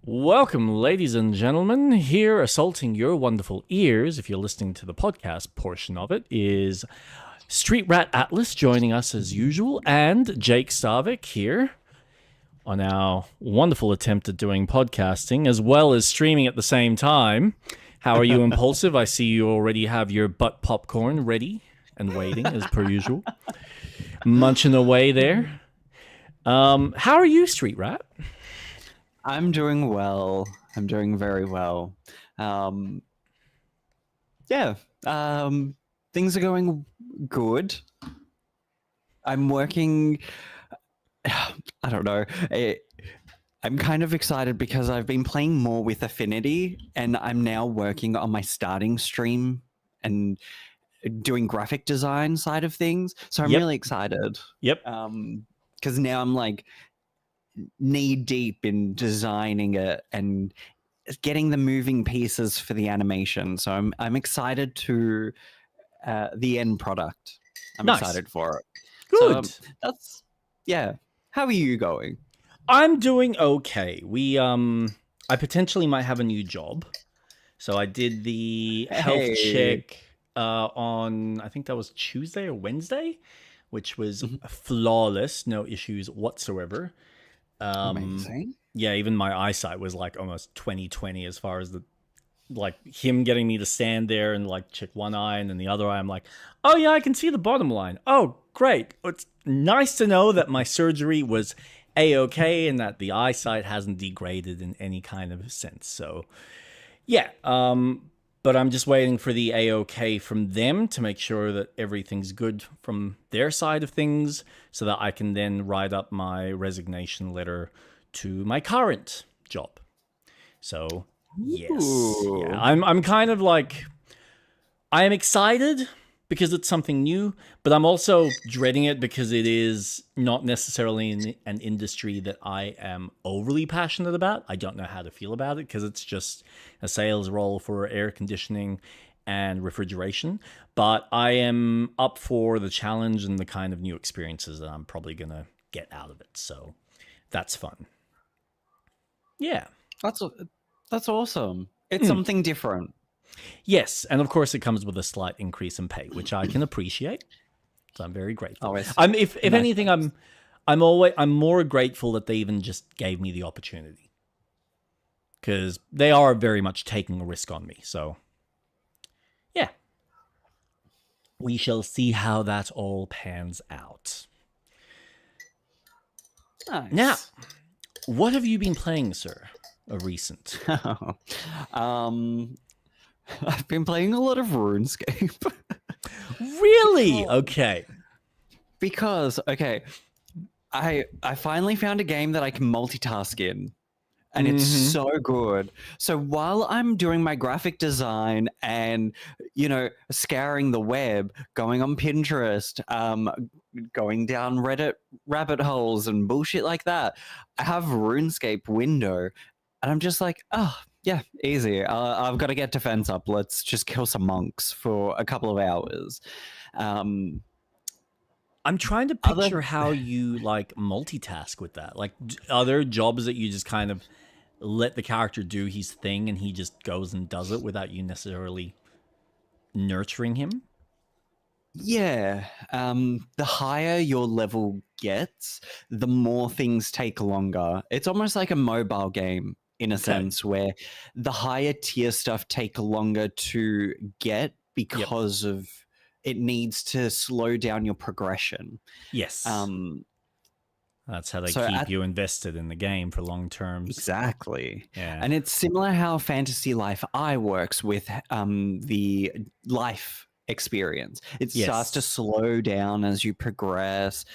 Welcome, ladies and gentlemen. Here, assaulting your wonderful ears, if you're listening to the podcast portion of it, is Street Rat Atlas joining us as usual, and Jake Starvik here on our wonderful attempt at doing podcasting, as well as streaming at the same time. How are you, Impulsive? I see you already have your butt popcorn ready and waiting, as per usual. Munching away there. How are you, Street Rat? I'm doing well. I'm doing very well. Things are going good. I'm working. I don't know. I'm kind of excited because I've been playing more with Affinity, and I'm now working on my starting stream and doing graphic design side of things. So I'm really excited. Yep. Because now I'm like knee deep in designing it and getting the moving pieces for the animation. So I'm excited to the end product. I'm excited for it. Good. So, that's How are you going? I'm doing okay. I potentially might have a new job. So I did the health check on, I think that was Tuesday or Wednesday, which was flawless, no issues whatsoever. Amazing. Yeah, even my eyesight was like almost 20/20 as far as him getting me to stand there and like check one eye and then the other eye. I'm like, oh yeah, I can see the bottom line. Oh, great. It's nice to know that my surgery was A-okay and that the eyesight hasn't degraded in any kind of sense. So yeah, but I'm just waiting for the A-okay from them to make sure that everything's good from their side of things so that I can then write up my resignation letter to my current job. So, yes. Yeah, I'm kind of like, I am excited because it's something new, but I'm also dreading it because it is not necessarily in an industry that I am overly passionate about. I don't know how to feel about it because it's just a sales role for air conditioning and refrigeration. But I am up for the challenge and the kind of new experiences that I'm probably going to get out of it. So that's fun. Yeah. That's awesome. It's something different. Yes, and of course it comes with a slight increase in pay, which I can appreciate. So I'm very grateful. Always. If anything, I'm more grateful that they even just gave me the opportunity, because they are very much taking a risk on me. So yeah, we shall see how that all pans out. Nice. Now, what have you been playing, sir? A recent. I've been playing a lot of RuneScape. Really? Okay. Because, I finally found a game that I can multitask in. And it's so good. So while I'm doing my graphic design and, scouring the web, going on Pinterest, going down Reddit rabbit holes and bullshit like that, I have RuneScape window. And I'm just like, oh, yeah, easy. I've got to get defense up. Let's just kill some monks for a couple of hours. I'm trying to picture how you multitask with that. Like, are there jobs that you just kind of let the character do his thing and he just goes and does it without you necessarily nurturing him? Yeah. The higher your level gets, the more things take longer. It's almost like a mobile game in a Okay. sense where the higher tier stuff take longer to get Yep. because of it needs to slow down your progression. Yes. Um, That's how they so keep at you invested in the game for long terms. Exactly. Yeah. And it's similar how Fantasy Life I works with the life experience. It starts to Yes. slow down as you progress.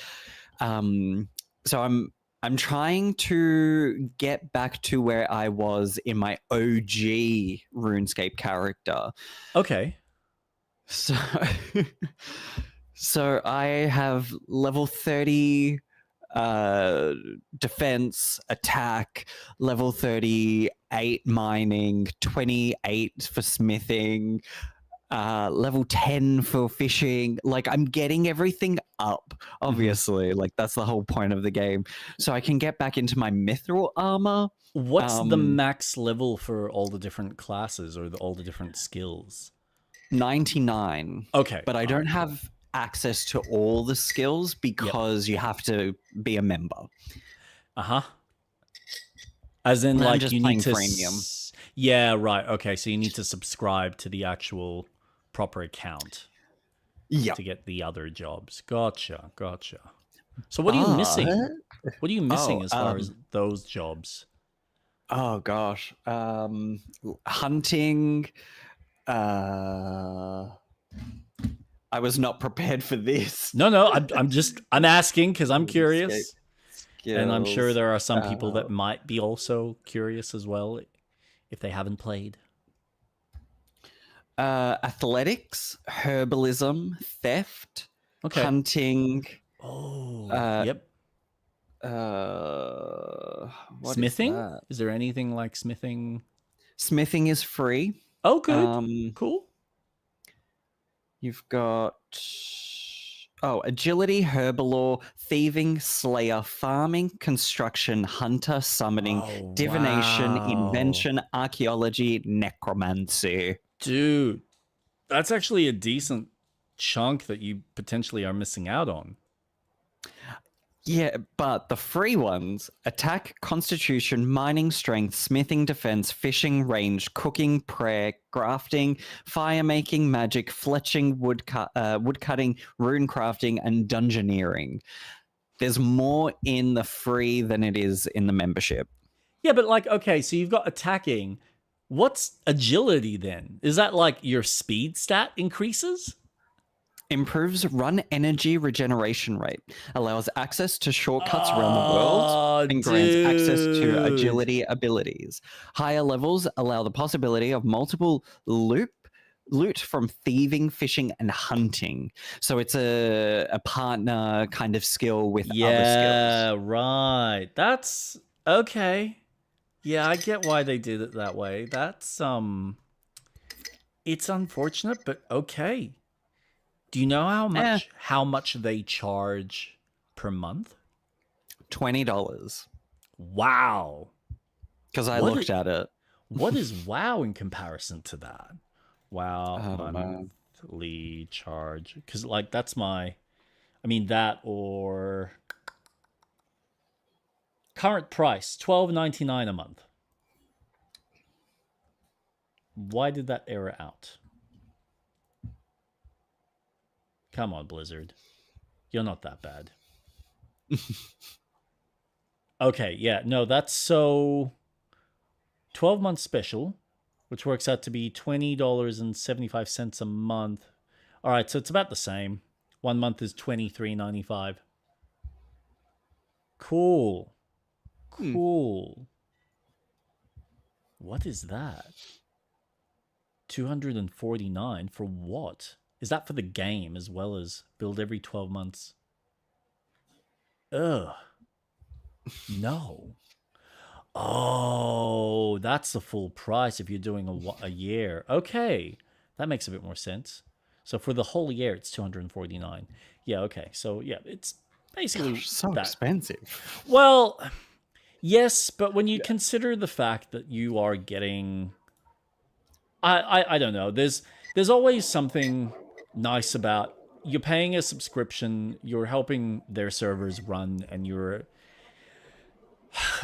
So I'm trying to get back to where I was in my OG RuneScape character. Okay. So so I have level 30 defense, attack, level 38 mining, 28 for smithing, level 10 for fishing. Like, I'm getting everything up, obviously. Like, that's the whole point of the game. So I can get back into my mithril armor. What's the Um, max level for all the different classes or all the different skills? 99. Okay. But I All don't right. have access to all the skills Yep. because you have to be a member. Uh-huh. As in, And I'm like, just you need playing to. freemium. Yeah, right. Okay, so you need to subscribe to the actual proper account Yep. to get the other jobs. Gotcha. Gotcha. So, what are you But missing? What are you missing oh, as far as those jobs? oh gosh, hunting. Uh, I was not prepared for this. No, no, I'm asking because I'm Escape curious, and I'm sure skills. there are some people Uh, that might be also curious as well if they haven't played. athletics, herbalism, theft, Okay. hunting. Oh, Uh, yep. what is Smithing? that? Is there anything like smithing? Smithing is free. Oh, good. Um, Cool. You've got agility, herbalore, thieving, slayer, farming, construction, hunter, summoning, Oh, divination, wow. invention, archaeology, necromancy. Dude, that's actually a decent chunk that you potentially are missing out on. Yeah, but the free ones: attack, constitution, mining, strength, smithing, defense, fishing, range, cooking, prayer, grafting, fire making, magic, fletching, wood cutting, rune crafting, and dungeoneering. There's more in the free than it is in the membership. Yeah, but like, okay, so you've got attacking. What's agility then? Is that like your speed stat increases? Improves run energy regeneration rate, allows access to shortcuts around the world, Oh, and grants access to dude. agility abilities. Higher levels allow the possibility of multiple loot from thieving, fishing, and hunting. So it's a partner kind of skill with other skills. Yeah, right. That's okay. Yeah, I get why they did it that way. That's it's unfortunate, but okay. Do you know Eh, how much they charge per month? $20. Wow. Because I What looked at it. what is wow in comparison to that? Wow, I don't know. monthly charge. Cuz like that's my I mean that or current price, $12.99 a month. Why did that error out? Come on, Blizzard. You're not that bad. Okay, yeah, no, that's so 12-month special, which works out to be $20.75 a month. All right, so it's about the same. 1 month is $23.95. Cool. Hmm. Cool. What is that? 249 for what? Is that for the game as well as build every 12 months? Ugh. No. Oh, that's the full price if you're doing a year. Okay. That makes a bit more sense. So for the whole year, it's 249. Yeah, okay. So yeah, it's basically Gosh, so that. expensive. Well, yes, but when you consider the fact that you are getting I don't know. There's always something nice about you're paying a subscription, you're helping their servers run, and you're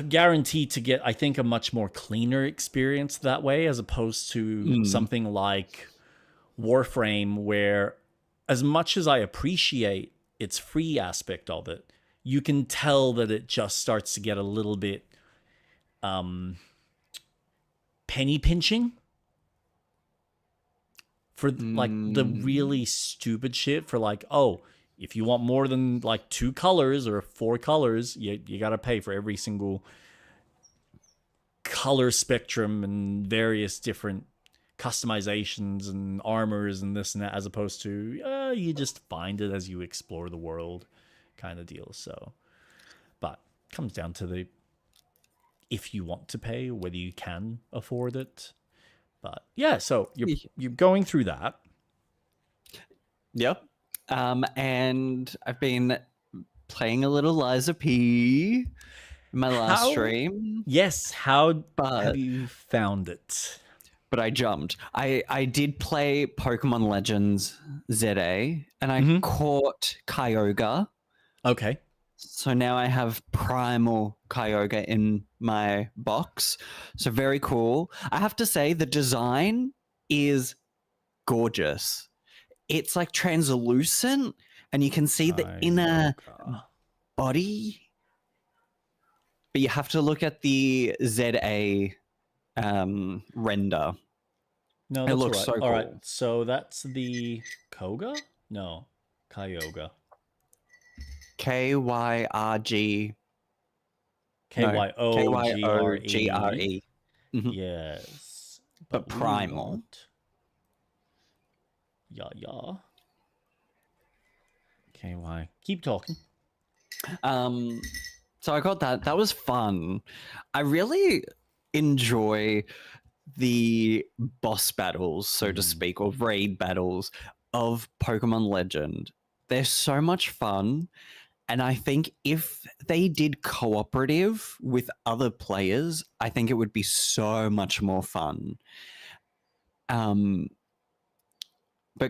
guaranteed to get, I think, a much more cleaner experience that way, as opposed to Mm. something like Warframe, where, as much as I appreciate its free aspect of it, you can tell that it just starts to get a little bit penny pinching for like the Mm. really stupid shit. For like, oh, if you want more than like 2 colors or 4 colors, you gotta pay for every single color spectrum and various different customizations and armors and this and that, as opposed to you just find it as you explore the world kind of deal. So, but it comes down to the if you want to pay, whether you can afford it. But yeah, so you're going through that. Yep. And I've been playing a little Liza P in my last How? stream, Yes. How have but you found it? I jumped. I did play Pokemon Legends ZA, and I Mm-hmm. caught Kyogre. Okay. So now I have Primal Kyogre in my box. So very cool. I have to say the design is gorgeous. It's like translucent, and you can see the inner Kyogre. body. But you have to look at the ZA render. No, It that's all looks right. so All right. cool. So that's the Koga? No. Kyogre. KYRG. K No, Y O G R E. KYOGRE. Mhm. Yes. But But we primal. want. Yeah. KY. Keep talking. So I got that. That was fun. I really enjoy the boss battles, so to speak, or raid battles of Pokemon Legend. They're so much fun. And I think if they did cooperative with other players, I think it would be so much more fun. But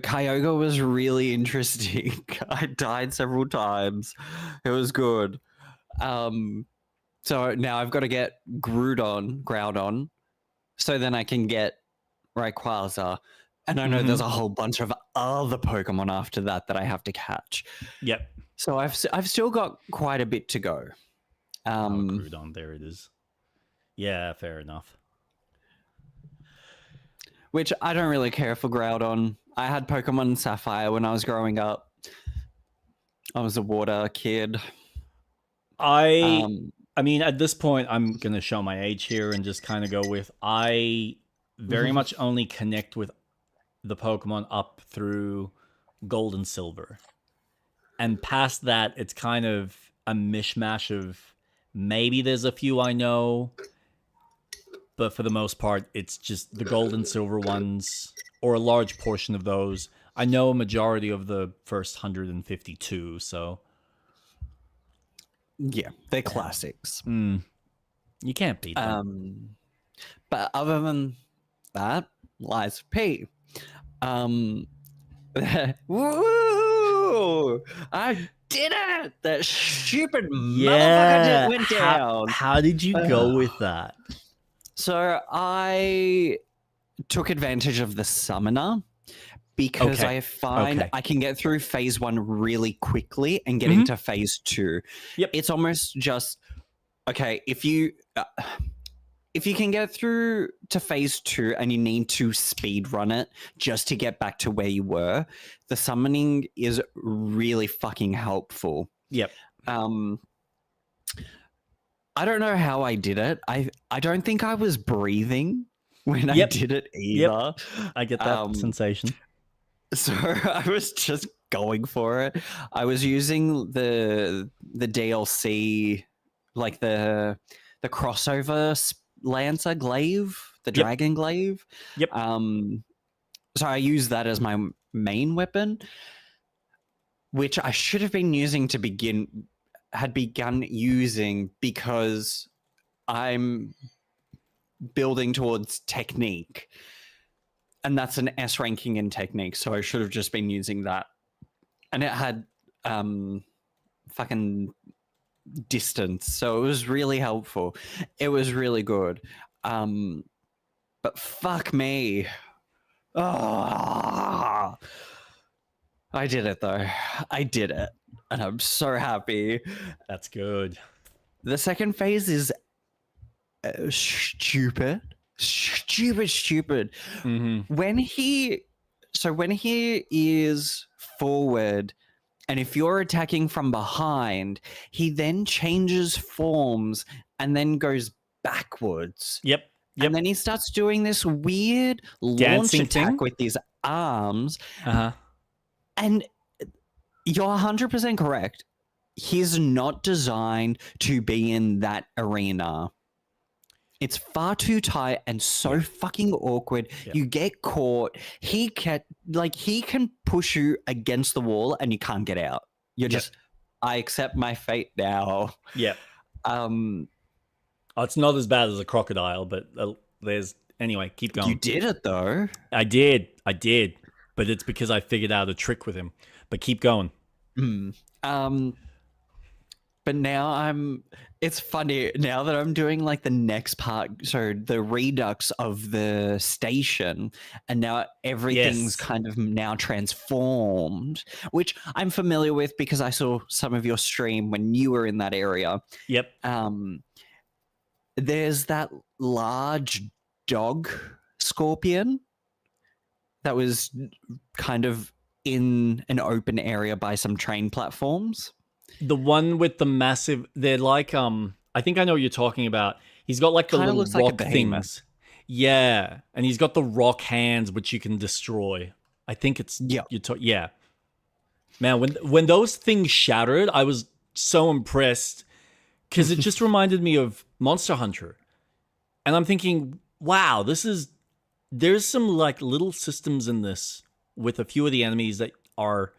Kyogre was really interesting. I died several times. It was good. So now I've got to get Groudon, so then I can get Rayquaza. And I know there's a whole bunch of other Pokemon after that I have to catch. Yep. So I've still got quite a bit to go. Groudon. There it is. Yeah, fair enough. Which I don't really care for Groudon. I had Pokemon Sapphire when I was growing up. I was a water kid. I mean, at this point, I'm gonna show my age here and just kind of go with I very much only connect with the Pokemon up through Gold and Silver, and past that, it's kind of a mishmash of maybe there's a few I know, but for the most part, it's just the Gold and Silver ones, or a large portion of those. I know a majority of the first 152, so Yeah, they're classics. you can't beat them. But other than that, Lies P. Woo! I did it! That stupid motherfucker went down. How did you go with that? So I took advantage of the summoner because Okay. I find Okay. I can get through phase 1 really quickly and get into phase 2. Yep. It's almost just okay if you can get through to phase 2 and you need to speed run it just to get back to where you were, the summoning is really fucking helpful. Yep. I don't know how I did it. I don't think I was breathing when I did it either. Yep. I get that sensation. So I was just going for it. I was using the DLC, like the crossover Lancer glaive, the dragon glaive. Yep. So I used that as my main weapon, which I should have been using had begun using because I'm building towards technique. And that's an S ranking in technique, so I should have just been using that. and it had fucking distance, so it was really helpful. It was really good. But fuck me. Oh, I did it though. I did it. And I'm so happy. That's good. The second phase is stupid. Stupid. When he is forward, and if you're attacking from behind, he then changes forms and then goes backwards. Yep. And then he starts doing this weird launch attack with his arms. And you're 100% correct. He's not designed to be in that arena. It's far too tight and so fucking awkward. You get caught. He can push you against the wall and you can't get out. You're just, I accept my fate now. Yeah. It's not as bad as a crocodile, but anyway, keep going. You did it though. I did, but it's because I figured out a trick with him. But keep going. But now it's funny now that I'm doing like the next part, so the redux of the station, and now everything's kind of now transformed, which I'm familiar with because I saw some of your stream when you were in that area. Yep. There's that large dog scorpion that was kind of in an open area by some train platforms. The one with the massive, they're like, I think I know what you're talking about. He's got like the Kinda little looks like a rock behemoth. things. Yeah. And he's got the rock hands, which you can destroy. I think it's, yeah. Man, when those things shattered, I was so impressed because it just reminded me of Monster Hunter. And I'm thinking, wow, there's some like little systems in this with a few of the enemies that are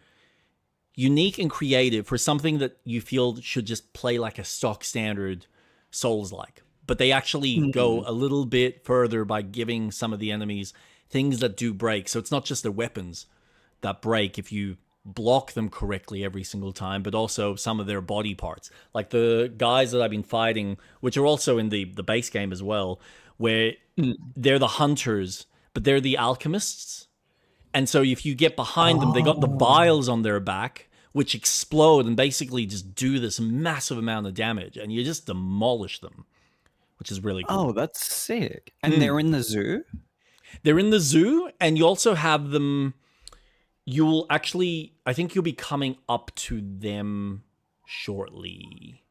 unique and creative for something that you feel should just play like a stock standard Souls-like. But they actually go a little bit further by giving some of the enemies things that do break. So it's not just the weapons that break if you block them correctly every single time, but also some of their body parts. Like the guys that I've been fighting, which are also in the base game as well, where they're the hunters, but they're the alchemists. And so if you get behind them, they got the vials on their back, which explode and basically just do this massive amount of damage, and you just demolish them, which is really cool. Oh, that's sick. And they're in the zoo? They're in the zoo, and you also have them... You'll actually... I think you'll be coming up to them shortly.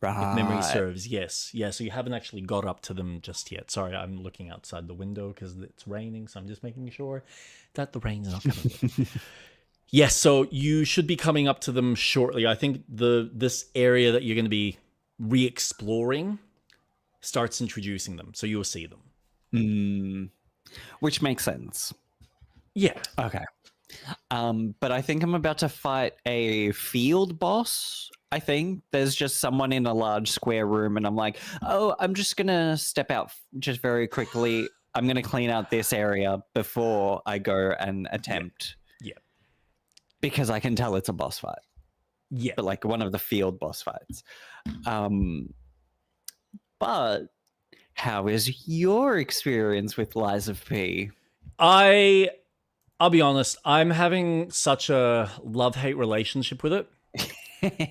Right. If memory serves, yes. Yeah, so you haven't actually got up to them just yet. Sorry, I'm looking outside the window because it's raining, so I'm just making sure that the rain's not coming. Yes, so you should be coming up to them shortly. I think this area that you're going to be re-exploring starts introducing them, so you'll see them. Which makes sense. Yeah. Okay. But I think I'm about to fight a field boss. I think there's just someone in a large square room, and I'm like, oh, I'm just going to step out just very quickly. I'm going to clean out this area before I go and attempt. Yeah. Because I can tell it's a boss fight. Yeah. But like one of the field boss fights. But how is your experience with Lies of P? I'll be honest, I'm having such a love-hate relationship with it.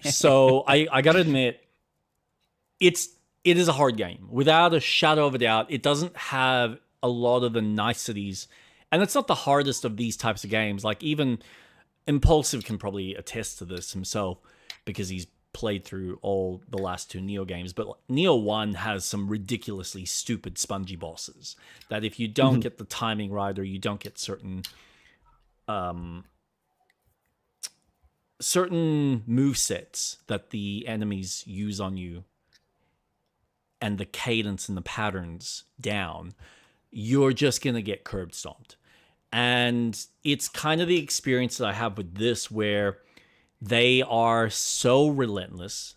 So I gotta admit, it is a hard game. Without a shadow of a doubt, it doesn't have a lot of the niceties. And it's not the hardest of these types of games. Like even Impulsive can probably attest to this himself because he's played through all the last two Neo games. But Neo 1 has some ridiculously stupid spongy bosses that if you don't get the timing right or you don't get certain movesets that the enemies use on you and the cadence and the patterns down, you're just going to get curb stomped. And it's kind of the experience that I have with this, where they are so relentless.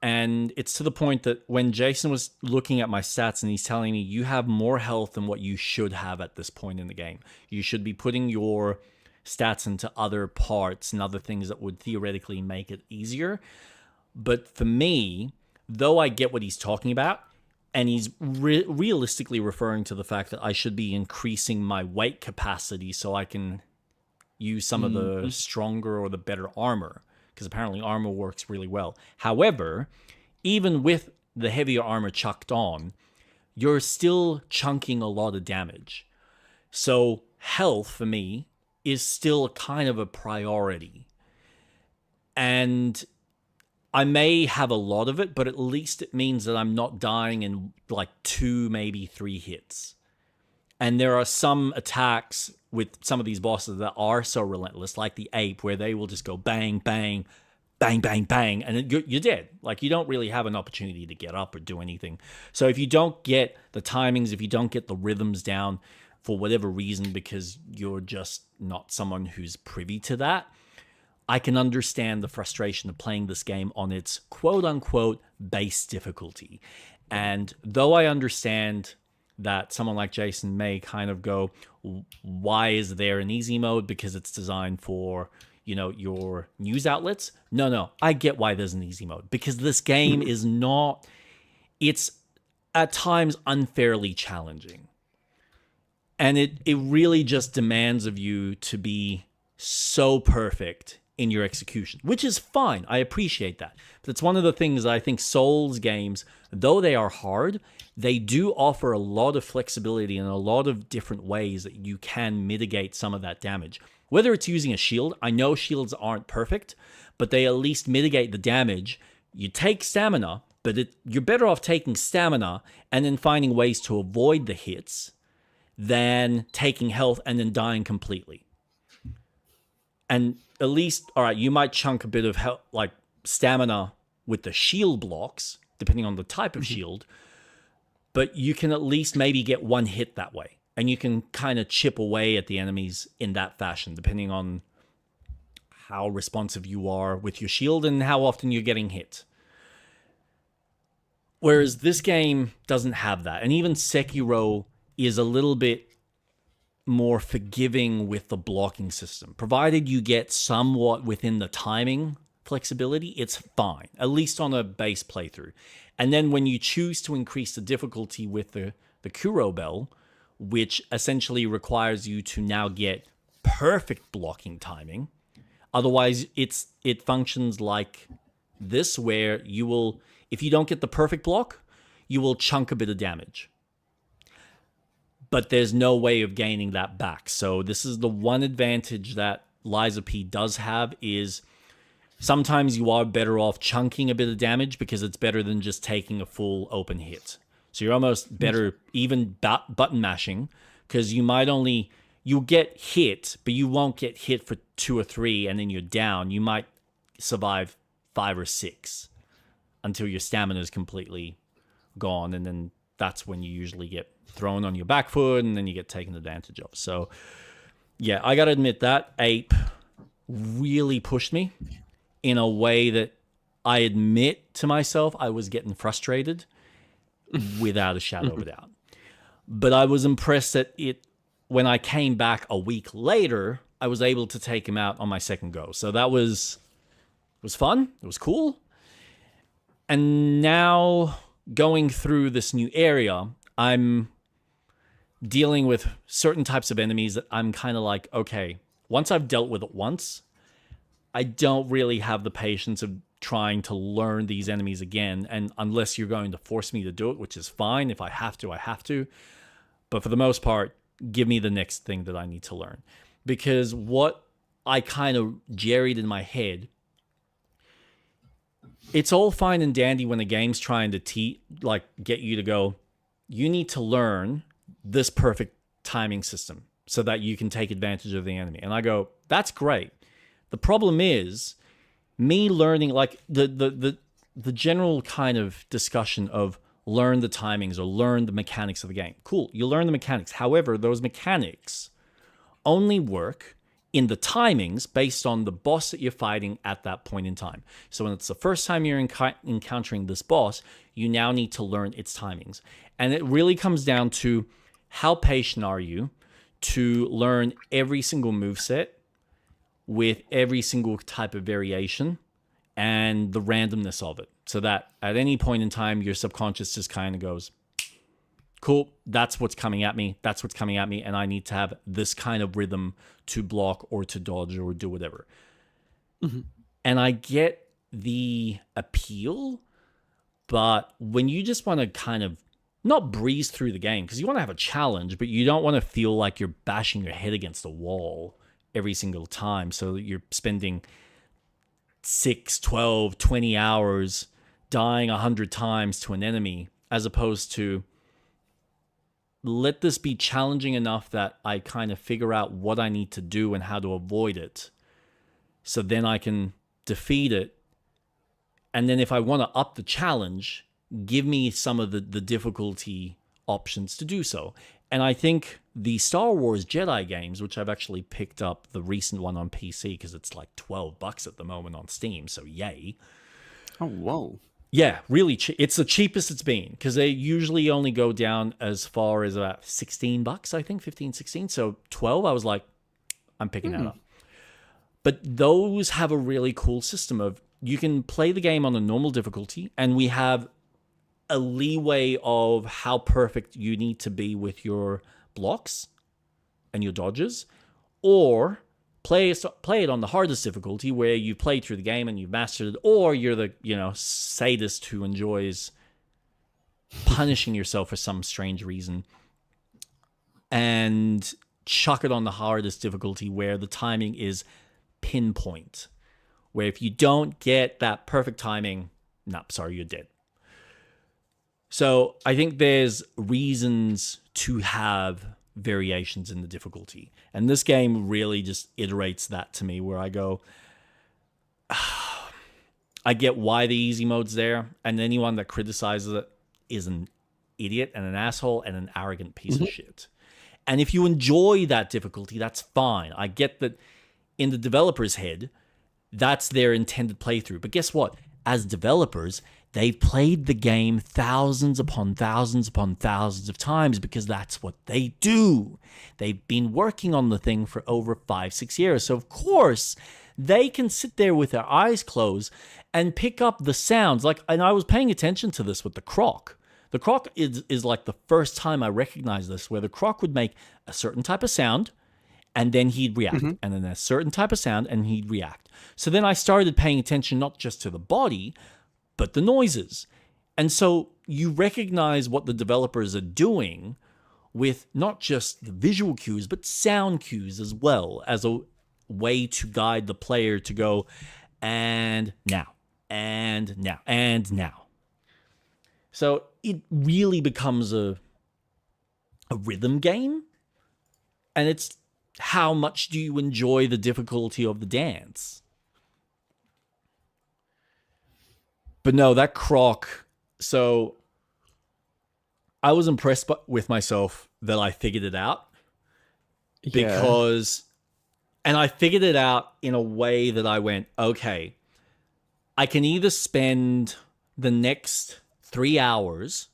And it's to the point that when Jason was looking at my stats and he's telling me, you have more health than what you should have at this point in the game. You should be putting your stats into other parts and other things that would theoretically make it easier. But for me, though I get what he's talking about, and he's realistically referring to the fact that I should be increasing my weight capacity so I can use some of the stronger or the better armor, because apparently armor works really well. However, even with the heavier armor chucked on, you're still chunking a lot of damage. So health for me is still kind of a priority. And I may have a lot of it, but at least it means that I'm not dying in like 2, maybe 3 hits. And there are some attacks with some of these bosses that are so relentless, like the ape, where they will just go bang, bang, bang, bang, bang, and you're dead. Like, you don't really have an opportunity to get up or do anything. So if you don't get the timings, if you don't get the rhythms down for whatever reason, because you're just not someone who's privy to that, I can understand the frustration of playing this game on its quote-unquote base difficulty. And though I understand that someone like Jason may kind of go, why is there an easy mode? Because it's designed for, you know, your news outlets. No, I get why there's an easy mode. Because this game is not... It's at times unfairly challenging. And it really just demands of you to be so perfect in your execution, which is fine. I appreciate that. But it's one of the things I think Souls games, though they are hard, they do offer a lot of flexibility and a lot of different ways that you can mitigate some of that damage. Whether it's using a shield, I know shields aren't perfect, but they at least mitigate the damage. You take stamina, but you're better off taking stamina and then finding ways to avoid the hits than taking health and then dying completely. And at least, all right, you might chunk a bit of health, like stamina with the shield blocks, depending on the type of shield, but you can at least maybe get one hit that way. And you can kind of chip away at the enemies in that fashion, depending on how responsive you are with your shield and how often you're getting hit. Whereas this game doesn't have that. And even Sekiro is a little bit more forgiving with the blocking system. Provided you get somewhat within the timing flexibility, it's fine, at least on a base playthrough. And then when you choose to increase the difficulty with the Kuro Bell, which essentially requires you to now get perfect blocking timing, otherwise it functions like this, where you will, if you don't get the perfect block, you will chunk a bit of damage. But there's no way of gaining that back. So this is the one advantage that Liza P does have, is sometimes you are better off chunking a bit of damage because it's better than just taking a full open hit. So you're almost better even button mashing, because you'll get hit, but you won't get hit for 2 or 3 and then you're down. You might survive 5 or 6 until your stamina is completely gone, and then that's when you usually get thrown on your back foot and then you get taken advantage of. So yeah, I gotta admit that ape really pushed me in a way that I admit to myself I was getting frustrated without a shadow of a doubt. But I was impressed that when I came back a week later, I was able to take him out on my second go. So that was fun. It was cool. And now going through this new area, I'm dealing with certain types of enemies that I'm kind of like, okay, once I've dealt with it once, I don't really have the patience of trying to learn these enemies again. And unless you're going to force me to do it, which is fine. If I have to, I have to. But for the most part, give me the next thing that I need to learn. Because what I kind of jerried in my head, it's all fine and dandy when a game's trying to get you to go, you need to learn this perfect timing system so that you can take advantage of the enemy. And I go, that's great. The problem is me learning, like the general kind of discussion of learn the timings or learn the mechanics of the game. Cool, you learn the mechanics. However, those mechanics only work in the timings based on the boss that you're fighting at that point in time. So when it's the first time you're encountering this boss, you now need to learn its timings. And it really comes down to how patient are you to learn every single moveset with every single type of variation and the randomness of it. So that at any point in time, your subconscious just kind of goes, cool, that's what's coming at me. That's what's coming at me. And I need to have this kind of rhythm to block or to dodge or do whatever. And I get the appeal, but when you just want to kind of not breeze through the game, because you want to have a challenge, but you don't want to feel like you're bashing your head against a wall every single time. So you're spending 6, 12, 20 hours dying 100 times to an enemy, as opposed to let this be challenging enough that I kind of figure out what I need to do and how to avoid it. So then I can defeat it. And then if I want to up the challenge, give me some of the difficulty options to do so. And I think the Star Wars Jedi games, which I've actually picked up the recent one on PC because it's like $12 at the moment on Steam, so yay. Oh, whoa. Yeah, really cheap. It's the cheapest it's been because they usually only go down as far as about $16, I think, 15, 16. So 12, I was like, I'm picking that up. But those have a really cool system of you can play the game on a normal difficulty, and we have a leeway of how perfect you need to be with your blocks and your dodges, or play it on the hardest difficulty where you played through the game and you've mastered it, or you're the sadist who enjoys punishing yourself for some strange reason and chuck it on the hardest difficulty where the timing is pinpoint, where if you don't get that perfect timing, sorry, you're dead. So I think there's reasons to have variations in the difficulty. And this game really just iterates that to me, where I go, I get why the easy mode's there, and anyone that criticizes it is an idiot and an asshole and an arrogant piece of shit. And if you enjoy that difficulty, that's fine. I get that in the developer's head, that's their intended playthrough. But guess what? As developers, they've played the game thousands upon thousands upon thousands of times because that's what they do. They've been working on the thing for over 5-6 years. So, of course, they can sit there with their eyes closed and pick up the sounds. And I was paying attention to this with the croc. The croc is like the first time I recognized this, where the croc would make a certain type of sound, and then he'd react, and then a certain type of sound, and he'd react. So then I started paying attention not just to the body, but the noises. And so you recognize what the developers are doing with not just the visual cues, but sound cues as well, as a way to guide the player to go, and now, and now, and now. So it really becomes a rhythm game, and it's how much do you enjoy the difficulty of the dance? But no, that croc. So I was impressed with myself that I figured it out. Because, and I figured it out in a way that I went, okay, I can either spend the next 3 hours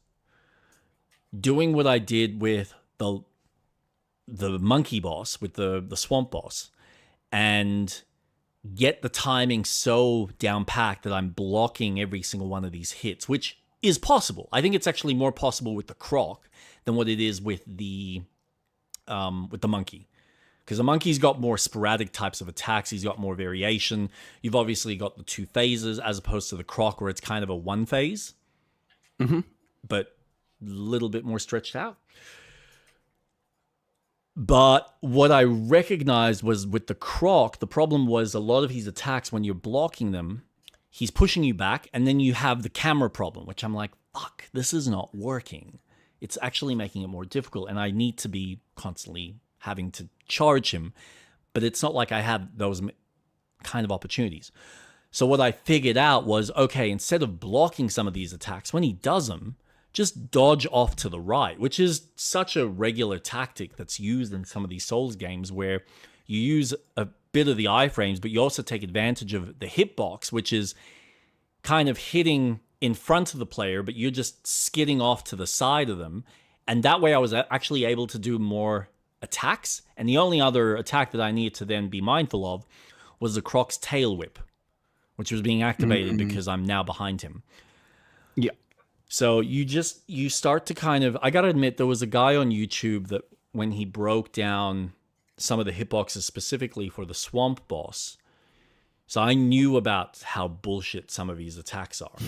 doing what I did with the monkey boss, with the swamp boss, and get the timing so down packed that I'm blocking every single one of these hits, which is possible. I think it's actually more possible with the croc than what it is with the monkey. Because the monkey's got more sporadic types of attacks. He's got more variation. You've obviously got the 2 phases as opposed to the croc where it's kind of a 1 phase. But a little bit more stretched out. But what I recognized was with the croc, the problem was a lot of his attacks, when you're blocking them, he's pushing you back, and then you have the camera problem, which I'm like, fuck, this is not working. It's actually making it more difficult, and I need to be constantly having to charge him, but it's not like I have those kind of opportunities. So what I figured out was, okay, instead of blocking some of these attacks, when he does them, just dodge off to the right, which is such a regular tactic that's used in some of these Souls games, where you use a bit of the iframes, but you also take advantage of the hitbox, which is kind of hitting in front of the player, but you're just skidding off to the side of them. And that way I was actually able to do more attacks. And the only other attack that I needed to then be mindful of was the Croc's tail whip, which was being activated because I'm now behind him. Yeah. So you start to kind of, I gotta admit, there was a guy on YouTube that when he broke down some of the hitboxes specifically for the swamp boss, so I knew about how bullshit some of these attacks are.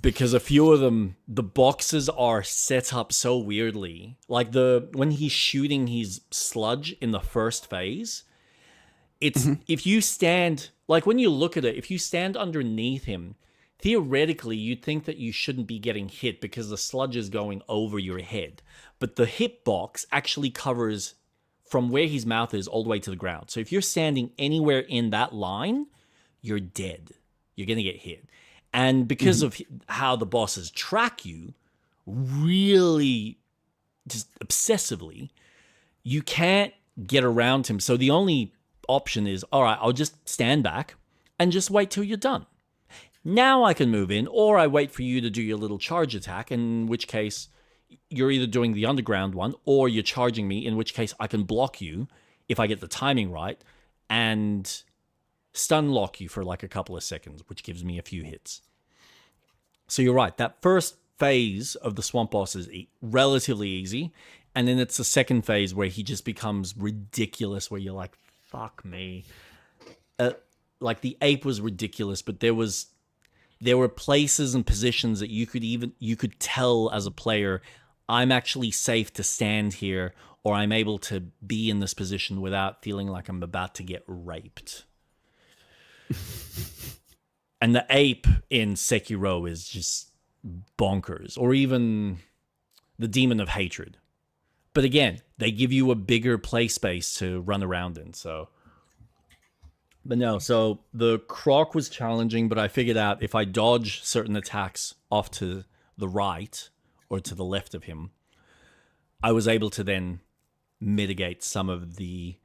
Because a few of them, the boxes are set up so weirdly. Like when he's shooting his sludge in the first phase, it's if you stand, like when you look at it, if you stand underneath him, theoretically you'd think that you shouldn't be getting hit because the sludge is going over your head. But the hitbox actually covers from where his mouth is all the way to the ground. So if you're standing anywhere in that line, you're dead. You're going to get hit. And because of how the bosses track you, really just obsessively, you can't get around him. So the only option is, all right, I'll just stand back and just wait till you're done. Now I can move in, or I wait for you to do your little charge attack, in which case you're either doing the underground one or you're charging me, in which case I can block you if I get the timing right and stun lock you for like a couple of seconds, which gives me a few hits. So you're right. That first phase of the swamp boss is relatively easy. And then it's the second phase where he just becomes ridiculous, where you're like, fuck me. Like the ape was ridiculous, but there were places and positions that you could tell as a player, I'm actually safe to stand here, or I'm able to be in this position without feeling like I'm about to get raped. And the ape in Sekiro is just bonkers, or even the Demon of Hatred. But again, they give you a bigger play space to run around in, so... But no, so the Croc was challenging, but I figured out if I dodge certain attacks off to the right or to the left of him, I was able to then mitigate some of the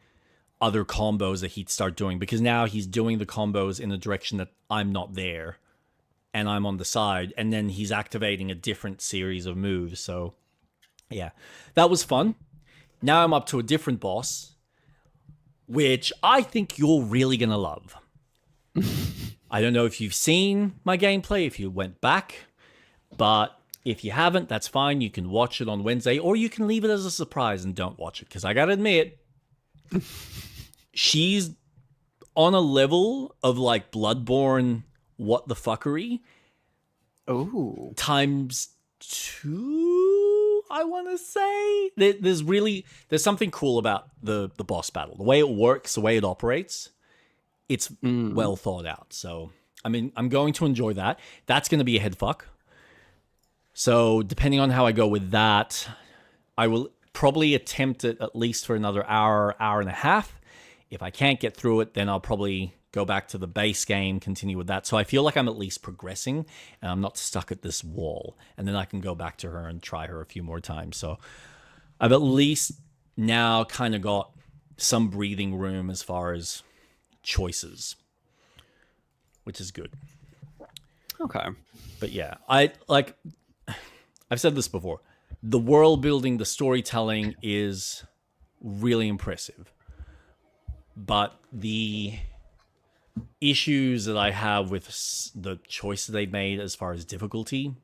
other combos that he'd start doing, because now he's doing the combos in a direction that I'm not there and I'm on the side, and then he's activating a different series of moves. So yeah, that was fun. Now I'm up to a different boss, which I think you're really going to love. I don't know if you've seen my gameplay, if you went back, but if you haven't, that's fine. You can watch it on Wednesday, or you can leave it as a surprise and don't watch it, because I got to admit, she's on a level of like Bloodborne what the fuckery. Oh. Times 2, I want to say. There's something cool about the boss battle. The way it works, the way it operates, it's well thought out. So, I mean, I'm going to enjoy that. That's going to be a head fuck. So, depending on how I go with that, I will probably attempt it at least for another hour and a half. If I can't get through it, then I'll probably go back to the base game, continue with that. So I feel like I'm at least progressing and I'm not stuck at this wall. And then I can go back to her and try her a few more times. So I've at least now kind of got some breathing room as far as choices, which is good. Okay. But yeah, I've said this before. The world building, the storytelling is really impressive. But the issues that I have with the choices they've made as far as difficulty,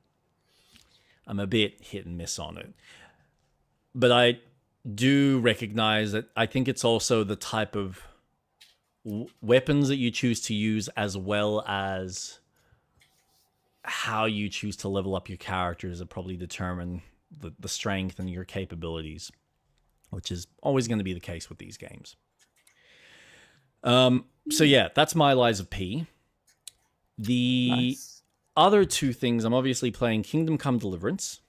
I'm a bit hit and miss on it. But I do recognize that I think it's also the type of weapons that you choose to use, as well as how you choose to level up your characters, that probably determine the strength and your capabilities, which is always going to be the case with these games. So yeah, that's my Lies of P. The other two things, I'm obviously playing Kingdom Come Deliverance,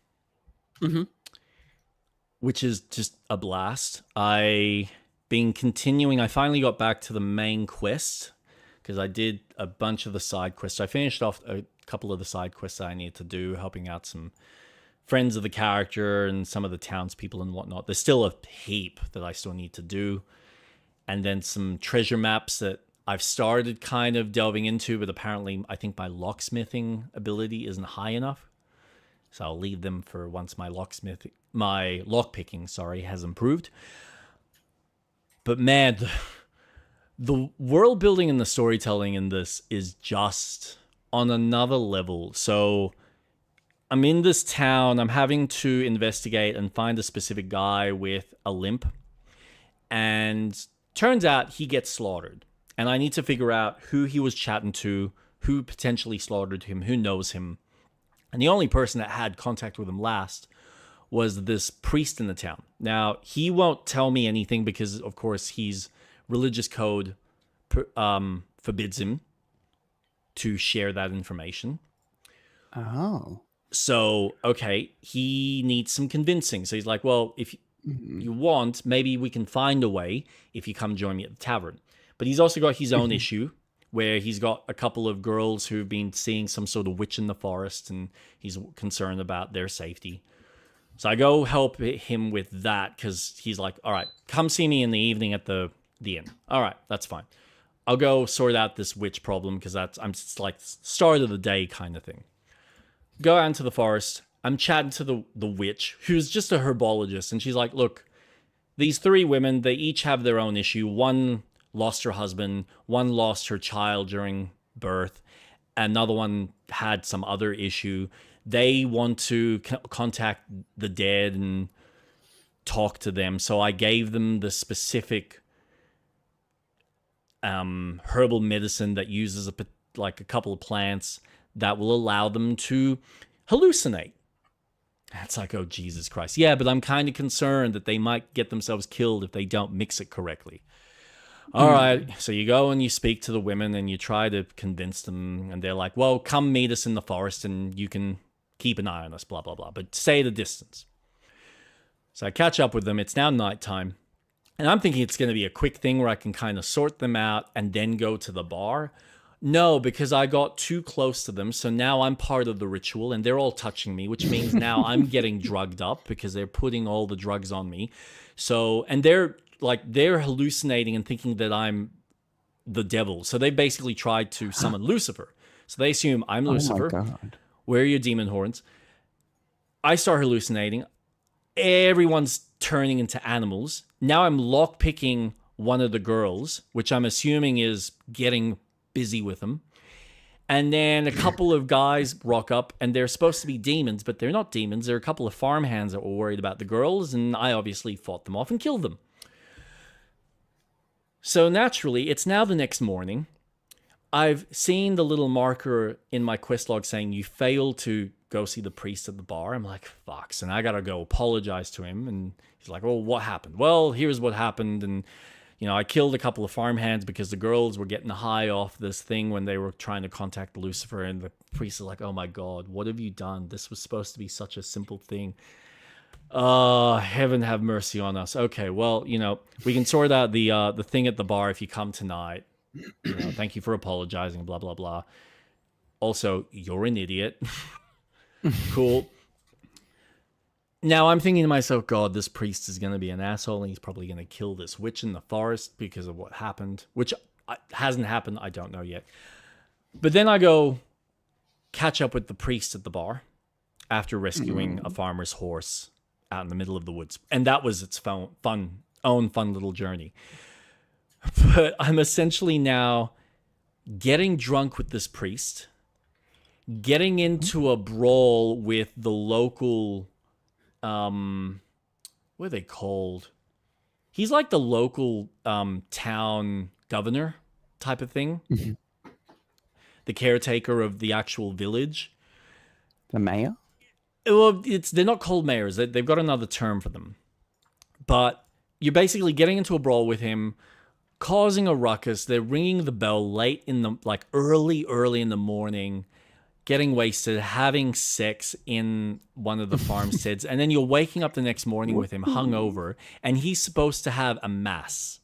which is just a blast. I finally got back to the main quest, because I did a bunch of the side quests. I finished off a couple of the side quests that I needed to do, helping out some friends of the character and some of the townspeople and whatnot. There's still a heap that I still need to do. And then some treasure maps that I've started kind of delving into, but apparently I think my locksmithing ability isn't high enough. So I'll leave them for once my lockpicking, has improved. But man, The world building and the storytelling in this is just on another level. So I'm in this town, I'm having to investigate and find a specific guy with a limp. And turns out he gets slaughtered. And I need to figure out who he was chatting to, who potentially slaughtered him, who knows him. And the only person that had contact with him last was this priest in the town. Now, he won't tell me anything because, of course, his religious code forbids him to share that information. Oh. So, okay, he needs some convincing. So he's like, well, if you want, maybe we can find a way if you come join me at the tavern. But he's also got his own issue where he's got a couple of girls who've been seeing some sort of witch in the forest, and he's concerned about their safety. So I go help him with that because he's like, all right, come see me in the evening at the inn. All right, that's fine. I'll go sort out this witch problem because it's like start of the day kind of thing. Go out into the forest. I'm chatting to the witch, who's just a herbologist, and she's like, look, these three women, they each have their own issue. One lost her husband, one lost her child during birth, another one had some other issue. They want to contact the dead and talk to them. So I gave them the specific herbal medicine that uses a couple of plants that will allow them to hallucinate. It's like, oh, Jesus Christ. Yeah, but I'm kind of concerned that they might get themselves killed if they don't mix it correctly. All right, so you go and you speak to the women and you try to convince them, and they're like, well, come meet us in the forest and you can keep an eye on us, blah, blah, blah, but stay at a distance. So I catch up with them. It's now nighttime, and I'm thinking it's going to be a quick thing where I can kind of sort them out and then go to the bar. No, because I got too close to them, so now I'm part of the ritual, and they're all touching me, which means now I'm getting drugged up because they're putting all the drugs on me. So, and they're hallucinating and thinking that I'm the devil. So they basically tried to summon Lucifer. So they assume I'm Lucifer. Oh my God. Where are your demon horns? I start hallucinating. Everyone's turning into animals. Now I'm lockpicking one of the girls, which I'm assuming is getting busy with them. And then a couple of guys rock up, and they're supposed to be demons, but they're not demons. They're a couple of farmhands that were worried about the girls, and I obviously fought them off and killed them. So naturally, it's now the next morning. I've seen the little marker in my quest log saying you failed to go see the priest at the bar. I'm like, fucks, and I gotta go apologize to him. And he's like, well, what happened? Well, here's what happened. And, you know, I killed a couple of farmhands because the girls were getting high off this thing when they were trying to contact Lucifer. And the priest is like, oh my God, what have you done? This was supposed to be such a simple thing. Heaven have mercy on us. Okay, well, you know, we can sort out the thing at the bar if you come tonight. You know, thank you for apologizing, blah, blah, blah. Also, you're an idiot. Cool. Now I'm thinking to myself, God, this priest is going to be an asshole, and he's probably going to kill this witch in the forest because of what happened, which hasn't happened. I don't know yet. But then I go catch up with the priest at the bar after rescuing a farmer's horse out in the middle of the woods. And that was its fun little journey. But I'm essentially now getting drunk with this priest, getting into a brawl with the local, what are they called? He's like the local town governor type of thing. The caretaker of the actual village. The mayor? Well, they're not called mayors. They've got another term for them. But you're basically getting into a brawl with him, causing a ruckus. They're ringing the bell late in the, like early in the morning, getting wasted, having sex in one of the farmsteads. And then you're waking up the next morning with him hungover, and he's supposed to have a mass.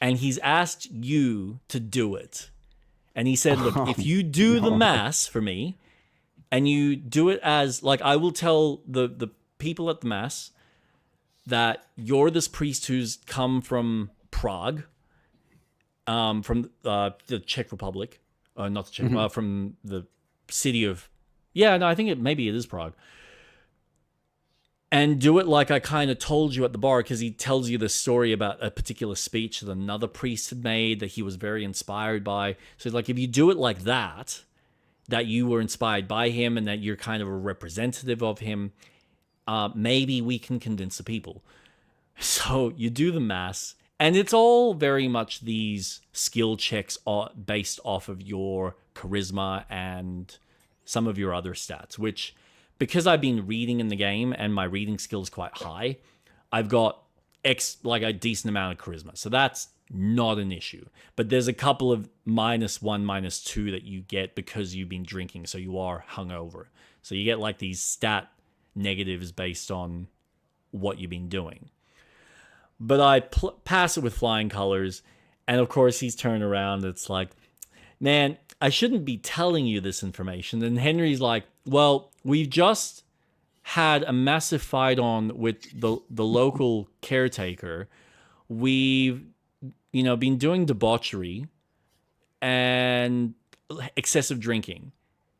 And he's asked you to do it. And he said, look, if you do the mass for me, and you do it as, like, I will tell the people at the mass that you're this priest who's come from Prague, from the Czech Republic, not the Czech, from the city of, I think maybe it is Prague. And do it like I kind of told you at the bar, because he tells you the story about a particular speech that another priest had made that he was very inspired by. So like, if you do it like that you were inspired by him and that you're kind of a representative of him, maybe we can convince the people. So you do the mass, and it's all very much these skill checks based off of your charisma and some of your other stats, which, because I've been reading in the game and my reading skill is quite high, I've got a decent amount of charisma. So that's not an issue. But there's a couple of -1, -2 that you get because you've been drinking, so you are hungover. So you get like these stat negatives based on what you've been doing. But I pass it with flying colors, and of course he's turned around. It's like, man, I shouldn't be telling you this information. And Henry's like, well, we've just had a massive fight on with the local caretaker. We've, been doing debauchery and excessive drinking.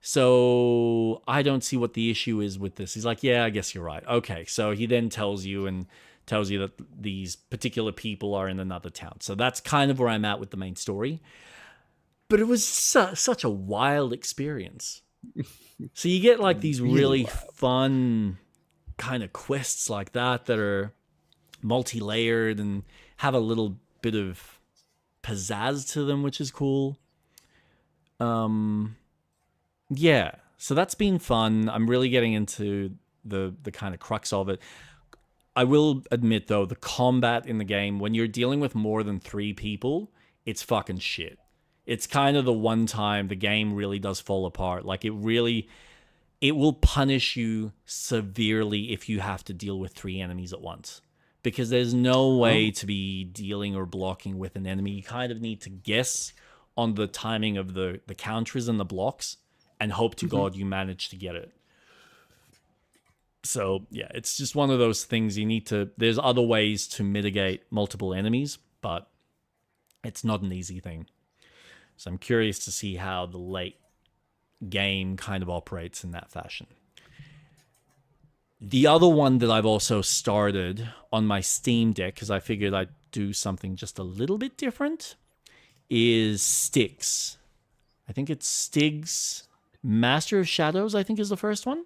So I don't see what the issue is with this. He's like, yeah, I guess you're right. Okay. So he then tells you that these particular people are in another town. So that's kind of where I'm at with the main story. But it was such a wild experience. So you get like these really fun kind of quests like that are multi-layered and have a little bit of pizzazz to them, which is cool. Yeah, so that's been fun. I'm really getting into the kind of crux of it. I will admit, though, the combat in the game, when you're dealing with more than 3 people, it's fucking shit. It's kind of the one time the game really does fall apart. Like, it will punish you severely if you have to deal with 3 enemies at once. Because there's no way to be dealing or blocking with an enemy. You kind of need to guess on the timing of the counters and the blocks and hope to God you manage to get it. So, yeah, it's just one of those things there's other ways to mitigate multiple enemies, but it's not an easy thing. So I'm curious to see how the late game kind of operates in that fashion. The other one that I've also started on my Steam Deck, because I figured I'd do something just a little bit different, is Styx. I think it's Styx Master of Shadows, I think is the first one.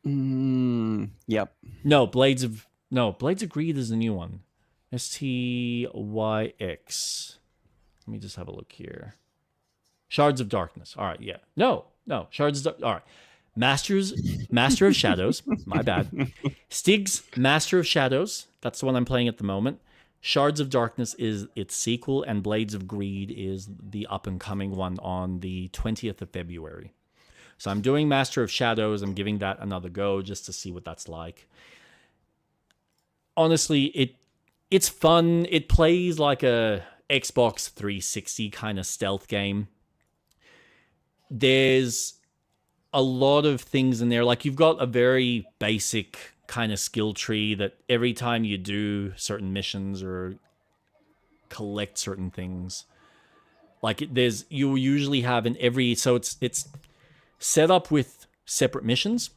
Yep. No, Blades of Greed is the new one. STYX. Let me just have a look here. Shards of Darkness. All right, yeah. No. Shards of All right. Master of Shadows. My bad. Styx Master of Shadows. That's the one I'm playing at the moment. Shards of Darkness is its sequel, and Blades of Greed is the up-and-coming one on the 20th of February. So I'm doing Master of Shadows. I'm giving that another go just to see what that's like. Honestly, it's fun. It plays like a Xbox 360 kind of stealth game. There's a lot of things in there. Like, you've got a very basic kind of skill tree that every time you do certain missions or collect certain things, like you usually have in every, so it's set up with separate missions.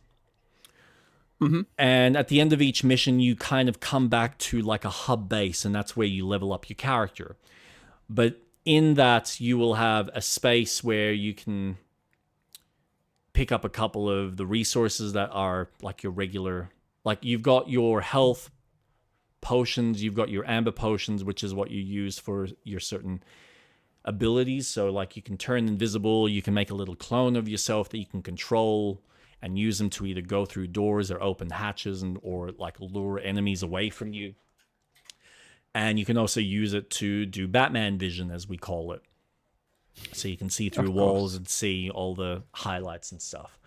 And at the end of each mission, you kind of come back to like a hub base, and that's where you level up your character. But in that, you will have a space where you can pick up a couple of the resources that are like your regular, like you've got your health potions, you've got your amber potions, which is what you use for your certain abilities. So like you can turn invisible, you can make a little clone of yourself that you can control and use them to either go through doors or open hatches or like lure enemies away from you. And you can also use it to do Batman vision, as we call it. So you can see through walls and see all the highlights and stuff.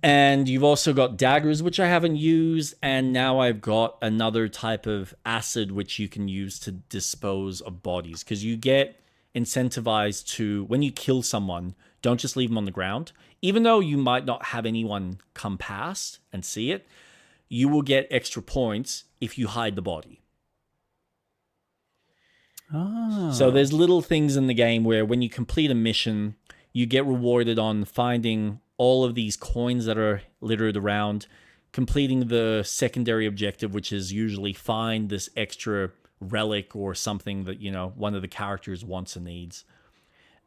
And you've also got daggers, which I haven't used. And now I've got another type of acid, which you can use to dispose of bodies. Because you get incentivized to, when you kill someone, don't just leave them on the ground. Even though you might not have anyone come past and see it, you will get extra points if you hide the body. So there's little things in the game where when you complete a mission, you get rewarded on finding all of these coins that are littered around, completing the secondary objective, which is usually find this extra relic or something that, you know, one of the characters wants and needs,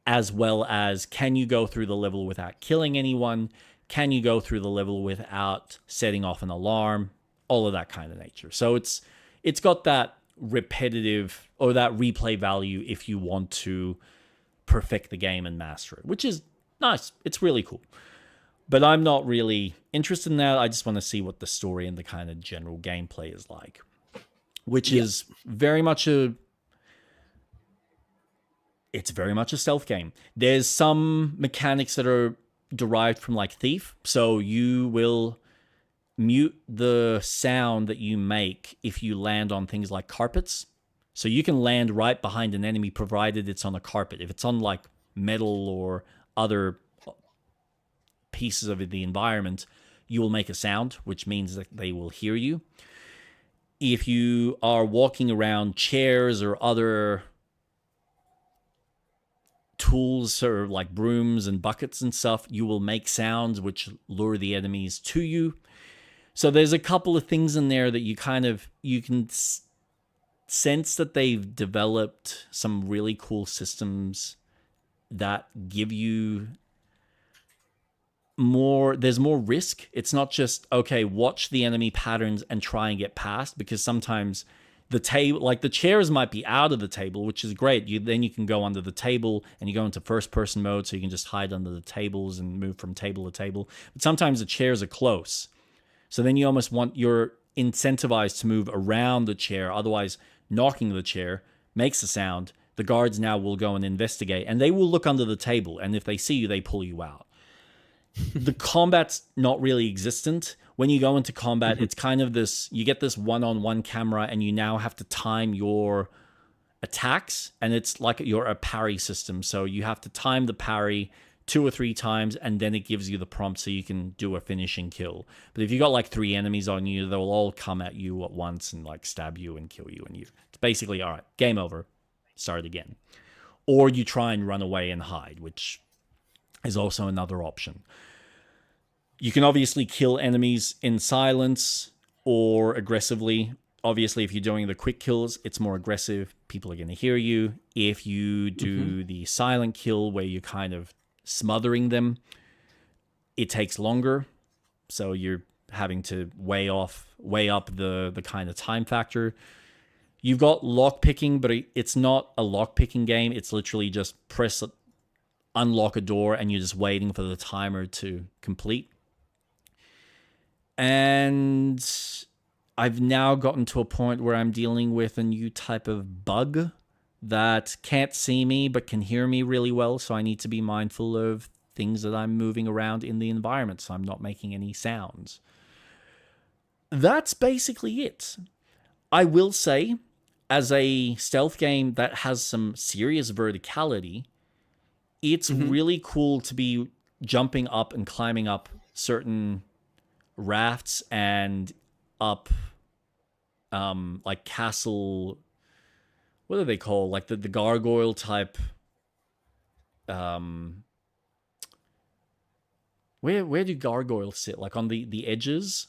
as well as can you go through the level without killing anyone? Can you go through the level without setting off an alarm? All of that kind of nature. So it's got that repetitive or that replay value if you want to perfect the game and master it, which is nice. It's really cool. But I'm not really interested in that. I just want to see what the story and the kind of general gameplay is like, which is very much it's very much a stealth game. There's some mechanics that are derived from like Thief. So you will mute the sound that you make if you land on things like carpets. So you can land right behind an enemy provided it's on a carpet. If it's on like metal or other pieces of the environment, you will make a sound, which means that they will hear you. If you are walking around chairs or other tools or like brooms and buckets and stuff, you will make sounds which lure the enemies to you. So there's a couple of things in there that you can sense that they've developed some really cool systems that give you there's more risk. It's not just, okay, watch the enemy patterns and try and get past, because sometimes the table, like the chairs might be out of the table, which is great. Then you can go under the table and you go into first person mode, so you can just hide under the tables and move from table to table. But sometimes the chairs are close. So then you almost you're incentivized to move around the chair. Otherwise, knocking the chair makes a sound. The guards now will go and investigate, and they will look under the table. And if they see you, they pull you out. The combat's not really existent. When you go into combat, it's kind of this, you get this one-on-one camera, and you now have to time your attacks, and it's like a parry system. So you have to time the parry 2 or 3 times, and then it gives you the prompt so you can do a finishing kill. But if you got like 3 enemies on you, they'll all come at you at once and like stab you and kill you, and it's basically, all right, game over, start again. Or you try and run away and hide, which is also another option. You can obviously kill enemies in silence or aggressively. Obviously, if you're doing the quick kills, it's more aggressive. People are going to hear you. If you do the silent kill where you're kind of smothering them, it takes longer. So you're having to weigh up the kind of time factor. You've got lockpicking, but it's not a lockpicking game. It's literally just unlock a door, and you're just waiting for the timer to complete. And I've now gotten to a point where I'm dealing with a new type of bug that can't see me but can hear me really well, so I need to be mindful of things that I'm moving around in the environment so I'm not making any sounds. That's basically it. I will say, as a stealth game that has some serious verticality, it's really cool to be jumping up and climbing up certain rafts and up like castle, what are they called? Like the gargoyle type. Where do gargoyles sit? Like on the edges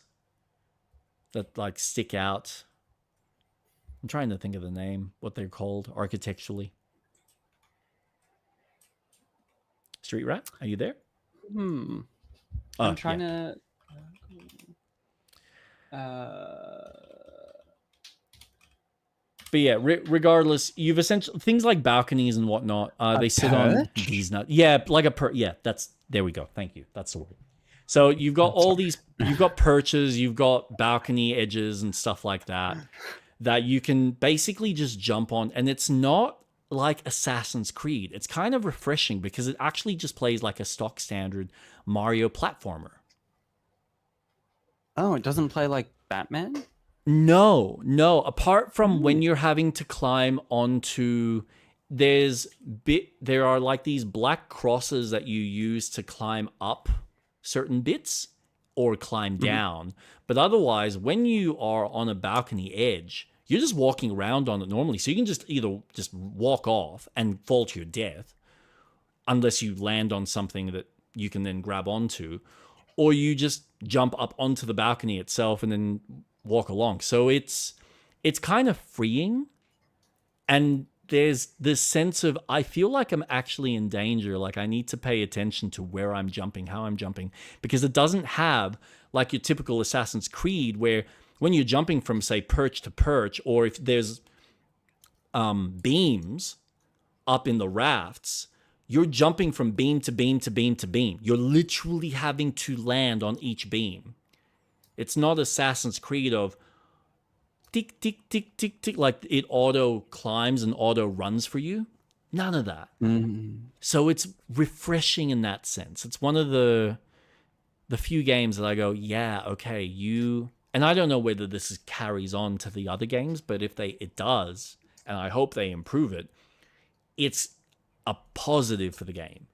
that like stick out. I'm trying to think of the name, what they're called architecturally. Street Rat, are you there? I'm trying to. But yeah, regardless, you've essentially things like balconies and whatnot. They sit on these nuts. Yeah, like there we go. Thank you. That's the word. So you've got you've got perches, you've got balcony edges and stuff like that you can basically just jump on, and it's not like Assassin's Creed. It's kind of refreshing because it actually just plays like a stock standard Mario platformer. Oh, it doesn't play like Batman? No. Apart from when you're having to climb onto, there are like these black crosses that you use to climb up certain bits or climb down. But otherwise, when you are on a balcony edge, you're just walking around on it normally. So you can just either just walk off and fall to your death, unless you land on something that you can then grab onto, or you just jump up onto the balcony itself and then walk along. So it's kind of freeing, and there's this sense of, I feel like I'm actually in danger. Like I need to pay attention to where I'm jumping, how I'm jumping, because it doesn't have like your typical Assassin's Creed where when you're jumping from, say, perch to perch, or if there's beams up in the rafts, you're jumping from beam to beam to beam to beam. You're literally having to land on each beam. It's not Assassin's Creed of tick, tick, tick, tick, tick, like it auto climbs and auto runs for you. None of that. So it's refreshing in that sense. It's one of the few games that I go, yeah, okay, and I don't know whether this carries on to the other games, but if it does, and I hope they improve it, it's a positive for the game.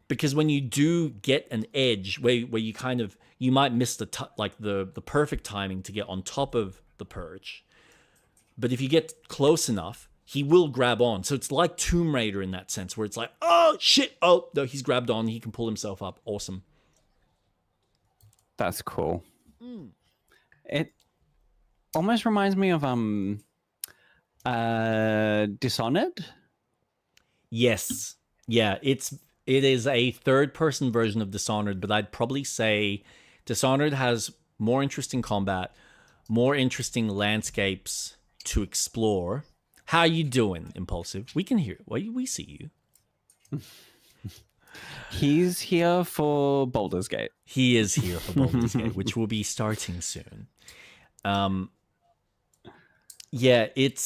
Because when you do get an edge where you kind of, you might miss the perfect timing to get on top of the perch, but if you get close enough, he will grab on. So it's like Tomb Raider in that sense, where it's like, oh shit, oh no, he's grabbed on, he can pull himself up. Awesome. That's cool. It almost reminds me of Dishonored. Yes. Yeah, it is a third-person version of Dishonored, but I'd probably say Dishonored has more interesting combat, more interesting landscapes to explore. How you doing, Impulsive? We can hear. We see you. He's here for Baldur's Gate. He is here for Baldur's Gate, which will be starting soon. Yeah, it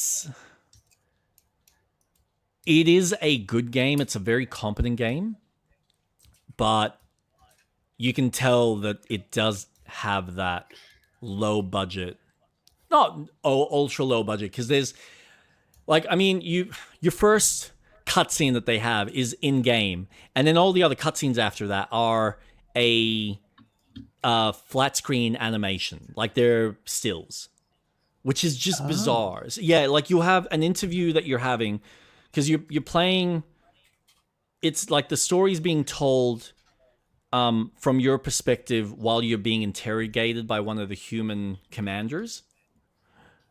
is a good game. It's a very competent game, but you can tell that it does have that low budget, not ultra low budget, because there's like, I mean, your first cutscene that they have is in game, and then all the other cutscenes after that are a flat screen animation, like they're stills, which is just bizarre. Yeah, like you have an interview that you're having, because you're playing. It's like the story's being told from your perspective while you're being interrogated by one of the human commanders.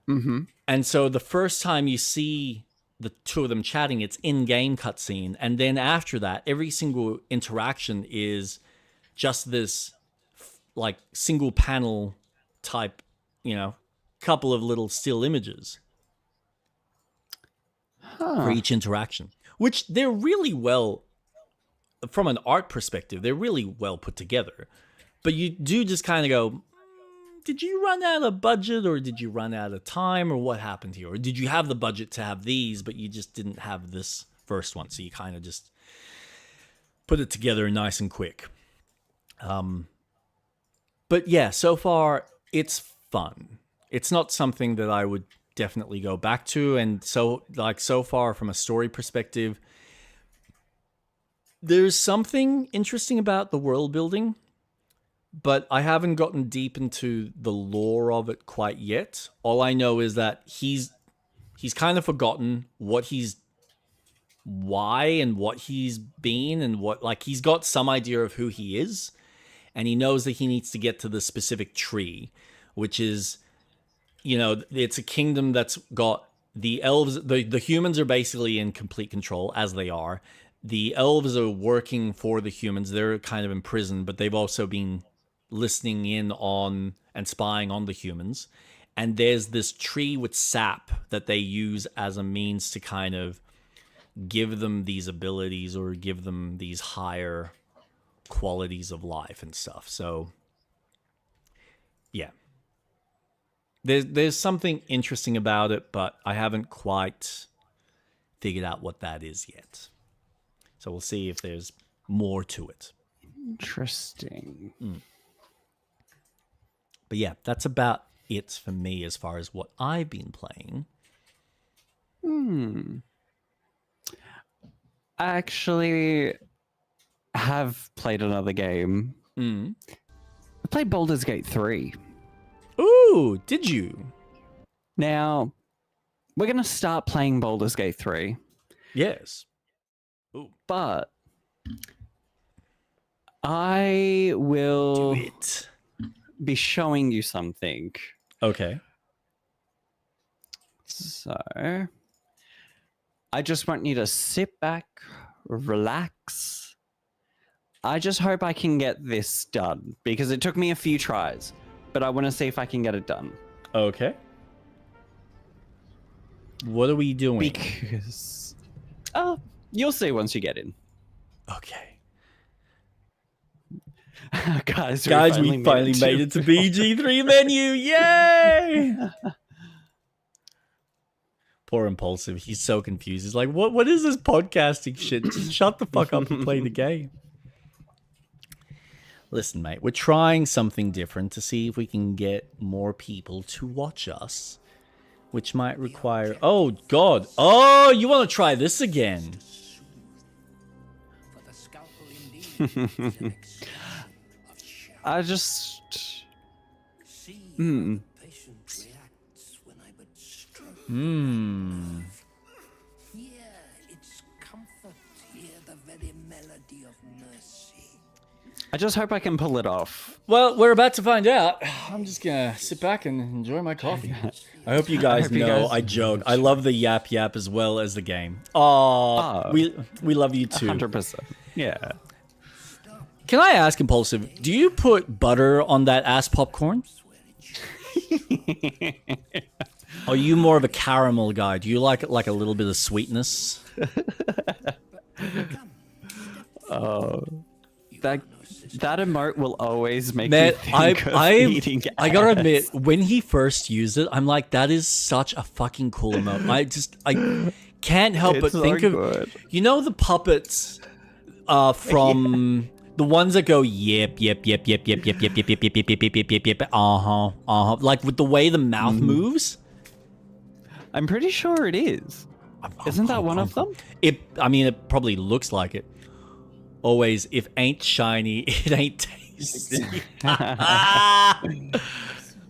Mm-hmm. And so the first time you see the two of them chatting, it's in-game cutscene, and then after that, every single interaction is just this like single panel type, couple of little still images for each interaction, which they're really well, from an art perspective, they're really well put together. But you do just kind of go, did you run out of budget, or did you run out of time, or what happened here? Or did you have the budget to have these, but you just didn't have this first one, so you kind of just put it together nice and quick. But yeah, so far it's fun. It's not something that I would definitely go back to, and so far from a story perspective, there's something interesting about the world building, but I haven't gotten deep into the lore of it quite yet. All I know is that he's kind of forgotten why and what he's been, and what, like, he's got some idea of who he is, and he knows that he needs to get to the specific tree, which is, it's a kingdom that's got the elves. The humans are basically in complete control, as they are. The elves are working for the humans. They're kind of imprisoned, but they've also been listening in on and spying on the humans. And there's this tree with sap that they use as a means to kind of give them these abilities, or give them these higher qualities of life and stuff. So yeah, there's something interesting about it, but I haven't quite figured out what that is yet. So we'll see if there's more to it. Interesting. But yeah, that's about it for me as far as what I've been playing. I actually have played another game. I played Baldur's Gate 3. Ooh, did you? Now, we're going to start playing Baldur's Gate 3. Yes. But I will Do it. be showing you something. Okay. So, I just want you to sit back, relax. I just hope I can get this done because it took me a few tries, but I want to see if I can get it done. Okay. What are we doing? Because, you'll see once you get in. Okay. Guys, We finally made it to BG3 menu. Yay! Poor Impulsive. He's so confused. He's like, what is this podcasting shit? Just shut the fuck up and play the game. Listen, mate, we're trying something different to see if we can get more people to watch us, which might require... Oh, God. Oh, you want to try this again? I just... I just hope I can pull it off. Well, we're about to find out. I'm just gonna sit back and enjoy my coffee. I hope you guys know I joke. I love the yap as well as the game. Oh, we love you too. 100%. Yeah. Can I ask, Impulsive, do you put butter on that ass popcorn? Are you more of a caramel guy? Do you like a little bit of sweetness? Oh, that emote will always make Man, me think of eating ass. I gotta admit, when he first used it, I'm like, that is such a fucking cool emote. I can't help but think of, you know, the puppets from the ones that go yep, like with the way the mouth moves. I'm pretty sure it is. Isn't that one of them? I mean, it probably looks like it. Always, if ain't shiny, it ain't tasty.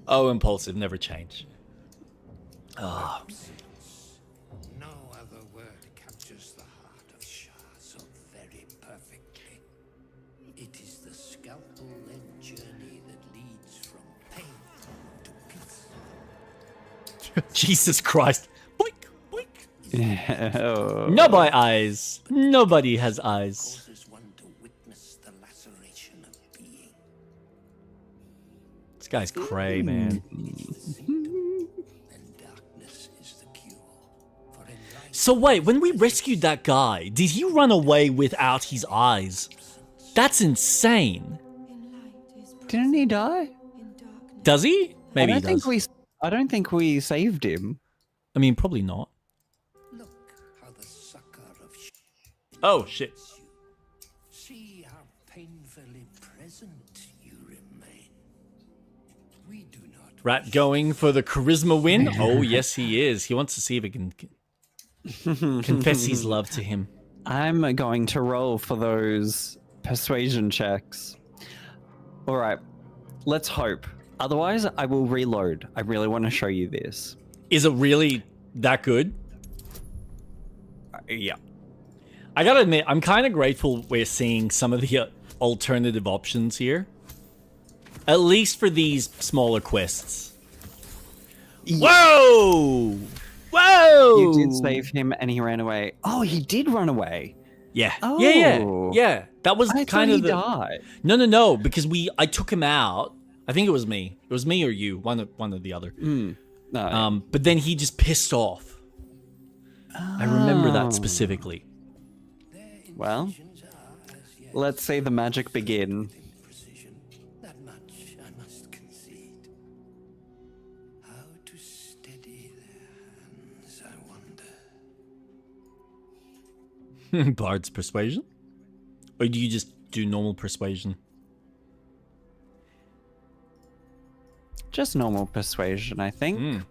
Oh, Impulsive, never change. Oh. No other word captures the heart of Shah so very perfectly. It is the scalpel-led journey that leads from pain to peace. Jesus Christ. Boink, boink. Oh. Nobody eyes. Nobody has eyes. Causes one to witness the laceration of being. This guy's cray, man. And darkness is the cure. For in life So wait, when we rescued that guy, did he run away without his eyes? That's insane. Didn't he die? Does he? Maybe he does. I don't think we saved him. I mean, probably not. look how the sucker of Oh, shit. see how painfully present you remain. We do not Rat going for the charisma win? Oh, yes, he is. He wants to see if he can confess his love to him. I'm going to roll for those persuasion checks. All right, let's hope. Otherwise, I will reload. I really want to show you this. Is it really that good? Yeah. I gotta admit, I'm kind of grateful we're seeing some of the alternative options here. At least for these smaller quests. Whoa! Whoa! You did save him and he ran away. Oh, he did run away. Yeah. Oh. Yeah. That was I kind thought of he died. No, because I took him out. I think it was me. It was me or you, one or the other. No. But then he just pissed off. I remember that specifically. Well, let's see the magic begin. precision. That much I must concede. How to steady their hands, I wonder. Bard's persuasion? Or do you just do normal persuasion? Just normal persuasion, I think.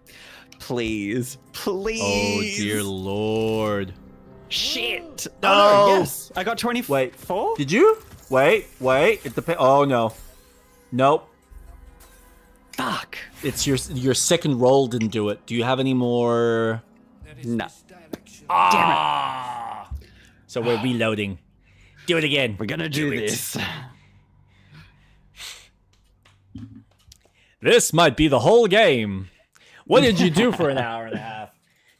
Please. Please. Oh, dear lord. Shit. No. Oh, no, yes. I got 24. Wait. Did you? Wait. It depends. Oh, no. Nope. Fuck. It's your second roll didn't do it. Do you have any more? No. Ah. So we're reloading. Do it again. We're gonna do this. This might be the whole game. What did you do for an hour and a half?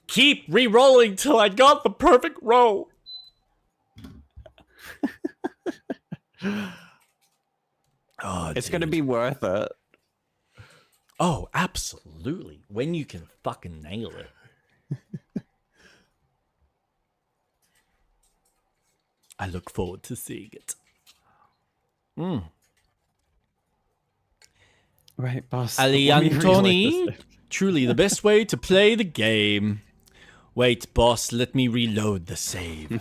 Keep re-rolling till I got the perfect roll. Oh, It's going to be worth it. Oh, absolutely. When you can fucking nail it. I look forward to seeing it. Right, boss. Ali Let me Antoni, reload this. truly the best way to play the game. Wait, boss, let me reload the save.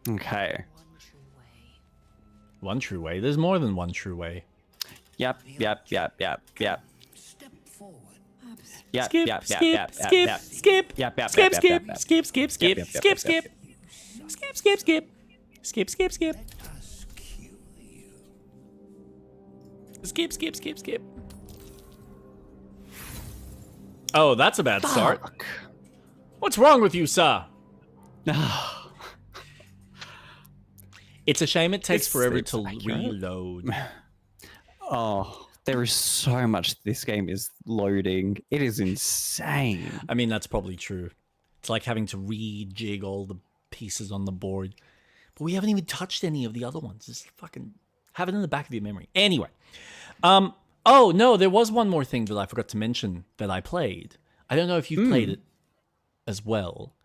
Okay. One true way. There's more than one true way. Yep. Step forward. Yep, Skip, yep, skip, yep, skip, yep, skip, yep, yep, skip, yep, skip, yep, yep. skip, skip, skip, Yep, skip, yep, skip, yep, skip, skip, skip, skip, skip, skip, Us cue you. skip, skip, skip, skip. Oh, that's a bad start. Fuck. What's wrong with you, sir? It's a shame it takes forever it's to accurate. reload. Oh, there is so much this game is loading. It is insane. I mean, that's probably true. It's like having to rejig all the pieces on the board. But we haven't even touched any of the other ones. Just fucking have it in the back of your memory. Anyway. Oh, no, there was one more thing that I forgot to mention that I played. I don't know if you played it as well.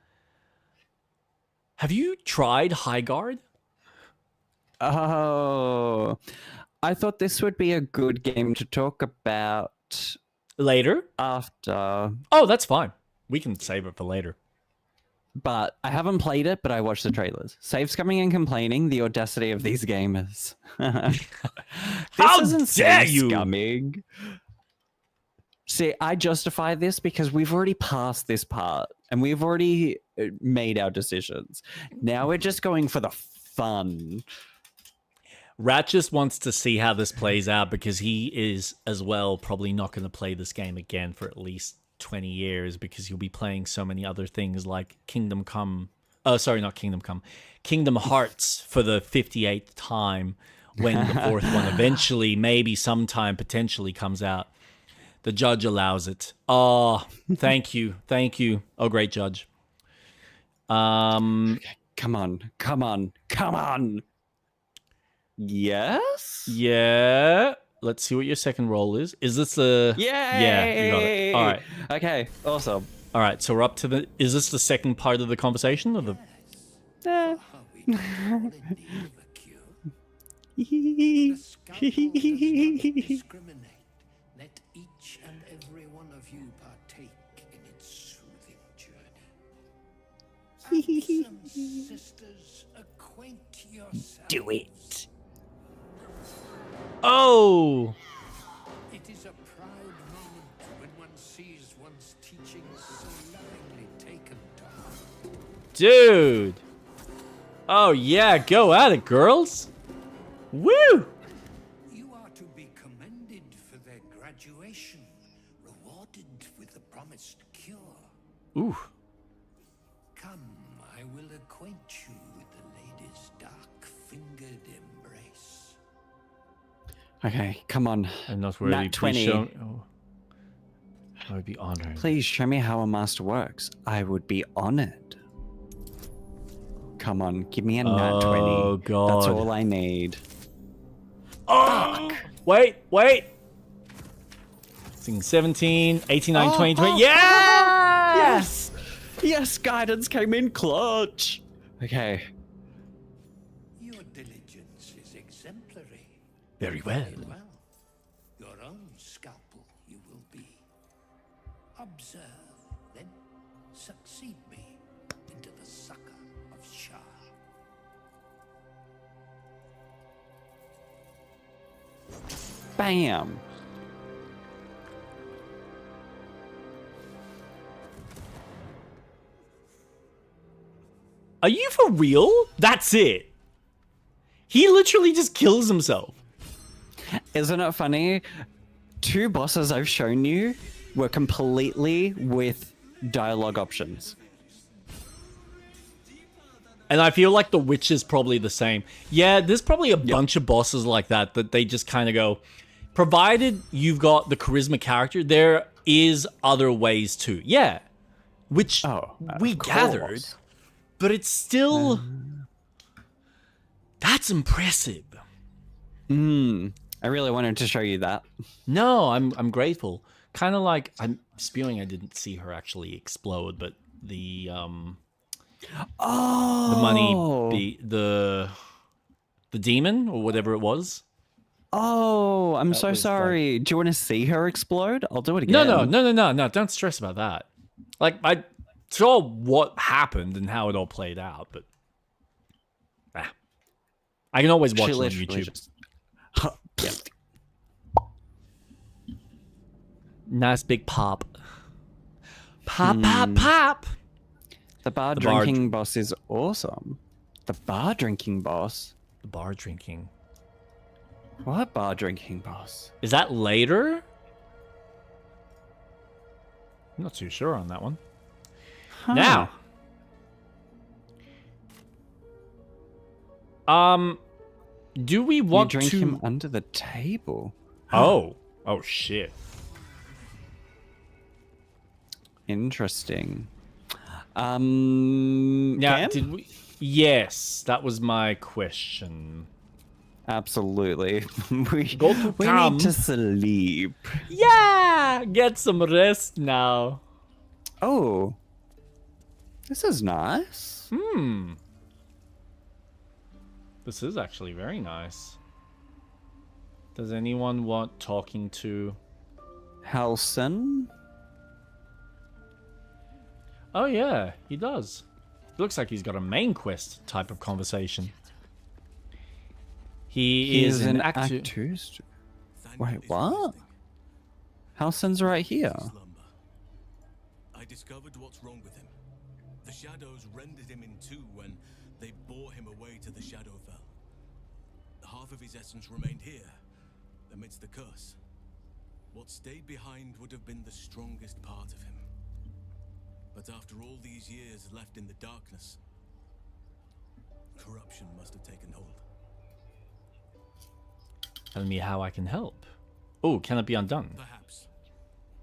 Have you tried High Guard? Oh, I thought this would be a good game to talk about Later? after, Oh, that's fine. We can save it for later. but I haven't played it, but I watched the trailers. Saves coming and complaining, the audacity of these gamers. How isn't dare save you! scumming. See, I justify this because we've already passed this part and we've already made our decisions. Now we're just going for the fun. Rat just wants to see how this plays out because he is as well probably not going to play this game again for at least 20 years because he'll be playing so many other things like Kingdom Hearts for the 58th time when the fourth one eventually, maybe sometime potentially comes out. The judge allows it. Oh, thank you. Thank you. Oh, great judge. Come on. Yes? Yeah. Let's see what your second roll is. Is this the... Yay! Yeah, you got it. All right. Okay, awesome. All right, so we're up to the... Is this the second part of the conversation or the... Are we all in need of a cure? The scalpel does not discriminate. Let each and every one of you partake in its soothing journey. Absent sisters, acquaint yourselves. Do it. Oh! It is a proud moment when one sees one's teachings so lovingly taken to heart. Dude! Oh, yeah, go at it, girls! Woo! You are to be commended for their graduation, rewarded with the promised cure. Ooh. Come, I will acquaint you with the lady's dark-fingered embrace. Okay, come on. I'm not worthy. Nat 20. Oh. I would be honored. Please show me how a master works. I would be honored. Come on, give me a nat 20. Oh, God. That's all I need. Oh! Wait! Sing 17, 18, 19, 20, 20. Yeah! Yes! Yes, guidance came in clutch. Okay. Your diligence is exemplary. Very well. Well, your own scalpel you will be. Observe, then succeed me into the succor of Shah. Bam. Are you for real? That's it. He literally just kills himself. Isn't it funny? 2 bosses I've shown you were completely with dialogue options. And I feel like the Witch is probably the same. Yeah, there's probably a bunch of bosses like that they just kind of go, provided you've got the charisma character, there is other ways too. Yeah, which we gathered, but it's still... That's impressive. I really wanted to show you that. No, I'm grateful. Kind of like, I'm spewing I didn't see her actually explode, but the money, the demon or whatever it was. Oh, I'm so was sorry. Do you want to see her explode? I'll do it again. No. Don't stress about that. Like, I saw what happened and how it all played out, but I can always watch it on YouTube. Nice big pop. Pop. The bar drinking boss is awesome. The bar drinking boss? The bar drinking. What bar drinking boss? Is that later? I'm not too sure on that one. Huh. Now. Do we want you drink to... him under the table? Oh shit. Interesting. Now, Cam? did we... Yes, that was my question. Absolutely. we Cam. need to sleep. Yeah! Get some rest now. Oh. This is nice. This is actually very nice. Does anyone want talking to... Halson? Oh yeah, he does. Looks like he's got a main quest type of conversation. He is in Act 2. Wait, what? Halson's right here. I discovered what's wrong with him. The shadows rendered him in two when they bore him away to the Shadowfell. Half of his essence remained here, amidst the curse. What stayed behind would have been the strongest part of him. But after all these years left in the darkness, corruption must have taken hold. Tell me how I can help. Oh, can it be undone? Perhaps.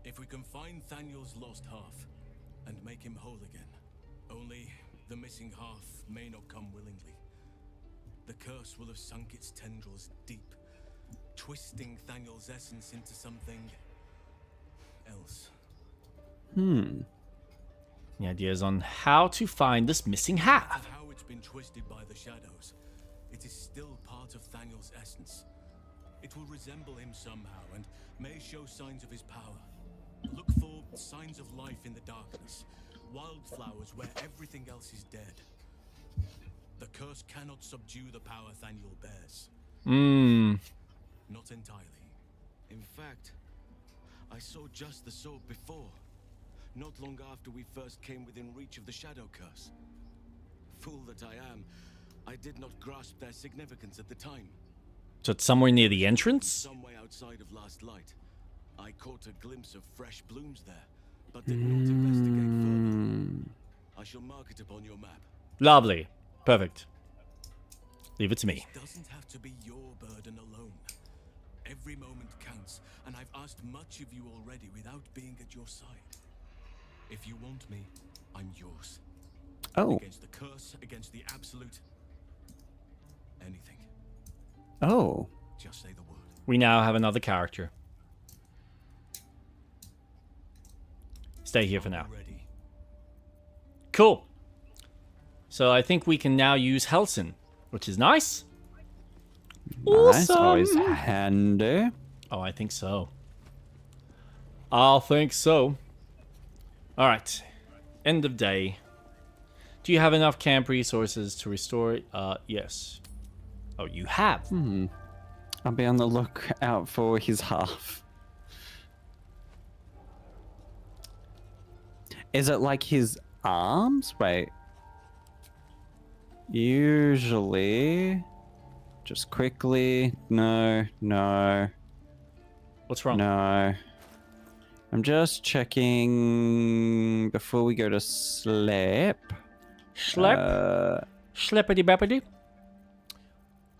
If we can find Thaniel's lost half and make him whole again. Only the missing half may not come willingly. The curse will have sunk its tendrils deep, twisting Thaniel's essence into something else. The ideas on how to find this missing half. How it's been twisted by the shadows, it is still part of Thaniel's essence. It will resemble him somehow and may show signs of his power. Look for signs of life in the darkness, wildflowers where everything else is dead. The curse cannot subdue the power Thaniel bears. Not entirely. In fact, I saw just the sword before. Not long after we first came within reach of the shadow curse. Fool that I am, I did not grasp their significance at the time. So it's somewhere near the entrance? Some way outside of Last Light. I caught a glimpse of fresh blooms there, but did not investigate further. I shall mark it upon your map. Lovely. Perfect. Leave it to me. It doesn't have to be your burden alone. Every moment counts, and I've asked much of you already without being at your side. If you want me, I'm yours. Oh. Against the curse, against the absolute. Anything. Oh. Just say the word. We now have another character. Stay here for now. Ready. Cool. So I think we can now use Halson, which is nice. Nice. Awesome. Always handy. Oh, I think so. I'll think so. All right. End of day. Do you have enough camp resources to restore it? Yes. Oh, you have. I'll be on the lookout for his half. Is it like his arms? Wait. Usually. Just quickly. No. What's wrong? No. I'm just checking before we go to sleep. Schlep? Schleppity bappity.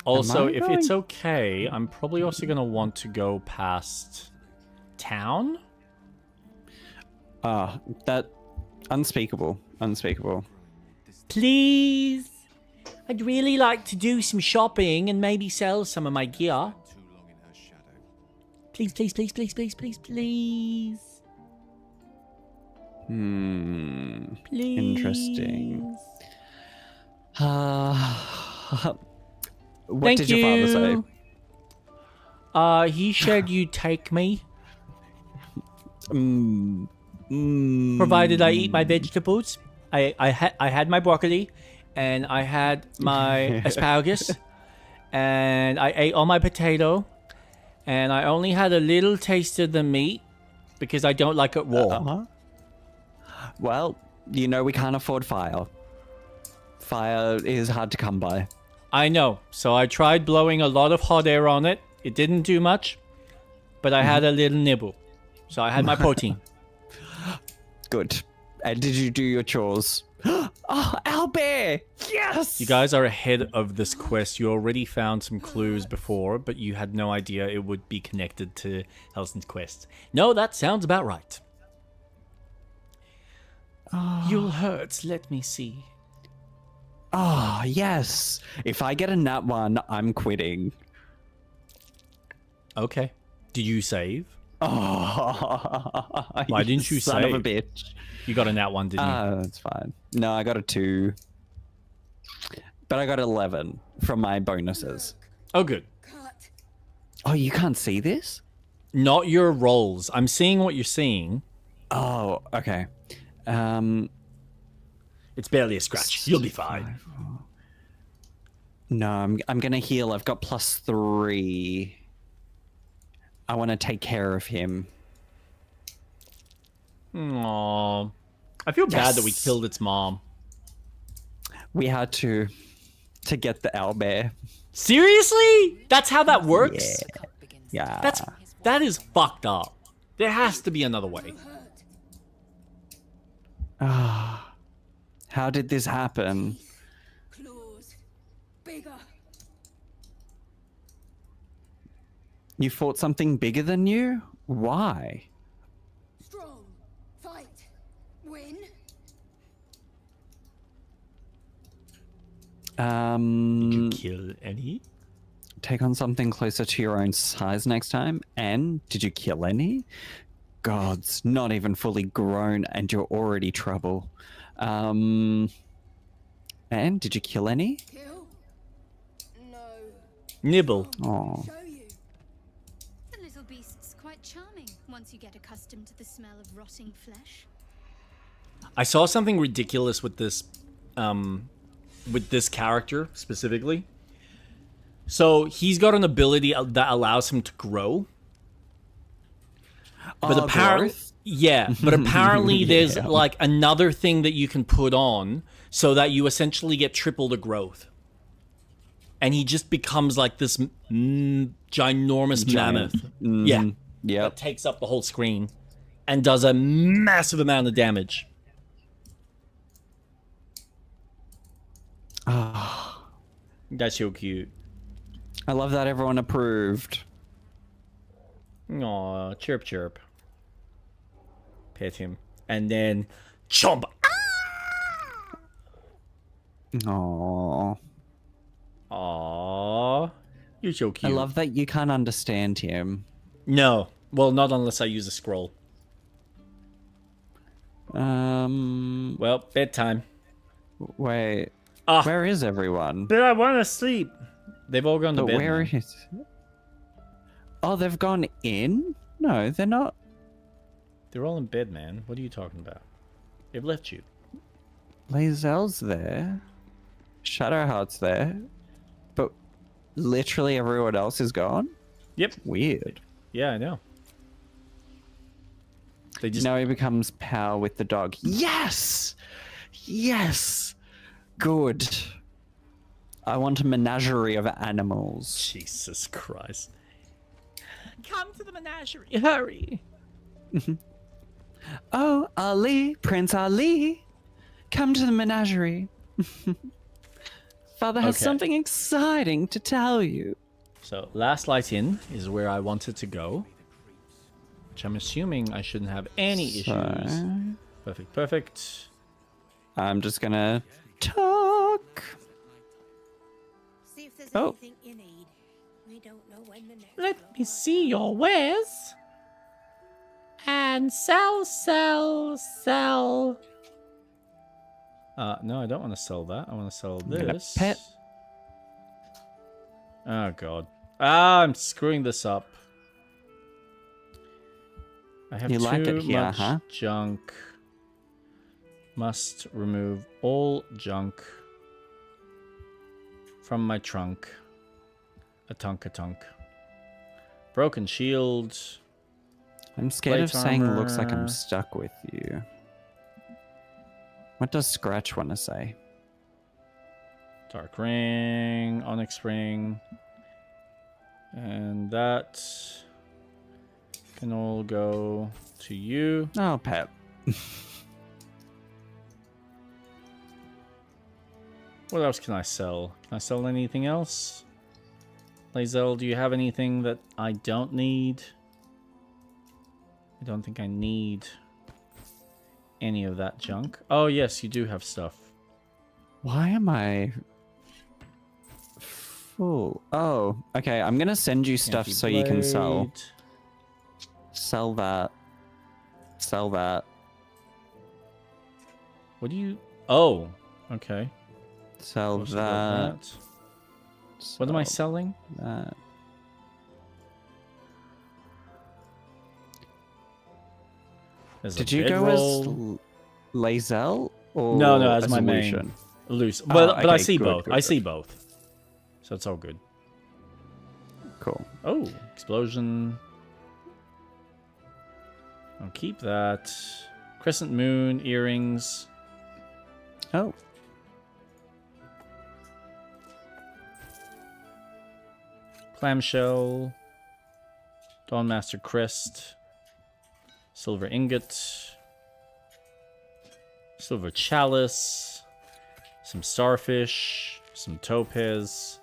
Also, I if going? it's okay, I'm probably also gonna want to go past town. That unspeakable. Unspeakable. Please. I'd really like to do some shopping and maybe sell some of my gear. Please, please, please, please, please, please, please. Please. Interesting. What Thank did you. your father say? He said you'd take me. Provided I eat my vegetables. I had my broccoli, and I had my asparagus, and I ate all my potato, and I only had a little taste of the meat because I don't like it raw. Well, you know we can't afford fire. Fire is hard to come by. I know, so I tried blowing a lot of hot air on it. It didn't do much, but I had a little nibble, so I had my protein. Good. And did you do your chores? Oh, owlbear! Yes! You guys are ahead of this quest. You already found some clues before, but you had no idea it would be connected to Helson's quest. No, that sounds about right. You'll hurt. Let me see. Oh, yes. If I get a nat 1, I'm quitting. Okay. Did you save? Oh, Why didn't you son of a save? bitch. You got a nat 1, didn't you? That's fine. No, I got a 2. But I got 11 from my bonuses. Oh, good. Oh, you can't see this? Not your rolls. I'm seeing what you're seeing. Oh, okay. It's barely a scratch. You'll be fine. No, I'm gonna heal. I've got +3. I want to take care of him. Aww. I feel bad that we Yes. killed its mom. We had to get the owlbear. Seriously? That's how that works? Yeah. That is fucked up. There has to be another way. How did this happen? Claws. Bigger. You fought something bigger than you? Why? Strong. Fight. Win. Did you kill any? Take on something closer to your own size next time. And did you kill any? Gods, not even fully grown, and you're already trouble. And did you kill any? Kill. No. Nibble. Oh, Show you. The little beast's quite charming once you get accustomed to the smell of rotting flesh. I saw something ridiculous with this character specifically. So he's got an ability that allows him to grow. But apparently, growth? yeah, but apparently there's Yeah. like another thing that you can put on so that you essentially get triple the growth. And he just becomes like this ginormous mammoth. Yeah. Yep. That takes up the whole screen and does a massive amount of damage. That's so cute. I love that everyone approved. Aw, chirp chirp. Pet him. And then chomp. Aww. Aw. You're so I cute. love that you can't understand him. No. Well, not unless I use a scroll. Well, bedtime. Wait. Ah. Where is everyone? But I want to sleep. They've all gone to But bed. where now. is... Oh, they've gone in? No, they're not. They're all in bed, man. What are you talking about? They've left you. Lae'zel's there. Shadowheart's there. But literally everyone else is gone? Yep. Weird. Yeah, I know. They just Now he becomes pal with the dog. Yes! Yes! Good. I want a menagerie of animals. Jesus Christ. Come to the menagerie. Hurry. Oh, Ali, Prince Ali, come to the menagerie. Father has Okay. something exciting to tell you. So, Last Light In is where I wanted to go. Which I'm assuming I shouldn't have any issues. So, Perfect, perfect. I'm just gonna talk. See if there's Oh. anything you need. We don't know when the next Let blow me see your wares. And sell. No, I don't want to sell that. I want to sell gonna this. pet. Oh, God. I'm screwing this up. I have You too like it here, much huh? junk. Must remove all junk from my trunk. A tunk. Broken shield. I'm scared of Plate saying looks like I'm armor. stuck with you. What does Scratch want to say? Dark ring. Onyx ring. And that can all go to you. Oh, Pep. What else can I sell? Can I sell anything else? Lazel, do you have anything that I don't need? I don't think I need any of that junk. Oh, yes, you do have stuff. Why am I full? Oh, okay. I'm gonna send you stuff so you can sell. Anti-blade. Sell that. Sell that. What do you... Oh, okay. Sell Also got that. What am I Sell selling? that. There's a Did you go bedroll. as Lazel or No, as as my main. Lucian? Loose. Oh, But I okay, see good, both. good, I good. see both. So it's all good. Cool. Oh, explosion. I'll keep that. Crescent moon, earrings. Oh, Clamshell. Dawnmaster crest. Silver ingot. Silver chalice. Some starfish. Some topaz.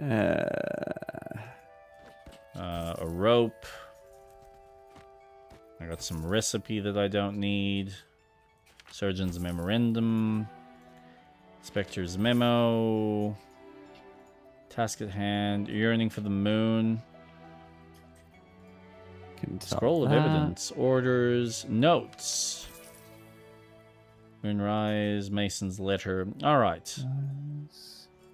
A rope. I got some recipe that I don't need. Surgeon's memorandum. Spectre's memo. Task at hand. Yearning for the moon. can sell Scroll of that. evidence. Orders. Notes. Moonrise. Mason's letter. Alright.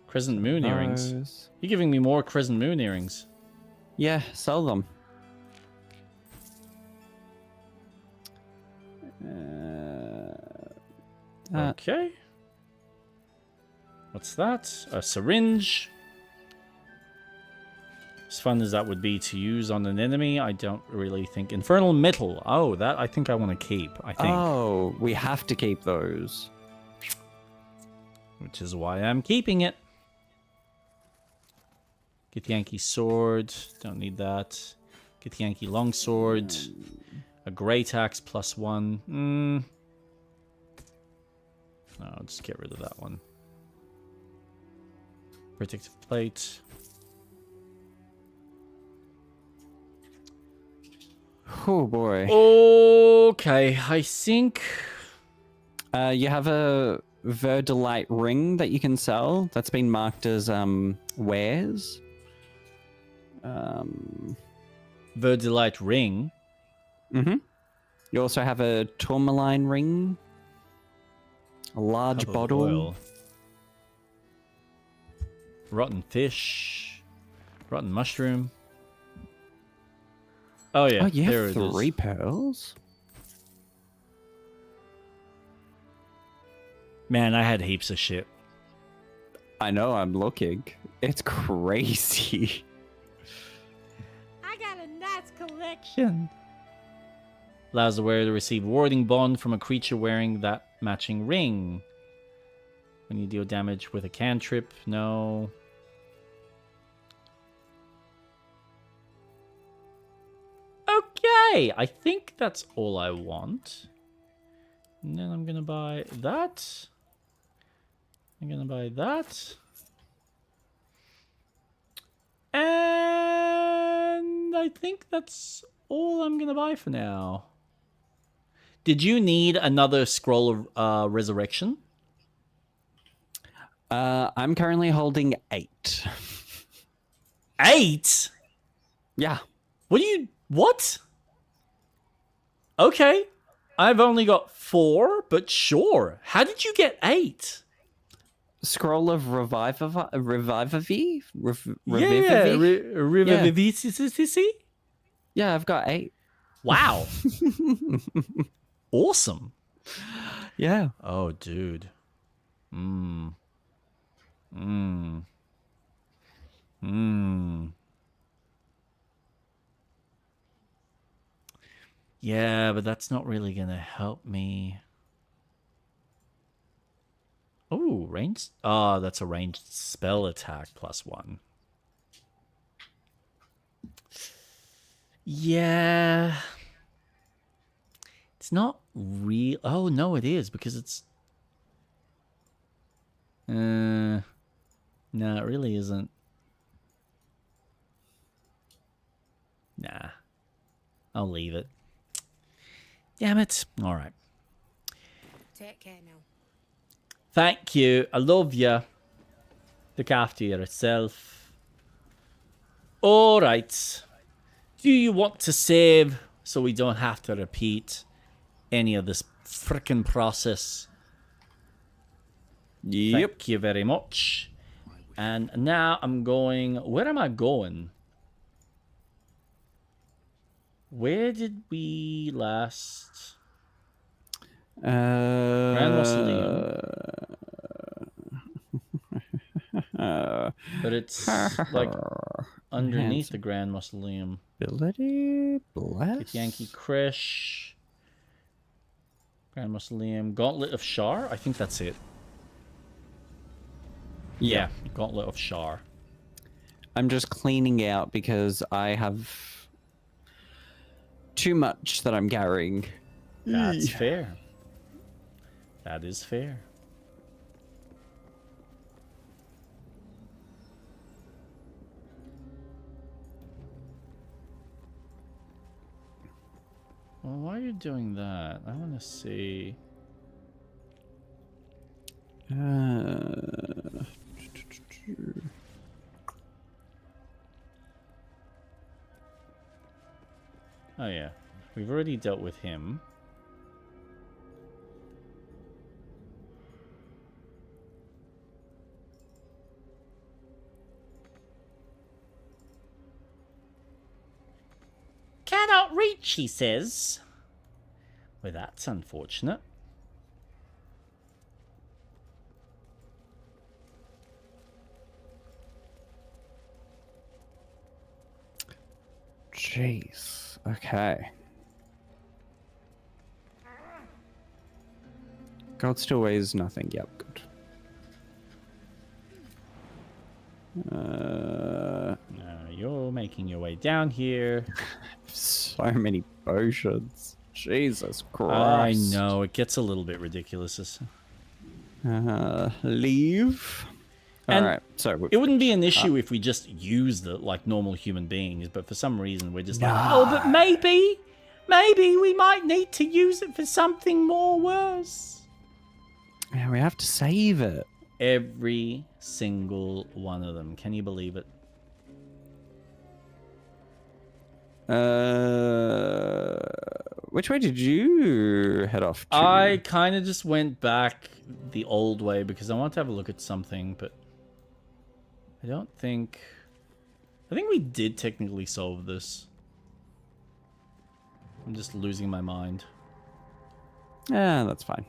Crescent moon earrings. Those. You're giving me more crescent moon earrings. Yeah, sell them. That. Okay. What's that? A syringe. As fun as that would be to use on an enemy, I don't really think. Infernal metal. Oh, that I think I want to keep. I think. Oh, we have to keep those. Which is why I'm keeping it. Githyanki sword. Don't need that. Githyanki longsword. A great axe +1. No, I'll just get rid of that one. Protective plate. Oh boy. Okay, I think. You have a Verdolite ring that you can sell. That's been marked as wares. Verdolite ring. Mm-hmm. You also have a tourmaline ring. A large Cup of bottle. oil. Rotten fish. Rotten mushroom. Oh yeah, Oh, you there have it is. 3 pearls? Man, I had heaps of shit. I know, I'm looking. It's crazy. I got a nice collection. Allows the wearer to receive warding bond from a creature wearing that matching ring. When you deal damage with a cantrip, no. Okay, I think that's all I want. And then I'm gonna buy that. I'm gonna buy that. And I think that's all I'm gonna buy for now. Did you need another scroll of resurrection? I'm currently holding 8. 8? Yeah. What? Okay. I've only got 4, but sure. How did you get 8? Scroll of Revivavi? Yeah. Revivavi? Yeah, I've got 8. Wow. Awesome. Yeah. Oh, dude. Yeah, but that's not really gonna help me. Oh, ranged. Oh, that's a ranged spell attack +1. Yeah. It's not real. Oh, no, it is because it's. No, it really isn't. Nah. I'll leave it. Damn it. All right. Take care now. Thank you. I love you. Look after yourself. All right. Do you want to save so we don't have to repeat any of this frickin' process? Yep. Thank you very much. And now I'm going... Where am I going? Where did we last... Grand Mausoleum. But it's like underneath the Grand Mausoleum. Ability bless. Yankee Krish. Grand Mausoleum. Gauntlet of Shar? I think that's it. Yeah, Gauntlet of Shar. I'm just cleaning out because I have too much that I'm carrying. That's fair. That is fair. Well, why are you doing that? I want to see. Oh yeah, we've already dealt with him. Cannot reach, he says. Well, that's unfortunate. Jeez. Okay. God still weighs nothing. Yep, good. You're making your way down here. So many potions. Jesus Christ. I know, it gets a little bit ridiculous. Leave. And Alright, so it wouldn't be an issue if we just used it like normal human beings, but for some reason we're just like, oh, but maybe we might need to use it for something more worse. yeah, we have to save it. Every single one of them. Can you believe it? Which way did you head off to? I kind of just went back the old way because I wanted to have a look at something, but I don't think... I think we did technically solve this. I'm just losing my mind. Yeah, that's fine.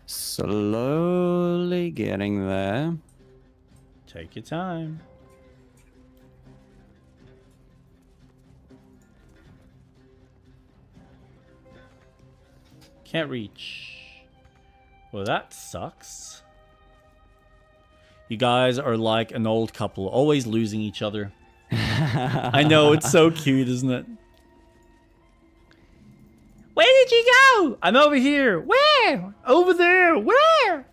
Slowly getting there. Take your time. Can't reach. Well, that sucks. You guys are like an old couple, always losing each other. I know, it's so cute, isn't it? Where did you go? I'm over here. Where? Over there. Where?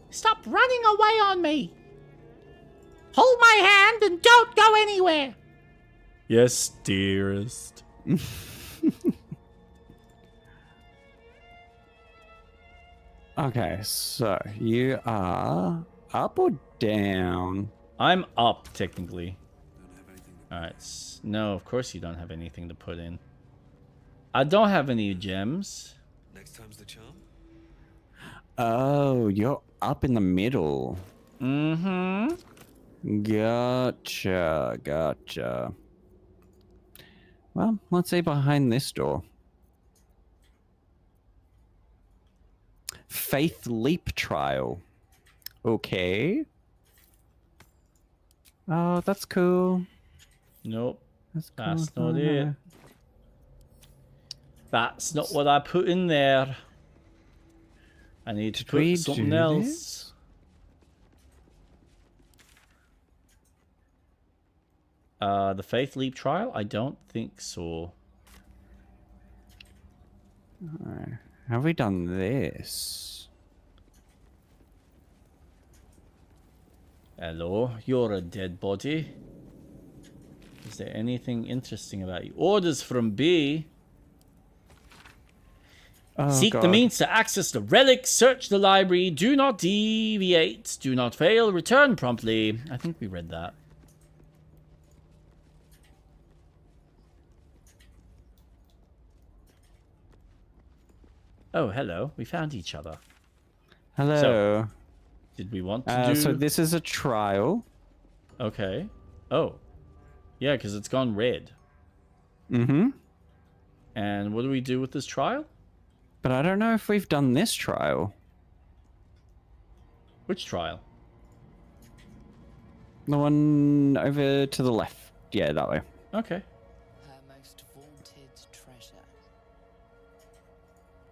Stop running away on me. Hold my hand and don't go anywhere. Yes, dearest. Okay, so you are up or down? I'm up, technically. Alright. No, of course you don't have anything to put in. I don't have any gems. Next time's the charm. Oh, you're up in the middle. Mm-hmm. Gotcha, gotcha. Well, let's see behind this door. Faith Leap Trial. Okay. Oh, that's cool. Nope. That's cool. That's not it. That's not what I put in there. I need to put something else. The Faith Leap Trial? I don't think so. Alright. Have we done this? Hello, you're a dead body. Is there anything interesting about you? Orders from B. Oh, Seek the God. means to access the relic, search the library, do not deviate, do not fail, return promptly. I think we read that. Oh, hello. We found each other. Hello. So, did we want to do... So this is a trial. Okay. Oh. Yeah, because it's gone red. Mm-hmm. And what do we do with this trial? But I don't know if we've done this trial. Which trial? The one over to the left. Yeah, that way. Okay. Her most vaunted treasure.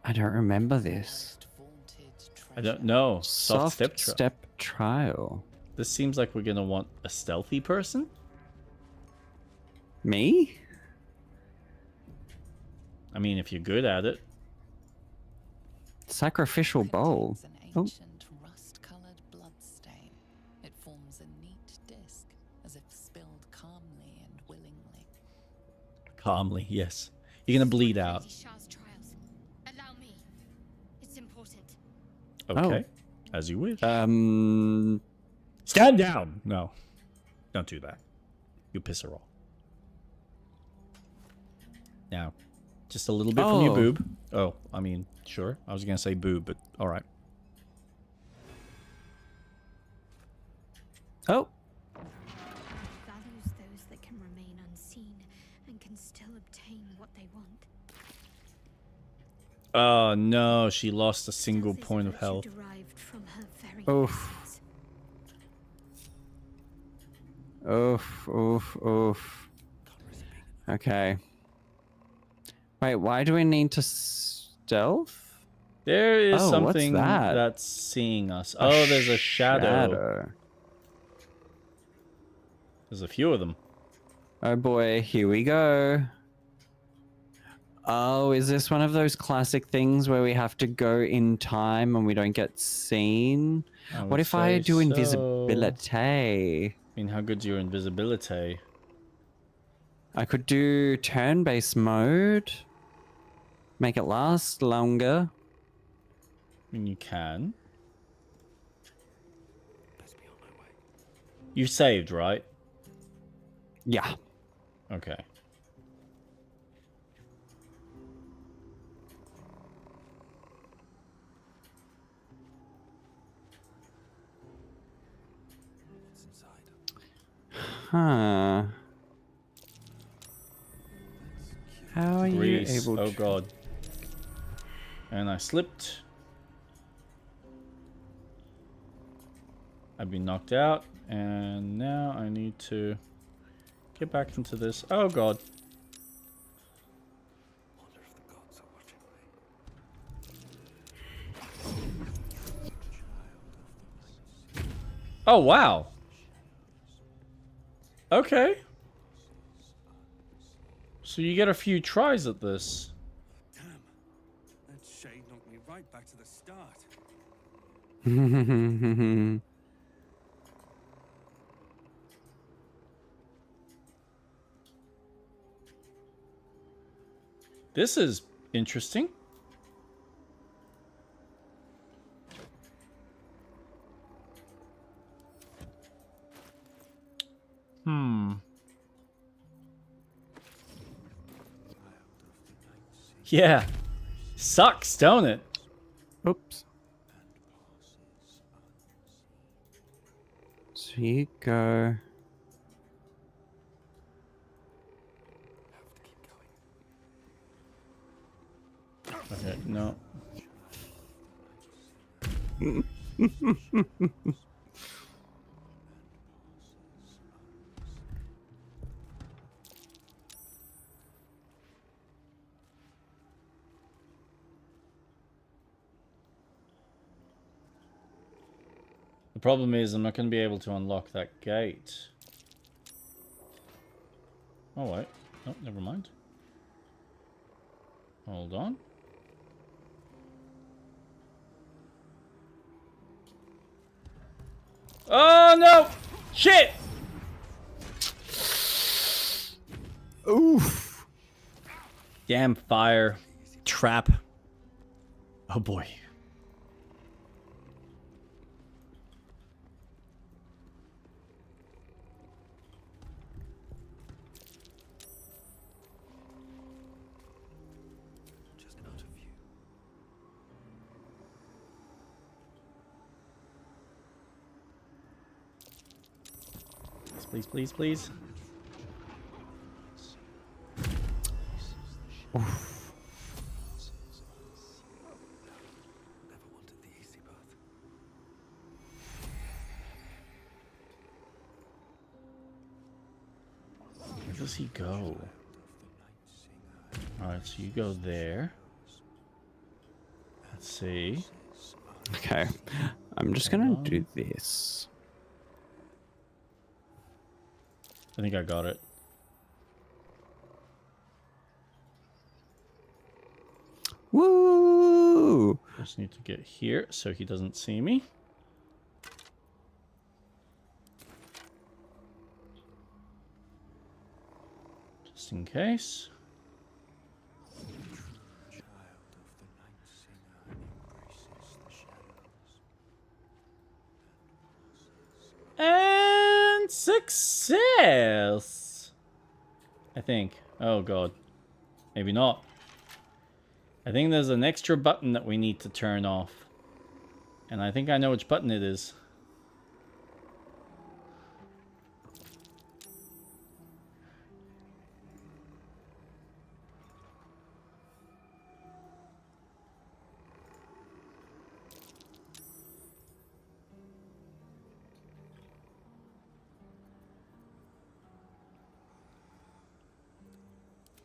I don't remember this. Most vaunted treasure. I don't know. Soft step. step trial. This seems like we're going to want a stealthy person. Me? I mean, if you're good at it. Sacrificial bowl. Contains an Oh. ancient rust-colored bloodstain. It forms a neat disc, as if spilled calmly and willingly. Calmly, yes. You're going to bleed out. Lady Shah's trials. Allow me. It's important. Okay. As you wish. Oh. Stand down! No. Don't do that. You piss her off. Now, just a little bit from your Oh. boob. Oh, I mean, sure. I was going to say boob, but alright. Oh. Values those that can remain unseen and can still obtain what they want. Oh, no. She lost a single Death is point of virtue health. derived from her very Oof. essence. Oof, oof, oof. Okay. Wait, why do we need to stealth? There is Oh, what's something that? that's seeing us. Oh, there's a shadow. There's a few of them. Oh boy, here we go. Oh, is this one of those classic things where we have to go in time and we don't get seen? I What would if I say do so. invisibility? I mean, how good's your invisibility? I could do turn-based mode. Make it last longer. I mean, you can. Best be on my way. You saved, right? Yeah. Okay. What's inside? Huh. How are Grease. you able to... Oh god. And I slipped. I've been knocked out, and now I need to get back into this. Oh god. Wonder if the gods are watching me. Oh, wow. Okay. So you get a few tries at this. Damn. That shade knocked me right back to the start. This is interesting. Yeah. Sucks, don't it? Oops. So you go. Okay, no. The problem is I'm not going to be able to unlock that gate. Oh, wait. Oh, never mind. Hold on. Oh, no! Shit! Oof. Damn fire. Trap. Oh, boy. Just out of view. Please, please, please. Never wanted the easy path. Where does he go? Alright, so you go there. Let's see. Okay. I'm just gonna do this. I think I got it. Woo! Just need to get here so he doesn't see me. Just in case. And success! I think. Oh god. Maybe not. I think there's an extra button that we need to turn off. And I think I know which button it is.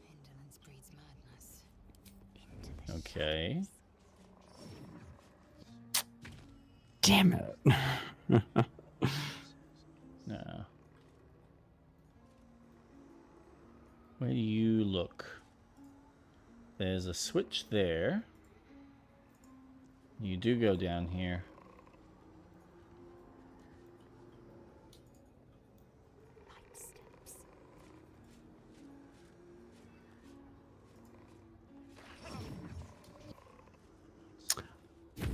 Indolence breeds madness. Okay. Damn it. No. Where do you look? There's a switch there. You do go down here.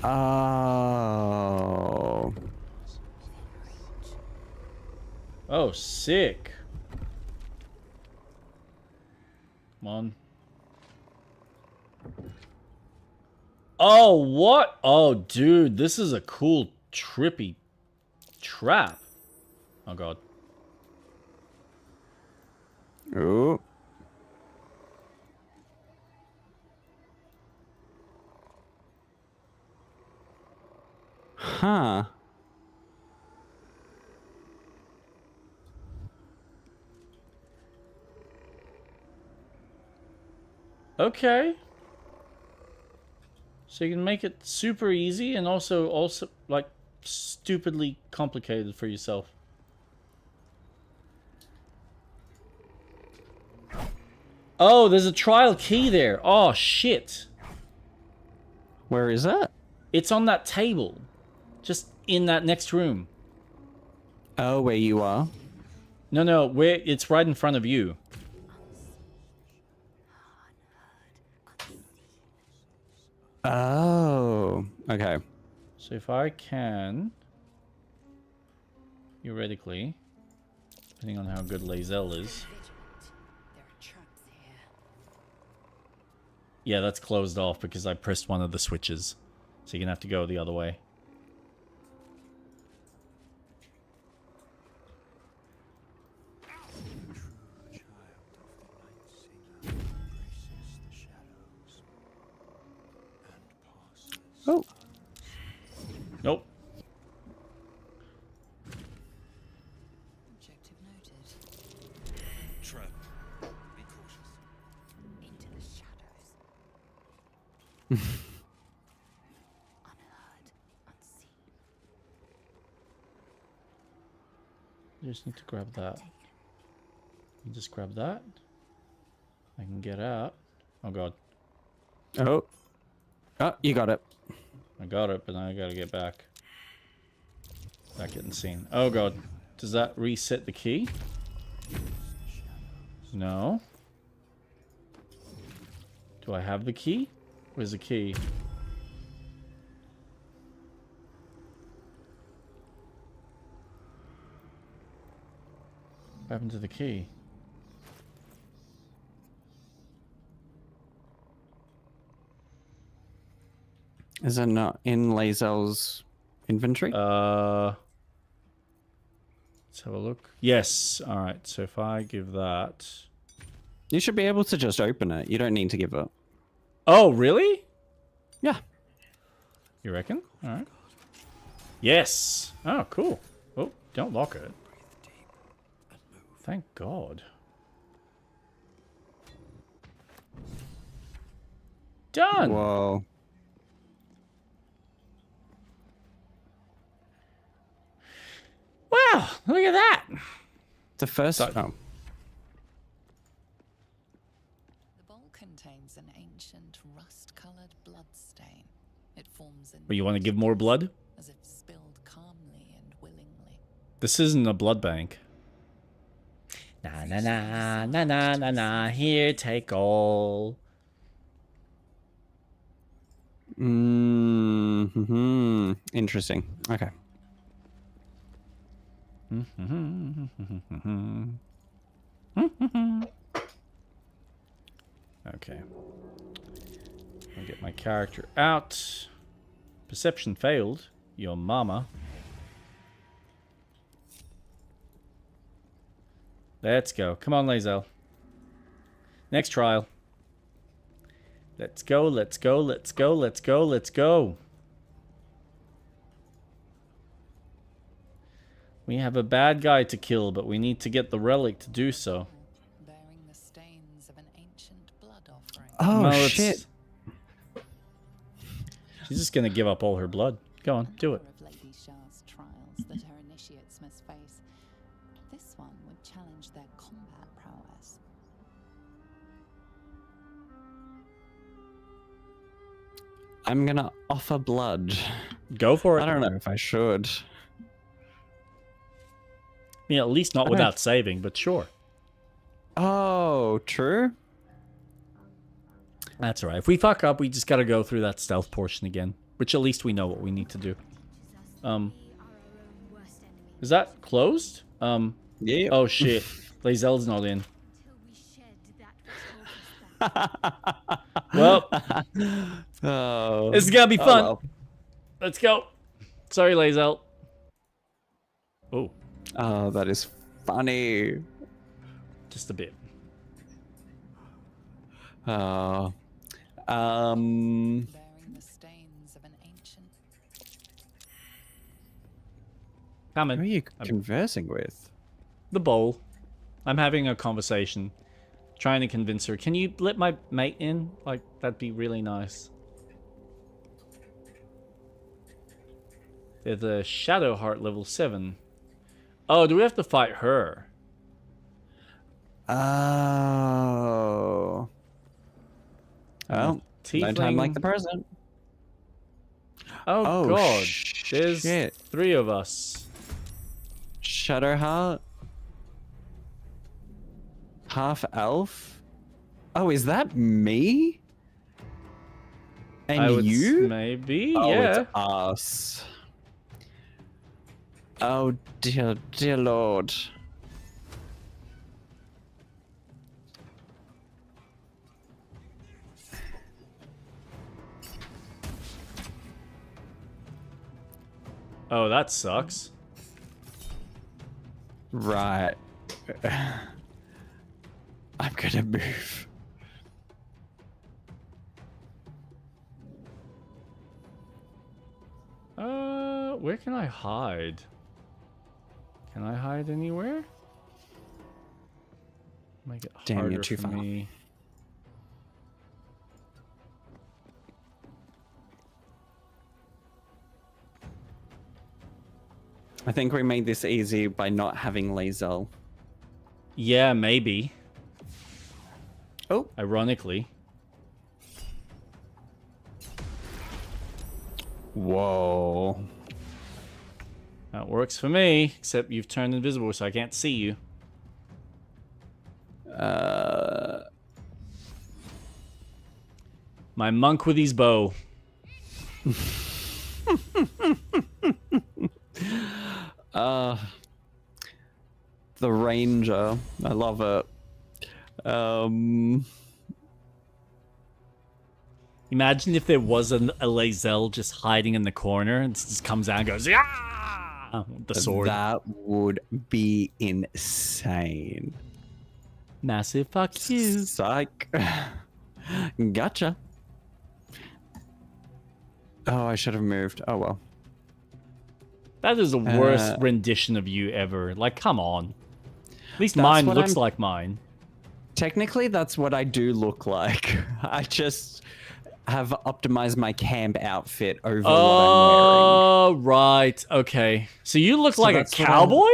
Oh. Oh, sick. Come on. Oh, what? Oh, dude, this is a cool, trippy trap. Oh, God. Ooh. Huh. Okay. So you can make it super easy and also like stupidly complicated for yourself. Oh, there's a trial key there. Oh, shit. Where is it? It's on that table. Just in that next room. Oh, where you are? No, it's right in front of you. Oh, okay. So if I can, theoretically, depending on how good Lae'zel is. Yeah, that's closed off because I pressed one of the switches. So you're gonna have to go the other way. Oh. Nope. Objective noted. Trap. Be cautious. Into the shadows. Unheard, unseen. You just need to grab that. You just grab that. I can get out. Oh god. Oh. Oh, you got it. I got it, but now I gotta get back. Back getting seen. Oh god. Does that reset the key? No. Do I have the key? Where's the key? What happened to the key? Is it not in Lae'zel's inventory? Let's have a look. Yes. Alright, so if I give that... You should be able to just open it. You don't need to give it. Oh, really? Yeah. You reckon? Alright. Yes! Oh, cool. Oh, don't lock it. Thank God. Done! Whoa. Wow, look at that! The first... So- oh. The bowl contains an ancient rust-colored blood stain. It forms in But you want to give more blood? as if spilled calmly and willingly. This isn't a blood bank. Na na na na na na na, here, take all. Mm-hmm. Interesting. Okay. Okay. I'll get my character out. Perception failed. Your mama. Let's go. Come on, Lae'zel. Next trial. Let's go, let's go, let's go, let's go, let's go. We have a bad guy to kill, but we need to get the relic to do so. Bearing the stains of an ancient blood offering. Oh, No, it's- shit. She's just gonna give up all her blood. Go on, do it. Of Lady Shah's trials that her initiates must face. This one would challenge their combat prowess. I'm gonna offer blood. Go for it. I don't know if I should. I mean, at least not I without saving, but sure. Oh, true. That's alright. If we fuck up, we just gotta go through that stealth portion again. Which at least we know what we need to do. Is that closed? Yeah. Oh shit. Lae'zel's not in. Well, Oh. this is gonna be Oh, fun. well. Let's go. Sorry, Lae'zel. Oh, Oh, that is funny. just a bit. Oh. Bearing the stains of an ancient. Who are Coming. you conversing with? The bowl. I'm having a conversation. Trying to convince her. Can you let my mate in? Like, that'd be really nice. There's a Shadow Heart level 7. Oh, do we have to fight her? Oh. Well, no time like the present. Oh, God. There's Shit. 3 of us. Shadowheart. Half elf. Oh, is that me? And I would you? maybe, Oh, yeah. it's us. Oh, dear Lord. Oh, that sucks. Right. I'm gonna move. Where can I hide? Can I hide anywhere? Make it Damn, harder you're too for far. me. I think we made this easy by not having Lae'zel. Yeah, maybe. Oh. Ironically. Whoa. That works for me, except you've turned invisible so I can't see you. My monk with his bow. The ranger. I love it. Imagine if there was a Lae'zel just hiding in the corner and just comes out and goes, "Yeah!" with the sword. That would be insane. Massive fuck you. Psych. Gotcha. Oh, I should have moved. Oh, well. That is the worst rendition of you ever. Like, come on. At least That's mine what looks I'm- like mine. Technically, that's what I do look like. I just have optimized my camp outfit over what I'm wearing. Oh, right. Okay. So you look like a that's what cowboy?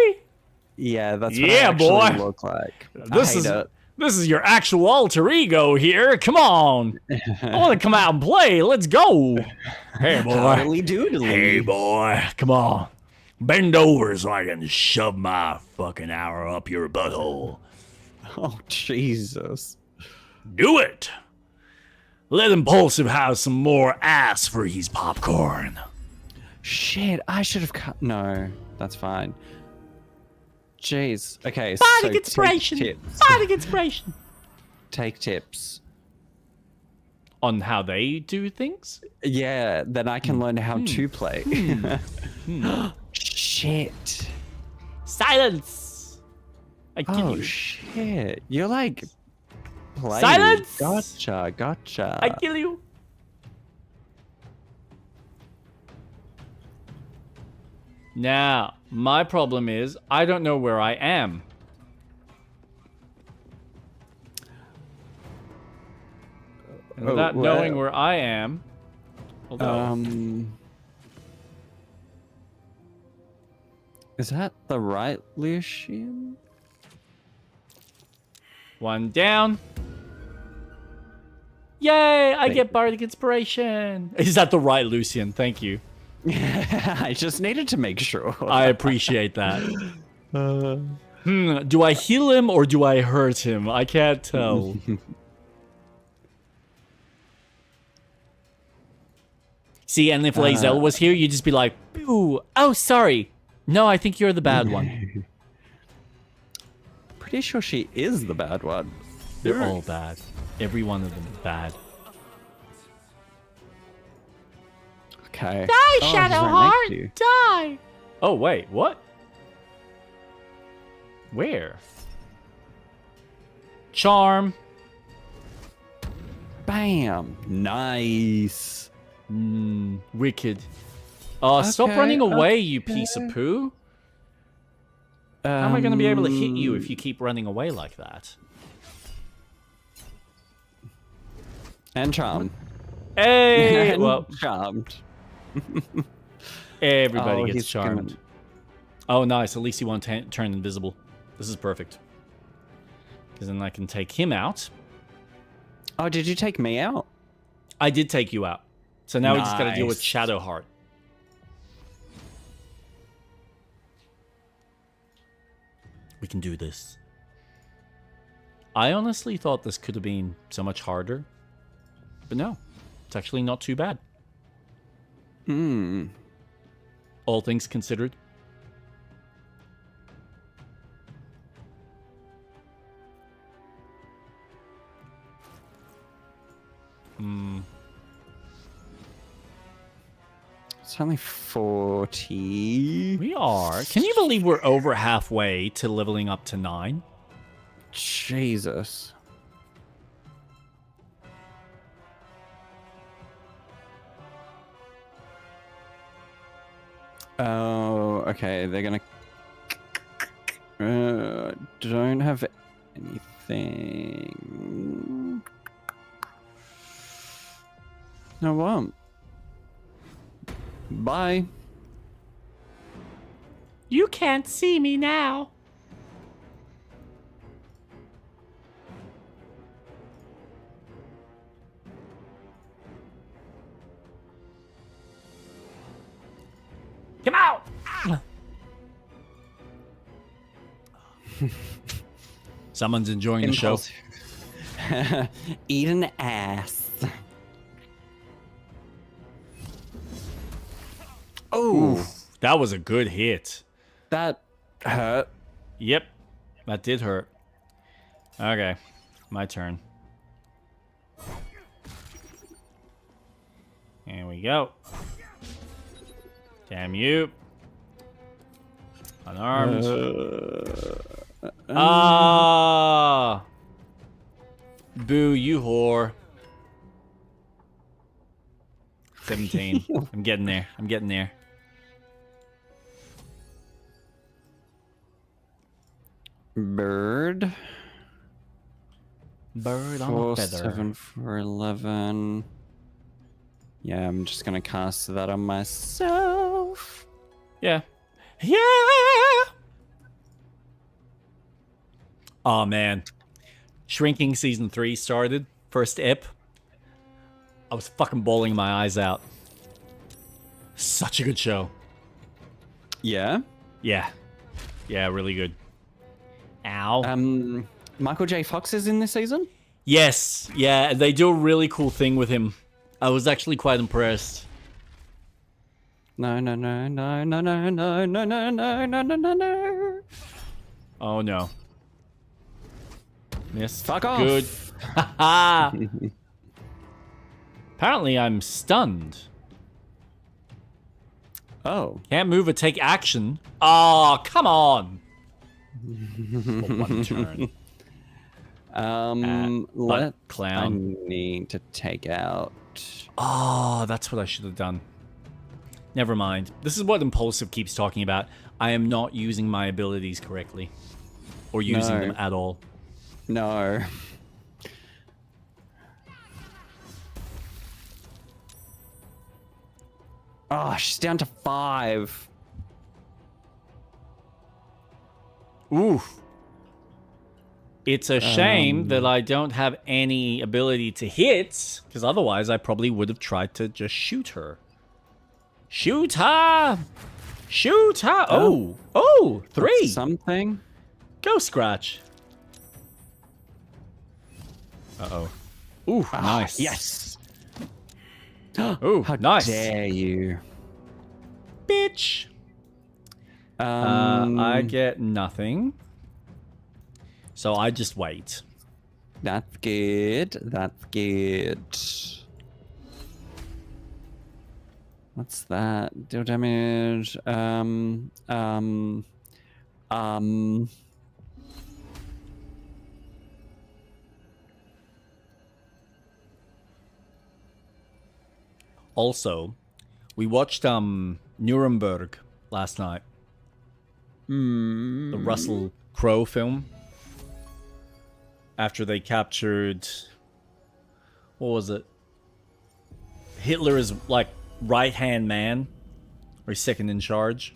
Yeah, that's what I Yeah, actually boy. look like. This is your actual alter ego here. Come on. I want to come out and play. Let's go. Hey, boy. Howdly doodly. Hey, boy. Come on. Bend over so I can shove my fucking arrow up your butthole. Oh, Jesus. Do it. Let Impulsive have some more ass for his popcorn. Shit, I should have cut. No, that's fine. Jeez. Okay, Bardic so inspiration. take tips. Bardic inspiration. Take tips. On how they do things? Yeah, then I can learn how to play. Shit. Silence. I kill Oh, you. shit. You're like... playing. Silence! Gotcha. I kill you. Now, my problem is I don't know where I am. And without knowing where I am, Is that the right Lucian? one down. Yay! I get bardic inspiration. Is that the right Lucian? Thank you. I just needed to make sure. I appreciate that. Do I heal him or do I hurt him? I can't tell. See, and if Lae'zel was here, you'd just be like, "Ooh, oh, sorry. No, I think you're the bad one." Pretty sure she is the bad one. They're all bad. Every one of them is bad. Okay. Die, Oh, he's Shadow right Heart! next to you. Die! Oh, wait, what? Where? Charm. Bam. Nice. Wicked. Oh, stop Okay, running away, you piece of poo. How am I going to be able to hit you if you keep running away like that? And charmed. Hey! And Well, charmed. Everybody Oh, gets he's charmed. gonna- Oh, nice. At least he won't turn invisible. This is perfect. Because then I can take him out. Oh, did you take me out? I did take you out. So now we just got to deal with Nice. Shadowheart. We can do this. I honestly thought this could have been so much harder. But no. It's actually not too bad. Hmm. All things considered. It's only 40. We are. Can you believe we're over halfway to leveling up to 9? Jesus. Oh, okay. They're gonna. Don't have anything. No what? Bye. You can't see me now. Come out! Someone's enjoying the show. Eat an ass. Oh, That was a good hit. that hurt. Yep, that did hurt. Okay, my turn. Here we go. Damn you. Unarmed. Ah! Boo, you whore. 17. I'm getting there. I'm getting there. Bird. Bird on 4, a feather. 7 for 11. Yeah, I'm just gonna cast that on myself. Yeah. Yeah! Oh, man. Shrinking Season 3 started. First ep. I was fucking bawling my eyes out. Such a good show. Yeah. Yeah. Yeah, really good. Ow. Michael J. Fox is in this season? Yes. Yeah, they do a really cool thing with him. I was actually quite impressed. No, no, no, no, no, no, no, no, no, no, no, no, no, no. Oh, no. Missed. Fuck off. Good. Haha. Apparently, I'm stunned. Oh. Can't move or take action. Oh, come on. For one turn. Let clown. I need to take out. Oh, that's what I should have done. Never mind. This is what Impulsive keeps talking about. I am not using my abilities correctly. Or using them at all. No. Oh, she's down to 5. Oof. It's a shame that I don't have any ability to hit, because otherwise I probably would have tried to just shoot her. Shoot her! Shoot her! Oh! Oh! 3! Something? Go, Scratch. Uh-oh. Ooh, nice. Yes! Ooh, How nice. dare you? Bitch! I get nothing. So I just wait. That's good. That's good. What's that? Deal damage. Also, we watched Nuremberg last night. The Russell Crowe film. After they captured, what was it? Hitler's like right-hand man Or he's second in charge.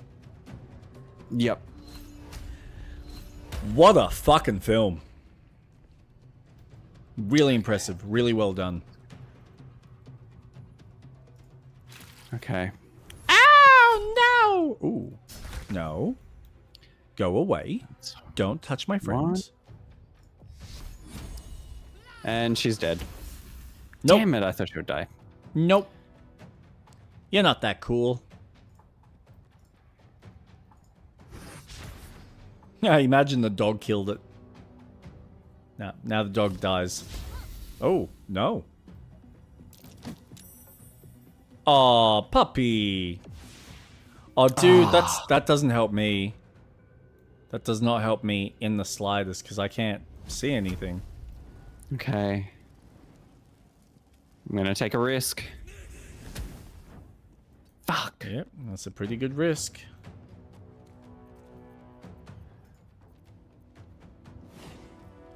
Yep. What a fucking film. Really impressive. Really well done. Okay. Ow, no! Ooh. No. Go away. Don't touch my friends. And she's dead. Nope. Damn it, I thought she would die. Nope. You're not that cool. Yeah, imagine the dog killed it. Now the dog dies. Oh, no. Aw, puppy. Oh, dude, that doesn't help me. That does not help me in the slightest, because I can't see anything. Okay. I'm gonna take a risk. Fuck. Yep, that's a pretty good risk.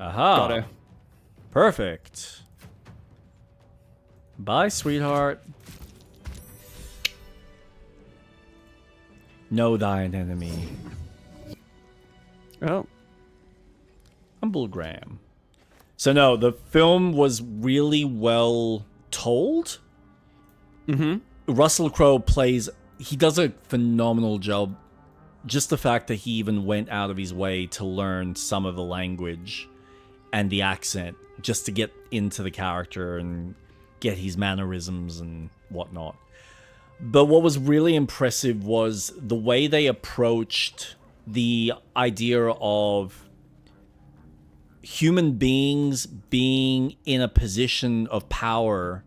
Aha. Got her. Perfect. Bye, sweetheart. Know thine enemy. Oh. Humble Graham. So no, the film was really well told. Mm-hmm. Russell Crowe plays... He does a phenomenal job. Just the fact that he even went out of his way to learn some of the language and the accent just to get into the character and get his mannerisms and whatnot. But what was really impressive was the way they approached the idea of human beings being in a position of power,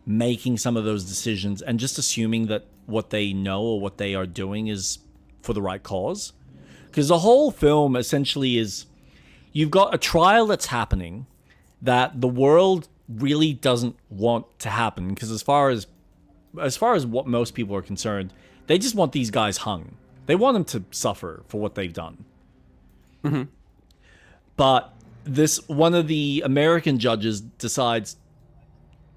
making some of those decisions, and just assuming that what they know or what they are doing is for the right cause. Because the whole film essentially is, you've got a trial that's happening that the world really doesn't want to happen, because as far as what most people are concerned, they just want these guys hung. They want them to suffer for what they've done. Mm-hmm. But one of the American judges decides,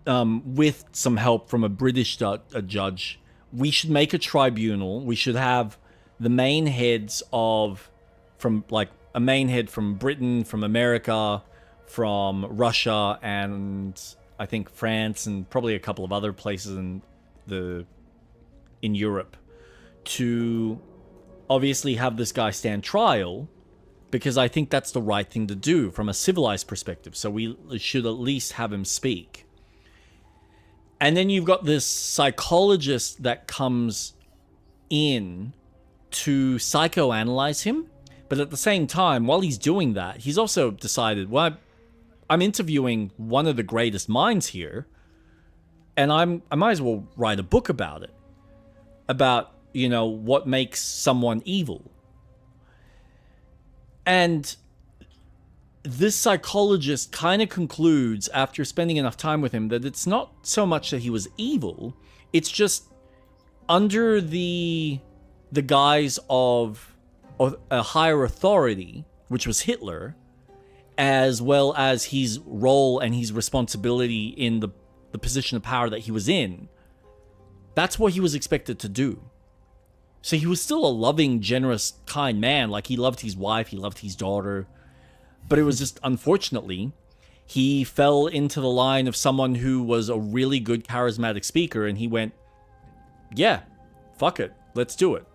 with some help from a British judge, we should make a tribunal. We should have the main heads from a main head from Britain, from America, from Russia, and I think France, and probably a couple of other places in Europe, to obviously have this guy stand trial, because I think that's the right thing to do from a civilized perspective. So we should at least have him speak. And then you've got this psychologist that comes in to psychoanalyze him. But at the same time, while he's doing that, he's also decided, well, I'm interviewing one of the greatest minds here, and I might as well write a book about it. About, what makes someone evil. And this psychologist kind of concludes, after spending enough time with him, that it's not so much that he was evil, it's just under the guise of a higher authority, which was Hitler, as well as his role and his responsibility in the position of power that he was in. That's what he was expected to do. So he was still a loving, generous, kind man. Like, he loved his wife, he loved his daughter. But it was just, unfortunately, he fell into the line of someone who was a really good, charismatic speaker, and he went, yeah, fuck it, let's do it.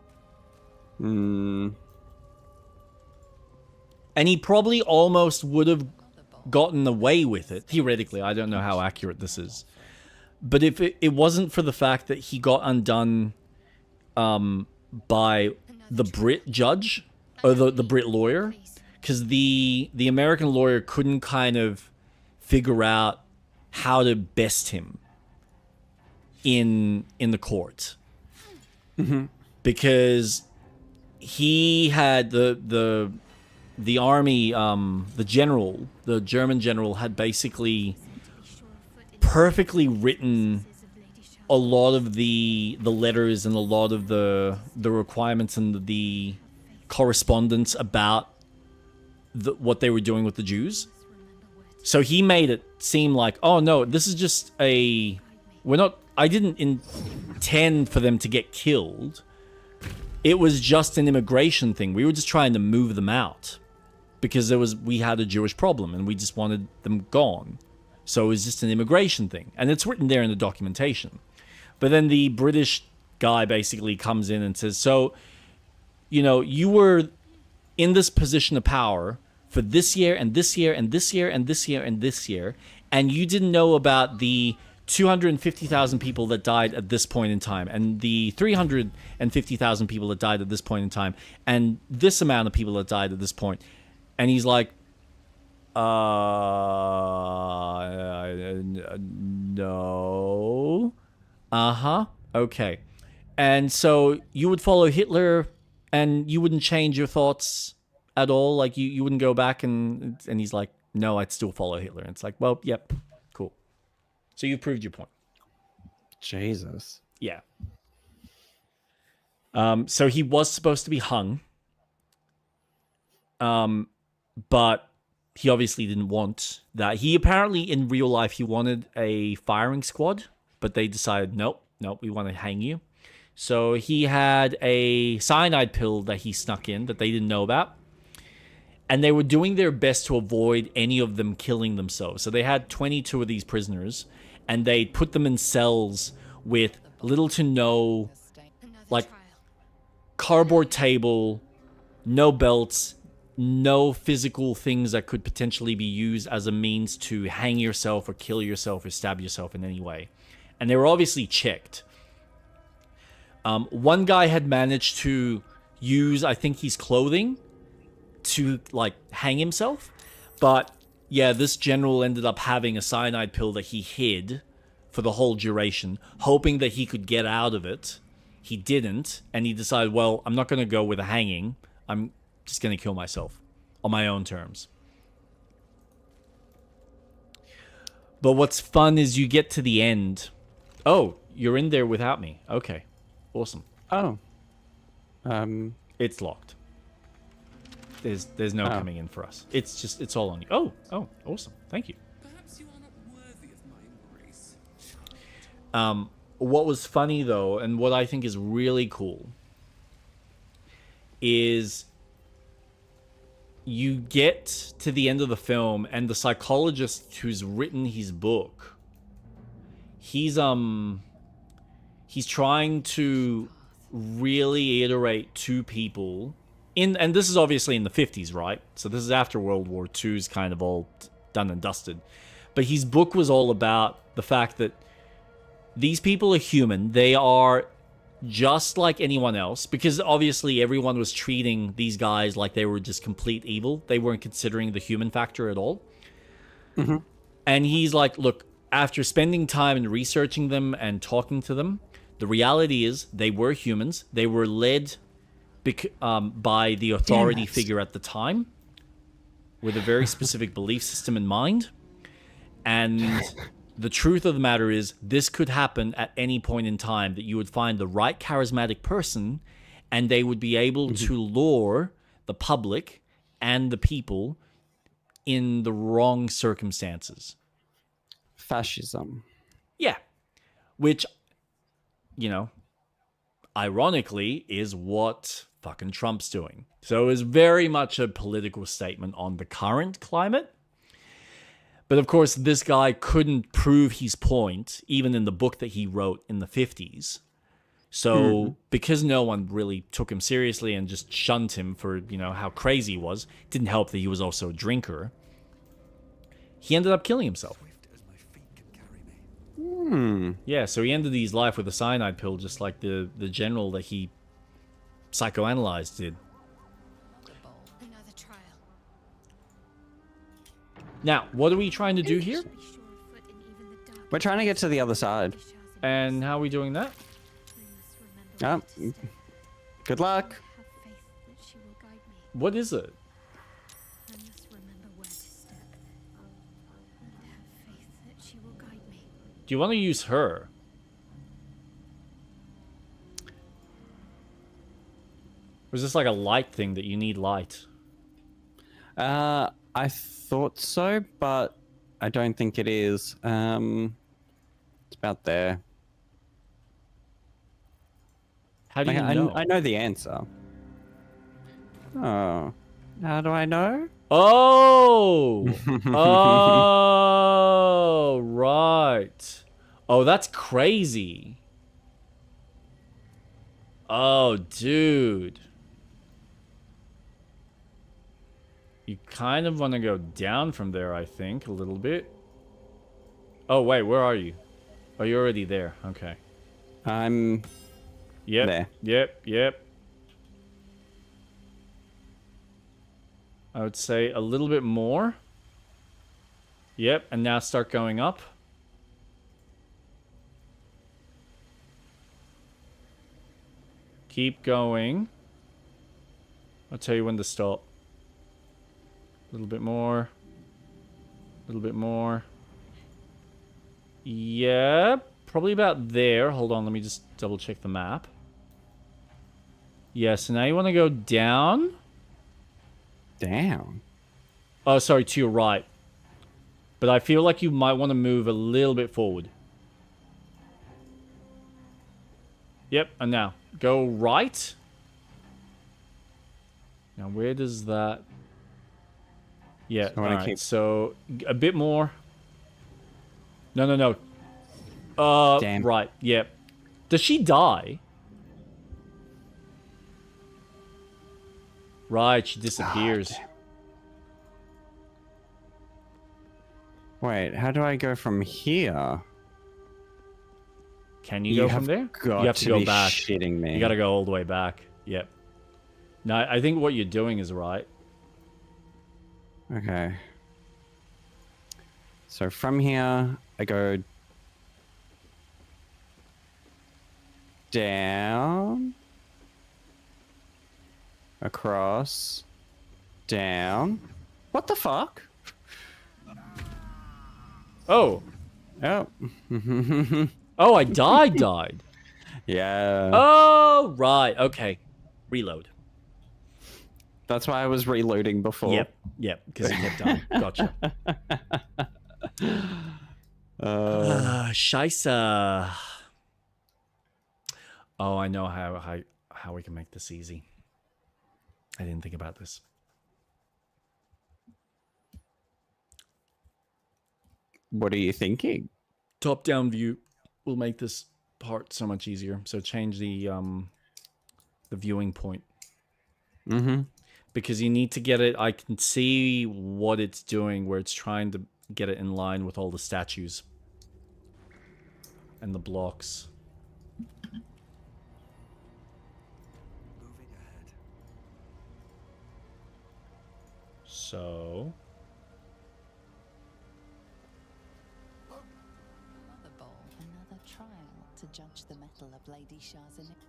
Hmm. And he probably almost would have gotten away with it. Theoretically, I don't know how accurate this is. But if it wasn't for the fact that he got undone by the Brit judge, or the Brit lawyer, because the American lawyer couldn't kind of figure out how to best him in the court. Mm-hmm. Because he had the army, the German general had basically perfectly written a lot of the letters and a lot of the requirements and the correspondence about what they were doing with the Jews. So he made it seem like, oh no, this is just I didn't intend for them to get killed. it was just an immigration thing. We were just trying to move them out because we had a Jewish problem and we just wanted them gone. So it was just an immigration thing. And it's written there in the documentation. But then the British guy basically comes in and says, so, you know, you were in this position of power for this year and this year and this year and this year and this year, and you didn't know about the 250,000 people that died at this point in time, and the 350,000 people that died at this point in time, and this amount of people that died at this point. And he's like, no. Uh-huh. Okay. And so you would follow Hitler and you wouldn't change your thoughts at all? Like you wouldn't go back and he's like, no, I'd still follow Hitler. And it's like, well, yep, cool. So you've proved your point. Jesus. Yeah. So he was supposed to be hung. But he obviously didn't want that. He apparently, in real life, he wanted a firing squad, but they decided, nope, we want to hang you. So he had a cyanide pill that he snuck in that they didn't know about. And they were doing their best to avoid any of them killing themselves. So they had 22 of these prisoners, and they put them in cells with little to no, like, cardboard table, no belts, no physical things that could potentially be used as a means to hang yourself or kill yourself or stab yourself in any way. And they were obviously checked. One guy had managed to use, I think, his clothing to, like, hang himself. But, yeah, this general ended up having a cyanide pill that he hid for the whole duration, hoping that he could get out of it. He didn't, and he decided, well, I'm not going to go with a hanging. I'm just going to kill myself on my own terms. But what's fun is you get to the end. Oh, you're in there without me. Okay. Awesome. Oh. It's locked. There's no coming in for us. It's all on you. Oh, awesome. Thank you. Perhaps you are not worthy of my embrace. What was funny though, and what I think is really cool, is you get to the end of the film and the psychologist who's written his book, he's trying to really iterate to people and this is obviously in the 50s, right? So this is after World War II's kind of all done and dusted. But his book was all about the fact that these people are human. They are just like anyone else, because obviously everyone was treating these guys like they were just complete evil. They weren't considering the human factor at all. Mm-hmm. And he's like, look, after spending time and researching them and talking to them, the reality is they were humans. They were led by the authority figure at the time with a very specific belief system in mind. And the truth of the matter is this could happen at any point in time, that you would find the right charismatic person and they would be able to lure the public and the people in the wrong circumstances. Fascism. Yeah. Which, you know, ironically is what fucking Trump's doing. So it was very much a political statement on the current climate. But of course, this guy couldn't prove his point, even in the book that he wrote in the 50s. So because no one really took him seriously and just shunned him for, you know, how crazy he was, it didn't help that he was also a drinker. He ended up killing himself. Yeah, so he ended his life with a cyanide pill, just like the general that he psychoanalyzed did. Another trial. Now, what are we trying to do here? We're trying to get to the other side. And how are we doing that? Oh, good luck. What is it? I must remember where to step and have faith that she will guide me. Do you want to use her? Was this like a light thing that you need light? I thought so, but I don't think it is. It's about there. How do Like, you know? I know the answer. Oh. How do I know? Oh! Oh, right. Oh, that's crazy. Oh, dude. You kind of want to go down from there, I think, a little bit. Oh, wait, where are you? Oh, you're already there. Okay. I'm Yep. there. Yep. I would say a little bit more. Yep, and now start going up. Keep going. I'll tell you when to stop. A little bit more. A little bit more. Yeah, probably about there. Hold on, let me just double check the map. Yeah, so now you want to go down. Down? Oh, sorry, to your right. But I feel like you might want to move a little bit forward. Yep, and now go right. Now where does that... Yeah, So alright, so a bit more. No. Damn. Right, yep. Does she die? Right, she disappears. Oh, wait, how do I go from here? Can you go from there? You have to go back. Shitting me. You gotta go all the way back. Yep. No, I think what you're doing is right. Okay. So from here, I go down, across, down. What the fuck? Oh. Oh. Oh, I died. Yeah. Oh, right. Okay. Reload. That's why I was reloading before. Yep, because it kept dying. Gotcha. Scheisse. Oh, I know how we can make this easy. I didn't think about this. What are you thinking? Top-down view will make this part so much easier. So change the viewing point. Mm-hmm. Because you need to get it... I can see what it's doing, where it's trying to get it in line with all the statues. And the blocks. Moving ahead. So... Another bowl, another trial to judge the mettle of Lady Shah's iniquity.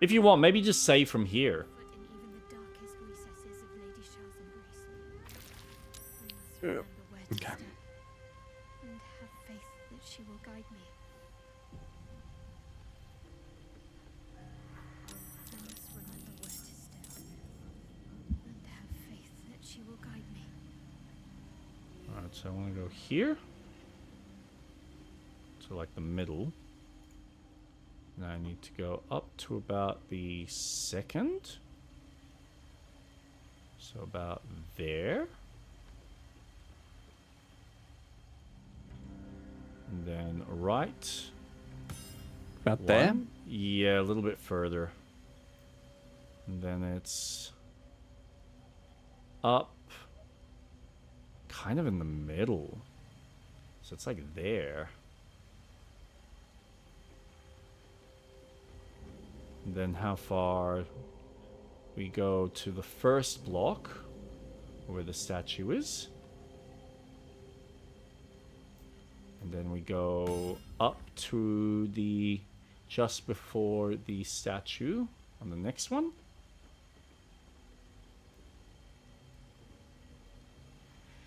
If you want, maybe just say from here. Okay. And have faith that she will guide me. I must remember where to step. And have faith that she will guide me. Alright, so I want to go here. So like the middle. Now I need to go up to about the second. So about there. And then right. About there? One. Yeah, a little bit further. And then it's up. Kind of in the middle. So it's like there. And then how far we go to the first block where the statue is. And then we go up to the just before the statue on the next one.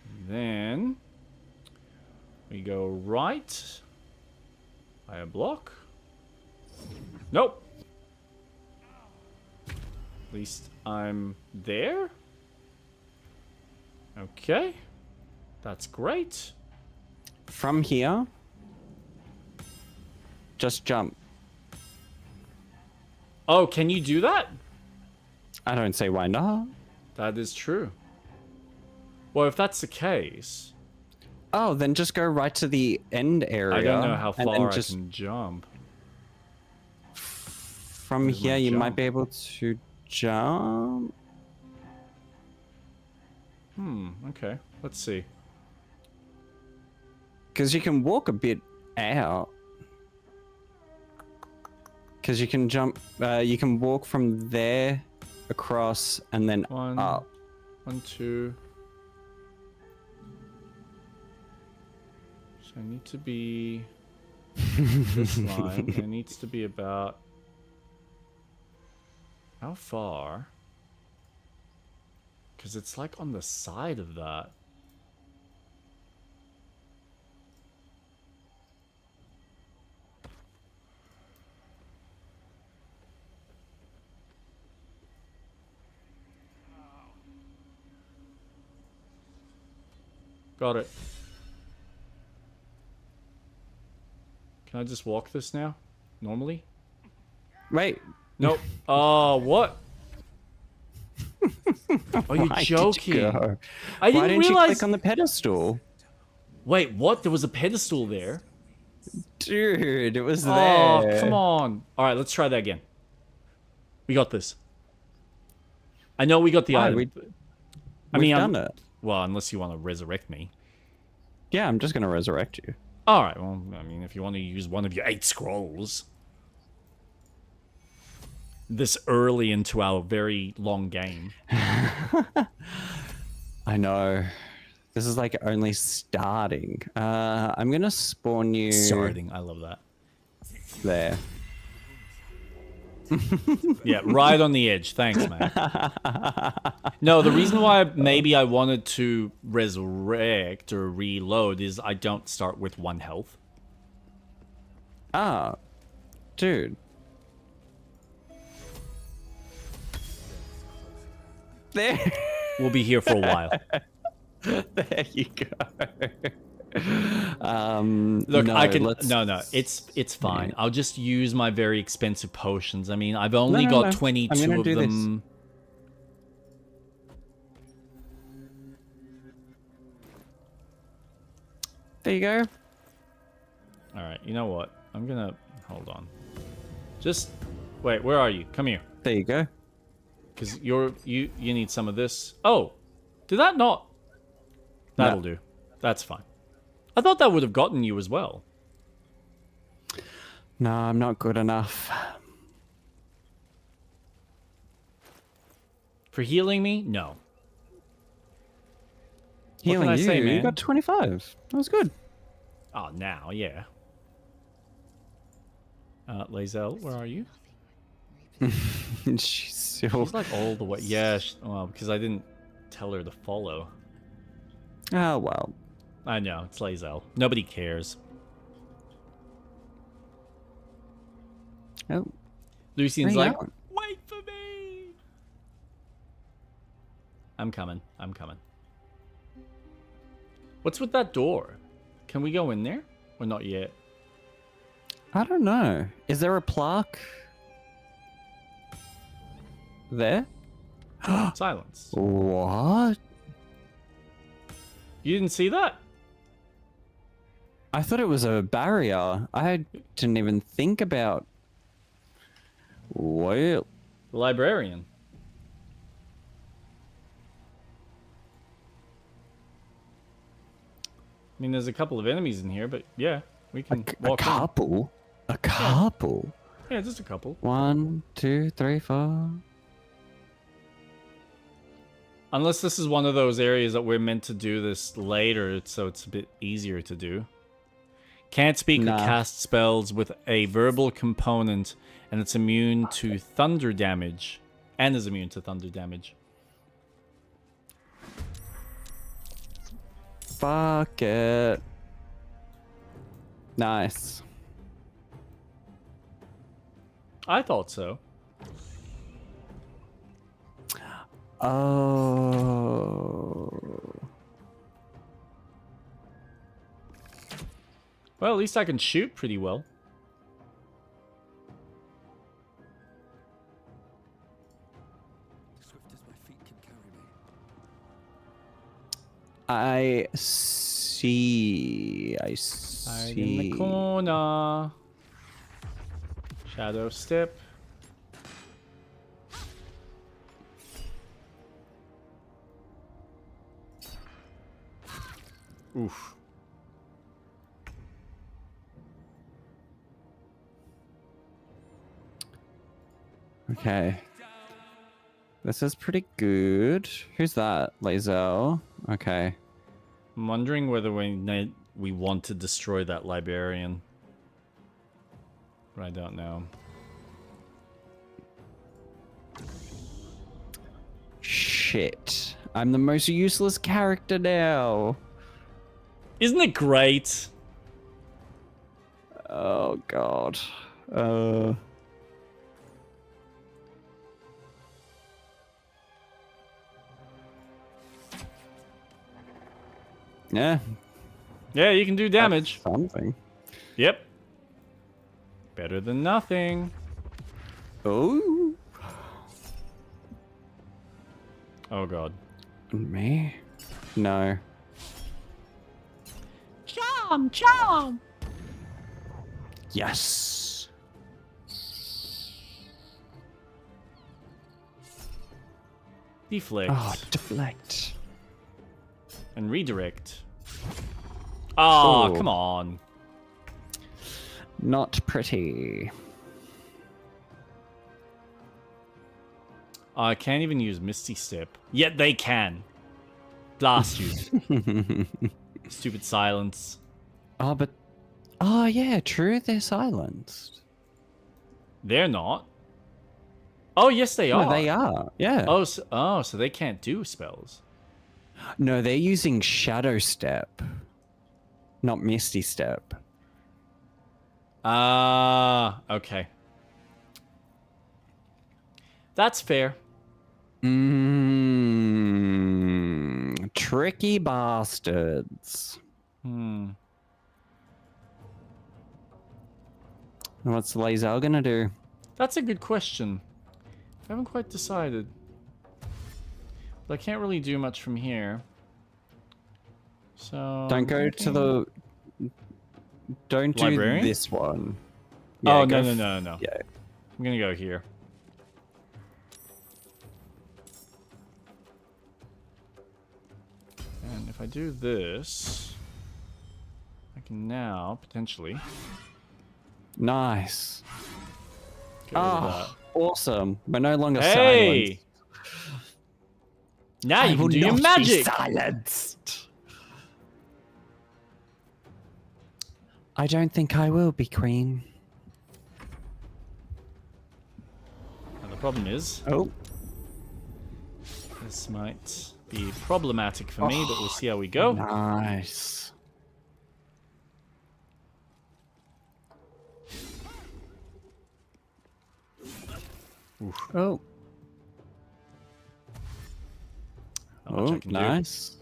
And then we go right by a block. Nope. At least I'm there. Okay. That's great. From here, just jump. Oh, can you do that? I don't see why not. That is true. Well, if that's the case... Oh, then just go right to the end area. I don't know how and then far I just can jump. from Where's my here, you might jump? be able to jump. Okay. Let's see. Because you can walk a bit out. Because you can jump, you can walk from there across and then up. 1, 2. So I need to be this line. It needs to be about how far? Because it's like on the side of that. Got it. Can I just walk this now? Normally? Wait. Nope. Oh, what? Are you Why did joking? go? I Why didn't didn't you realize. click on the pedestal? Wait, what? There was a pedestal there. Dude, it was Oh, there. come on. All right, let's try that again. We got this. I know we got the Why? item. We've done it. Well, unless you want to resurrect me. Yeah, I'm just gonna resurrect you. All right. Well, I mean, if you want to use one of your 8 scrolls this early into our very long game. I know. This is like only starting. I'm gonna spawn you Starting. I love that. there. Yeah, right on the edge. Thanks, man. No, the reason why maybe I wanted to resurrect or reload is I don't start with 1 health. Ah, dude. There. We'll be here for a while. There you go. Look, no, I can. let's- No, it's fine. I'll just use my very expensive potions. I mean, I've only no, got no. 22 I'm gonna of do this. them. There you go. All right, you know what? I'm gonna hold on. Just wait. Where are you? Come here. There you go. Because you need some of this. Oh, did that not? That'll do. That's fine. I thought that would have gotten you as well. No, I'm not good enough. For healing me? No. Healing can I you, say, you man? got 25. That was good. Oh, now, yeah. Lae'zel, where are you? She's still... She's like all the way. Yeah, well, because I didn't tell her to follow. Oh, well. I know, it's Lae'zel. Nobody cares. Oh. Lucian's Where you like, going? wait for me! I'm coming. I'm coming. What's with that door? Can we go in there? Or not yet? I don't know. Is there a plaque there? Silence. What? You didn't see that? I thought it was a barrier. I didn't even think about... Well... The librarian. I mean, there's a couple of enemies in here, but yeah, we can A walk in. couple? A couple? Yeah, just a couple. 1, 2, 3, 4... Unless this is one of those areas that we're meant to do this later, so it's a bit easier to do. Can't speak or cast spells with a verbal component, and it's immune to thunder damage. And is immune to thunder damage. Fuck it. Nice. I thought so. Oh. Well, at least I can shoot pretty well. I see. I Hide in the see. corner. Shadow step. Oof. Okay. This is pretty good. Who's that? Lazel. Okay. I'm wondering whether we want to destroy that librarian. But I don't know. Shit. I'm the most useless character now. Isn't it great? Oh god. Yeah. Yeah, you can do damage. That's something. Yep. Better than nothing. Oh. Oh god. Me? No. Charm, charm. Yes. Deflect. Oh, deflect. And redirect. Oh, Ooh. come on. Not pretty. I can't even use Misty Step. Yet they can. Blast you. Stupid silence. Oh, but... Oh, yeah, true, they're silenced. They're not. Oh, yes, they are. No, they are, yeah. So they can't do spells. No, they're using Shadow Step. Not Misty Step. Ah, okay. That's fair. Tricky bastards. What's Lazel gonna do? That's a good question. I haven't quite decided. But I can't really do much from here. So... Don't go to the... Don't Librarian? do this one. Oh, go no. Yeah. I'm gonna go here. And if I do this... I can now, potentially... Nice. Get rid of Oh, awesome. We're no longer that. Hey! silenced. Now you I can will do your not be magic! silenced. I don't think I will be, Queen. And the problem is... Oh. This might be problematic for me, but we'll see how we go. Nice. Oof. Oh. Not much I Oh, can nice. do.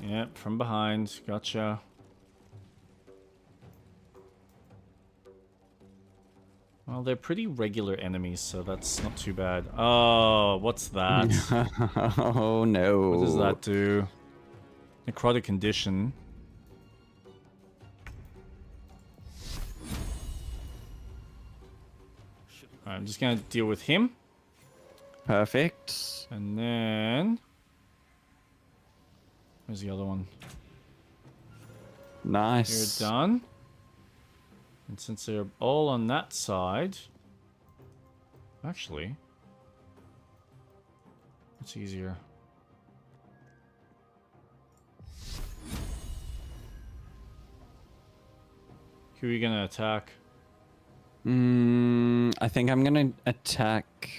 Yep, from behind. Gotcha. Well, they're pretty regular enemies, so that's not too bad. Oh, what's that? Oh, no. What does that do? Necrotic condition. Alright, I'm just gonna deal with him. Perfect. And then... Where's the other one? Nice. You're done. And since they're all on that side... Actually... It's easier. Who are you gonna attack? I think I'm gonna attack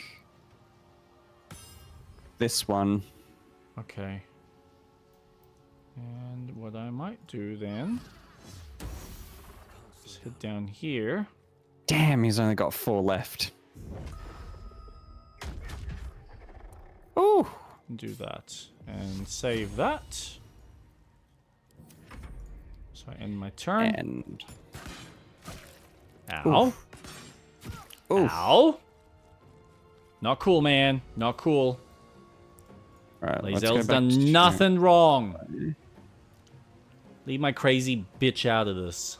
this one. Okay. And what I might do then is head down here. Damn, he's only got 4 left. Ooh. And do that. And save that. So I end my turn. And Ow. Oof. Ow. Not cool, man. Not cool. All right, let's go Lae'zel's back to done nothing wrong. Leave my crazy bitch out of this.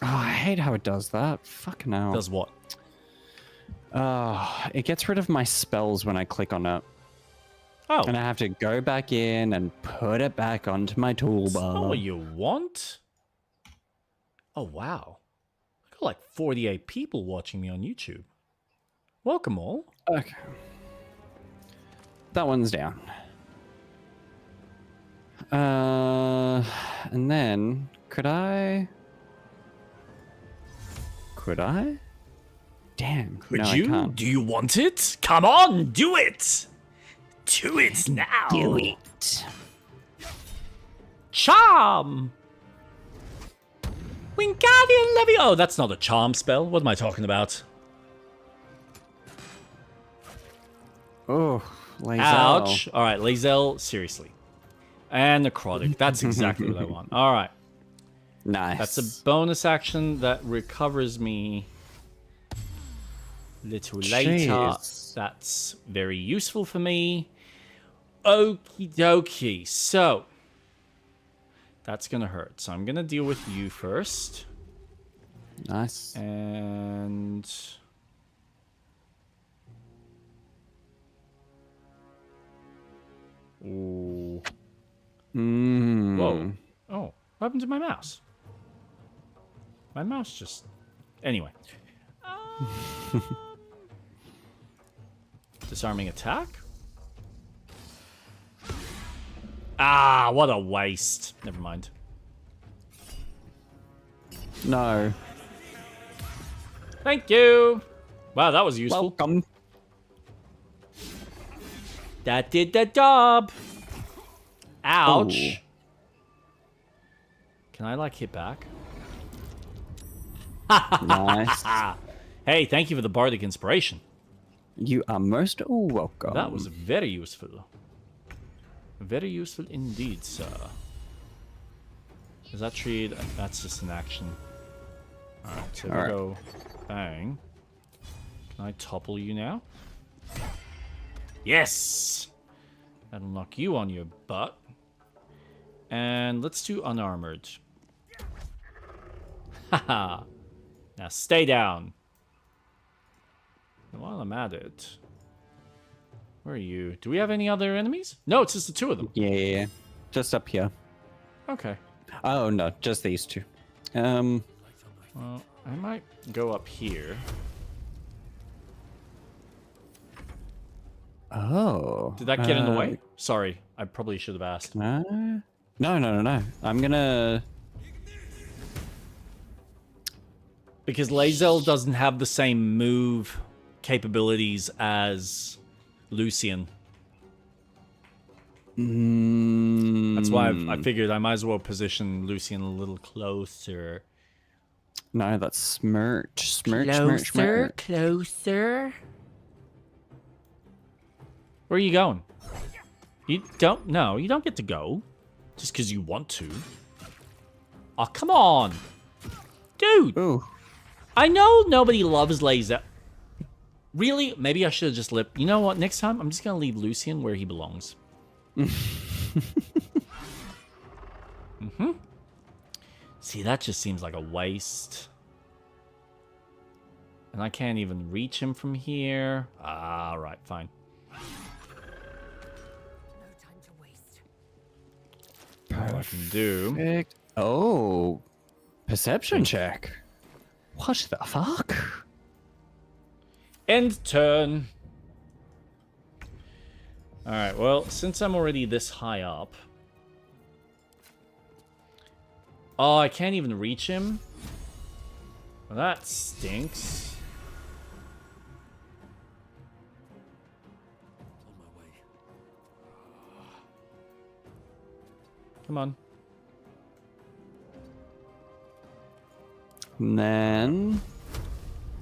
Oh, I hate how it does that. Fucking hell. Does what? It gets rid of my spells when I click on it. Oh. And I have to go back in and put it back onto my That's not toolbar. what you want. Oh, wow. I got like 48 people watching me on YouTube. Welcome all. Okay. That one's down. And then, could I? Damn. Could no, you? I can't. Do you want it? Come on, do it. Do it now. Do it. Charm. Wingardium Leviosa. Oh, that's not a charm spell. What am I talking about? Oh, Lae'zel. Ouch. All right, Lae'zel, seriously. And necrotic. That's exactly what I want. All right. Nice. That's a bonus action that recovers me a little later. Jeez. That's very useful for me. Okie dokie. So, that's going to hurt. So, I'm going to deal with you first. Nice. And... Ooh. Mm. Whoa. Oh, what happened to my mouse? My mouse just... Anyway. Disarming attack? Ah, what a waste. Never mind. No. Thank you. Wow, that was useful. Welcome. That did the job. Ouch. Oh. Can I, like, hit back? Nice. Hey, thank you for the bardic inspiration. You are most welcome. That was very useful. Very useful indeed, sir. Is that trade? That's just an action. Alright, so we go bang. Can I topple you now? Yes! That'll knock you on your butt. And let's do unarmored. Haha. Now stay down. And while I'm at it, where are you? Do we have any other enemies? No, it's just the two of them. Yeah. Just up here. Okay. Oh, no. Just these two. Well, I might go up here. Oh. Did that get in the way? Sorry, I probably should have asked. No. I'm gonna... Because Lae'zel doesn't have the same move capabilities as Lucian. That's why I figured I might as well position Lucian a little closer. No, that's smirch. Smirch. Closer. Where are you going? You don't... No, you don't get to go. Just because you want to. Oh, come on. Dude. Ooh. I know nobody loves Lae'zel. Really? Maybe I should have just left... You know what? Next time, I'm just going to leave Lucian where he belongs. See, that just seems like a waste. And I can't even reach him from here. Ah, right, fine. All I can do... Perfect. Oh. Perception check. What the fuck? End turn. Alright, well, since I'm already this high up... Oh, I can't even reach him? Well, that stinks. Come on. And then...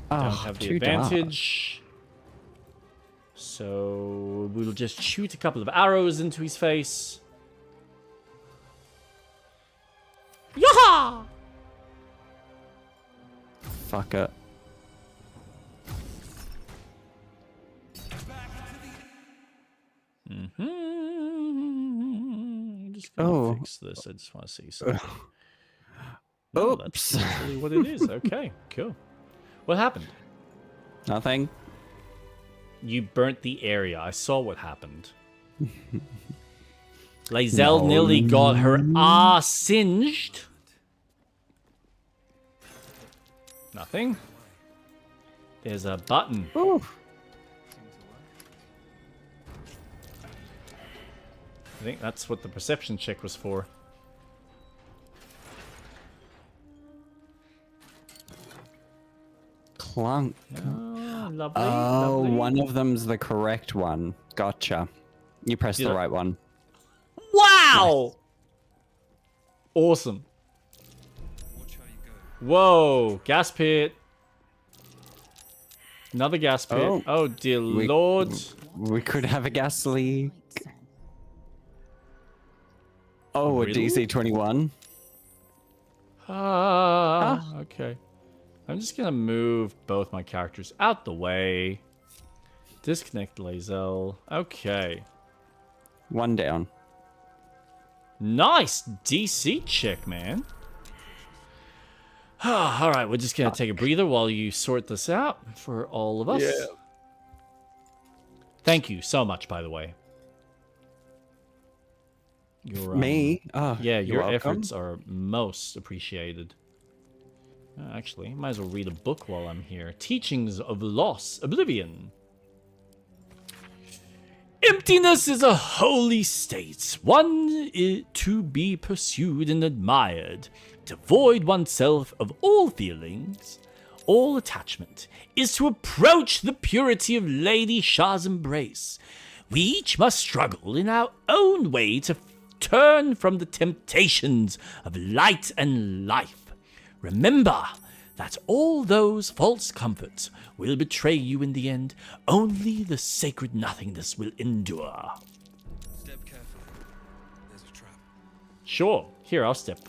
Don't have the advantage. So we'll just shoot a couple of arrows into his face. Yaha! Fuck it. I'm just gonna fix this. I just want to see something. No, that's Oops. literally what it is. Okay, cool. What happened? Nothing. You burnt the area. I saw what happened. Lae'zel nearly got her ass singed. Nothing. There's a button. Ooh. I think that's what the perception check was for. Clunk. Oh, lovely. Oh, lovely. one of them's the correct one. Gotcha. You pressed Did the I- right one. Wow! Awesome. Watch how you go. Whoa, gas pit. Another gas pit. Oh. Oh, dear lord. We could have a gas leak. Oh, Really? a DC-21. Okay. I'm just gonna move both my characters out the way. Disconnect Lae'zel. Okay. One down. Nice DC check, man. Alright, we're just gonna take a breather while you sort this out for all of us. Yeah. Thank you so much, by the way. Your, Me? Oh, yeah, you're your welcome. efforts are most appreciated. Actually, might as well read a book while I'm here. Teachings of Loss, Oblivion. Emptiness is a holy state, one to be pursued and admired. To void oneself of all feelings, all attachment, is to approach the purity of Lady Shah's embrace. We each must struggle in our own way to turn from the temptations of light and life. Remember that all those false comforts will betray you in the end. Only the sacred nothingness will endure. Step carefully. There's a trap. Sure. Here, I'll step.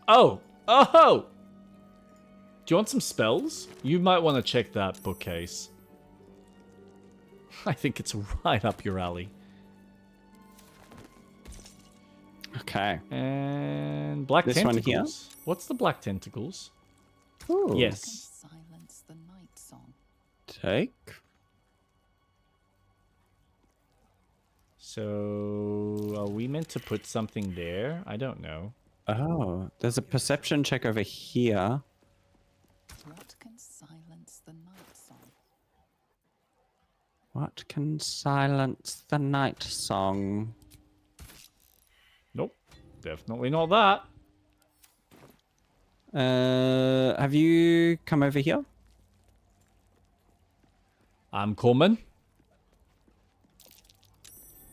Oh! Oh! Do you want some spells? You might want to check that bookcase. I think it's right up your alley. Okay. And black This one tentacles. here? What's the black tentacles? Ooh. Yes. Silence the night song. Take. So, are we meant to put something there? I don't know. Oh, there's a perception check over here. What can silence the night song? What can silence the night song? Nope. Definitely not that. Have you come over here? I'm coming.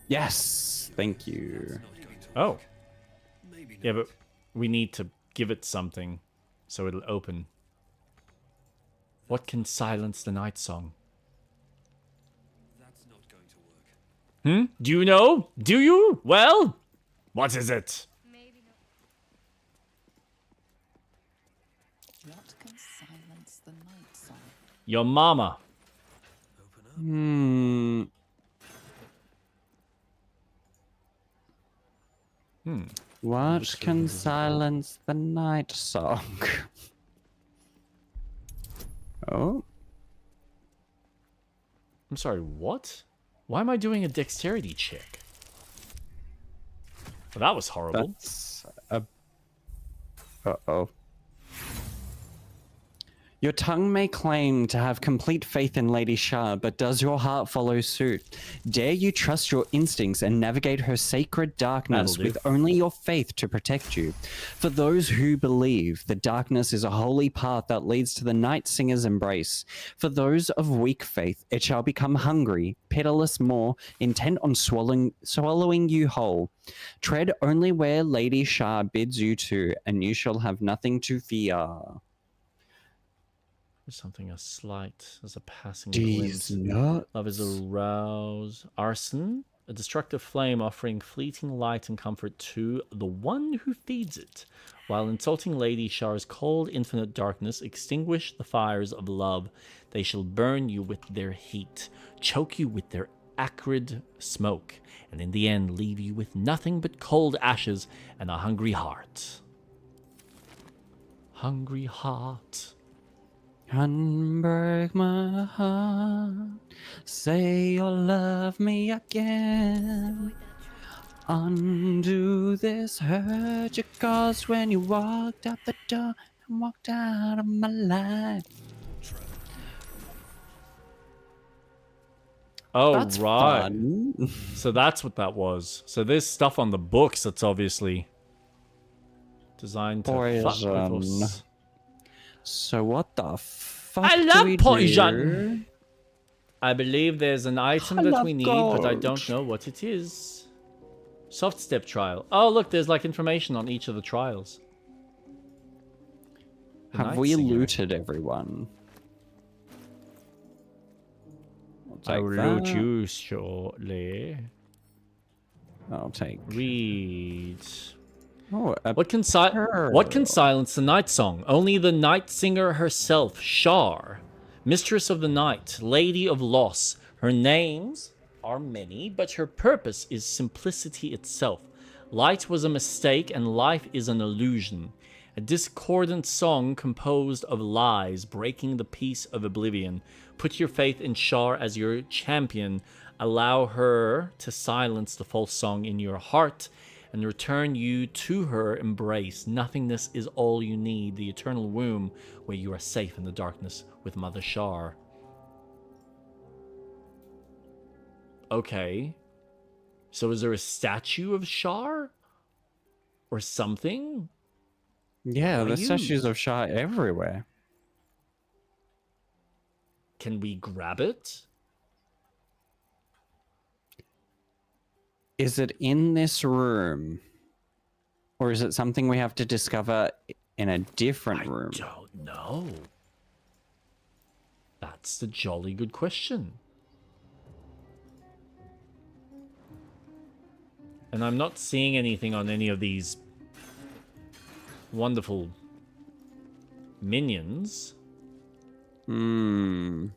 Yes, thank you. Not going to Oh. work. Maybe Yeah, not. but we need to give it something so it'll open. What can silence the night song? That's not going to work. Do you know? Do you? Well, what is it? What can silence the night song? Your mama. Open up. What can silence the night song? Oh, I'm sorry, what? Why am I doing a dexterity check? Well, that was horrible. that's a... Uh-oh. Your tongue may claim to have complete faith in Lady Shah, but does your heart follow suit? Dare you trust your instincts and navigate her sacred darkness That'll do. with only your faith to protect you? For those who believe, the darkness is a holy path that leads to the night singer's embrace. For those of weak faith, it shall become hungry, pitiless more, intent on swallowing you whole. Tread only where Lady Shah bids you to, and you shall have nothing to fear. There's something as slight as a passing These glimpse. nuts. Love is aroused. Arson, a destructive flame offering fleeting light and comfort to the one who feeds it. While insulting Lady Shar's cold, infinite darkness, extinguish the fires of love. They shall burn you with their heat, choke you with their acrid smoke, and in the end leave you with nothing but cold ashes and a hungry heart. Hungry heart. Unbreak my heart. Say you'll love me again. Undo this hurt you caused when you walked out the door and walked out of my life. Oh, That's right. fun. So that's what that was. So there's stuff on the books that's obviously designed to fuck with Poison. us. So what the fuck I do love we poison. do? I believe there's an item I that love we need, but I gold. don't know what it is. Soft step trial. Oh, look, there's like information on each of the trials. The Have Night we Singer. looted everyone? I will that. loot you shortly. I'll take. Read. Oh, a What can silence the night song? Only the night singer herself, Shar, mistress of the night, lady of loss. Her names are many, but her purpose is simplicity itself. Light was a mistake, and life is an illusion. A discordant song composed of lies, breaking the peace of oblivion. Put your faith in Shar as your champion. Allow her to silence the false song in your heart and return you to her embrace. Nothingness is all you need, the eternal womb where you are safe in the darkness with Mother Shar. Okay. So is there a statue of Shar? Or something? Yeah, Are there's you- statues of Shah everywhere. Can we grab it? Is it in this room? Or is it something we have to discover in a different room? I don't know. That's the jolly good question. And I'm not seeing anything on any of these wonderful minions. Hmm.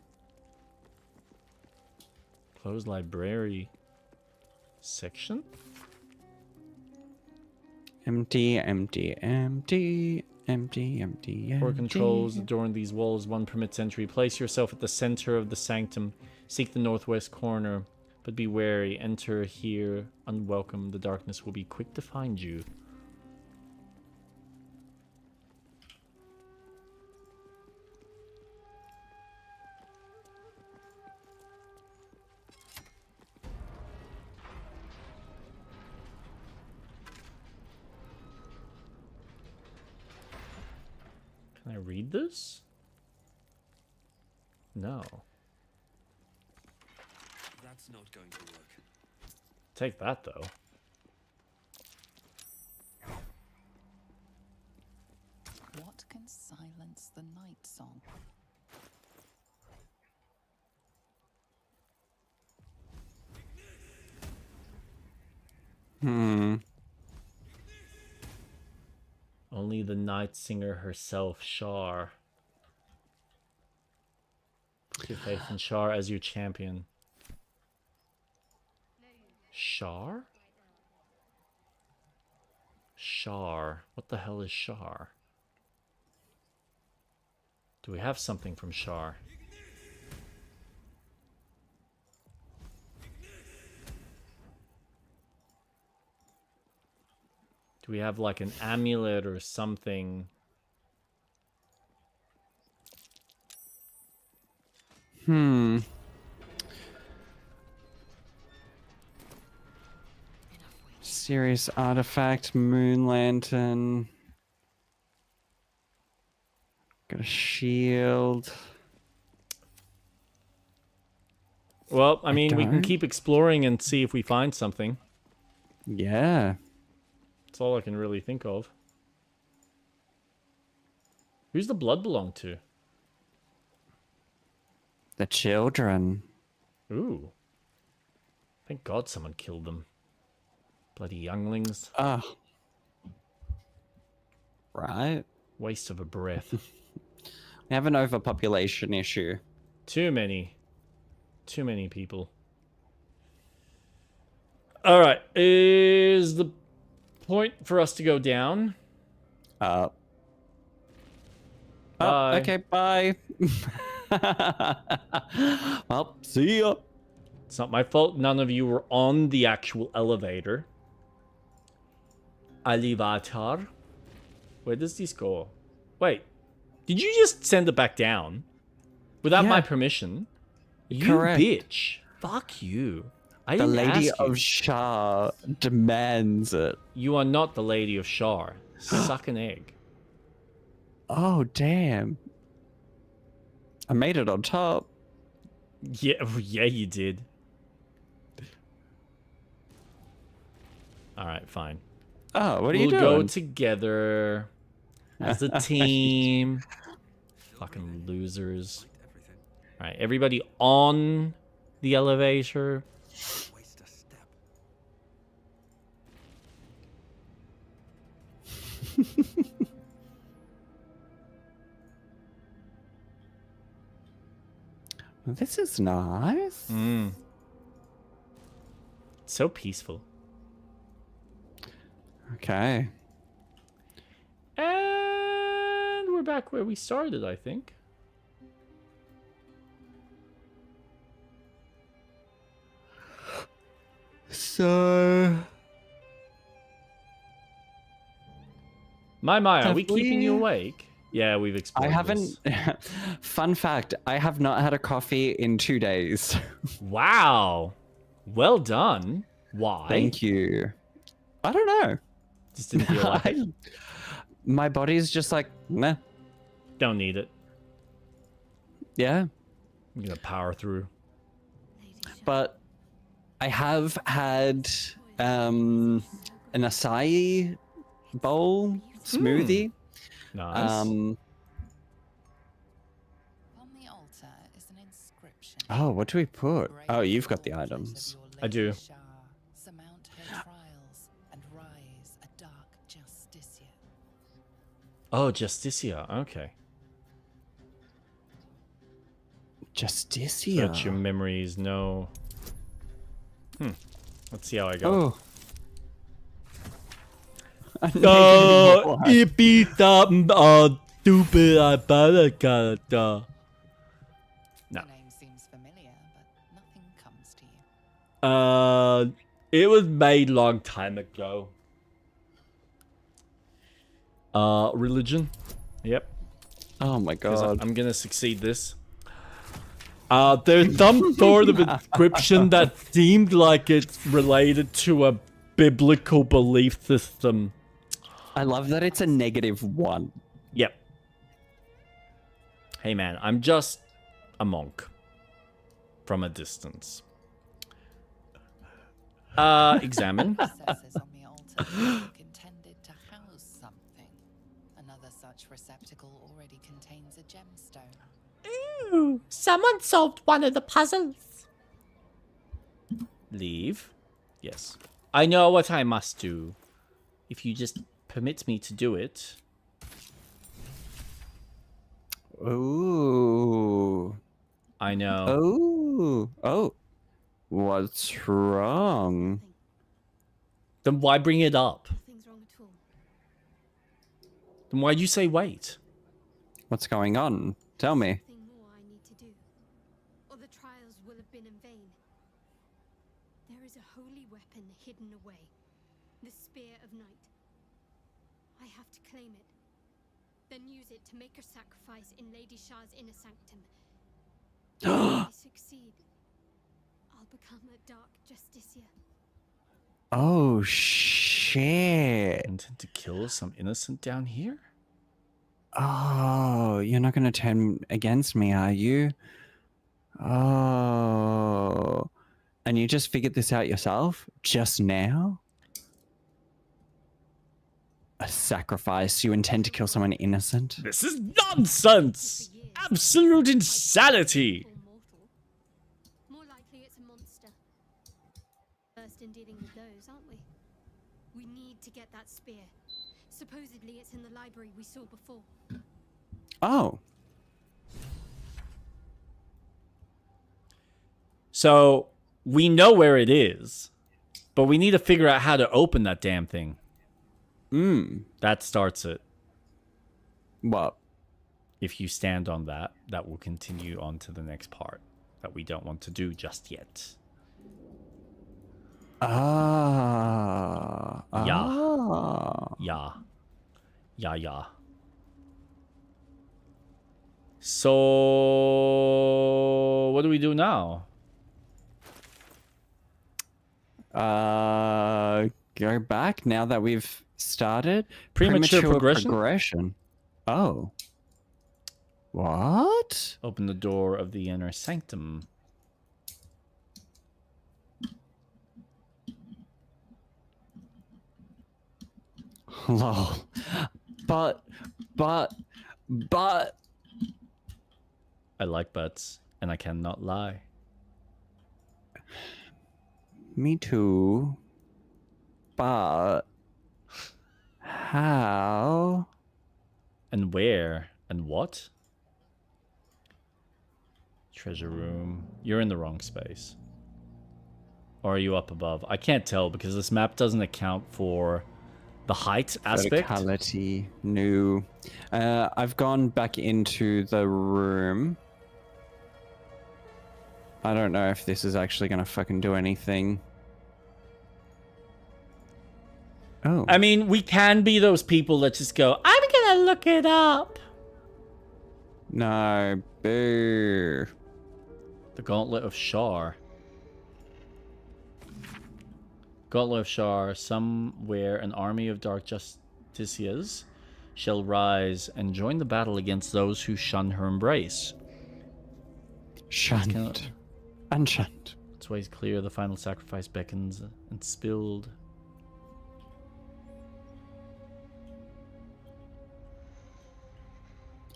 Close library section. Empty, empty, empty, empty, empty, Four empty. controls adorn these walls. One permits entry. Place yourself at the center of the sanctum. Seek the northwest corner, but be wary. Enter here unwelcome. The darkness will be quick to find you. Can I read this? No. That's not going to work. Take that, though. What can silence the night song? Hmm. Only the night singer herself, Shar. Put your faith in Shar as your champion. Shar? Shar. What the hell is Shar? Do we have something from Shar? Do we have like an amulet or something? Hmm. Serious artifact, moon lantern. Got a shield. Well, I mean, we can don't. keep exploring and see if we find something. Yeah. That's all I can really think of. Who's the blood belong to? The children. Ooh. Thank God someone killed them. Bloody younglings. Ah. Right. Waste of a breath. We have an overpopulation issue. Too many. Too many people. Alright, is the point for us to go down? Oh, Bye. okay, bye. Well, see ya. It's not my fault none of you were on the actual elevator. Alivatar. Where does this go? Wait, did you just send it back down? Without my Yeah. permission? You Correct. bitch. Fuck you. I The didn't Lady ask you. of Shah demands it. You are not the Lady of Shar. Suck an egg. Oh, damn. I made it on top. Yeah, yeah, you did. Alright, fine. Oh, what are We'll you doing? go together as a team. Fucking losers. Alright, everybody on the elevator. Waste a step. This is nice. So peaceful. Okay. And we're back where we started, I think. So... My, are Have we keeping you we- awake? Yeah, we've explored I haven't... this. Fun fact, I have not had a coffee in 2 days. Wow. Well done. Why? Thank you. I don't know. Just didn't feel like it. My body's just like, nah. Don't need it. Yeah. I'm gonna power through. But I have had an acai bowl smoothie. Nice. On the altar is an inscription. Oh, what do we put? Brave Oh, you've got the portrait of items. your I do. Lady Shah, surmount her trials and rise a dark justicia. Oh, Justicia. Okay. Justicia. Search your memories. No. Let's see how I go. Oh. Oh, ipita stupid No. The name seems familiar, but nothing comes to you. It was made long time ago. Religion. Yep. Oh my 'Cause god. I'm gonna succeed this. There's some sort of inscription that seemed like it's related to a biblical belief system. I love that it's a -1. Yep. Hey man, I'm just a monk from a distance. Examine. Recesses on the altar look intended to house something. Another such receptacle already contains a gemstone. Ooh, someone solved one of the puzzles. Leave. Yes. I know what I must do. If you just permit me to do it. Ooh. I know. Oh. Oh. What's wrong? Then why bring it up? Nothing's wrong at all. Then why'd you say wait? What's going on? Tell me. Nothing more I need to do, or the trials will have been in vain. There is a holy weapon hidden away, the Spear of Night. I have to claim it, then use it to make a sacrifice in Lady Shah's inner sanctum. If I succeed, I'll become a dark Justicia. Oh, shit. Intend to kill some innocent down here? Oh, you're not going to turn against me, are you? Oh. And you just figured this out yourself? Just now? A sacrifice? You intend to kill someone innocent? This is nonsense! Absolute insanity! than dealing with those, aren't we? We need to get that spear. Supposedly it's in the library we saw before. Oh. So we know where it is, but we need to figure out how to open that damn thing. That starts it. What? If you stand on that, that will continue on to the next part that we don't want to do just yet. Ah. Yeah. Ah. Yeah. Yeah. So, what do we do now? Go back now that we've started. Premature progression? progression. Oh. What? Open the door of the inner sanctum. Lol. But. I like butts, and I cannot lie. Me too. But. How? And where? And what? Treasure room. You're in the wrong space. Or are you up above? I can't tell because this map doesn't account for the height aspect. Verticality. No. I've gone back into the room. I don't know if this is actually gonna fucking do anything. Oh. I mean, we can be those people that just go, I'm gonna look it up. No. Boo. The Gauntlet of Shar. Gauntlet of Shar. Somewhere an army of dark justicias shall rise and join the battle against those who shun her embrace. Shunned. Unshunned. Its way is clear. The final sacrifice beckons and spilled.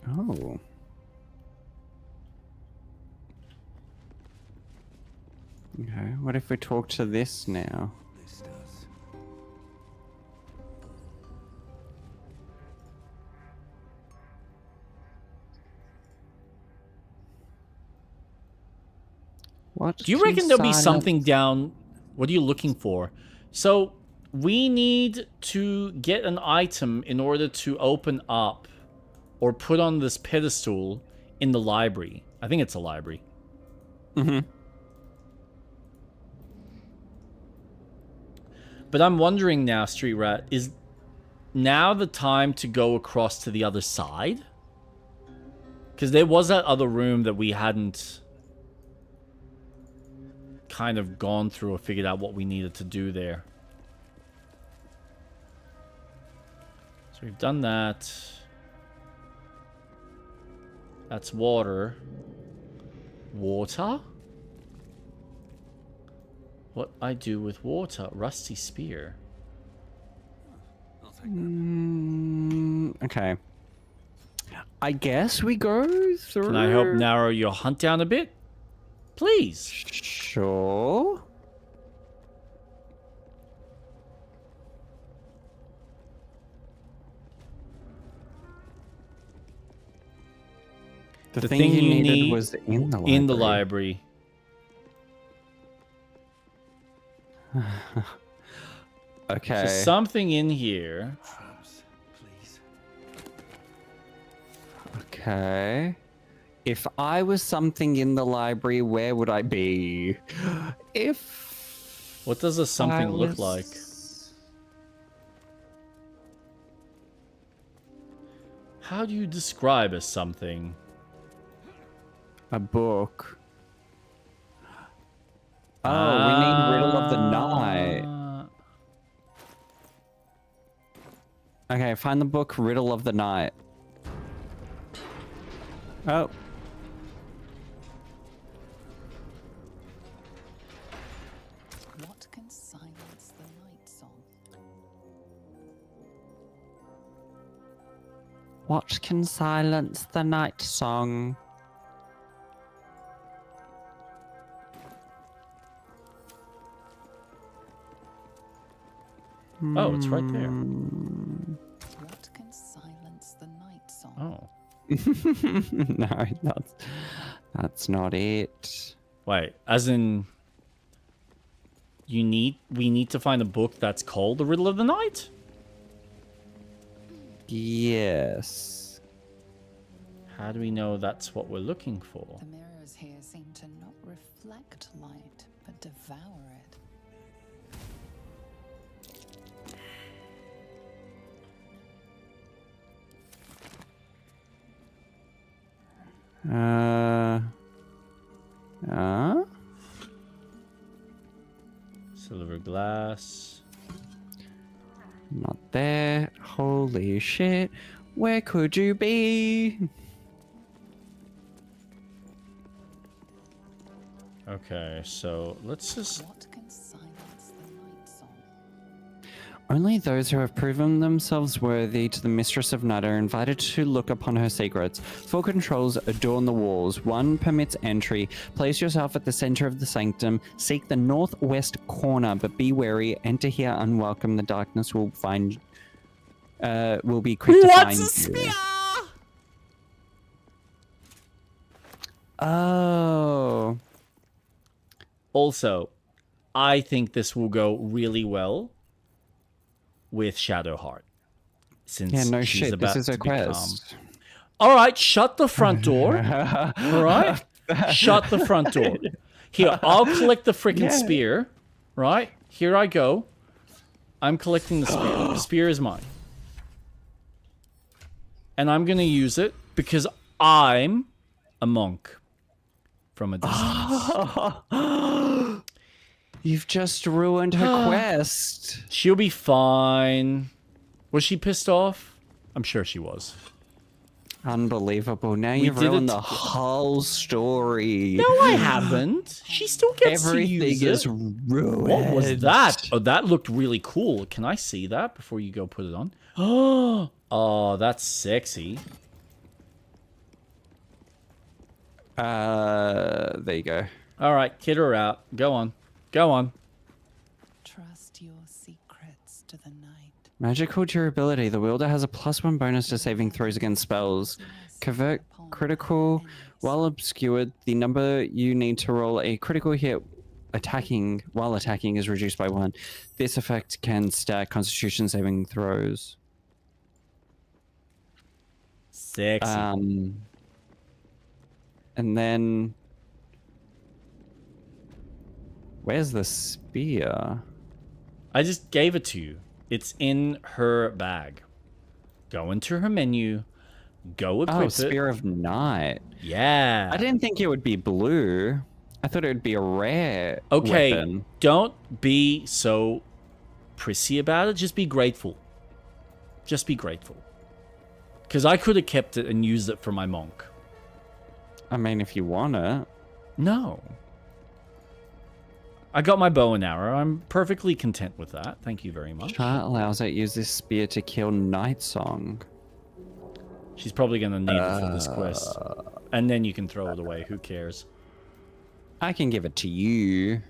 Oh. Okay, what if we talk to this now? This does. What? Do you reckon there'll be something down? What are you looking for? So, we need to get an item in order to open up or put on this pedestal in the library. I think it's a library. Mm-hmm. But I'm wondering now, Street Rat, is now the time to go across to the other side? Because there was that other room that we hadn't kind of gone through or figured out what we needed to do there. So we've done that. That's water. Water? What I do with water? Rusty spear. I'll take that. Okay. I guess we go through. Can I help narrow your hunt down a bit? Please. Sure. The thing you needed was in the library. In the library. Okay. So something in here. Shrubs, please. Okay. If I was something in the library, where would I be? If What does a something look like? How do you describe a something? A book. Oh, we need Riddle of the Night. Okay, find the book Riddle of the Night. Oh. What can silence the night song? What can silence the night song? Oh, it's right there. What can silence the night song? Oh. No, that's not it. Wait, as in we need to find a book that's called The Riddle of the Night? Yes. How do we know that's what we're looking for? The mirrors here seem to not reflect light, but devour it. Silver glass. Not there. Holy shit. Where could you be? Okay, so let's just... What can silence the night song? Only those who have proven themselves worthy to the Mistress of Night are invited to look upon her secrets. 4 controls adorn the walls. 1 permits entry. Place yourself at the center of the sanctum. Seek the northwest corner, but be wary. Enter here unwelcome. The darkness will find... will be quick to find you. Oh. Also, I think this will go really well with Shadowheart. Since Yeah, no she's shit. about This is a to become... quest. All right, shut the front door. All right? Shut the front door. Here, I'll collect the freaking spear. Right? Here I go. I'm collecting the spear. The spear is mine. And I'm going to use it because I'm a monk from a distance. You've just ruined her quest. She'll be fine. Was she pissed off? I'm sure she was. Unbelievable. Now you've did ruined it the whole story. No, I haven't. She still gets Everything to use is it. ruined. What was that? Oh, that looked really cool. Can I see that before you go put it on? Oh, that's sexy. There you go. All right, kid her out. Go on. Go on. Trust your secrets to the night. Magical durability. The wielder has a +1 bonus to saving throws against spells. Convert critical. While obscured, the number you need to roll a critical hit while attacking is reduced by 1. This effect can stack Constitution saving throws. Sexy. And then... Where's the spear? I just gave it to you. It's in her bag. Go into her menu. Go equip it. Spear of Night. Yeah. I didn't think it would be blue. I thought it would be a rare Okay, weapon. don't be so prissy about it. Just be grateful. Just be grateful. Because I could have kept it and used it for my monk. I mean, if you want it. No. I got my bow and arrow. I'm perfectly content with that. Thank you very much. Chart allows it use this spear to kill Night Song. She's probably going to need it for this quest. And then you can throw it away. Who cares? I can give it to you.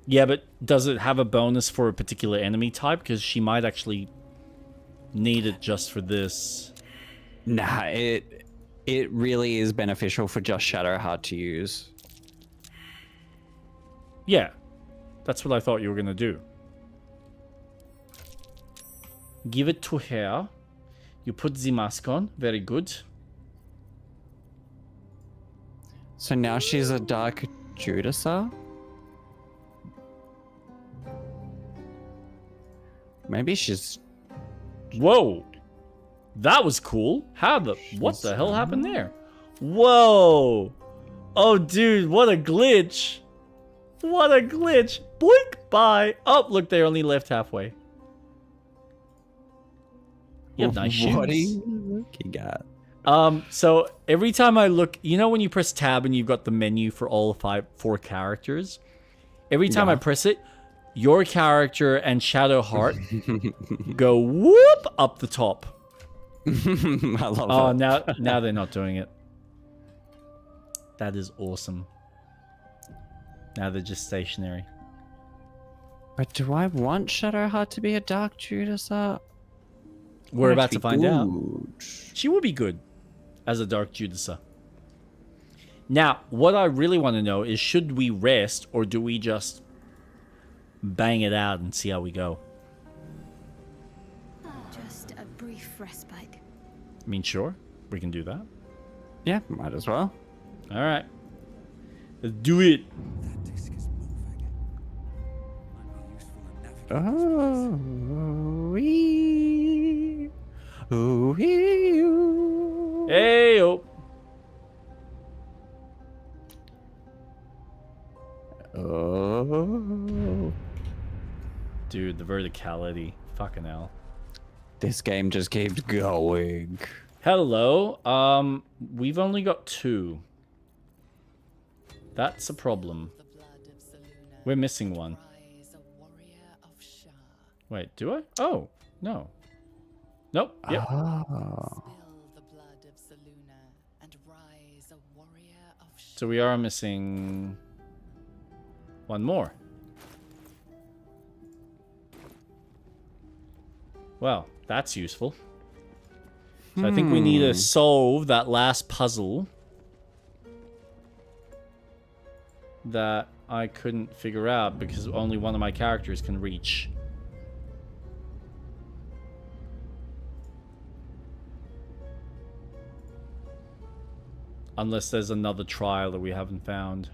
Yeah, but does it have a bonus for a particular enemy type? Because she might actually need it just for this. Nah, it really is beneficial for just Shadowheart to use. Yeah, that's what I thought you were going to do. Give it to her. You put the mask on. Very good. So now she's a Dark Judicer? Maybe she's... Whoa. That was cool. What the hell happened there? Whoa. Oh, dude, what a glitch. What a glitch. Blink, bye. Oh, look, they only left halfway. You have nice shoes. What are you looking at? So every time I look, you know when you press tab and you've got the menu for all 4 characters? Every time I press it, your character and Shadowheart go whoop up the top. I love it. Now they're not doing it. That is awesome. Now they're just stationary. But do I want Shadowheart to be a Dark Judas? We're about to find out. She will be good as a Dark Judicer. Now, what I really want to know is, should we rest or do we just bang it out and see how we go? Just a brief respite. I mean, sure, we can do that. Yeah, might as well. All right. Let's do it. That disc is moving. Might be useful in navigation. Oh, wee. Oh, wee, oh. Hey, oh. Oh. Dude, the verticality. Fucking hell. This game just keeps going. Hello. We've only got 2. That's a problem. We're missing one. Wait, do I? Oh, no. Nope. Yep. Oh. So we are missing one more. Well, that's useful. So I think we need to solve that last puzzle that I couldn't figure out because only one of my characters can reach. Unless there's another trial that we haven't found.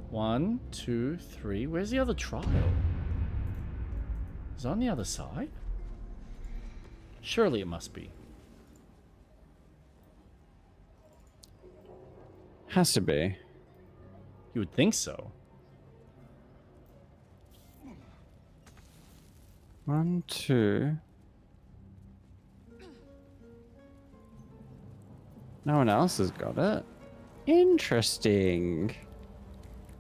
1, 2, 3. Where's the other trial? Is it on the other side? Surely it must be. Has to be. You would think so. 1, 2. No one else has got it. Interesting.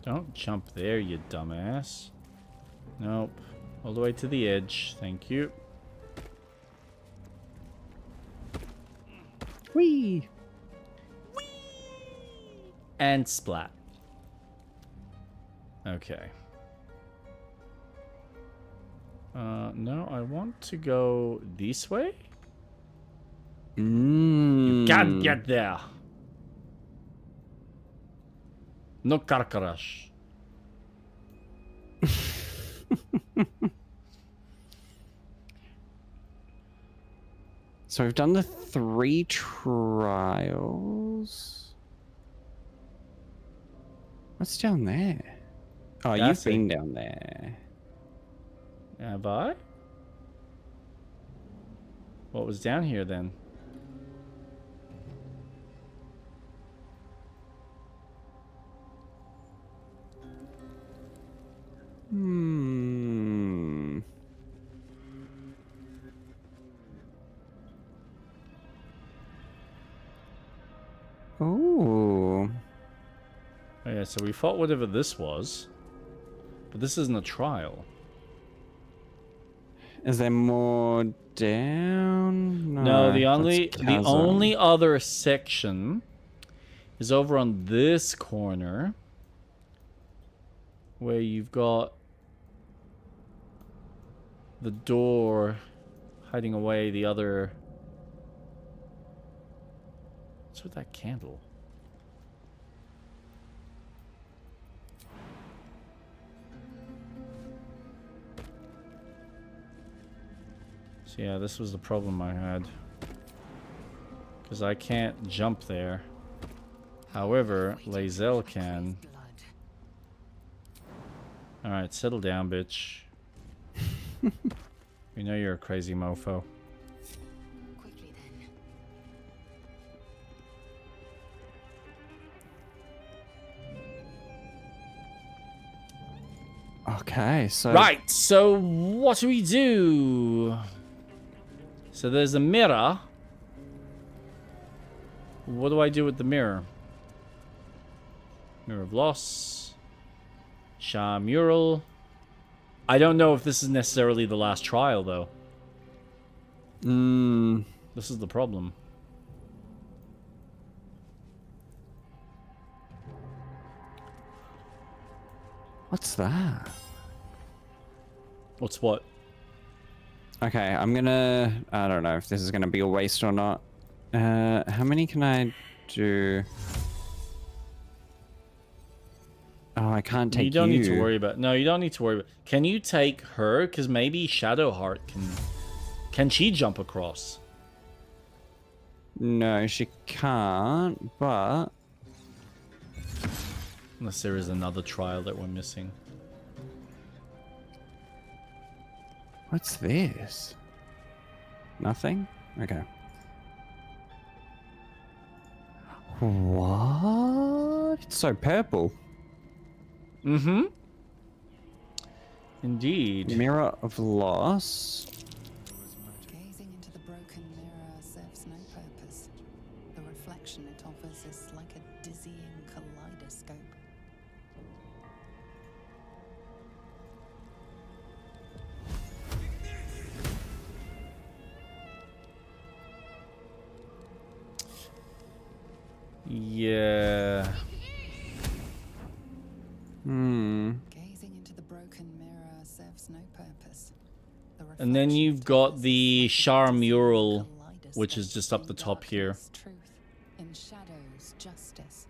Don't jump there, you dumbass. Nope. All the way to the edge. Thank you. Whee! And splat. Okay. No, I want to go this way. You can't get there. No karkarash. So we've done the 3 trials. What's down there? Oh, That's you've been it. down there. Have I? What was down here then? Ooh. Oh yeah, so we fought whatever this was. But this isn't a trial. Is there more down? No, the that's only chasm. other section is over on this corner where you've got the door hiding away the other. What's with that candle? So yeah, this was the problem I had. Because I can't jump there. However, Lae'zel can. Alright, settle down, bitch. We know you're a crazy mofo. Quickly then. Okay, so Right, so what do we do? So there's a mirror. What do I do with the mirror? Mirror of Loss. Shah Mural. I don't know if this is necessarily the last trial, though. This is the problem. What's that? What's what? Okay, I'm gonna... I don't know if this is gonna be a waste or not. How many can I do? Oh, I can't take you. You don't need to worry about... No, you don't need to worry about... Can you take her? Because maybe Shadowheart can... Can she jump across? No, she can't, but... Unless there is another trial that we're missing. What's this? Nothing? Okay. What? It's so purple. Mm-hmm. Indeed. Mirror of Loss. Gazing into the broken mirror serves no purpose. The reflection it offers is like a dizzying kaleidoscope. Yeah. Gazing into the broken mirror serves no purpose. The And then reflection you've it got offers the is like a Shar dizzying mural, kaleidoscope. which is just up the In top here. darkness, truth. In shadows, justice.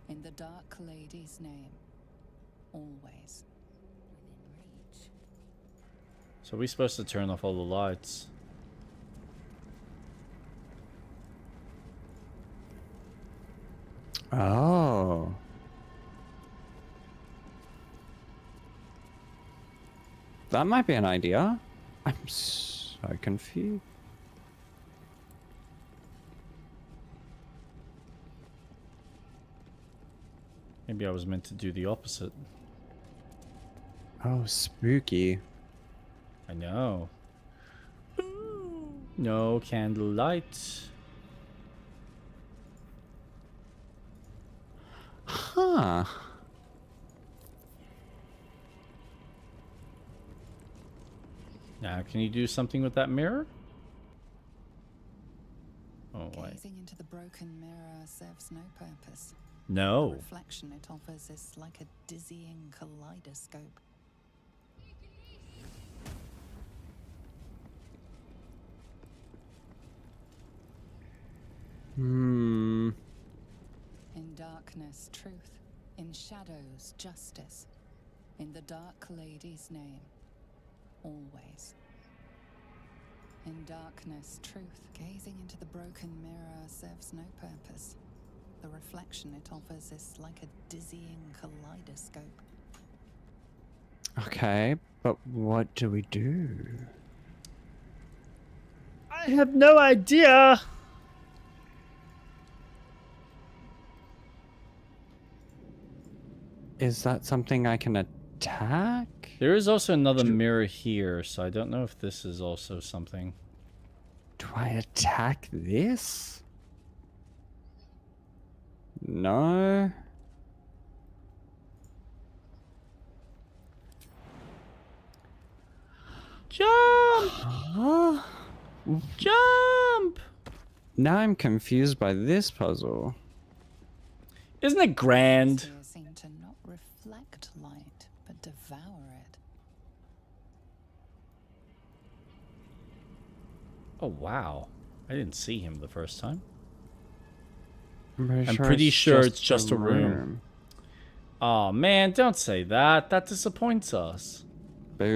In the dark lady's name, always. So we're supposed to turn off all the lights. Oh. That might be an idea. I'm so confused. Maybe I was meant to do the opposite. Oh, spooky. I know. No candlelight. Huh. Now, can you do something with that mirror? Oh, wait. Gazing into the broken mirror serves no purpose. The No. reflection it offers is like a dizzying kaleidoscope. In darkness, truth. In shadows, justice. In the dark lady's name, always. In darkness, truth. Gazing into the broken mirror serves no purpose. The reflection it offers is like a dizzying kaleidoscope. Okay, but what do we do? I have no idea. Is that something I can attack? There is also another mirror here, so I don't know if this is also something. Do I attack this? No. Jump! Jump! Now I'm confused by this puzzle. Isn't it grand? Sphere seem to not reflect light, but devour it. Oh, wow. I didn't see him the first time. I'm I'm pretty sure it's just a room. Oh, man, don't say that. That disappoints us. Boo.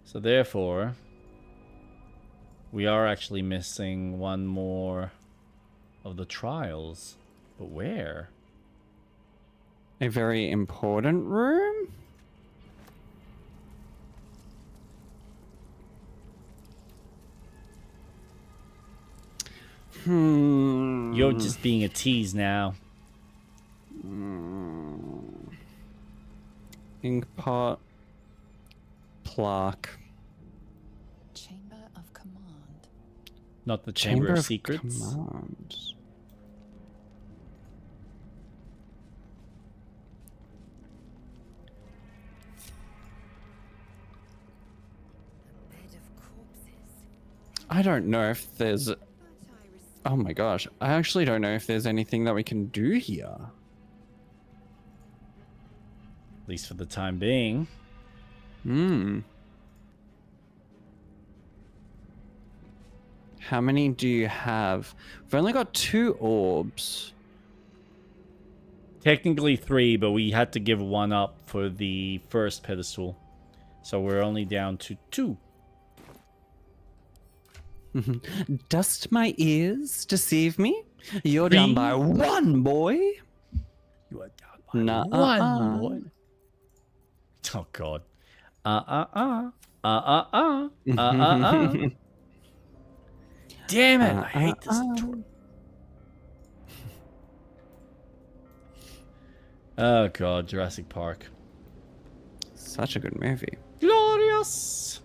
So therefore, we are actually missing one more of the trials. But where? A very important room? You're just being a tease now. Inkpot. Plaque. Chamber of Command. Not the Chamber of Secrets. Command. I don't know if there's Oh my gosh. I actually don't know if there's anything that we can do here. At least for the time being. Hmm. How many do you have? We've only got 2 orbs. Technically 3, but we had to give 1 up for the first pedestal. So we're only down to 2. Dost my ears deceive me? You're down by 1, boy. You are down by 1, boy. Oh, God. Damn it. I hate this tour. Oh, God. Jurassic Park. Such a good movie. Glorious.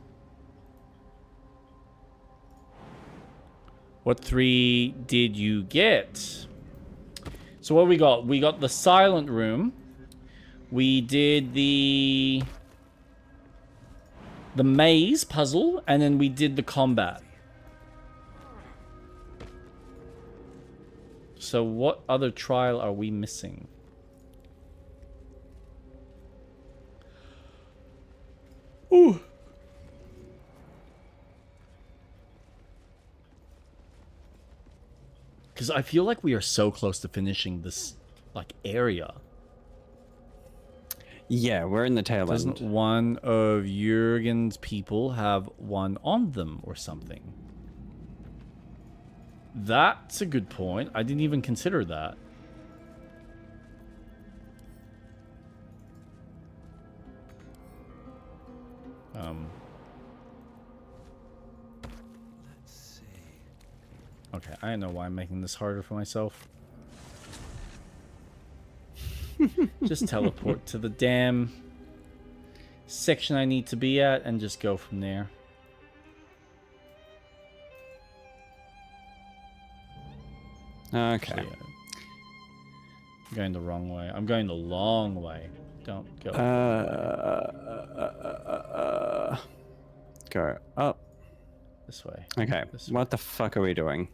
What 3 did you get? So what we got? We got the silent room. We did the maze puzzle, and then we did the combat. So what other trial are we missing? Ooh. Because I feel like we are so close to finishing this, like, area. Yeah, we're in the tail Doesn't end. one of Jurgen's people have one on them or something? That's a good point. I didn't even consider that. Let's see. Okay, I know why I'm making this harder for myself. Just teleport to the damn section I need to be at and just go from there. Okay. Actually, I'm going the wrong way. I'm going the long way. Don't go. Go up. This way. Okay. This way. What the fuck are we doing?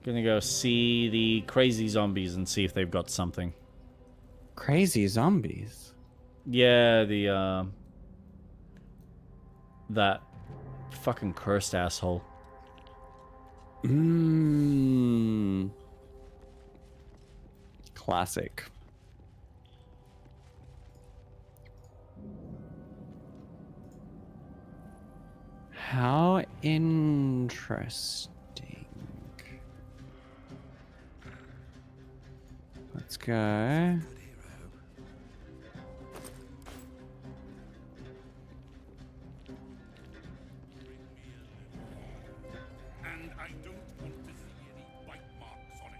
Gonna go see the crazy zombies and see if they've got something. Crazy zombies. Yeah, the that fucking cursed asshole. Mmm. Classic. How interesting. Let's go. And I don't want to see any bite marks on it.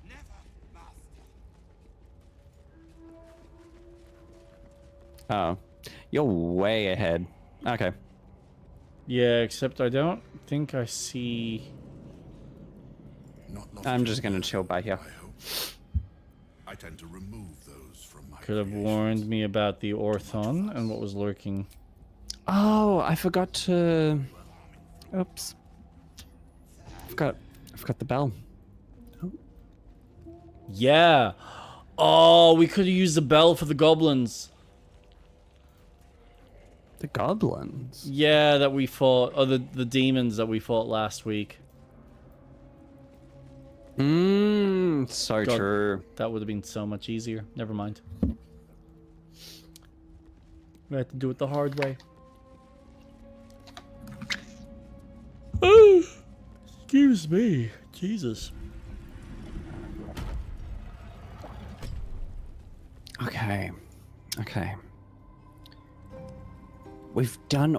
Never, Master. Oh, you're way ahead. Okay. Yeah, except I don't think I see. I'm just gonna chill by here. I tend to remove those from my Could have warned me about the Orthon and what was lurking. Oh, I forgot to. Oops. I forgot the bell. Yeah. Oh, we could have used the bell for the goblins. The goblins? Yeah, that we fought. Or the demons that we fought last week. Mmm, so God, true. That would have been so much easier. Never mind. We had to do it the hard way. Oh, excuse me. Jesus. Okay. Okay. We've done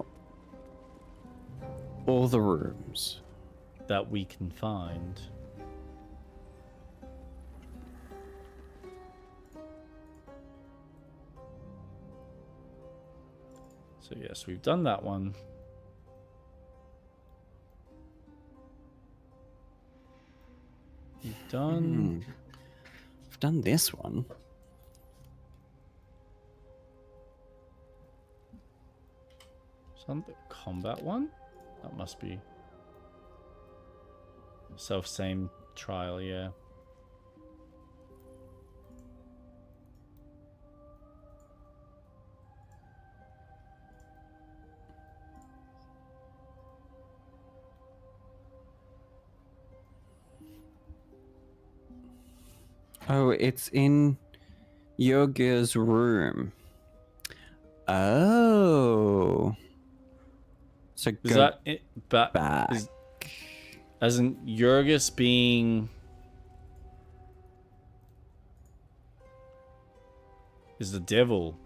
all the rooms that we can find. So yes, we've done that one. We've done... We've done this one. Something combat one? That must be same trial, yeah. Oh, it's in Yoga's room. Oh. So Is go that it? But back. is as in Jurgis being is the devil?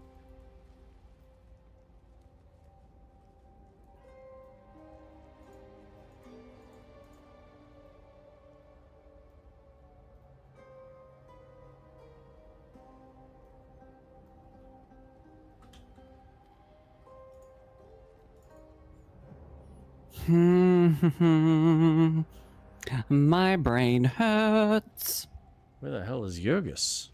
My brain hurts. Where the hell is Jurgis?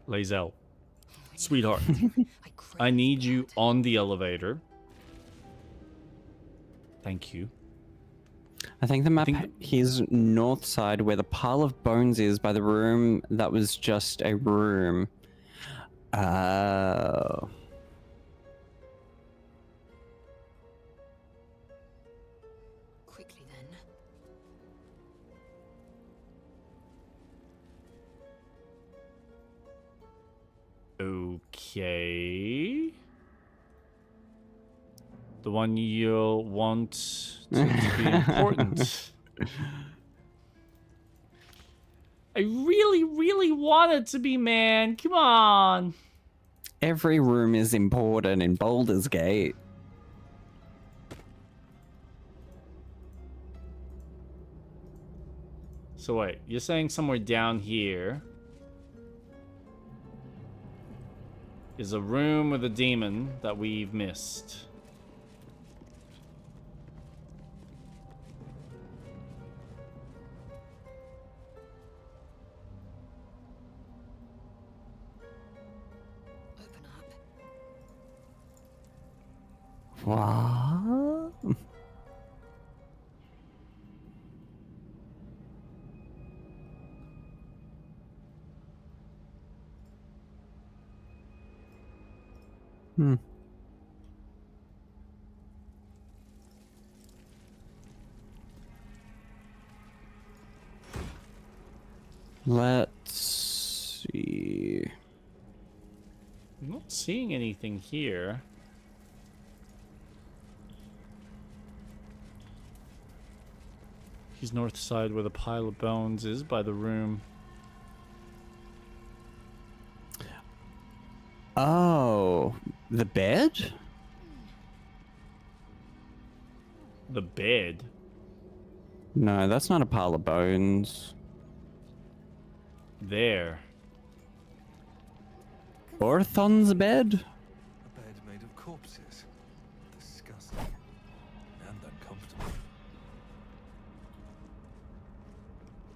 Lae'zel, sweetheart, I need you on the elevator. Thank you. I think the map here's north side where the pile of bones is by the room that was just a room. Oh. Quickly then. Okay. The one you'll want to be important. I really, really want it to be, man. Come on. Every room is important in Baldur's Gate. So wait, you're saying somewhere down here is a room with a demon that we've missed. Open up. What? Hmm. Let's see. I'm not seeing anything here. He's north side where the pile of bones is by the room. Oh, the bed? The bed? No, that's not a pile of bones. There. Orthon's bed? A bed made of corpses. Disgusting. And uncomfortable.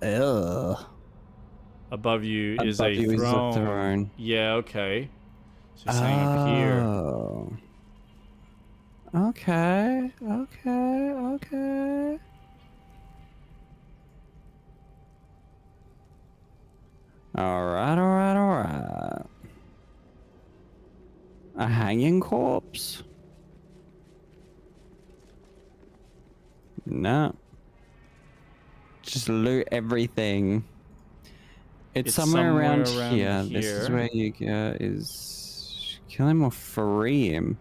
Ugh. Above you is Above a you is a throne. throne. Yeah, okay. So you're saying up here. Oh. Okay, okay, okay. Alright, alright, alright. A hanging corpse? No. Just loot everything. It's somewhere around here. This is where you go is kill him or free him.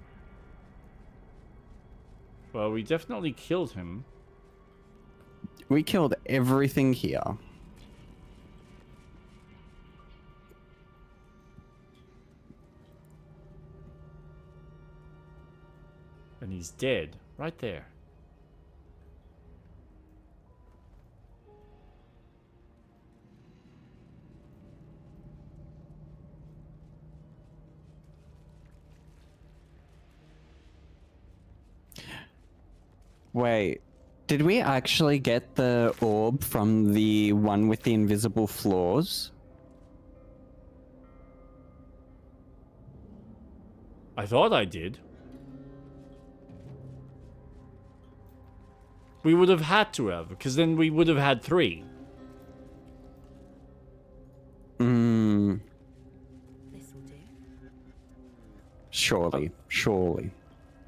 Well, we definitely killed him. We killed everything here. And he's dead. Right there. Wait, did we actually get the orb from the one with the invisible floors? I thought I did. We would have had to have, because then we would have had 3. Hmm. This'll do. Surely.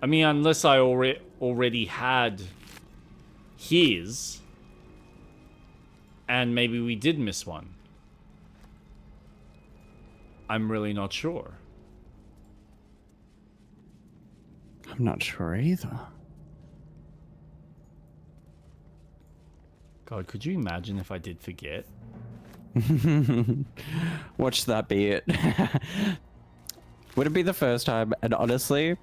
I mean, unless I already had his, and maybe we did miss one. I'm really not sure. I'm not sure either. God, could you imagine if I did forget? Watch that be it. Would it be the first time? And honestly,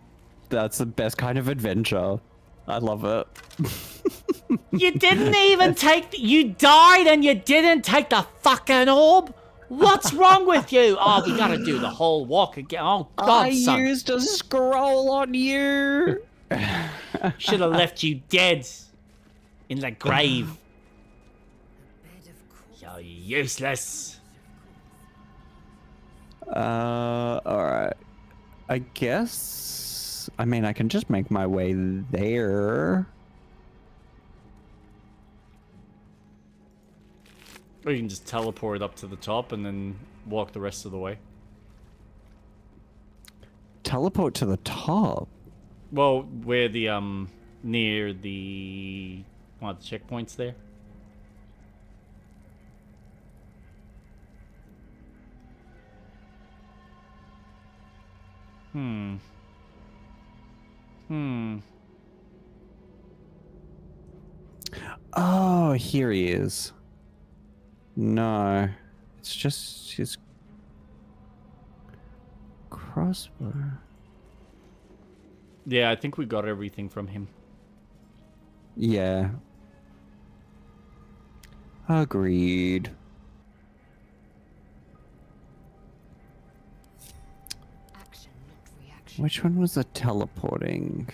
that's the best kind of adventure. I love it. You didn't even you died and you didn't take the fucking orb? What's wrong with you? Oh, we gotta do the whole walk again. Oh, God, I son. used a scroll on you. Should have left you dead in the grave. You're useless. Alright. I guess... I mean, I can just make my way there. Or you can just teleport up to the top and then walk the rest of the way. Teleport to the top? Well, where the, near the... one of the checkpoints there. Oh, here he is. No. It's just his crossbow. Yeah, I think we got everything from him. Yeah. Agreed. Action, not reaction. Which one was the teleporting?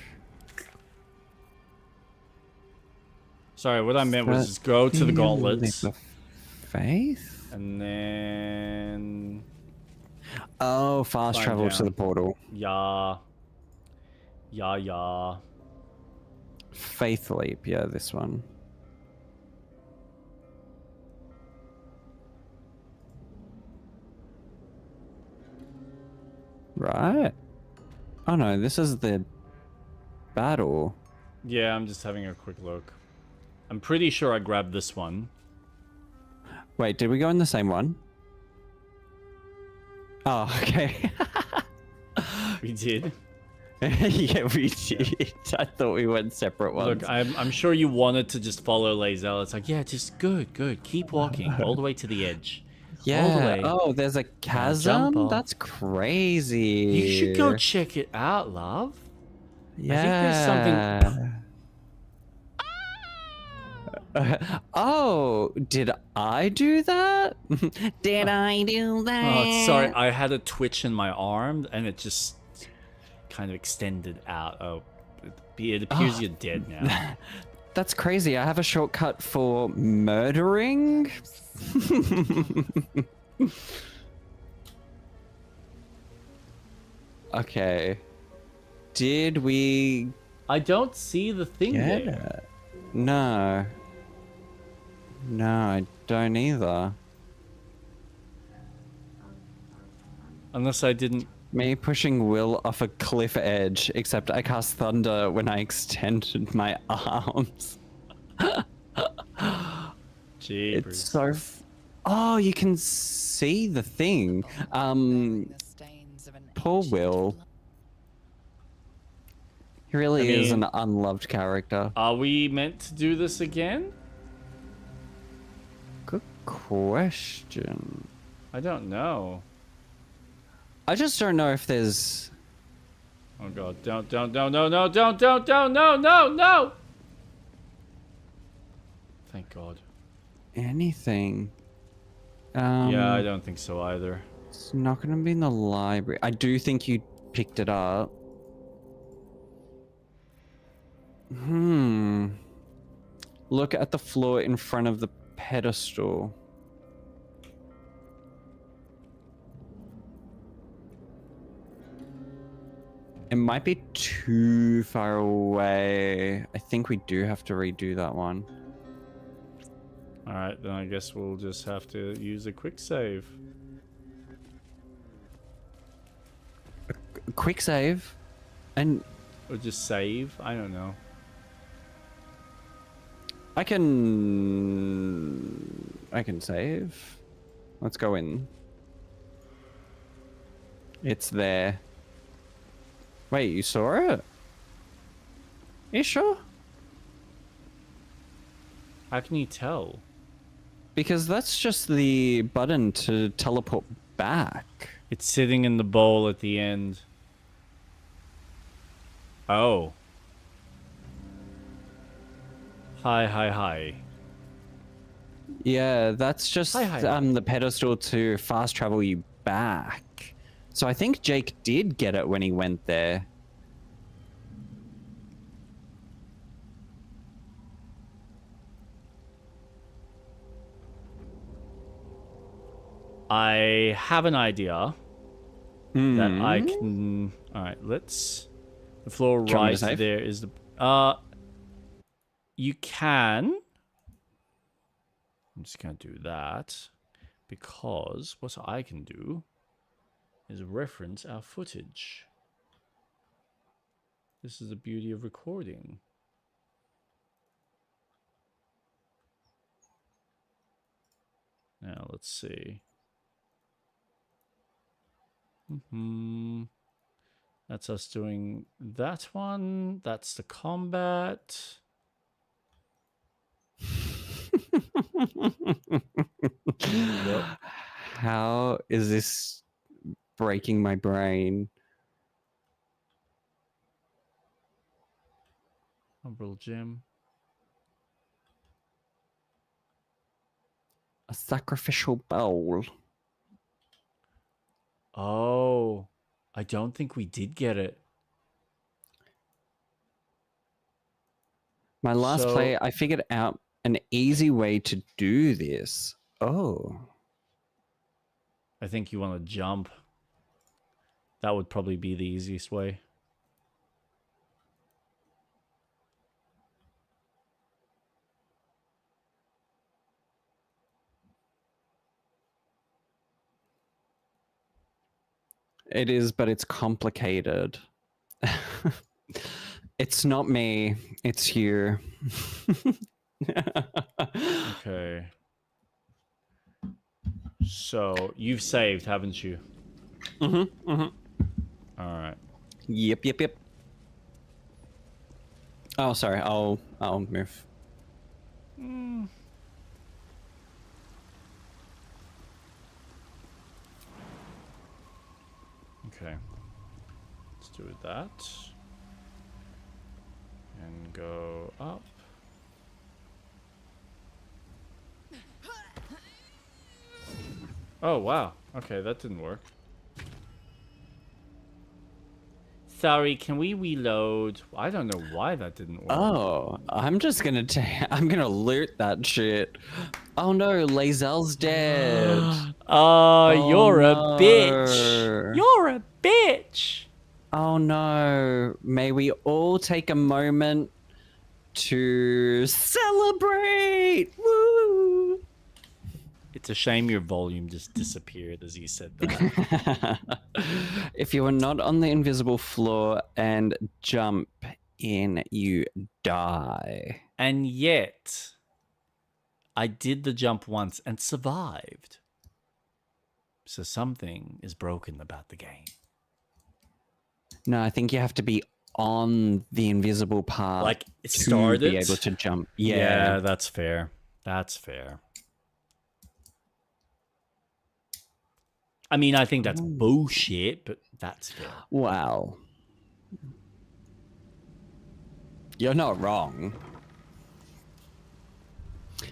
Sorry, what I meant was just go to the gauntlets. The faith? And then... Oh, fast Climb travel down. to the portal. Yeah. Yeah. Faith leap, yeah, this one. Right? Oh no, this is the battle. Yeah, I'm just having a quick look. I'm pretty sure I grabbed this one. Wait, did we go in the same one? Oh, okay. We did. Yeah, we did. I thought we went separate ones. Look, I'm sure you wanted to just follow Lae'zel. It's like, yeah, just good. Keep walking all the way to the edge. Yeah. All the way. Oh, there's a Jump chasm? off. That's crazy. You should go check it out, love. Yeah. I think there's something... Oh, did I do that? Did I do that? Oh, sorry. I had a twitch in my arm, and it just kind of extended out. Oh, it appears you're dead now. That's crazy. I have a shortcut for murdering. Okay. Did we I don't see the thing get there. it? No. No, I don't either. Unless I didn't... Me pushing Will off a cliff edge, except I cast thunder when I extended my arms. Jeepers. It's so... Oh, you can see the thing. The stains of an Poor ancient Will. blood. He really I is mean- an unloved character. Are we meant to do this again? Good question. I don't know. I just don't know if there's... Oh god, don't, no! Thank god. anything. Yeah, I don't think so either. It's not going to be in the library. I do think you picked it up. Hmm. Look at the floor in front of the pedestal. It might be too far away. I think we do have to redo that one. Alright, then I guess we'll just have to use a quick save. A quick save? And Or just save? I don't know. I can save. Let's go in. It's there. Wait, you saw it? You sure? How can you tell? Because that's just the button to teleport back. It's sitting in the bowl at the end. Oh. Hi. Yeah, that's just Hi. the pedestal to fast travel you back. So I think Jake did get it when he went there. I have an idea that I can... Alright, let's... The floor Do you want me right to save? there is the... You can... I'm just going to do that. Because what I can do is reference our footage. This is the beauty of recording. Now, let's see. That's us doing that one. That's the combat. Yep. How is this breaking my brain? Umbral Gym. A sacrificial bowl. Oh, I don't think we did get it. My last So- play, I figured out an easy way to do this. Oh. I think you want to jump. That would probably be the easiest way. It is, but it's complicated. It's not me, it's you. Okay. So, you've saved, haven't you? All right. Yep. Oh, sorry. I'll move. Okay. Let's do that. And go up. Oh, wow. Okay, that didn't work. Sorry, can we reload? I don't know why that didn't work. Oh, I'm just gonna I'm gonna loot that shit. Oh no, Lazel's dead. Oh, you're a no. bitch. You're a bitch. Oh no. May we all take a moment to celebrate. Woo! It's a shame your volume just disappeared as you said that. If you are not on the invisible floor and jump in, you die. And yet, I did the jump once and survived. So something is broken about the game. No, I think you have to be on the invisible part. Like, it to started? be able to jump. Yeah. That's fair. That's fair. I mean, I think that's bullshit, but that's fair. Wow. You're not wrong.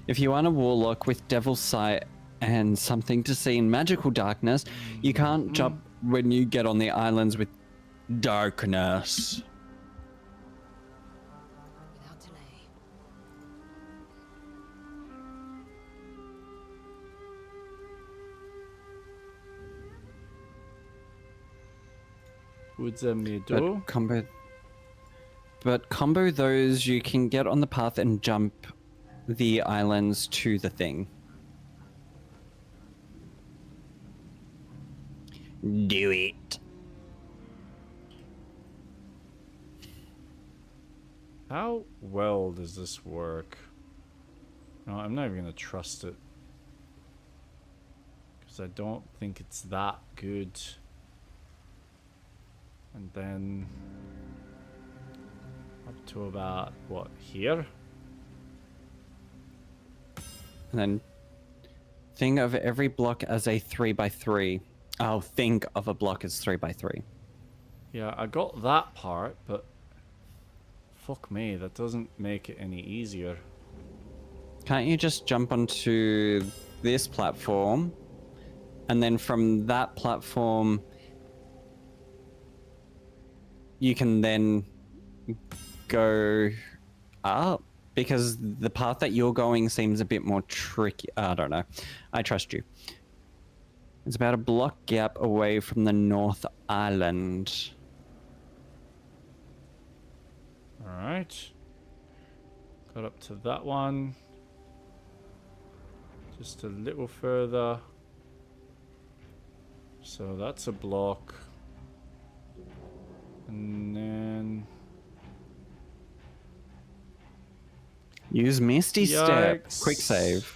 If you want a warlock with devil's sight and something to see in magical darkness, you can't jump when you get on the islands with darkness. Without delay. What's a middle? But combo those, you can get on the path and jump the islands to the thing. Do it. How well does this work? No, I'm not even gonna trust it. Because I don't think it's that good. And then up to about, what, here? And then think of every block as a 3x3. Oh, think of a block as 3x3. Yeah, I got that part, but fuck me, that doesn't make it any easier. Can't you just jump onto this platform, and then from that platform you can then go up? Because the path that you're going seems a bit more tricky. I don't know. I trust you. It's about a block gap away from the North Island. Alright. Got up to that one. Just a little further. So that's a block. And then... Use Misty Step. Yikes. Quick save.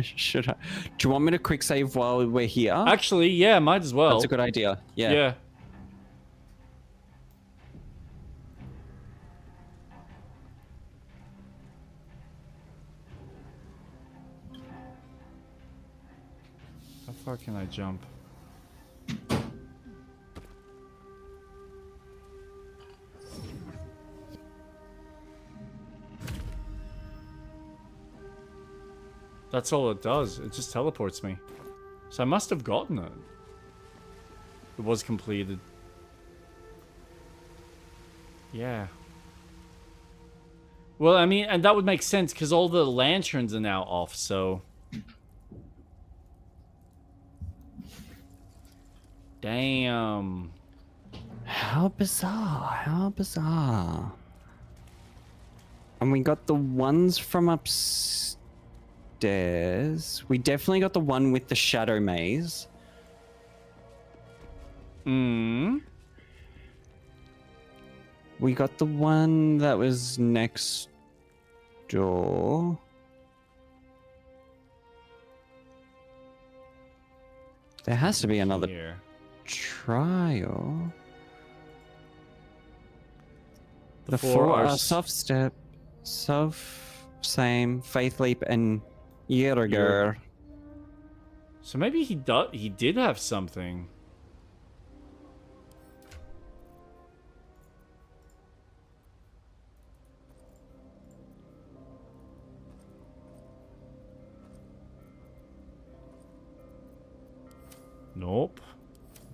Should I? Do you want me to quick save while we're here? Actually, yeah, might as well. That's a good idea. Yeah. Yeah. How far can I jump? That's all it does. It just teleports me. So I must have gotten it. It was completed. Yeah. Well, I mean, and that would make sense because all the lanterns are now off, so... Damn. How bizarre. How bizarre. And we got the ones from upstairs. We definitely got the one with the shadow maze. Hmm. We got the one that was next door. There has to be another Here. trial. The Four four are are soft step, same, faith leap, and Yerger. So maybe he did have something. Nope.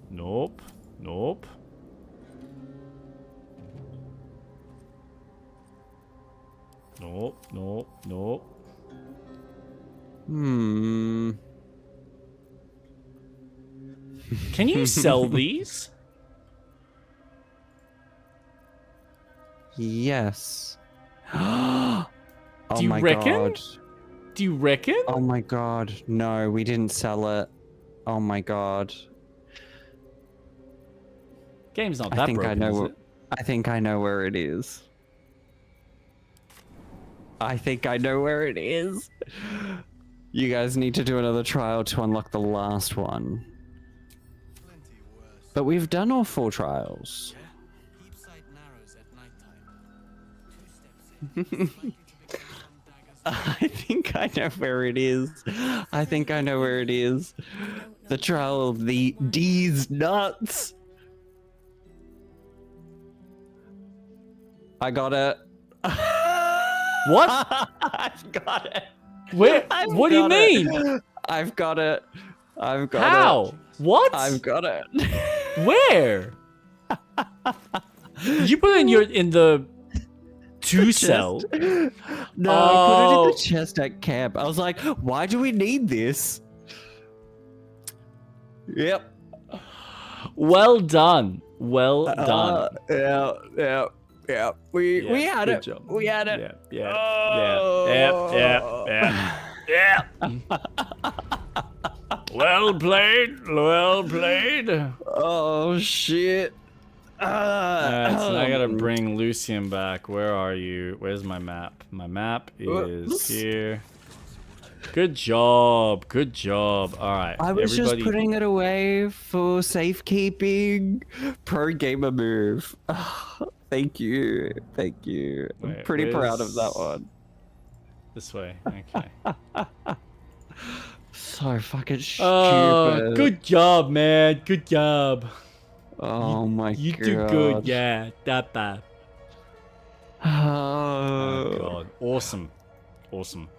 Nope. Nope. Nope. Nope. Nope. Can you sell these? Yes. Oh Do you my reckon? god. Do you reckon? Oh my god. No, we didn't sell it. Oh my god. Game's not I that think broken, I is know. it? I think I know where it is. I think I know where it is. You guys need to do another trial to unlock the last one. But we've done all 4 trials. Keep sight narrows at nighttime. 2 steps in. I think I know where it is. I think I know where it is. The trial of the D's nuts. I got it. What? I've got it. Where? What do you mean? I've got it. I've got it. How? What? I've got it. Where? Did you put it in the 2 cell? No, I put it in the chest at camp. I was like, why do we need this? Yep. Well done. Well done. Yeah. We Yeah, had good it. job. We had it. Yeah. Well played. Well played. Oh shit. Alright, so now I gotta bring Lucian back. Where are you? Where's my map? My map is here. Good job. Good job. Alright. I was everybody... just putting it away for safekeeping. Pro gamer move. Thank you. Thank you. I'm Wait, pretty proud of that one. This way. Okay. So fucking stupid. Good job, man. Good job. Oh my god. You do good. Yeah. That bad. Oh Oh. god. Awesome. Awesome.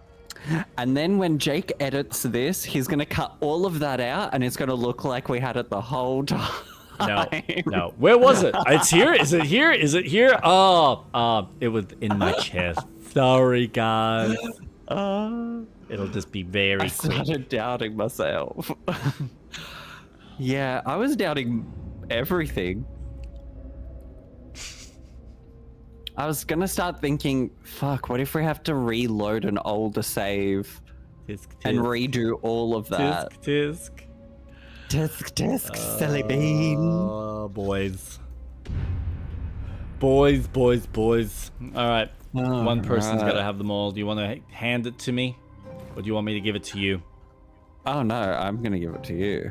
And then when Jake edits this, he's gonna cut all of that out, and it's gonna look like we had it the whole time. No. Where was it? It's here. Is it here? Is it here? Oh, it was in my chest. Sorry, guys. It'll just be very I quick. started doubting myself. Yeah, I was doubting everything. I was gonna start thinking, fuck, what if we have to reload an older save and redo all of that? Tisk. Tisk, silly bean. Oh, boys. Boys. Alright. One person's gotta have them all. Do you want to hand it to me? Or do you want me to give it to you? Oh no, I'm gonna give it to you.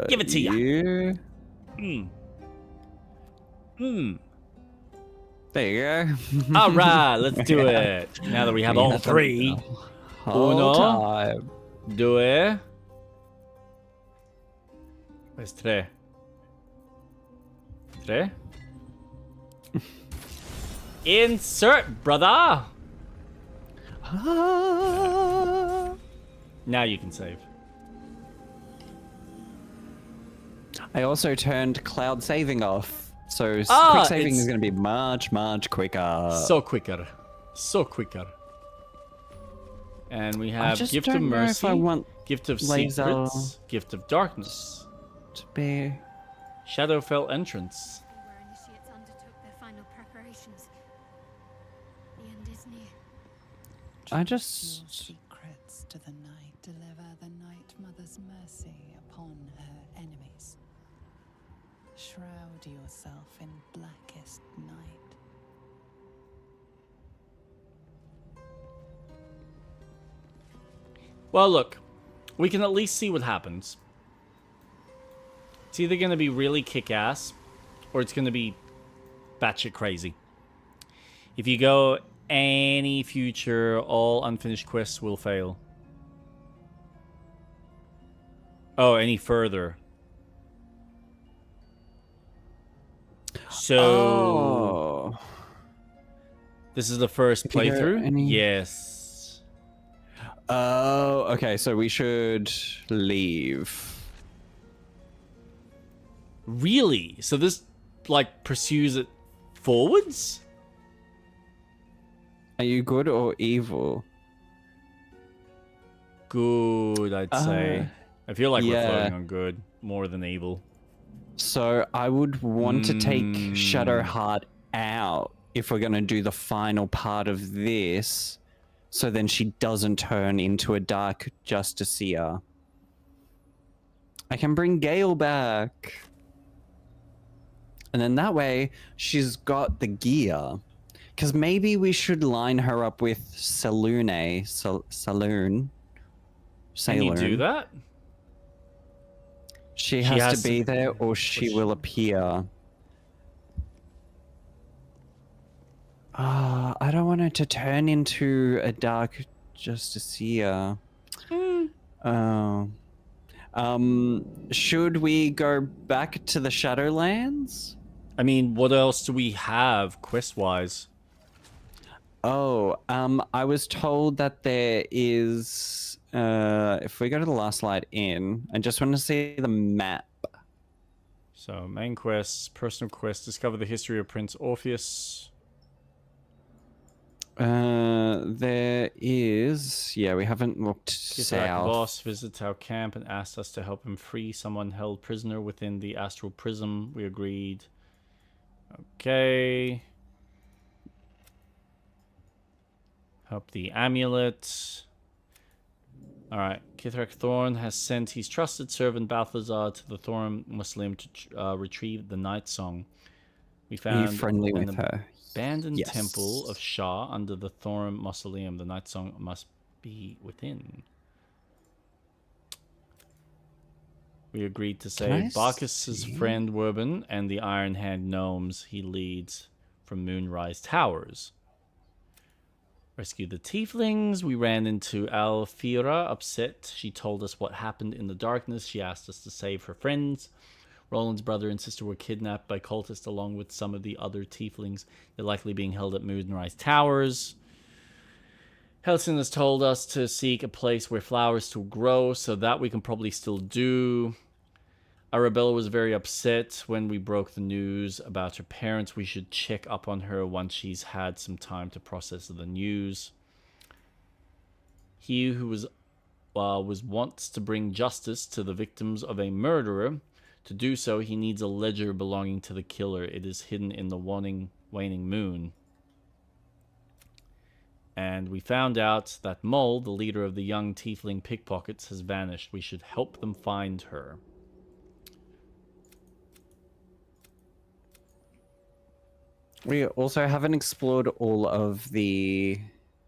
Give it to you. There you go. Alright, let's do it. Now that we have all three. Time. Due. Where's tre? Tre? Insert, brother! Now you can save. I also turned cloud saving off, so quick saving is going to be much quicker. So quicker. And we have Gift of Mercy, Gift of Secrets, Gift of Darkness, to be Shadowfell Entrance. Where initiates undertook their final preparations. The end is near. I just Your secrets to the night. Deliver the Night Mother's mercy upon her enemies. Shroud yourself in blackest night. Well, look, we can at least see what happens. It's either going to be really kick-ass, or it's going to be batshit crazy. If you go any future, all unfinished quests will fail. Oh, any further. So... This is the first playthrough? Yes. Oh, okay, so we should leave. Really? So this, like, pursues it forwards? Are you good or evil? Good, I'd say. I feel like we're yeah. floating on good, more than evil. So I would want to take Shadowheart out if we're going to do the final part of this, so then she doesn't turn into a Dark Justiciar. I can bring Gale back. And then that way, she's got the gear. Because maybe we should line her up with Saloon. Can you do that? She has to be there or she will appear. I don't want her to turn into a Dark Justiciar. Should we go back to the Shadowlands? I mean, what else do we have quest-wise? Oh, I was told that there is, if we go to the last light in, I just want to see the map. So, main quests, personal quests, discover the history of Prince Orpheus. There is. Yeah, we haven't looked Kithrak south. boss visits our camp and asked us to help him free someone held prisoner within the astral prism. We agreed. Okay. Help the amulet. Alright. Kithrak Thorn has sent his trusted servant Balthazar to the Thorn Mausoleum to retrieve the Night Song. We Are you found friendly an with her? abandoned Yes. temple of Shah under the Thorn Mausoleum. The Night Song must be within. We agreed to Can I save Bacchus's see? friend Werben and the Iron Hand gnomes he leads from Moonrise Towers. Rescue the tieflings. We ran into Alfira, upset. She told us what happened in the darkness. She asked us to save her friends. Roland's brother and sister were kidnapped by cultists along with some of the other tieflings. They're likely being held at Moonrise Towers. Helson has told us to seek a place where flowers still grow, so that we can probably still do. Arabella was very upset when we broke the news about her parents. We should check up on her once she's had some time to process the news. He who was wants to bring justice to the victims of a murderer. To do so, he needs a ledger belonging to the killer. It is hidden in the waning moon. And we found out that Mole, the leader of the young tiefling pickpockets, has vanished. We should help them find her. We also haven't explored all of the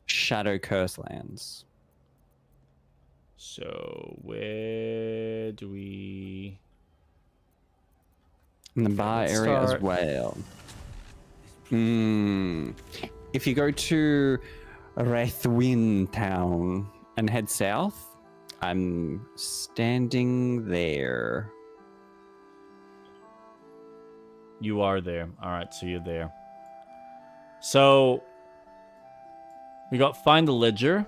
Shadow Curse lands. So, where do we... In the bar let's area start- as well. If you go to Rathwin Town and head south, I'm standing there. You are there. Alright, so you're there. So, we got Find the Ledger.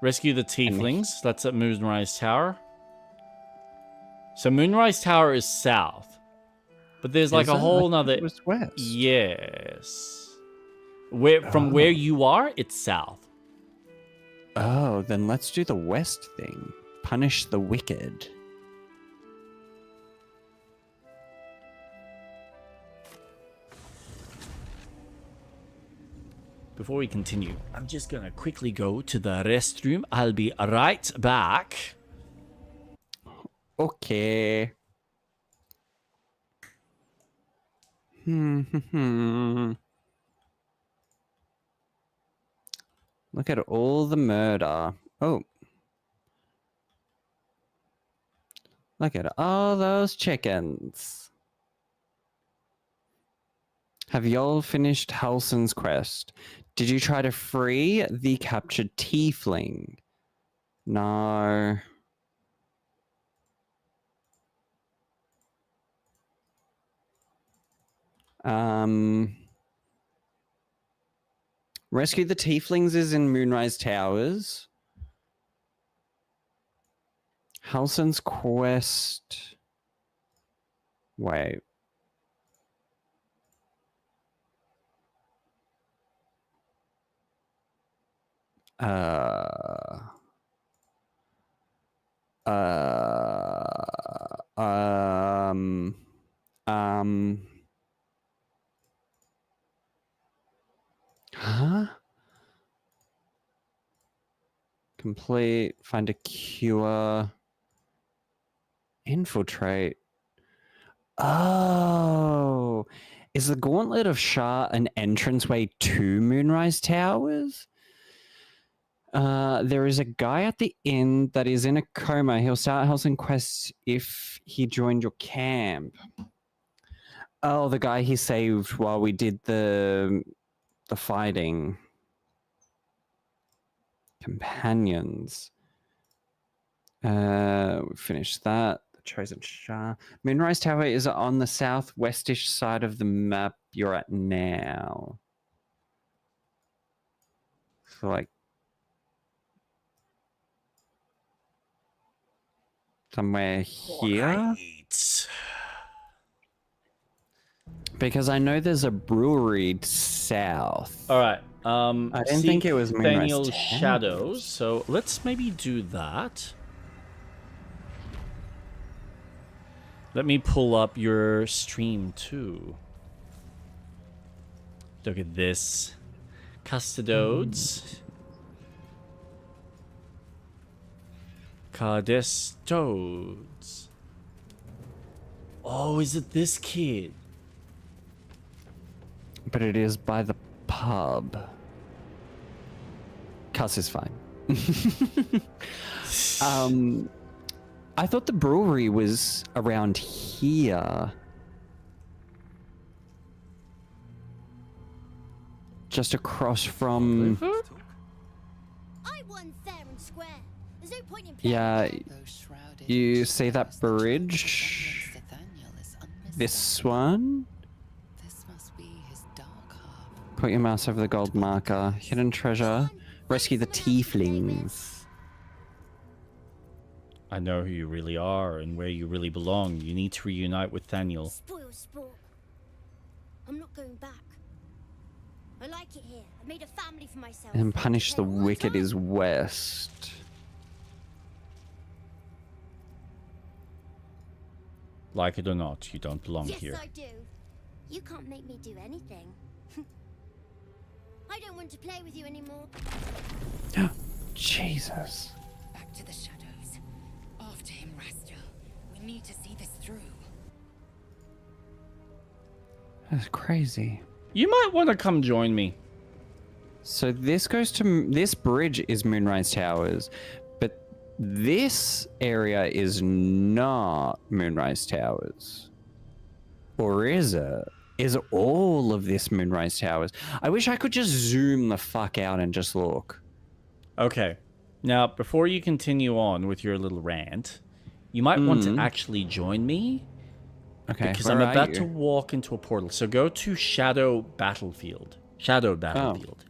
Rescue the Tieflings. That's at Moonrise Tower. So Moonrise Tower is south. But there's like Is a it? I whole thought nother... it was west. Yes. From where you are, it's south. Oh, then let's do the west thing. Punish the wicked. Before we continue, I'm just gonna quickly go to the restroom. I'll be right back. Okay. Look at all the murder. Oh. Look at all those chickens. Have y'all finished Halson's quest? Did you try to free the captured tiefling? No. Rescue the tieflings is in Moonrise Towers. Halson's quest. Wait. Huh? Complete, find a cure, infiltrate. Oh, is the Gauntlet of Shah an entranceway to Moonrise Towers? There is a guy at the inn that is in a coma. He'll start Helsing quests if he joined your camp. Oh, the guy he saved while we did the fighting. Companions. We finished that. The Chosen Shah. Moonrise Tower is on the southwestish side of the map you're at now. So like somewhere here. Right. Because I know there's a brewery south. All right. I didn't think it was Moonrise Daniel's Towers. Shadows. So let's maybe do that. Let me pull up your stream too. Look at this. Custodes. Custodes. Oh, is it this kid? But it is by the pub. Cuss is fine. I thought the brewery was around here. Just across from... I won fair and square. There's no point in playing. Yeah, Those shrouded you in see that shadows, bridge? Nathaniel is This unmissable. one? This must be his dark half. Put your mouse over the gold marker. Hidden treasure. Rescue the tieflings. I know who you really are and where you really belong. You need to reunite with Thaniel. Spoil sport. I'm not going back. I like it here. I made a family for myself. And punish the Then all wicked time. is west. Like it or not, you don't belong Yes, here. I do. You can't make me do anything. I don't want to play with you anymore. Jesus. Back to the shadows. After him, Rastel. We need to see this through. That's crazy. You might want to come join me. So this goes to... This bridge is Moonrise Towers. But this area is not Moonrise Towers. Or is it? Is all of this Moonrise Towers? I wish I could just zoom the fuck out and just look. Okay. Now, before you continue on with your little rant, you might want to actually join me. Okay, Because where I'm are about you? to walk into a portal. So go to Shadow Battlefield. Shadow Battlefield.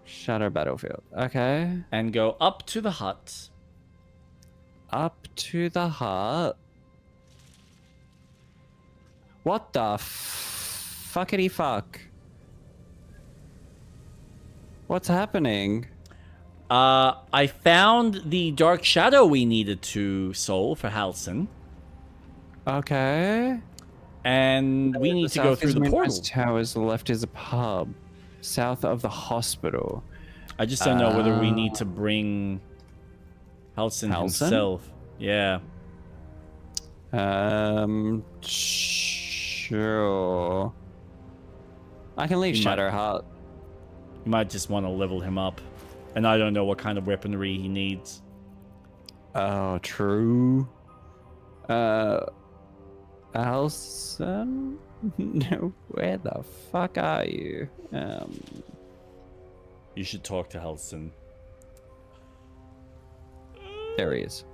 Shadow Battlefield. Okay. And go up to the hut. Up to the hut. What the fuckity fuck? What's happening? I found the dark shadow we needed to solve for Halson. Okay. And we need to go South through is the Moonrise portal. Towers, the left is a pub. South of the hospital. I just don't know whether we need to bring Halson Halson? himself. Yeah. Sure. I can leave You might- Shadowheart. You might just want to level him up. And I don't know what kind of weaponry he needs. Oh, true. Alson? No, where the fuck are you? You should talk to Halson. There he is.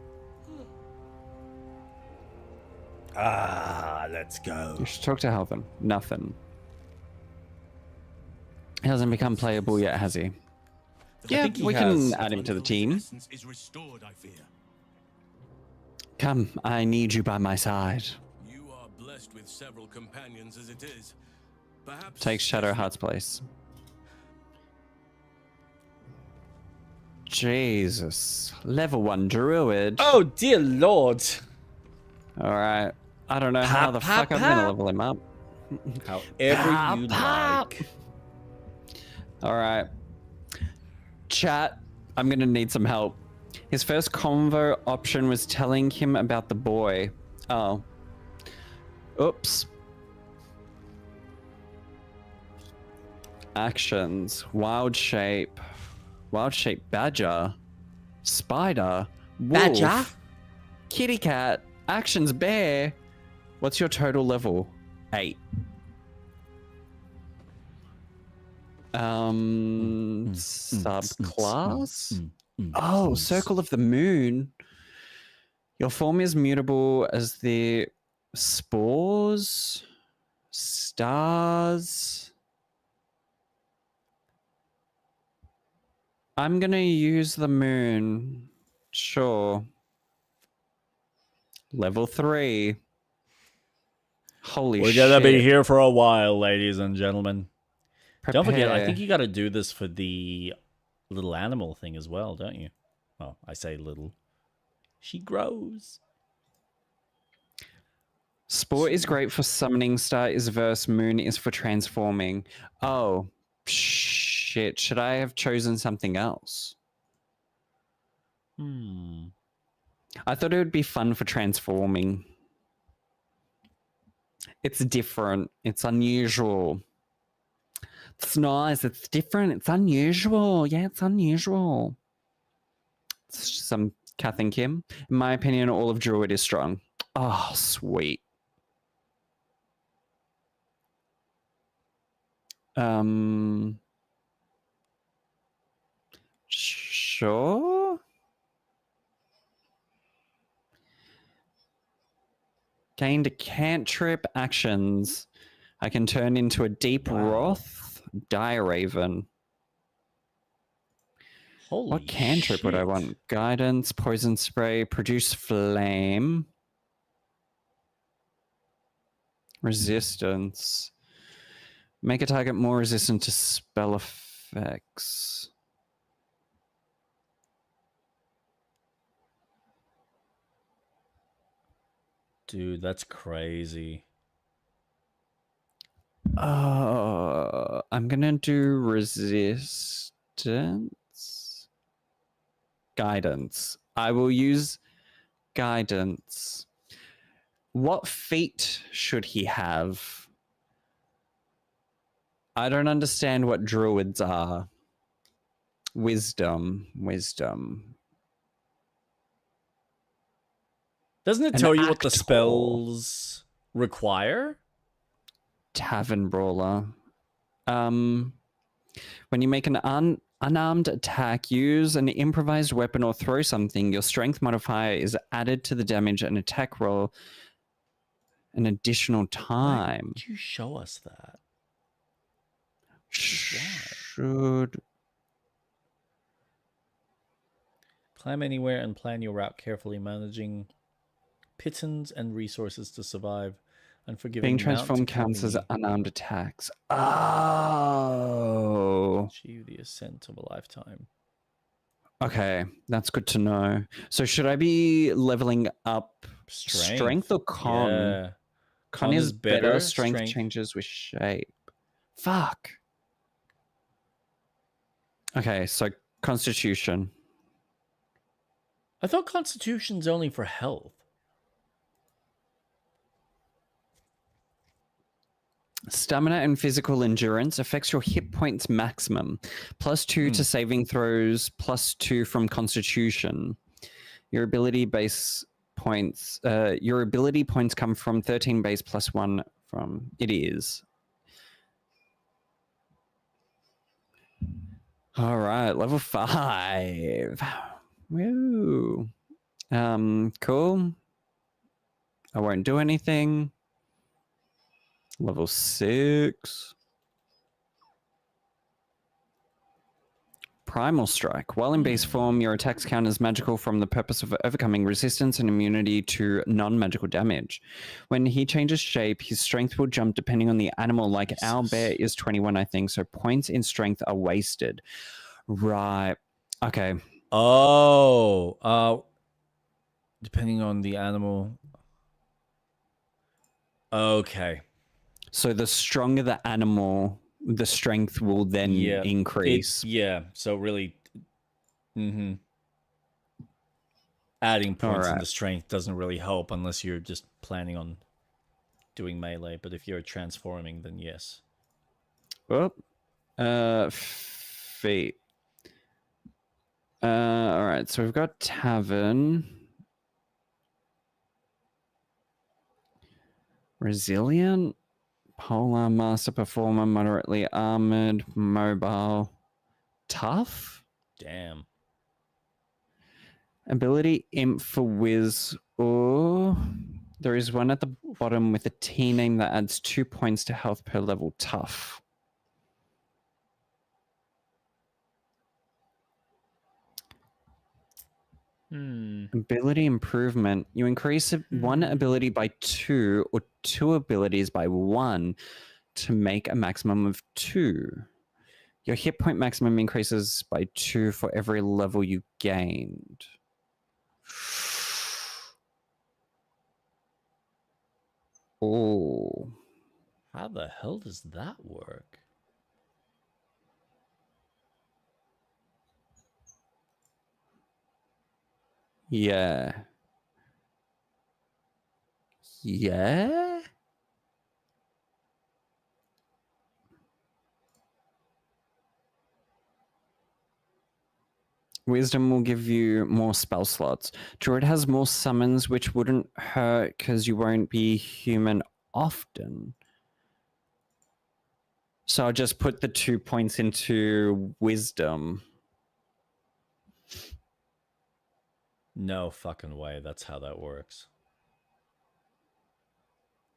Let's go. You should talk to Halvin. Nothing. He hasn't become playable yet, has he? Yeah, think he we has. can add him to the team. Essence is restored, I fear. Come, I need you by my side. You are blessed with several companions as it is. Perhaps Take Shadowheart's place. Jesus. Level 1 druid. Oh, dear lord. Alright. I don't know how the fuck I'm gonna level him up. However you like. Alright. Chat, I'm gonna need some help. His first convo option was telling him about the boy. Oh. Oops. Actions. Wild shape. Wild shape badger. Spider. Wolf. Badger? Kitty cat. Actions bear. What's your total level? 8. Subclass? Oh, Circle of the Moon. Your form is mutable as the spores, stars. I'm gonna use the moon. Sure. Level 3. Holy We're shit. gonna be here for a while, ladies and gentlemen. Don't forget, I Prepare. think you got to do this for the little animal thing as well, don't you? Oh, I say little. She grows. Sport is great for summoning, star is verse, moon is for transforming. Oh, shit. Should I have chosen something else? I thought it would be fun for transforming. It's different. It's unusual. It's nice. It's different. It's unusual. Yeah, it's unusual. It's some Kath and Kim. In my opinion, all of Druid is strong. Oh, sweet. Sure. Gained a cantrip actions. I can turn into a deep wrath dire raven. Holy What cantrip would I shit. want? Guidance, poison spray, produce flame, resistance. Make a target more resistant to spell effects. Dude, that's crazy. I'm gonna do resistance. Guidance. I will use guidance. What feat should he have? I don't understand what druids are. Wisdom. Doesn't it An tell you what the actor. spells require? Tavern brawler. When you make an unarmed attack, use an improvised weapon or throw something, your strength modifier is added to the damage and attack roll an additional time. Why would you show us that? Should Climb anywhere and plan your route carefully, managing pittance and resources to survive. Unforgiving being mount to transformed counts as carry. unarmed attacks. Oh. Achieve the ascent of a lifetime. Okay, that's good to know. So should I be leveling up strength or con? Yeah. Con is better. Strength changes with shape. Fuck. Okay, so constitution. I thought constitution's only for health. Stamina and physical endurance affects your hit points maximum. +2 to saving throws, +2 from constitution. Your ability points come from 13 base +1 from it is. All right, level 5. Woo. Cool. I won't do anything. Level 6. Primal Strike. While in base form, your attacks count as magical from the purpose of overcoming resistance and immunity to non-magical damage. When he changes shape, his strength will jump depending on the animal, like our bear is 21, I think, so points in strength are wasted. Right. Okay. Oh. Depending on the animal. Okay. So the stronger the animal, the strength will then increase. So really, adding points in the strength doesn't really help unless you're just planning on doing melee. But if you're transforming, then yes. Well, feet. All right, so we've got tavern. Resilient. Polar, master performer, moderately armored, mobile, tough. Damn. Ability imp for whiz. Or there is one at the bottom with a T name that adds 2 points to health per level. Tough. Ability improvement. You increase one ability by 2 or 2 abilities by 1 to make a maximum of 2. Your hit point maximum increases by 2 for every level you gained. Oh. How the hell does that work? Yeah. Yeah? Wisdom will give you more spell slots. Druid has more summons, which wouldn't hurt because you won't be human often. So I'll just put the 2 points into Wisdom. No fucking way that's how that works.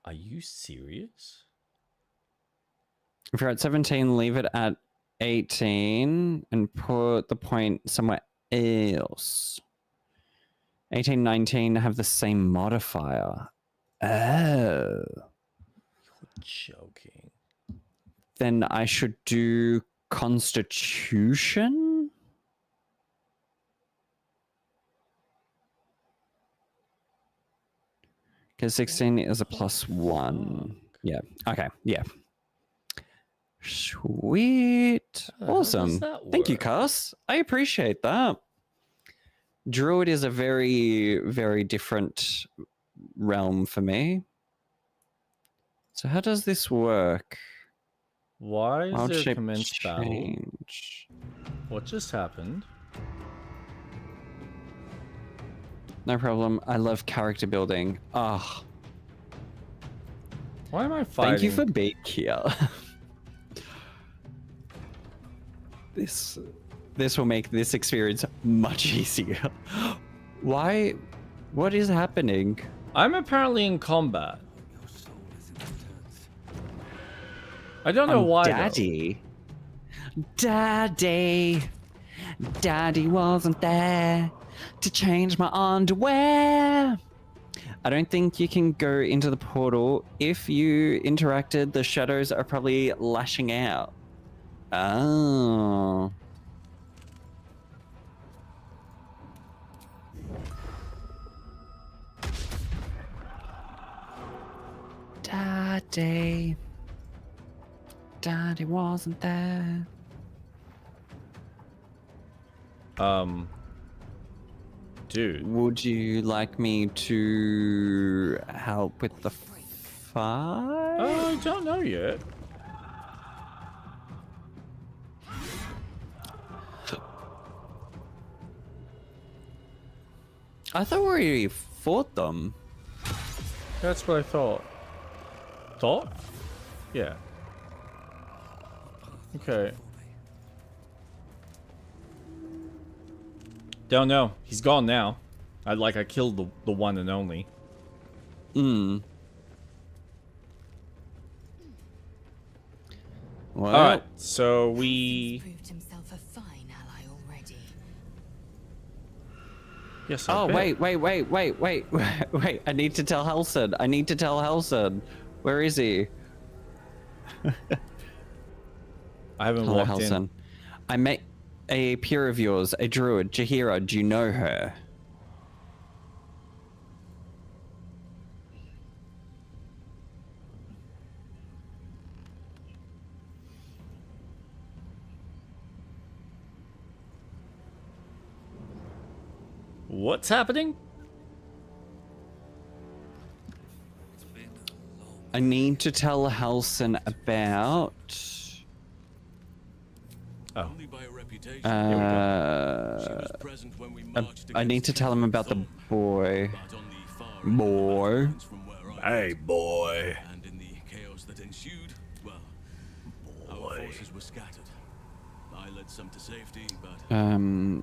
Are you serious? If you're at 17, leave it at 18 and put the point somewhere else. 18, 19 have the same modifier. Oh. You're joking. Then I should do Constitution? Because 16 is a +1. Yeah. Okay. Yeah. Sweet. Awesome. Thank you, Cass. I appreciate that. Druid is a very, very different realm for me. So how does this work? Why is Wild there shape commenced battle? change. What just happened? No problem. I love character building. Ah. Why am I fighting? Thank you for being here. This will make this experience much easier. Why? What is happening? I'm apparently in combat. I don't know why. Daddy. Daddy. Daddy wasn't there to change my underwear. I don't think you can go into the portal. If you interacted, the shadows are probably lashing out. Oh. Daddy. Daddy wasn't there. Dude. Would you like me to help with the fight? I don't know yet. I thought we already fought them. That's what I thought. Thought? Yeah. Okay. Don't know. He's gone now. I killed the one and only. Well, Alright, so we... Proved himself a fine ally already. Yes, oh, wait. I need to tell Helson. Where is he? I haven't Hello, walked in. Helson. I met a peer of yours, a druid, Jahira. Do you know her? What's happening? I need to tell Helson about... Oh. Only by reputation. Here we go. She was present when we marched I need against to tell him about the Thorn, boy. but on the far end of the Boy. battlefields from where I was. boy. And in the chaos that ensued, well, our forces were scattered. I led some to safety, but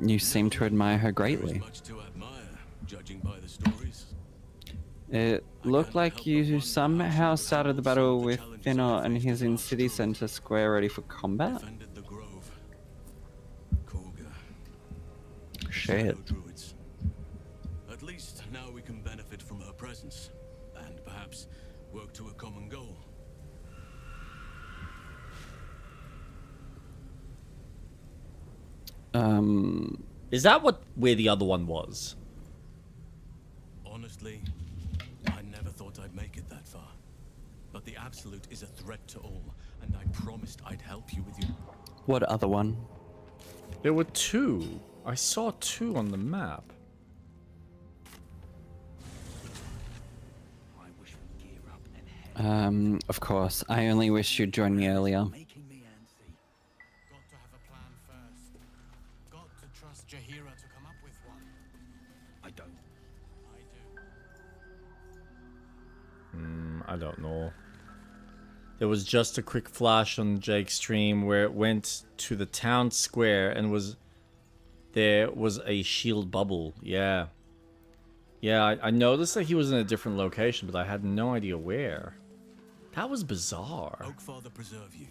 You seem to admire her there greatly. is much to admire, judging by the stories. It looked like you somehow started the battle with Finor and he's in city center square ready for combat. Defended the grove. Korga. Shit. Shadow druids. At least now we can benefit from her presence, and perhaps work to a common goal. Is that where the other one was? Honestly, I never thought I'd make it that far. But the Absolute is a threat to all, and I promised I'd help you with your... What other one? There were 2. I saw 2 on the map. I wish we'd gear up and head Of course. I only wish you'd joined me earlier. making me antsy. Got to have a plan first. Got to trust Jaheira to come up with one. I don't. I do. I don't know. There was just a quick flash on Jake's stream where it went to the town square and there was a shield bubble. Yeah. Yeah, I noticed that he was in a different location, but I had no idea where. That was bizarre. Oakfather preserve you.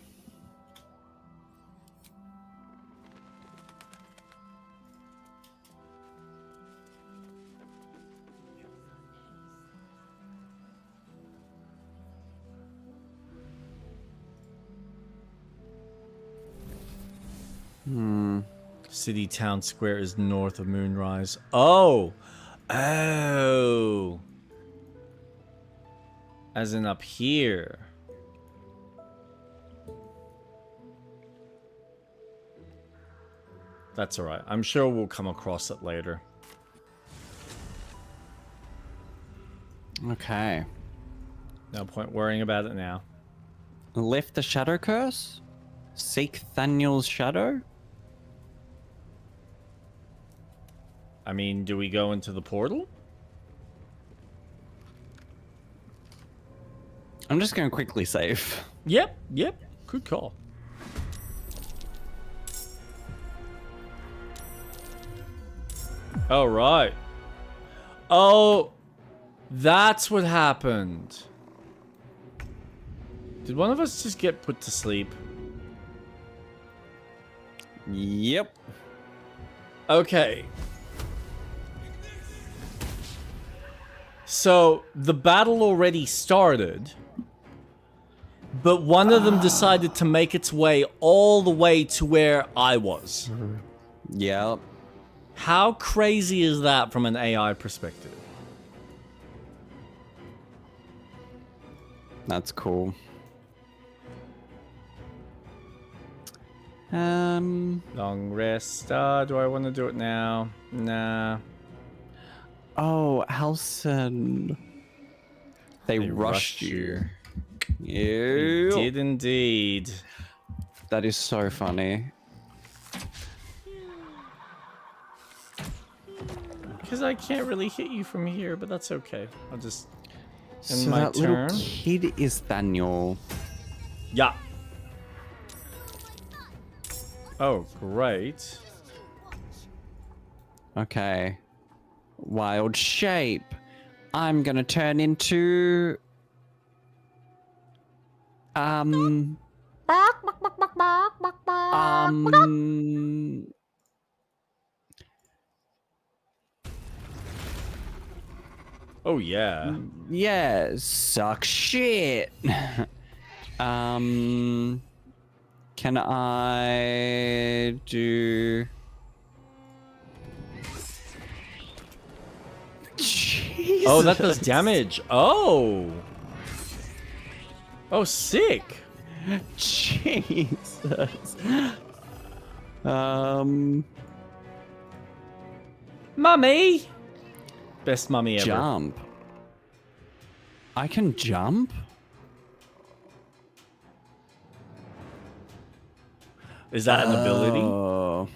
City town square is north of Moonrise. Oh! Oh! As in up here. That's alright. I'm sure we'll come across it later. Okay. No point worrying about it now. Lift the shadow curse? Seek Thaniel's shadow? I mean, do we go into the portal? I'm just going to quickly save. Yep, yep. Good call. All right. Oh, that's what happened. Did one of us just get put to sleep? Yep. Okay. So, the battle already started, but one of them decided to make its way all the way to where I was. Yep. How crazy is that from an AI perspective? That's cool. Long rest. Do I want to do it now? Nah. Oh, Halson. They rushed you. They did indeed. That is so funny. Because I can't really hit you from here, but that's okay. I'll just end So my that turn. little kid is Thaniel. Yeah. Oh, great. Okay. Wild shape. I'm gonna turn into... Oh, yeah. Yeah, suck shit. Can I do... Jesus. Oh, that does damage. Oh. Oh, sick. Jesus. Mummy. Best mummy ever. Jump. I can jump? Is that an ability? Oh.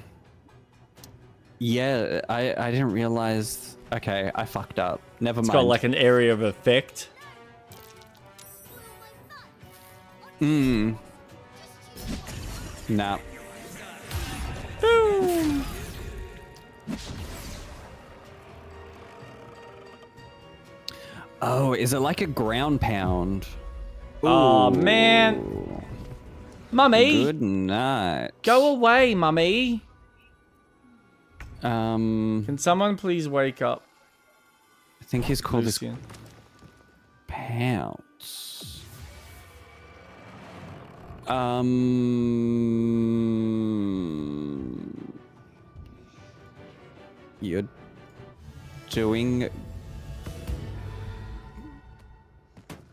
Yeah, I didn't realize. Okay, I fucked up. Never It's mind. got like an area of effect. Nah. Boom. Oh, is it like a ground pound? Oh, man. Mummy. Good night. Go away, mummy. I Can someone please wake up? think he's called this Lucian? pound. You're doing.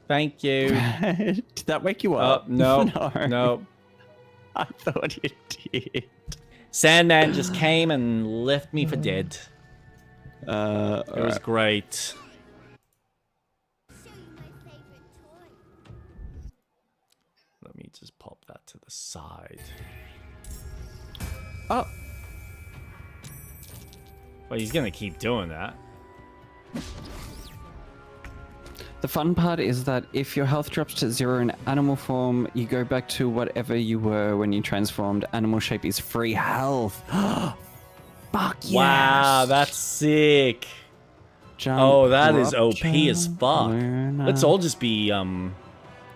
Thank you. Did that wake you up? No, No. no. I thought it did. Sandman just came and left me for dead. It was Alright. great. Let me just pop that to the side. Oh. Well, he's gonna keep doing that. The fun part is that if your health drops to 0 in animal form, you go back to whatever you were when you transformed. Animal shape is free health. Fuck yes! Wow, that's sick. Jump, Oh, that is drop, OP as jump, fuck. learn, Let's all just be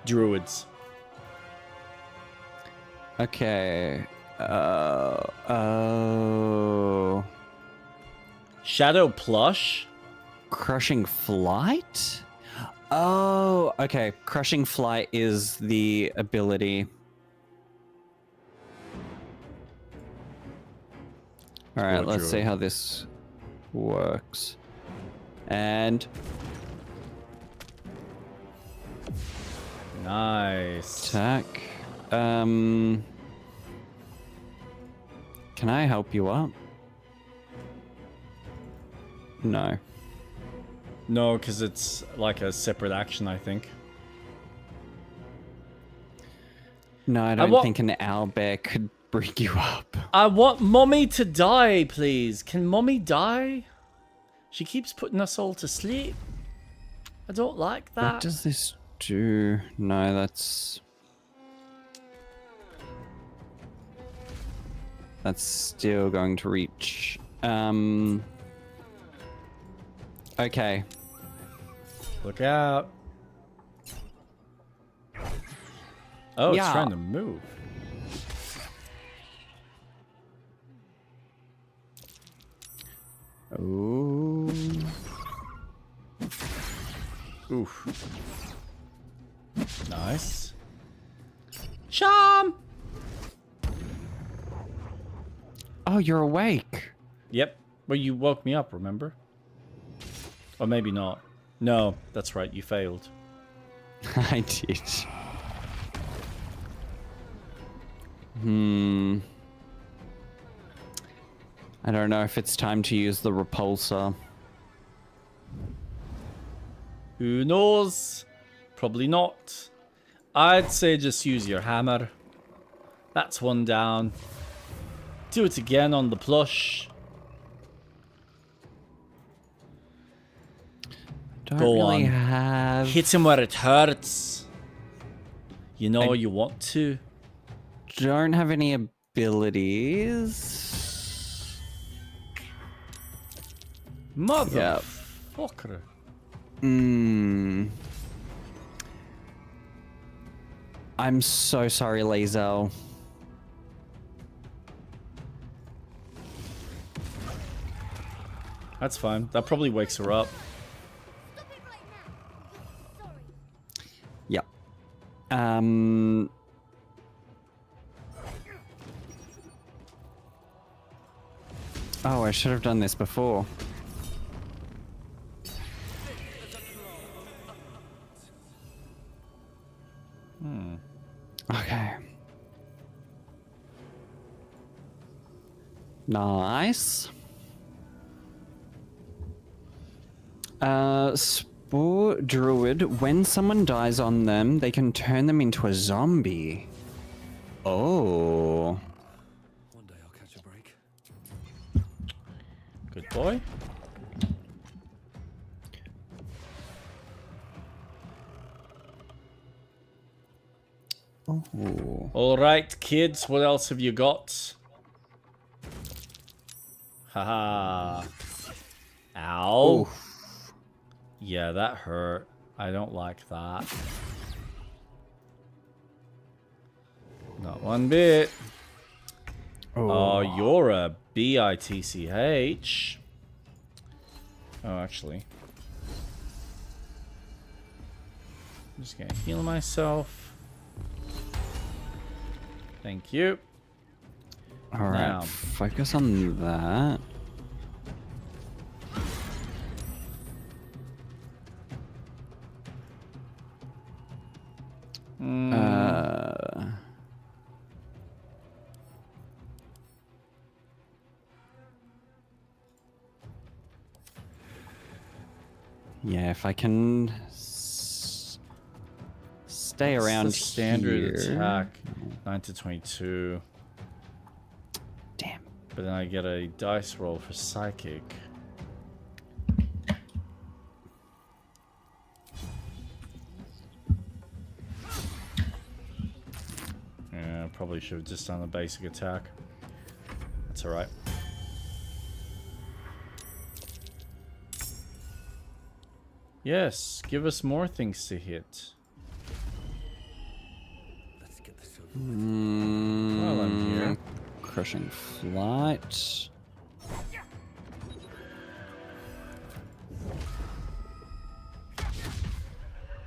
druids. Okay. Oh. Shadow plush? Crushing flight? Oh, okay. Crushing flight is the ability. All right, let's see how this works. And nice. attack. Can I help you up? No. No, because it's like a separate action, I think. No, I don't think an owlbear could bring you up. I want Mommy to die, please. Can Mommy die? She keeps putting us all to sleep. I don't like that. What does this do? No, that's still going to reach. Okay. Look out. Oh, it's Yeah. trying to move. Ooh. Oof. Nice. Charm! Oh, you're awake. Yep. Well, you woke me up, remember? Or maybe not. No, that's right, you failed. I did. I don't know if it's time to use the repulsor. Who knows? Probably not. I'd say just use your hammer. That's one down. Do it again on the plush. Don't Go really on. have. Hit him where it hurts. You know you want to. Don't have any abilities. Motherfucker. I'm so sorry, Lazel. That's fine. That probably wakes her up. Yep. Oh, I should have done this before. Okay. Nice. Spore Druid, when someone dies on them, they can turn them into a zombie. Oh. One day I'll catch a break. Good boy. Oh. All right, kids. What else have you got? Haha. Ow. Oof. Yeah, that hurt. I don't like that. Not one bit. Oh, you're a bitch. Oh, actually. I'm just gonna heal myself. Thank you. All right, Now. focus on that. Yeah, if I can stay What's around the standard here. attack? 9 to 22. Damn. But then I get a dice roll for psychic. Yeah, probably should have just done a basic attack. That's alright. Yes, give us more things to hit. Let's get this over While I'm here. Crushing flight.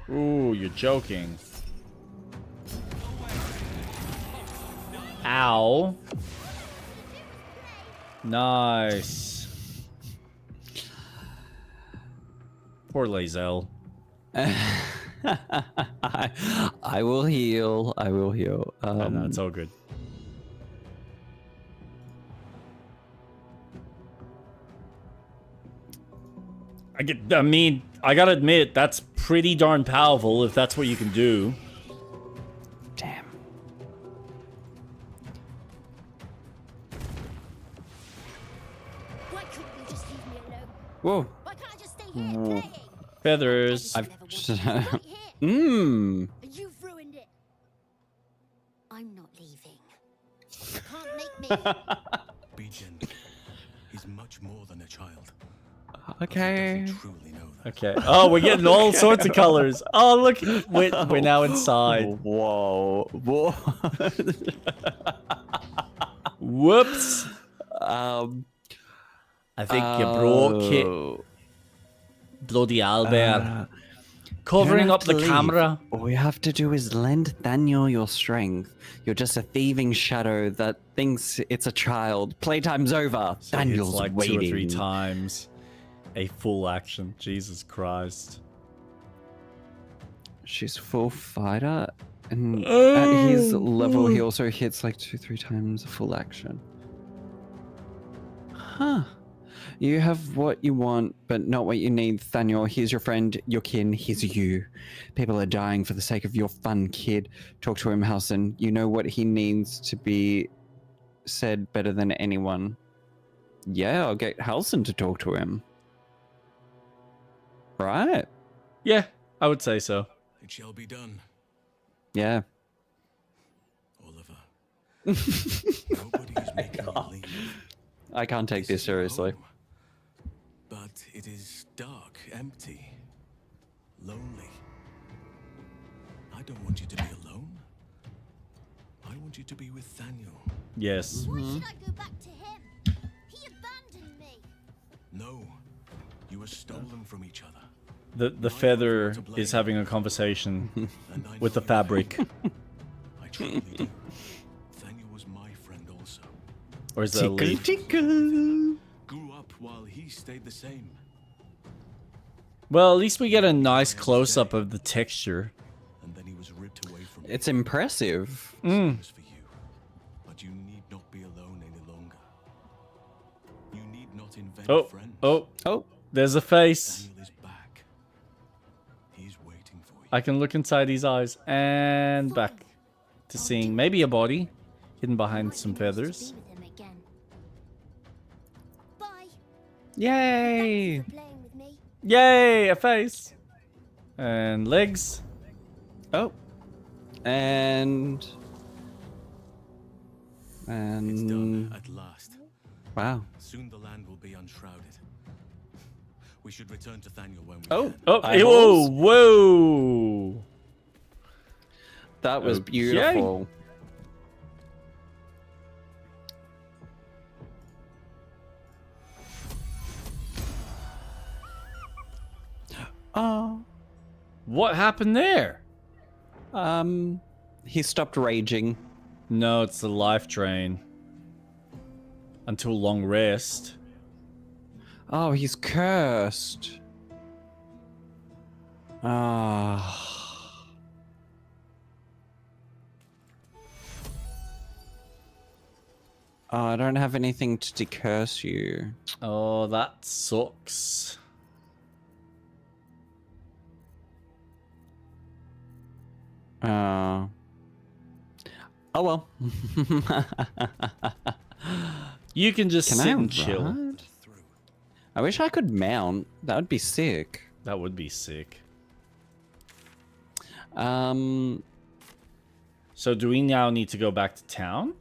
Ooh, you're joking. Ow. Nice. Poor Lae'zel. I will heal. I will heal. No, it's all good. I mean, I gotta admit, that's pretty darn powerful if that's what you can do. Damn. Why couldn't you just leave me alone? Whoa. Why can't I just stay here playing? Feathers. I've Right here. Mmm. And you've ruined it. I'm not leaving. You can't make me. Be gentle. He's much more than a child. Okay. Doesn't truly know that. Okay. Oh, we're getting all sorts of colors. Oh, look. We're now inside. Whoa. Whoa. Whoops. I think you broke it. Bloody Albert. Covering up the camera. All we have to do is lend Daniel your strength. You're just a thieving shadow that thinks it's a child. Playtime's over. So Daniel's it's like waiting. 2 or 3 times. A full action. Jesus Christ. She's full fighter, and at his level, he also hits like 2-3 times a full action. Huh. You have what you want, but not what you need, Thaniel. Here's your friend, your kin, here's you. People are dying for the sake of your fun, kid. Talk to him, Halson. You know what he needs to be said better than anyone. Yeah, I'll get Halson to talk to him. Right? Yeah, I would say so. It shall be done, Yeah. Oliver. Nobody is making you leave. I can't take this seriously. Home. But it is dark, empty, lonely. I don't want you to be alone. I want you to be with Thaniel. Yes. Why should I go back to him? He abandoned me. No, you were stolen from each other. The feather is having a conversation And I with the know your fabric. pain. I truly do. Thaniel was my friend also. Or is that a leaf? Tickle. Grew up while he stayed the same. Well, at least we get a nice close-up of the texture. And then he was ripped away from me. It's impressive. Same as for you. But you need not be alone any longer. You need not invent friends. Oh. There's a face. Daniel is back. He's waiting for you. I can look inside his eyes and back to seeing maybe a body hidden behind some feathers. Be with him again. Bye. Yay. Thanks for playing with me. Yay, a face. And legs. Oh. And It's done at last. wow. Soon the land will be unshrouded. We should return to Thaniel when we Oh. can. Oh, Eyeballs. whoa. That was Okay. beautiful. Oh. What happened there? He stopped raging. No, it's the life drain. Until long rest. Oh, he's cursed. Ah. Oh, I don't have anything to decurse you. Oh, that sucks. Oh well. You can just sit and chill. Ride? I wish I could mount. That would be sick. That would be sick. So do we now need to go back to town?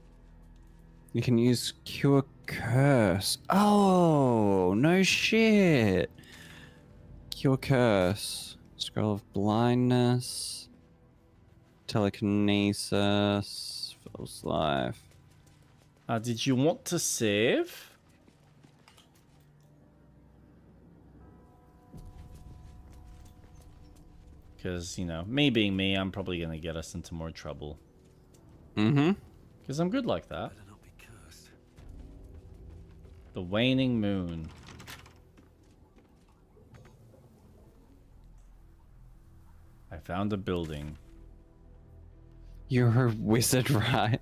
you can use Cure Curse. Oh, no shit. Cure Curse. Scroll of Blindness. Telekinesis. Fills life. Did you want to save? Because, you know, me being me, I'm probably going to get us into more trouble. Mm-hmm. Because I'm good like that. Better not be cursed. The waning moon. I found a building. You're a wizard, right?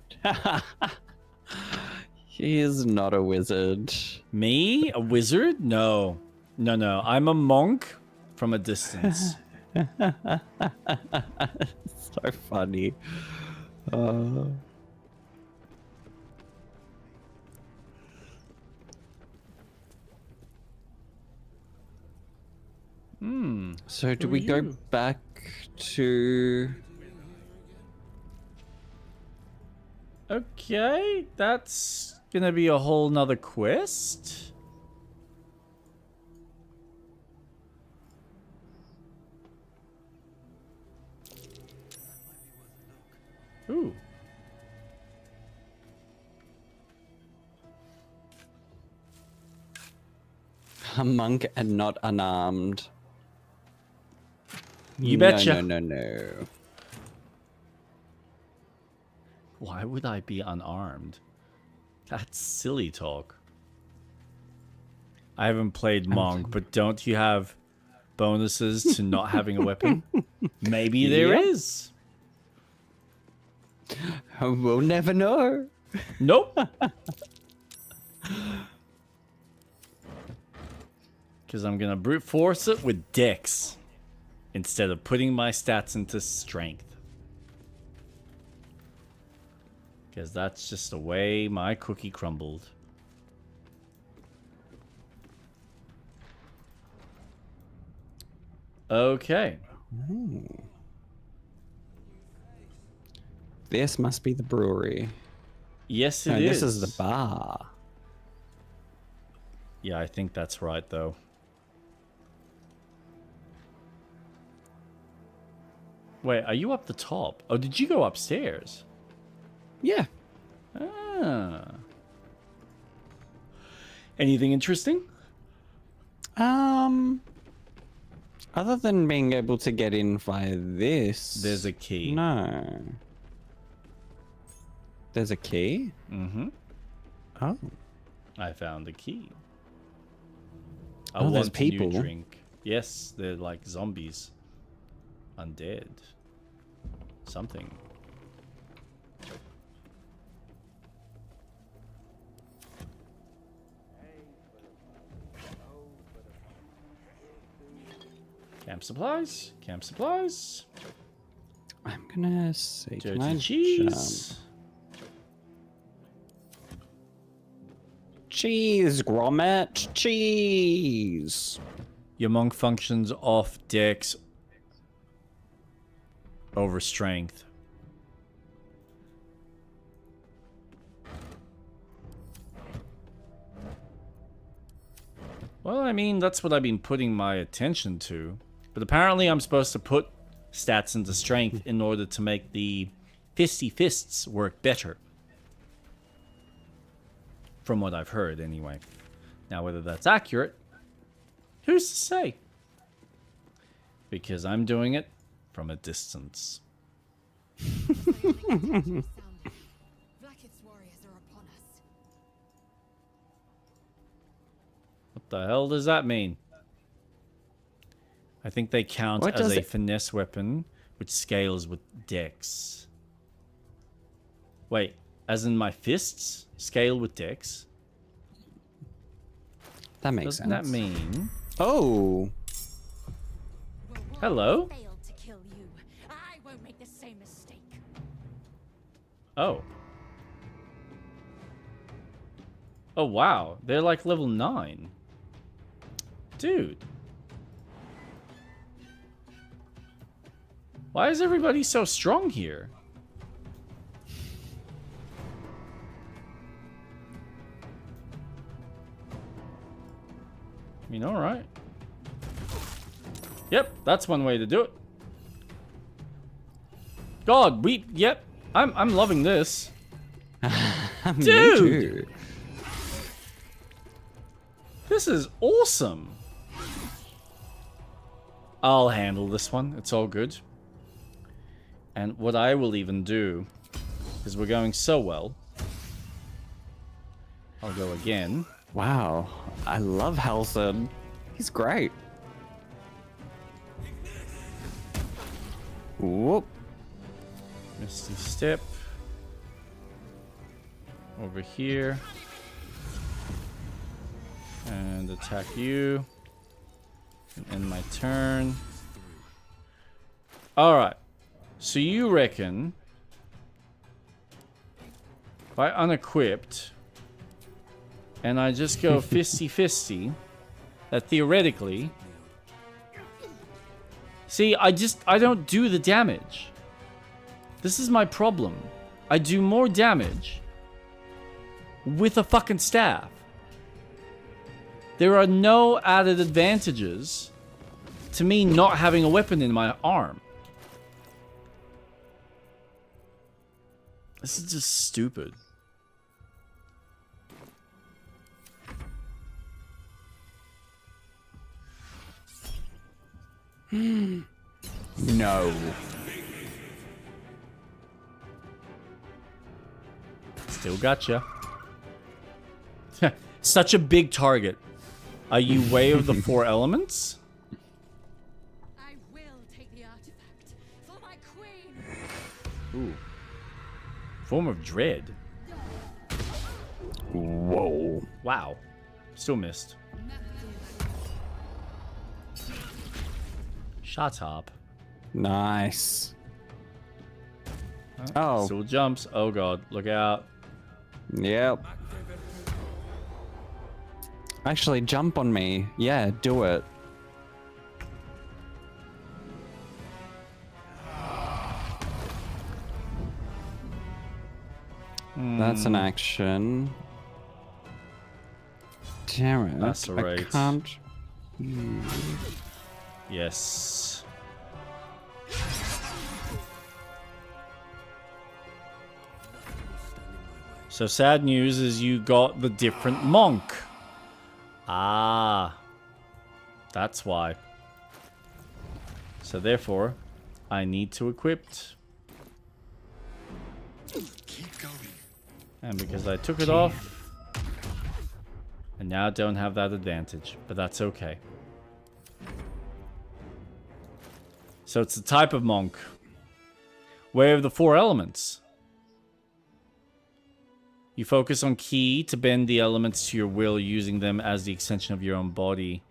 He is not a wizard. Me? A wizard? No. No, no. I'm a monk from a distance. So funny. So do Who we are go you? back to... Okay, that's gonna be a whole nother quest. Ooh. A monk and not unarmed. You betcha. No. Why would I be unarmed? That's silly talk. I haven't played Monk, but don't you have bonuses to not having a weapon? Maybe there Yep. is. We'll never know. Nope. Because I'm going to brute force it with Dex instead of putting my stats into Strength. Because that's just the way my cookie crumbled. Okay. This must be the brewery. Yes, No, it is. this is the bar. Yeah, I think that's right, though. Wait, are you up the top? Oh, did you go upstairs? Yeah. Ah. Anything interesting? Other than being able to get in via this... There's a key. No. There's a key? Mm-hmm. Oh. I found the key. I Oh, there's want a new people. drink. Yes, they're like zombies. Undead. Something. Camp supplies. Camp supplies. I'm gonna say, can I Dirty cheese. Cheese, Grommet, cheese. Your monk functions off Dex over Strength. Well, I mean, that's what I've been putting my attention to. But apparently I'm supposed to put stats into Strength in order to make the Fisty Fists work better. From what I've heard, anyway. Now, whether that's accurate, who's to say? Because I'm doing it from a distance. Blackhead's warriors are upon us. What the hell does that mean? I think they count What as does a it- finesse weapon, which scales with dex. Wait, as in my fists scale with dex? That makes Doesn't sense. that mean? Oh. Hello? Failed to kill you. I won't make the same mistake. Oh. Oh wow, they're like level 9. Dude. Why is everybody so strong here? I mean, alright. Yep, that's one way to do it. God, yep, I'm loving this. Me Dude! too. This is awesome. I'll handle this one. It's all good. And what I will even do is we're going so well. I'll go again. Wow. I love Halson. He's great. Whoop. Misty Step. Over here. And attack you. And end my turn. Alright. So you reckon if I unequipped and I just go fisty, that theoretically... See, I don't do the damage. This is my problem. I do more damage with a fucking staff. There are no added advantages to me not having a weapon in my arm. This is just stupid. No. Still gotcha. Such a big target. Are you way of the 4 elements? I will take the artifact for my queen. Ooh. Form of Dread. Whoa. Wow. Still missed. Shut up. Nice. Oh. Still jumps. Oh god. Look out. Yep. Actually, jump on me. Yeah, do it. That's an action. Damn it. That's I right. can't. Yes. So sad news is you got the different monk. Ah. That's why. So therefore, I need to equip. Keep going. And because I took it off, I now don't have that advantage, but that's okay. So it's the type of monk. Way of the 4 elements. You focus on ki to bend the elements to your will, using them as the extension of your own body.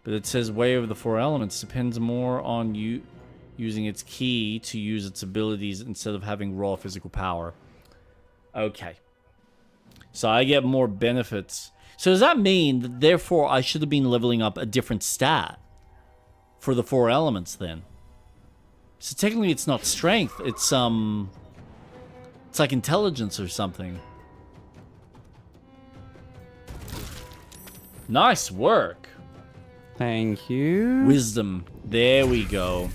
But it says way of the 4 elements depends more on you using its ki to use its abilities instead of having raw physical power. Okay. So I get more benefits. So does that mean that therefore I should have been leveling up a different stat for the 4 elements then? So technically it's not strength, it's like intelligence or something. Nice work. Thank you. Wisdom. There we go.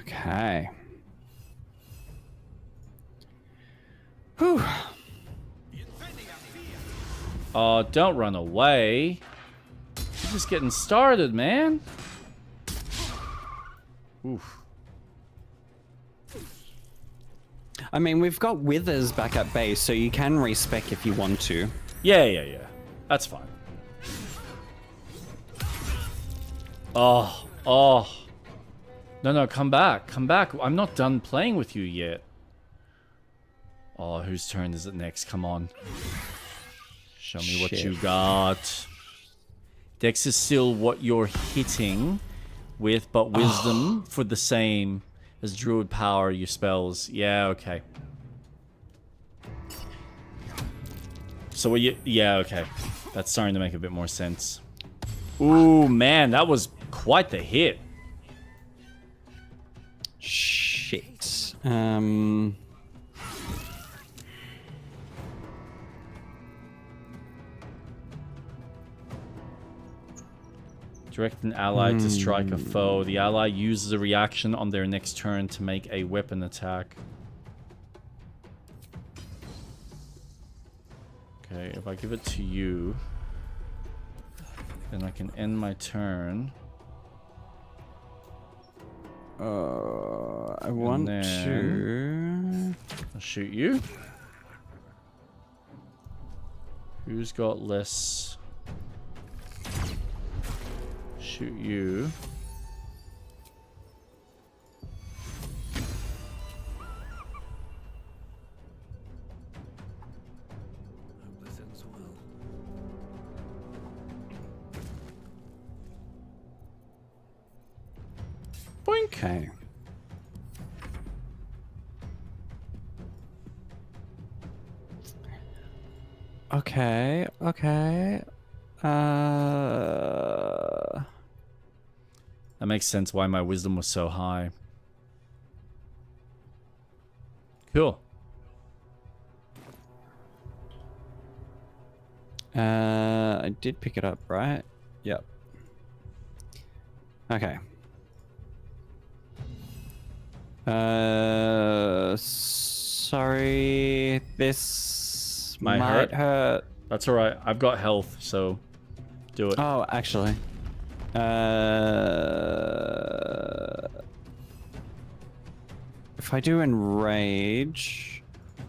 Okay. Whew. Oh, don't run away. You're just getting started, man. Oof. I mean, we've got Withers back at base, so you can respec if you want to. Yeah. That's fine. Oh. No, come back. Come back. I'm not done playing with you yet. Oh, whose turn is it next? Come on. Show me what you got. Dex is still what you're hitting with, but wisdom for the same as druid power, your spells. Yeah, okay. So what you... Yeah, okay. That's starting to make a bit more sense. Ooh, man, that was quite the hit. Shit. Direct an ally to strike a foe. The ally uses a reaction on their next turn to make a weapon attack. Okay, if I give it to you, then I can end my turn. I want to... I'll shoot you. Who's got less? Shoot you. Hope this ends well. Okay. Okay. That makes sense why my wisdom was so high. Cool. I did pick it up, right? Yep. Okay. Sorry. This might hurt. That's alright. I've got health, so do it. Oh, actually. If I do enrage...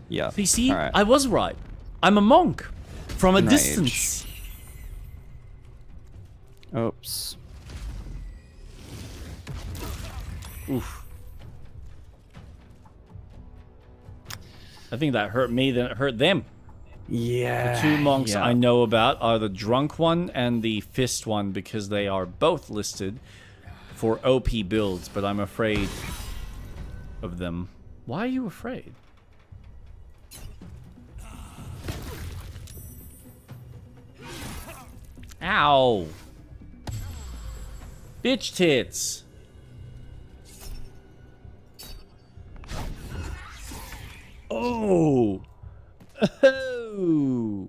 Yeah. See, right. I was right. I'm a monk. From a Enrage. distance. Oops. Oof. I think that hurt me, then it hurt them. Yeah. The two monks I know about are the drunk one and the fist one because they are both listed for OP builds, but I'm afraid of them. Why are you afraid? Ow. Bitch tits. Oh. Oh.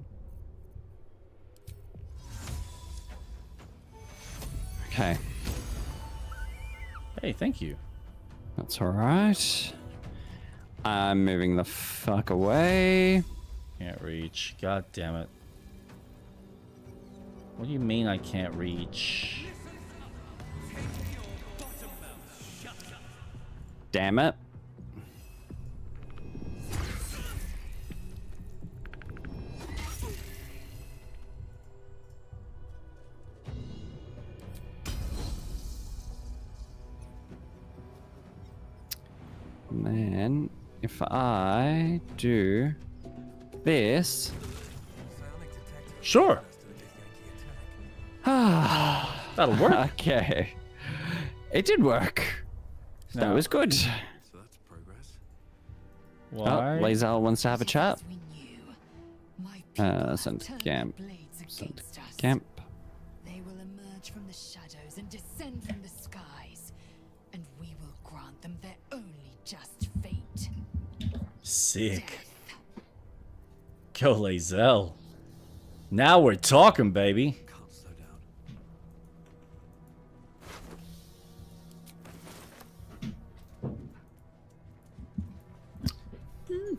Okay. Hey, thank you. That's alright. I'm moving the fuck away. Can't reach. God damn it. What do you mean I can't reach? Damn it. And then, if I do this... Sure. That'll work. Okay. It did work. That No. was good. So that's progress. Why? Oh, Lazal wants to have a chat. We knew. My people Send have turned camp. their blades Send against us. camp. They will emerge from the shadows and descend from the skies, and we will grant them their only just fate. Sick. Go Lazel. Now we're talking, baby. Can't slow down.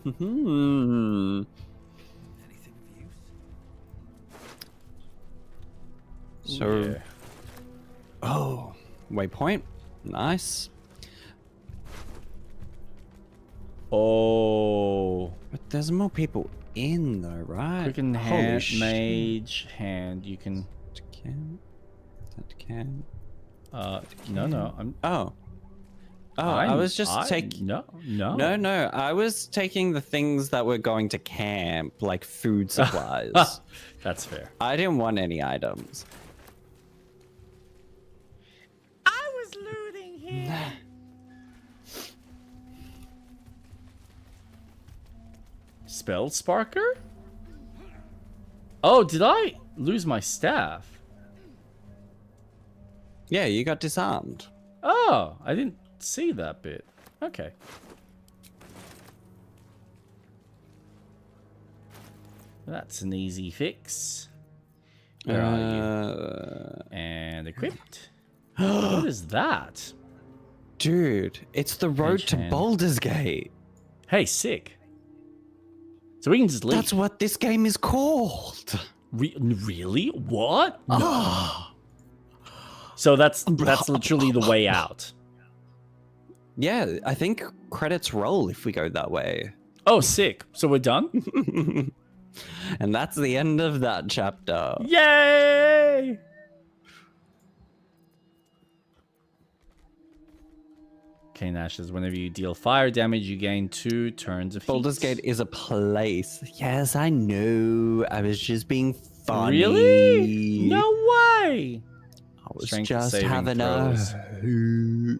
Hmm. Anything of use? Oh, waypoint. Nice. Oh. But there's more people in though, right? Quicken Holy hand, shit. mage, hand. You can... That can. No. I'm... Oh. I was just taking... No. No. I was taking the things that were going to camp, like food supplies. That's fair. I didn't want any items. I was looting here. Spell Sparker? Oh, did I lose my staff? Yeah, you got disarmed. Oh, I didn't see that bit. Okay. That's an easy fix. Where are you? And equipped. What is that? Dude, it's the road to hand. Baldur's Gate. Hey, sick. So we can just leave. That's what this game is called. Really? What? No. So that's literally the way out. Yeah, I think credits roll if we go that way. Oh, sick. So we're done? And that's the end of that chapter. Yay! Cane Ashes. Whenever you deal fire damage, you gain 2 turns of heat. Baldur's Gate is a place. Yes, I know. I was just being funny. Really? No way! I was Strength just saving having throws. a...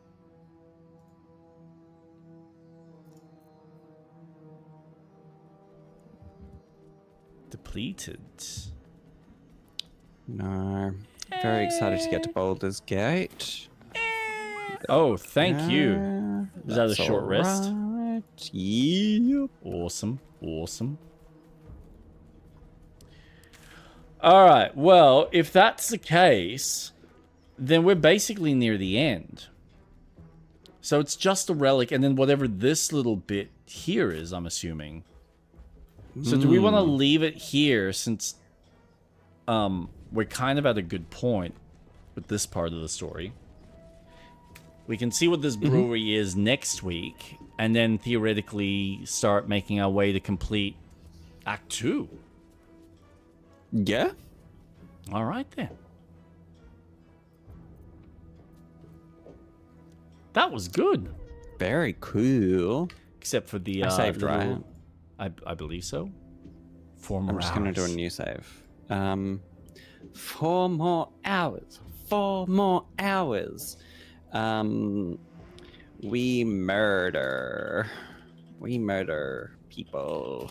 Depleted. No. Very excited to get to Baldur's Gate. Oh, thank you. Is that a short rest? Right. Yep. Awesome. Alright, well, if that's the case, then we're basically near the end. So it's just a relic, and then whatever this little bit here is, I'm assuming. So do we want to leave it here, since we're kind of at a good point with this part of the story? We can see what this brewery is next week, and then theoretically start making our way to complete Act 2. Yeah? All right, then. That was good. Very cool. Except for the... I saved, little, right? I believe so. 4 more I'm just hours. going to do a new save. 4 more hours. 4 more hours. We murder people.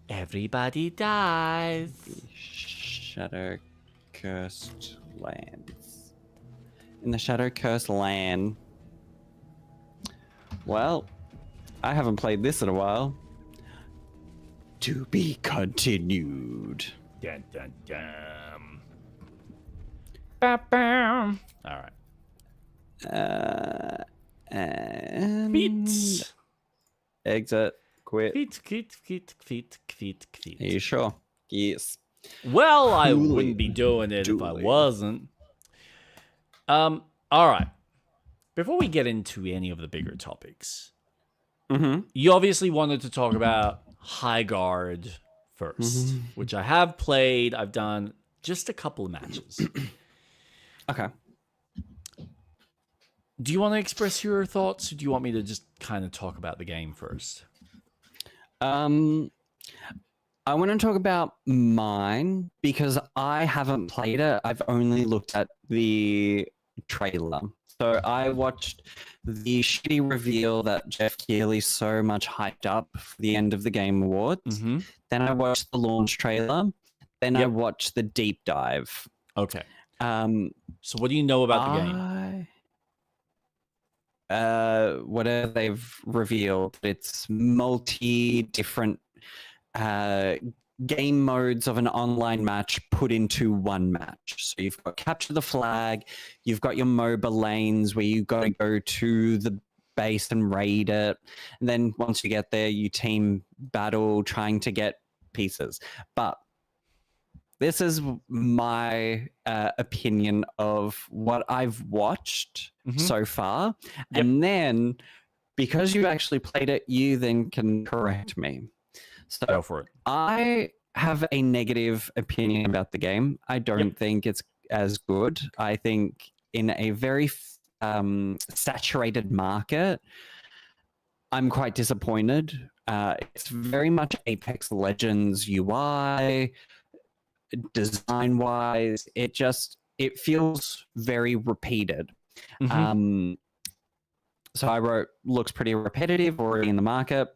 Everybody dies. Shadow cursed lands. In the shadow cursed land. Well, I haven't played this in a while. To be continued. Dun, dun, dun. Ba-bam. All right. And Feet. Exit. Quit. Feet. Are you sure? Yes. Well, I Truly, wouldn't be doing it if I duly. wasn't. All right. Before we get into any of the bigger topics, you obviously wanted to talk about High Guard first, which I have played. I've done just a couple of matches. Okay. Do you want to express your thoughts, or do you want me to just kind of talk about the game first? I want to talk about mine because I haven't played it. I've only looked at the trailer. So I watched the shitty reveal that Jeff Keighley so much hyped up for the end of the Game Awards. Then I watched the launch trailer. Then I watched the deep dive. Okay. So what do you know about the game? Whatever they've revealed, it's different game modes of an online match put into one match. So you've got capture the flag, you've got your MOBA lanes where you got to go to the base and raid it, and then once you get there, you team battle trying to get pieces. But this is my opinion of what I've watched so far. Yep. And then, because you actually played it, you then can correct me. So Go for it. I have a negative opinion about the game. I don't think it's as good. I think in a very saturated market, I'm quite disappointed. It's very much Apex Legends UI, design-wise. It feels very repeated. So I wrote, looks pretty repetitive, already in the market.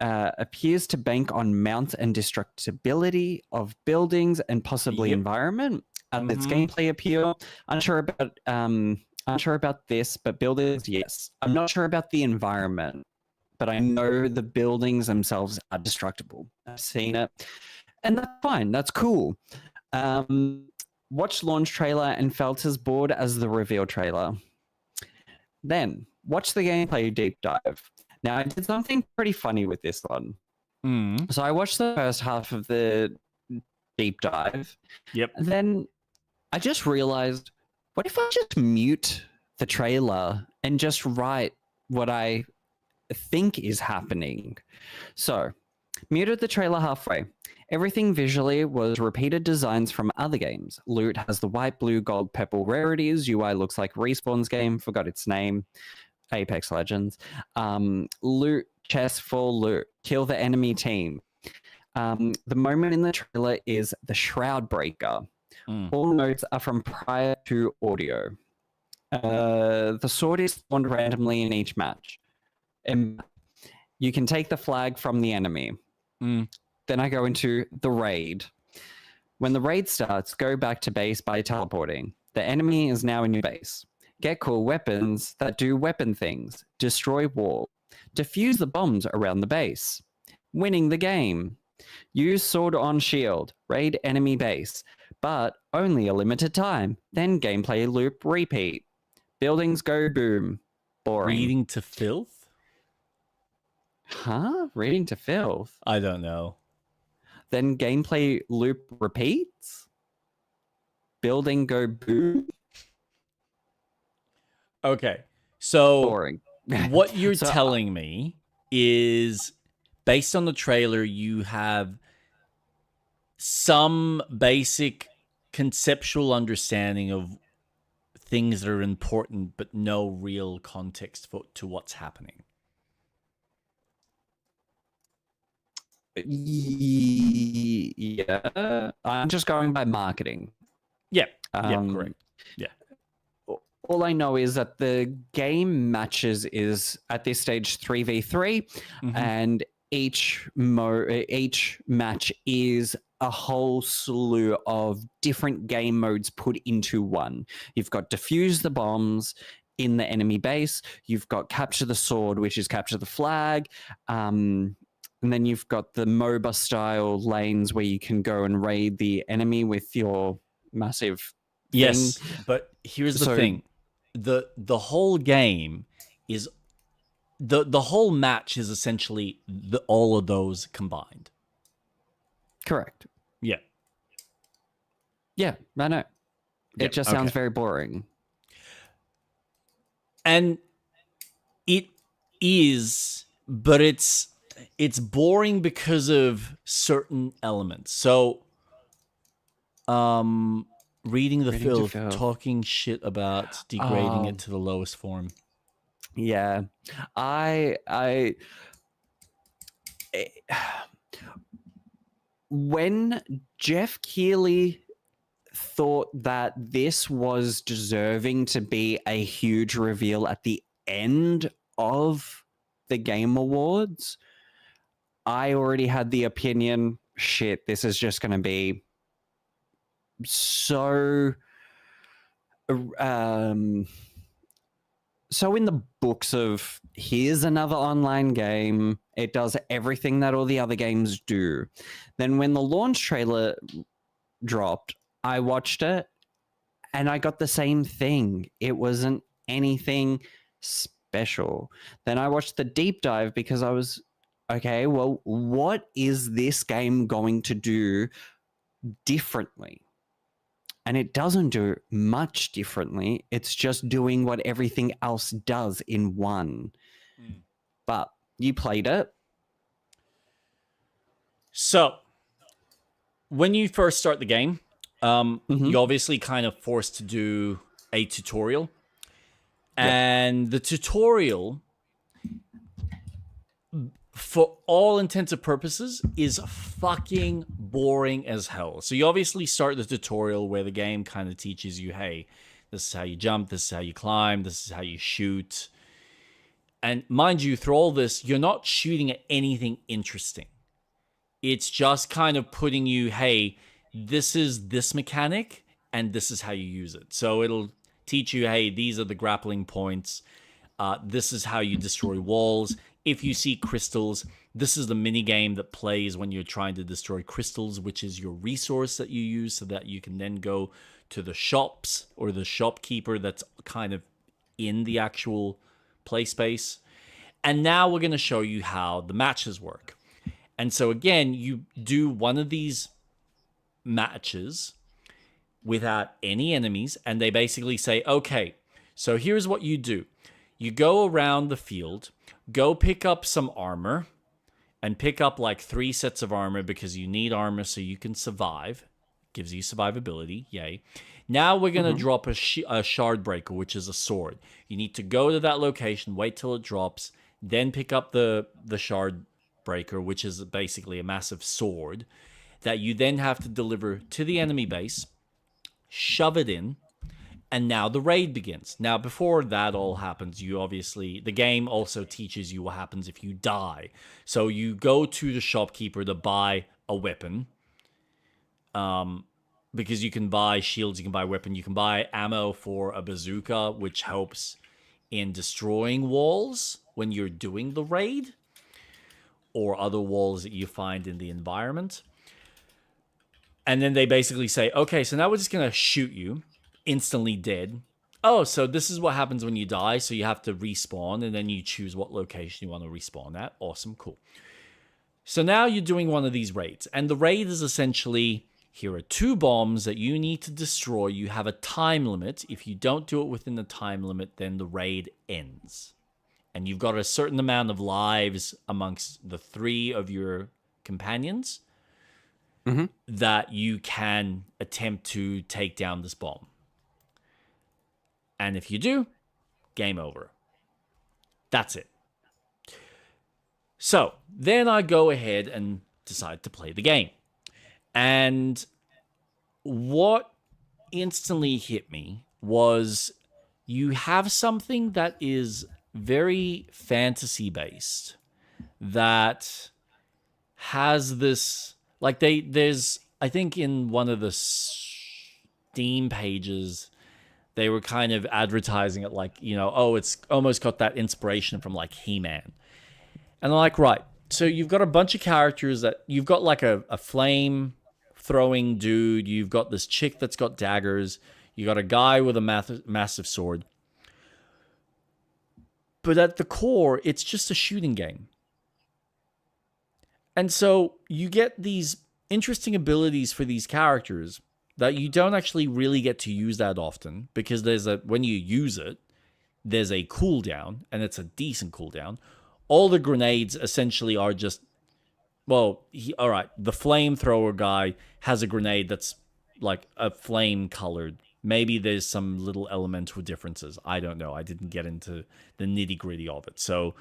Appears to bank on mount and destructibility of buildings and possibly environment. Its gameplay appeal. Unsure about this, but buildings, yes. I'm not sure about the environment, but I know the buildings themselves are destructible. I've seen it, and that's fine. That's cool. Watched launch trailer and felt as bored as the reveal trailer. Then watch the gameplay deep dive. Now, I did something pretty funny with this one. So I watched the first half of the deep dive. Yep. And then I just realized, what if I just mute the trailer and just write what I think is happening? So, muted the trailer halfway. Everything visually was repeated designs from other games. Loot has the white, blue, gold, purple rarities. UI looks like Respawn's game. Forgot its name. Apex Legends. Loot, chest, full loot. Kill the enemy team. The moment in the trailer is the Shroud Breaker. All notes are from prior to audio. The sword is spawned randomly in each match. And you can take the flag from the enemy. Then I go into the raid. When the raid starts, go back to base by teleporting. The enemy is now in your base. Get cool weapons that do weapon things. Destroy wall. Defuse the bombs around the base. Winning the game. Use sword on shield. Raid enemy base. But only a limited time. Then gameplay loop repeat. Buildings go boom. Boring. Reading to filth? Huh? Reading to filth? I don't know. Then gameplay loop repeats? Building go boom? Okay. So boring. What you're telling me is, based on the trailer, you have some basic conceptual understanding of things that are important, but no real context to what's happening. Yeah, I'm just going by marketing. Yeah, correct. Yeah. All I know is that the game matches is at this stage 3v3, and each match is a whole slew of different game modes put into one. You've got defuse the bombs in the enemy base. You've got capture the sword, which is capture the flag. And then you've got the MOBA style lanes where you can go and raid the enemy with your massive thing. Yes, but here's the thing. The whole game is the whole match is essentially all of those combined. Correct. Yeah. Yeah, I know. It just sounds very boring. And it is, but it's boring because of certain elements. So, reading the filth, talking shit about degrading it to the lowest form. Yeah. When Jeff Keighley thought that this was deserving to be a huge reveal at the end of the Game Awards, I already had the opinion, shit, this is just going to be so so in the books of, here's another online game, it does everything that all the other games do. Then when the launch trailer dropped, I watched it and I got the same thing. It wasn't anything special. Then I watched the deep dive because I was, okay, well, what is this game going to do differently. And it doesn't do much differently. It's just doing what everything else does in one. But you played it. So, when you first start the game, you're obviously kind of forced to do a tutorial. And the tutorial, for all intents and purposes, is fucking boring as hell. So you obviously start the tutorial where the game kind of teaches you, hey, this is how you jump, this is how you climb, this is how you shoot. And mind you, through all this, you're not shooting at anything interesting. It's just kind of putting you, hey, this is this mechanic, and this is how you use it. So it'll teach you, hey, these are the grappling points. This is how you destroy walls. If you see crystals, this is the mini game that plays when you're trying to destroy crystals, which is your resource that you use so that you can then go to the shops or the shopkeeper that's kind of in the actual play space. And now we're going to show you how the matches work. And so again, you do one of these matches without any enemies, and they basically say, okay, so here's what you do. You go around the field, go pick up some armor, and pick up like 3 sets of armor because you need armor so you can survive. Gives you survivability, yay. Now we're going to drop a shard breaker, which is a sword. You need to go to that location, wait till it drops, then pick up the shard breaker, which is basically a massive sword that you then have to deliver to the enemy base, shove it in, and now the raid begins. Now, before that all happens, the game also teaches you what happens if you die. So you go to the shopkeeper to buy a weapon, because you can buy shields, you can buy weapon, you can buy ammo for a bazooka, which helps in destroying walls when you're doing the raid, or other walls that you find in the environment. And then they basically say, okay, so now we're just going to shoot you, instantly dead. Oh, so this is what happens when you die. So you have to respawn, and then you choose what location you want to respawn at. Awesome, cool. So now you're doing one of these raids. And the raid is essentially, here are 2 bombs that you need to destroy. You have a time limit. If you don't do it within the time limit, then the raid ends. And you've got a certain amount of lives amongst the 3 of your companions that you can attempt to take down this bomb. And if you do, game over. That's it. So then I go ahead and decide to play the game. And what instantly hit me was you have something that is very fantasy based that has this, like there's, I think in one of the Steam pages, they were kind of advertising it like, oh, it's almost got that inspiration from like He-Man. And I'm like, right, so you've got a bunch of characters that you've got like a flame throwing dude. You've got this chick that's got daggers. You got a guy with a massive sword. But at the core, it's just a shooting game. And so you get these interesting abilities for these characters that you don't actually really get to use that often, because when you use it, there's a cooldown, and it's a decent cooldown. All the grenades essentially are just, all right, the flamethrower guy has a grenade that's like a flame colored. Maybe there's some little elemental differences. I don't know. I didn't get into the nitty gritty of it. So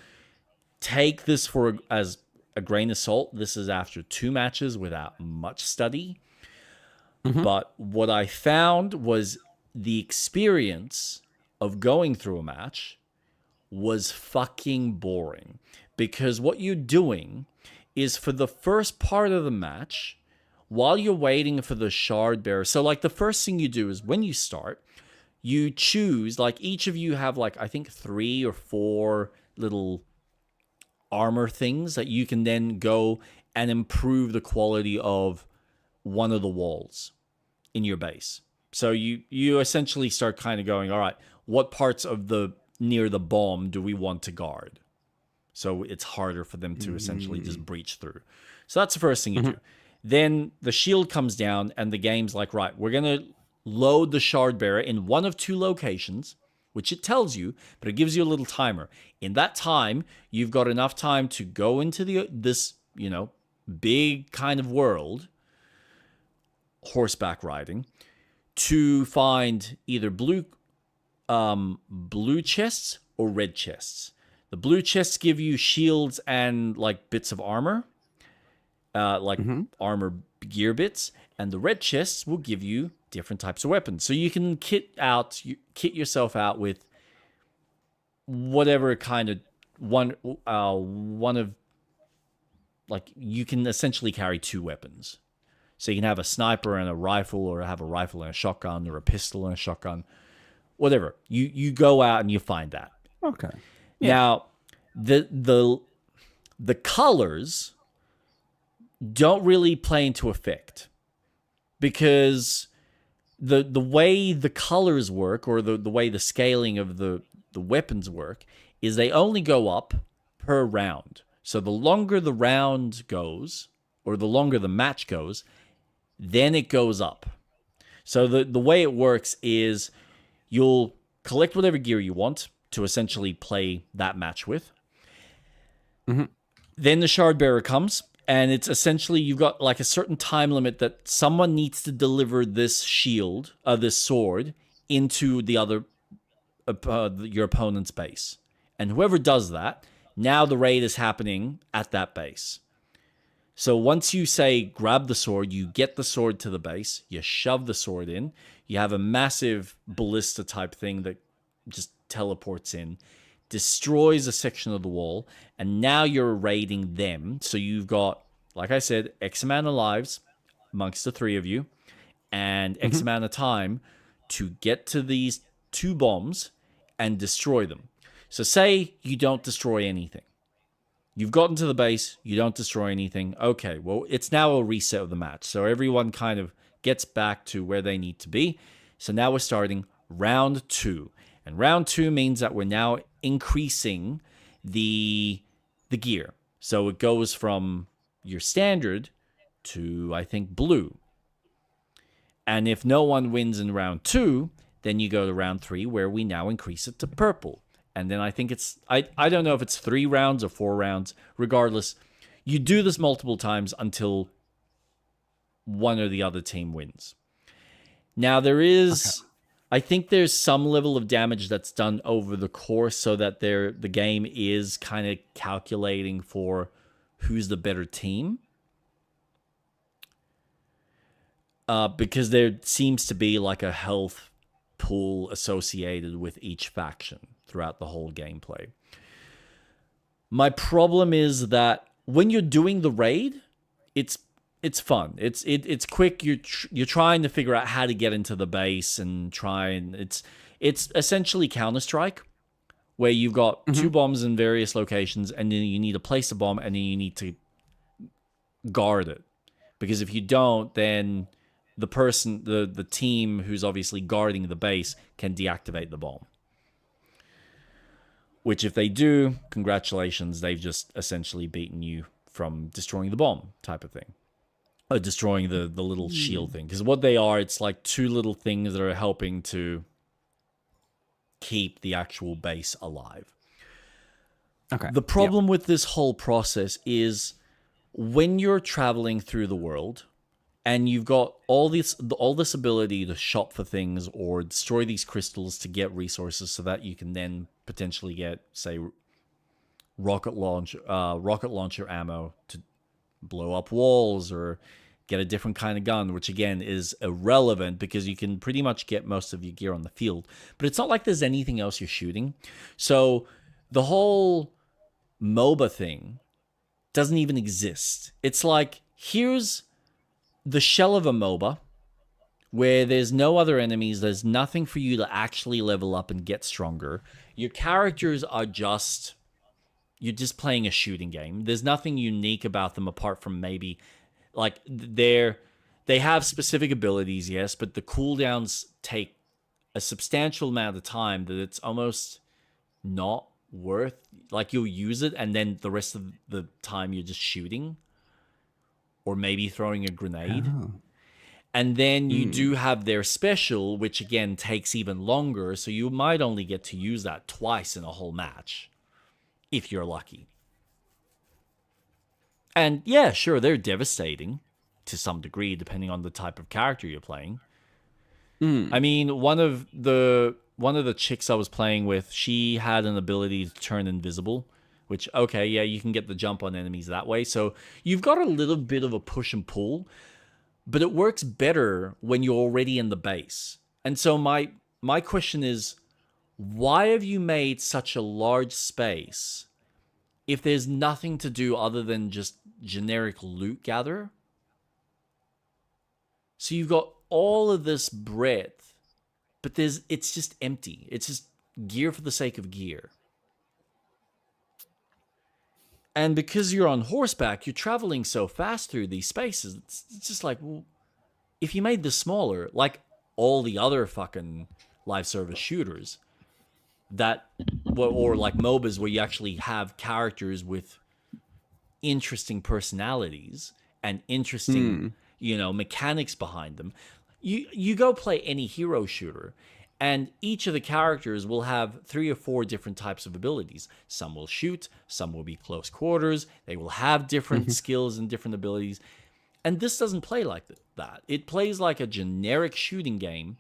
take this as a grain of salt. This is after 2 matches without much study. But what I found was the experience of going through a match was fucking boring. Because what you're doing is, for the first part of the match, while you're waiting for the shard bearer, so like the first thing you do is when you start, you choose, like each of you have like, I think 3 or 4 little armor things that you can then go and improve the quality of one of the walls in your base. So you essentially start kind of going, all right, what parts of near the bomb do we want to guard? So it's harder for them to essentially just breach through. So that's the first thing you do. Then the shield comes down, and the game's like, right, we're going to load the shard bearer in one of two locations, which it tells you, but it gives you a little timer. In that time, you've got enough time to go into this, big kind of world, horseback riding, to find either blue chests or red chests. The blue chests give you shields and like bits of armor, armor gear bits, and the red chests will give you different types of weapons. So you can kit yourself out with whatever kind of one of, like, you can essentially carry two weapons. So you can have a sniper and a rifle, or have a rifle and a shotgun, or a pistol and a shotgun, whatever. You go out and you find that. Okay. Yeah. Now, the colors don't really play into effect, because the way the colors work, or the way the scaling of the weapons work, is they only go up per round. So the longer the round goes, or the longer the match goes, then it goes up. So the way it works is you'll collect whatever gear you want to essentially play that match with. Mm-hmm. Then the shard bearer comes, and it's essentially, you've got like a certain time limit that someone needs to deliver this shield, this sword, into the other your opponent's base. And whoever does that, now the raid is happening at that base. So once you say grab the sword, you get the sword to the base, you shove the sword in, you have a massive ballista type thing that just teleports in, destroys a section of the wall, and now you're raiding them. So you've got, like I said, X amount of lives amongst the three of you, and X amount of time to get to these two bombs and destroy them. So say you don't destroy anything. You've gotten to the base, you don't destroy anything. Okay, well, it's now a reset of the match. So everyone kind of gets back to where they need to be. So now we're starting round 2. And round 2 means that we're now increasing the gear. So it goes from your standard to, I think, blue. And if no one wins in round 2, then you go to round 3, where we now increase it to purple. And then I think it's, I don't know if it's 3 rounds or 4 rounds. Regardless, you do this multiple times until one or the other team wins. Now there is, I think there's some level of damage that's done over the course, so that the game is kind of calculating for who's the better team. Because there seems to be like a health pool associated with each faction throughout the whole gameplay. My problem is that when you're doing the raid, it's fun. It's quick. You're trying to figure out how to get into the base and it's essentially Counter-Strike, where you've got 2 bombs in various locations, and then you need to place a bomb, and then you need to guard it. Because if you don't, then the person, the team who's obviously guarding the base, can deactivate the bomb. Which, if they do, congratulations, they've just essentially beaten you from destroying the bomb type of thing. Or destroying the little shield thing. Because what they are, it's like 2 little things that are helping to keep the actual base alive. Okay. The problem with this whole process is when you're traveling through the world, and you've got all this ability to shop for things or destroy these crystals to get resources, so that you can then potentially get, say, rocket launcher ammo to blow up walls, or get a different kind of gun, which again is irrelevant because you can pretty much get most of your gear on the field. But it's not like there's anything else you're shooting. So the whole MOBA thing doesn't even exist. It's like, here's the shell of a MOBA, where there's no other enemies, there's nothing for you to actually level up and get stronger. Your characters are just, you're just playing a shooting game. There's nothing unique about them apart from maybe, like, they have specific abilities, yes, but the cooldowns take a substantial amount of time that it's almost not worth, like, you'll use it and then the rest of the time you're just shooting. or maybe throwing a grenade. Oh. And then you do have their special, which again takes even longer, so you might only get to use that twice in a whole match, if you're lucky. And yeah, sure, they're devastating to some degree, depending on the type of character you're playing. I mean, one of the chicks I was playing with, she had an ability to turn invisible, which, okay, yeah, you can get the jump on enemies that way. So you've got a little bit of a push and pull, but it works better when you're already in the base. And so my question is, why have you made such a large space if there's nothing to do other than just generic loot gather? So you've got all of this breadth, but it's just empty. It's just gear for the sake of gear. And because you're on horseback, you're traveling so fast through these spaces. It's just like, well, if you made this smaller, like all the other fucking live service shooters, or like MOBAs where you actually have characters with interesting personalities and interesting, mechanics behind them. You go play any hero shooter, and each of the characters will have 3 or 4 different types of abilities. Some will shoot, some will be close quarters, they will have different skills and different abilities. And this doesn't play like that. It plays like a generic shooting game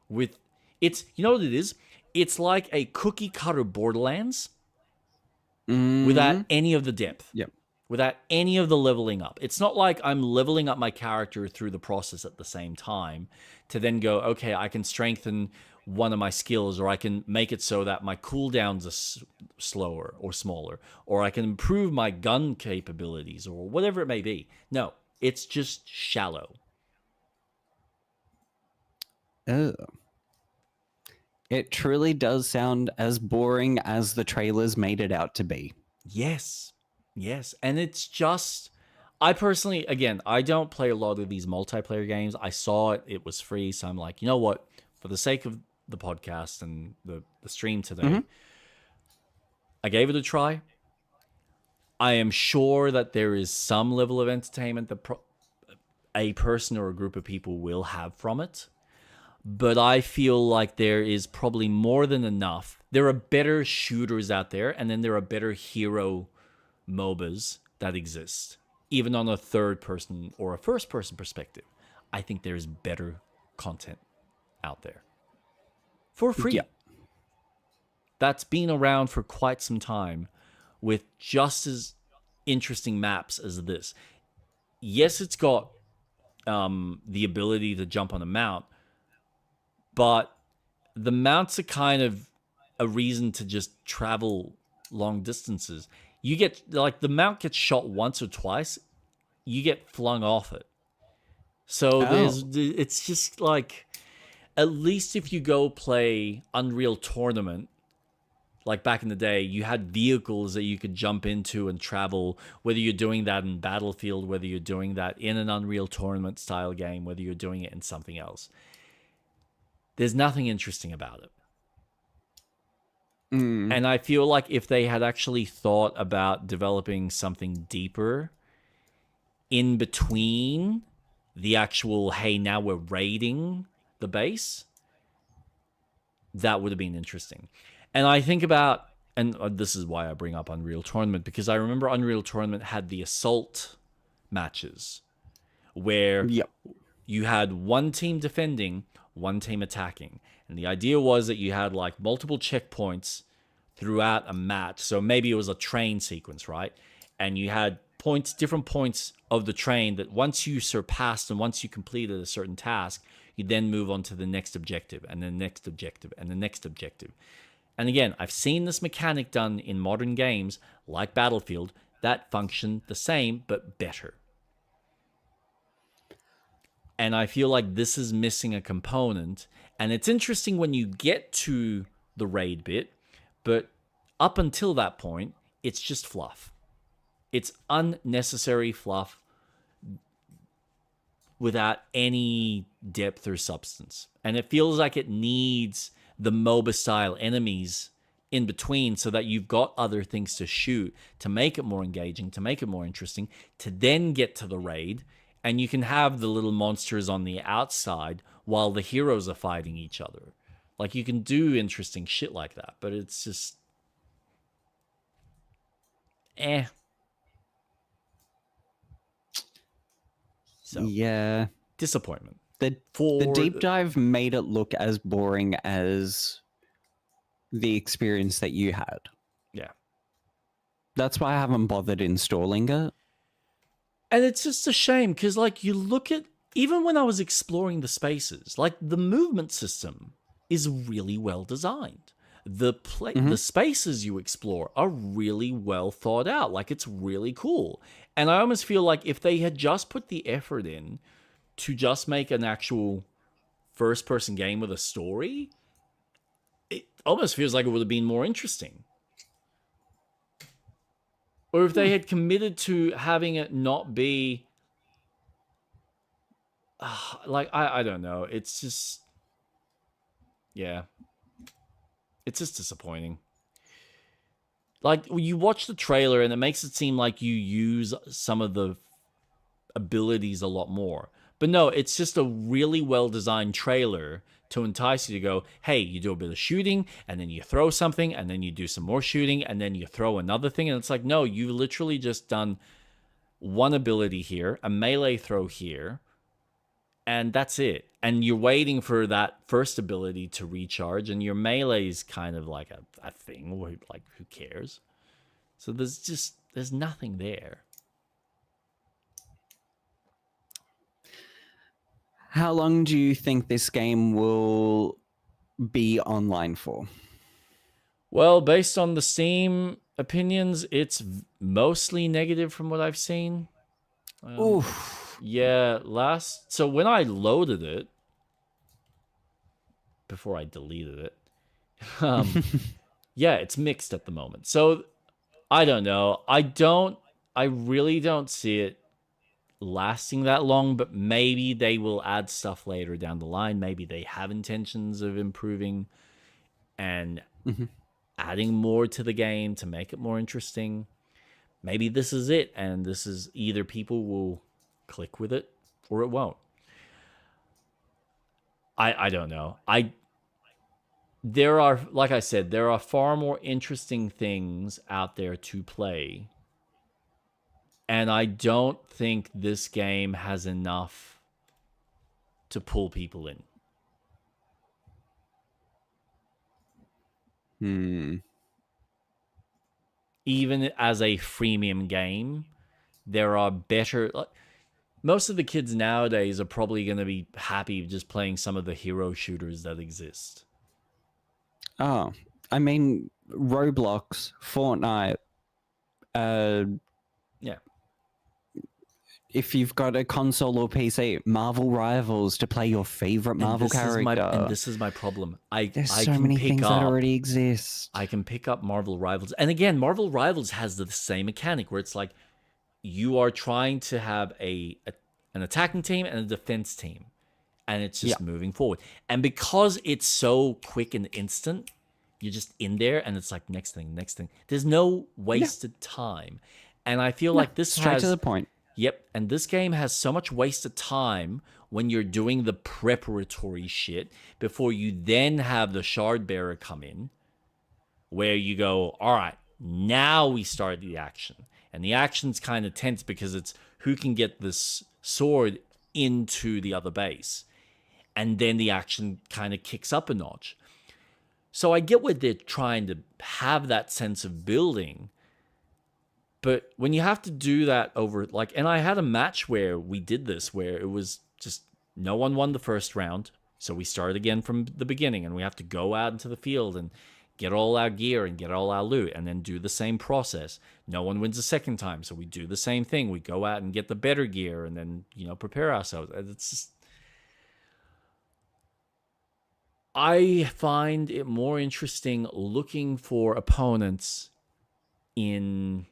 with... you know what it is? It's like a cookie cutter Borderlands without any of the depth. Yep. Without any of the leveling up. It's not like I'm leveling up my character through the process at the same time to then go, okay, I can strengthen one of my skills, or I can make it so that my cooldowns are slower or smaller, or I can improve my gun capabilities, or whatever it may be. No, it's just shallow. Oh. It truly does sound as boring as the trailers made it out to be. Yes. And it's just... I personally, again, I don't play a lot of these multiplayer games. I saw it was free, so I'm like, you know what? For the sake of the podcast and the stream today, I gave it a try. I am sure that there is some level of entertainment that a person or a group of people will have from it. But I feel like there is probably more than enough. There are better shooters out there, and then there are better hero MOBAs that exist. Even on a third-person or a first-person perspective, I think there's better content out there. For free. Yeah. That's been around for quite some time with just as interesting maps as this. Yes, it's got the ability to jump on a mount, but the mounts are kind of a reason to just travel long distances. You get, like, the mount gets shot once or twice, you get flung off it. So it's just like, at least if you go play Unreal Tournament, like back in the day, you had vehicles that you could jump into and travel, whether you're doing that in Battlefield, whether you're doing that in an Unreal Tournament style game, whether you're doing it in something else. There's nothing interesting about it. And I feel like if they had actually thought about developing something deeper in between the actual, hey, now we're raiding the base, that would have been interesting. And I think about, and this is why I bring up Unreal Tournament, because I remember Unreal Tournament had the assault matches where you had one team defending, one team attacking. And the idea was that you had like multiple checkpoints throughout a match. So maybe it was a train sequence, right? And you had points, different points of the train that once you surpassed and once you completed a certain task, you then move on to the next objective and the next objective and the next objective. And again, I've seen this mechanic done in modern games like Battlefield that function the same but better. And I feel like this is missing a component. And it's interesting when you get to the raid bit, but up until that point, it's just fluff. It's unnecessary fluff without any depth or substance. And it feels like it needs the MOBA-style enemies in between so that you've got other things to shoot to make it more engaging, to make it more interesting, to then get to the raid. And you can have the little monsters on the outside while the heroes are fighting each other. Like, you can do interesting shit like that, but it's just... So, yeah. disappointment. The deep dive made it look as boring as the experience that you had. Yeah. That's why I haven't bothered installing it. And it's just a shame, because, like, you look at... Even when I was exploring the spaces, like, the movement system is really well designed. The spaces you explore are really well thought out. Like, it's really cool. And I almost feel like if they had just put the effort in to just make an actual first-person game with a story, it almost feels like it would have been more interesting. Or if they had committed to having it not be... like, I don't know. It's just... Yeah. It's just disappointing. Like, you watch the trailer and it makes it seem like you use some of the abilities a lot more. But no, it's just a really well-designed trailer to entice you to go, hey, you do a bit of shooting, and then you throw something, and then you do some more shooting, and then you throw another thing. And it's like, no, you've literally just done one ability here, a melee throw here, and that's it. And you're waiting for that first ability to recharge, and your melee is kind of like a thing where, like, who cares? So there's nothing there. How long do you think this game will be online for? Well, based on the Steam opinions, it's mostly negative from what I've seen. Oof. Yeah, so when I loaded it, before I deleted it, yeah, it's mixed at the moment. So I don't know. I really don't see it lasting that long, but maybe they will add stuff later down the line. Maybe they have intentions of improving and adding more to the game to make it more interesting. Maybe this is it, and this is either people will click with it or it won't. I don't know. There are, like I said, there are far more interesting things out there to play. And I don't think this game has enough to pull people in. Even as a freemium game, there are better... most of the kids nowadays are probably going to be happy just playing some of the hero shooters that exist. Oh, I mean, Roblox, Fortnite, yeah. If you've got a console or PC, Marvel Rivals to play your favorite Marvel character. And this is my problem. There's so many things that already exist. I can pick up Marvel Rivals. And again, Marvel Rivals has the same mechanic where it's like you are trying to have an attacking team and a defense team. And it's just moving forward. And because it's so quick and instant, you're just in there and it's like next thing. There's no wasted time. And I feel like this straight to the point. Yep, and this game has so much wasted time when you're doing the preparatory shit before you then have the shard bearer come in, where you go, all right, now we start the action. And the action's kind of tense because it's who can get this sword into the other base. And then the action kind of kicks up a notch. So I get what they're trying to have that sense of building. But when you have to do that over, like, and I had a match where we did this, where it was just no one won the first round. So we started again from the beginning, and we have to go out into the field and get all our gear and get all our loot and then do the same process. No one wins the second time. So we do the same thing. We go out and get the better gear and then, prepare ourselves. It's just, I find it more interesting looking for opponents in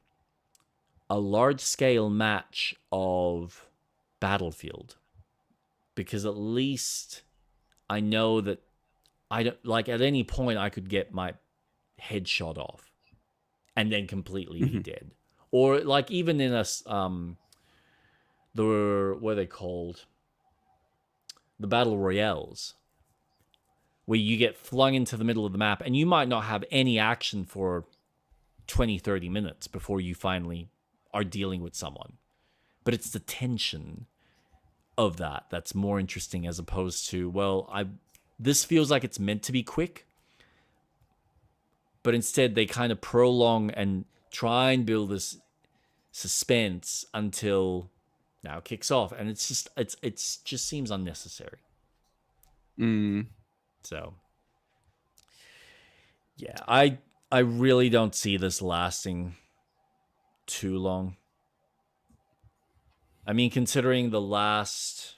a large-scale match of Battlefield, because at least I know that I don't, like, at any point I could get my headshot off and then completely be dead. Or like even in a what are they called? The battle royales, where you get flung into the middle of the map and you might not have any action for 20, 30 minutes before you finally are dealing with someone. But it's the tension of that that's more interesting, as opposed to, well, this feels like it's meant to be quick, but instead they kind of prolong and try and build this suspense until now it kicks off, and it's just seems unnecessary. So yeah, I really don't see this lasting too long. I mean, considering the last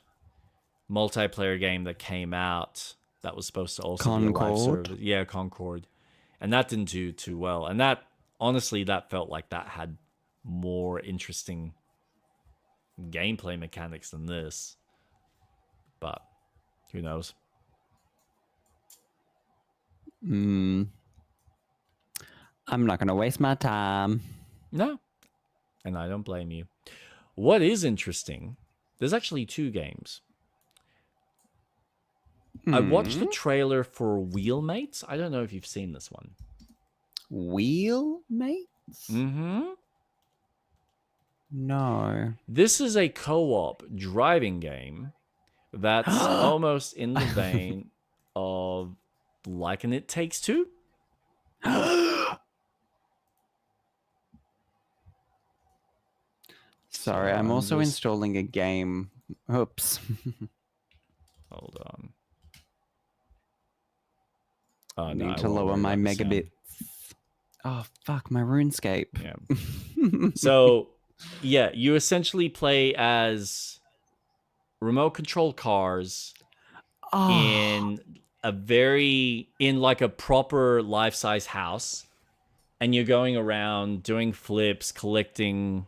multiplayer game that came out that was supposed to also be a live service. Yeah, Concord. And that didn't do too well. And that, honestly, that felt like that had more interesting gameplay mechanics than this. But who knows? I'm not going to waste my time. No. And I don't blame you. What is interesting, there's actually 2 games. I watched the trailer for Wheelmates. I don't know if you've seen this one. Wheelmates? Mm-hmm. No. This is a co-op driving game that's almost in the vein of like an It Takes Two. Sorry, I'm also installing a game. Oops. Hold on. Oh, Need to lower my megabits. Oh, fuck, my RuneScape. Yeah. So, yeah, you essentially play as remote control cars in like a proper life-size house. And you're going around doing flips, collecting,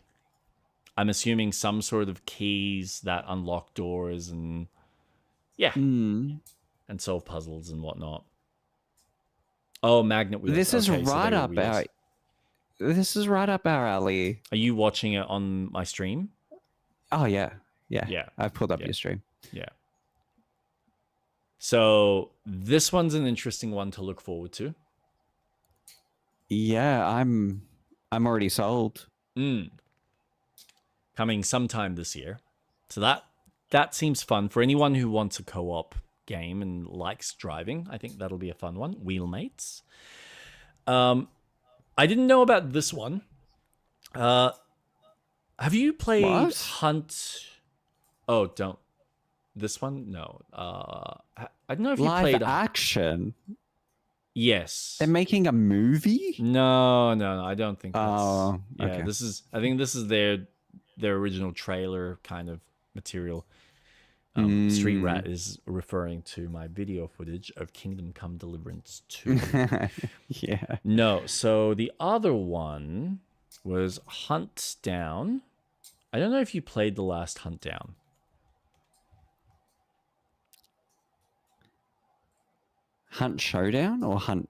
I'm assuming, some sort of keys that unlock doors and and solve puzzles and whatnot. Oh, magnet wheels. This is right up our. This is right up our alley. Are you watching it on my stream? Oh yeah. I've pulled up your stream. Yeah. So this one's an interesting one to look forward to. Yeah, I'm already sold. Coming sometime this year. So that seems fun for anyone who wants a co-op game and likes driving. I think that'll be a fun one. Wheelmates. I didn't know about this one. Have you played Hunt? Oh, don't. This one? No. I don't know if you played action. Yes. They're making a movie? No, I don't think that's... Oh, okay. I think this is their original trailer kind of material. Street Rat is referring to my video footage of Kingdom Come Deliverance 2. Yeah. No, so the other one was Hunt Down. I don't know if you played the last Hunt Down. Hunt Showdown or Hunt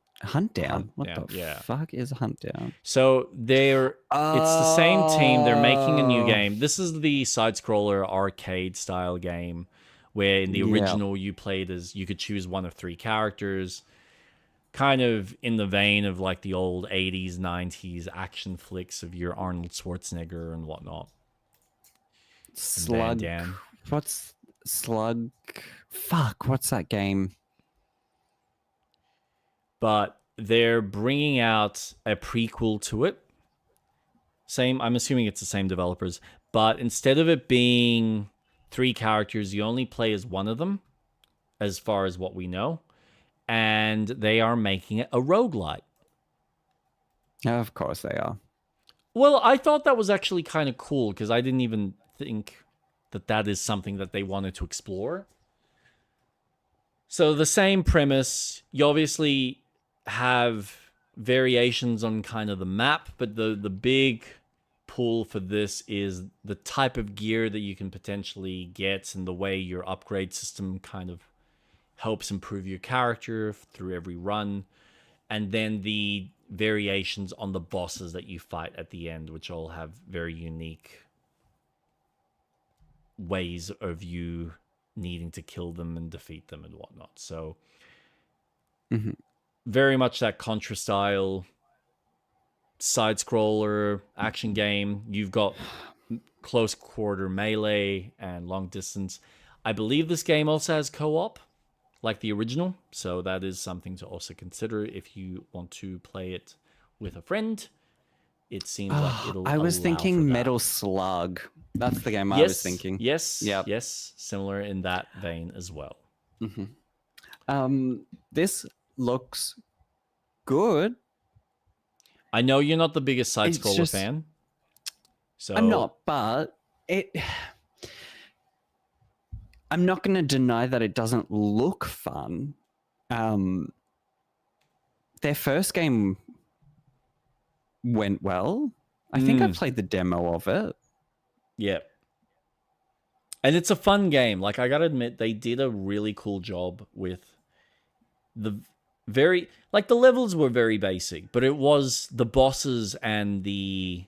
Down? What Down, the fuck is Hunt Down? So it's the same team. They're making a new game. This is the side-scroller arcade style game where in the original you played as, you could choose one of 3 characters, kind of in the vein of like the old 80s, 90s action flicks of your Arnold Schwarzenegger and whatnot. Slug. What's Slug? Fuck, what's that game? But they're bringing out a prequel to it. I'm assuming it's the same developers, but instead of it being 3 characters, you only play as one of them, as far as what we know, and they are making it a roguelite. Of course they are. Well, I thought that was actually kind of cool, because I didn't even think that is something that they wanted to explore. So the same premise, you obviously have variations on kind of the map, but the big pull for this is the type of gear that you can potentially get and the way your upgrade system kind of helps improve your character through every run. and then the variations on the bosses that you fight at the end, which all have very unique ways of you needing to kill them and defeat them and whatnot. So very much that Contra style side scroller action game. You've got close quarter melee and long distance. I believe this game also has co-op like the original, so that is something to also consider if you want to play it with a friend. It seems like it'll I was allow for thinking that. Metal Slug. That's the game I was thinking. Yes, Yep. yes, similar in that vein as well. This looks good. I know you're not the biggest side It's scroller just- fan. So I'm not, but I'm not going to deny that it doesn't look fun. Their first game went well. I think I played the demo of it. Yeah. And it's a fun game. Like, I gotta admit, they did a really cool job with the the levels were very basic, but it was the bosses and the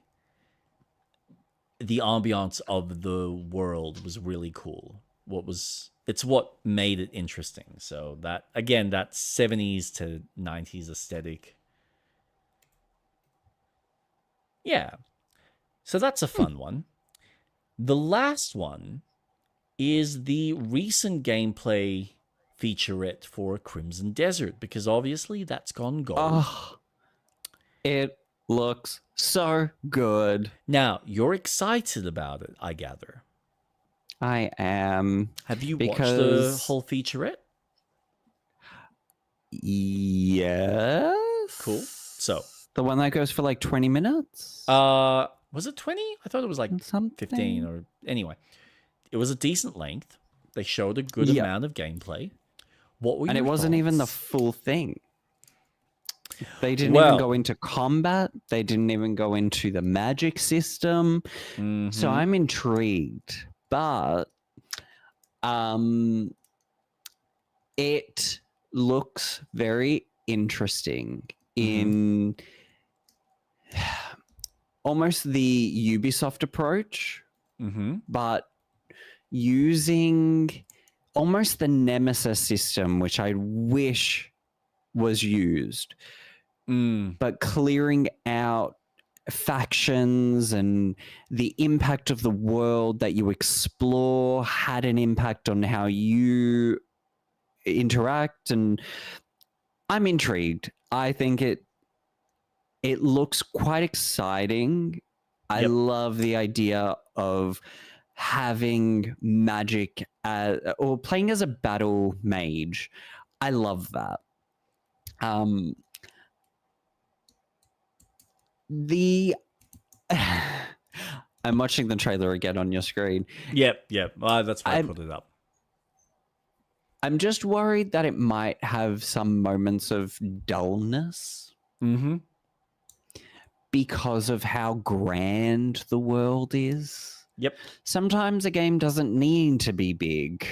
ambiance of the world was really cool. It's what made it interesting. So that, again, that 70s to 90s aesthetic. Yeah. So that's a fun one. The last one is the recent gameplay featurette for Crimson Desert, because obviously that's gone gold. Oh, it looks so good. Now, you're excited about it, I gather. I am. Have you watched the whole featurette? Yes. Cool. So, the one that goes for like 20 minutes? Was it 20? I thought it was like 15 or anyway. It was a decent length. They showed a good amount of gameplay. What were and your it wasn't even the thoughts? full thing. They didn't even go into combat. They didn't even go into the magic system. So I'm intrigued. But it looks very interesting in almost the Ubisoft approach, but using almost the Nemesis system, which I wish was used, but clearing out factions and the impact of the world that you explore had an impact on how you interact, and I'm intrigued. I think it looks quite exciting. I love the idea of having magic or playing as a battle mage. I love that. I'm watching the trailer again on your screen. Yep. That's why I put it up. I'm just worried that it might have some moments of dullness. Because of how grand the world is. Yep. Sometimes a game doesn't need to be big.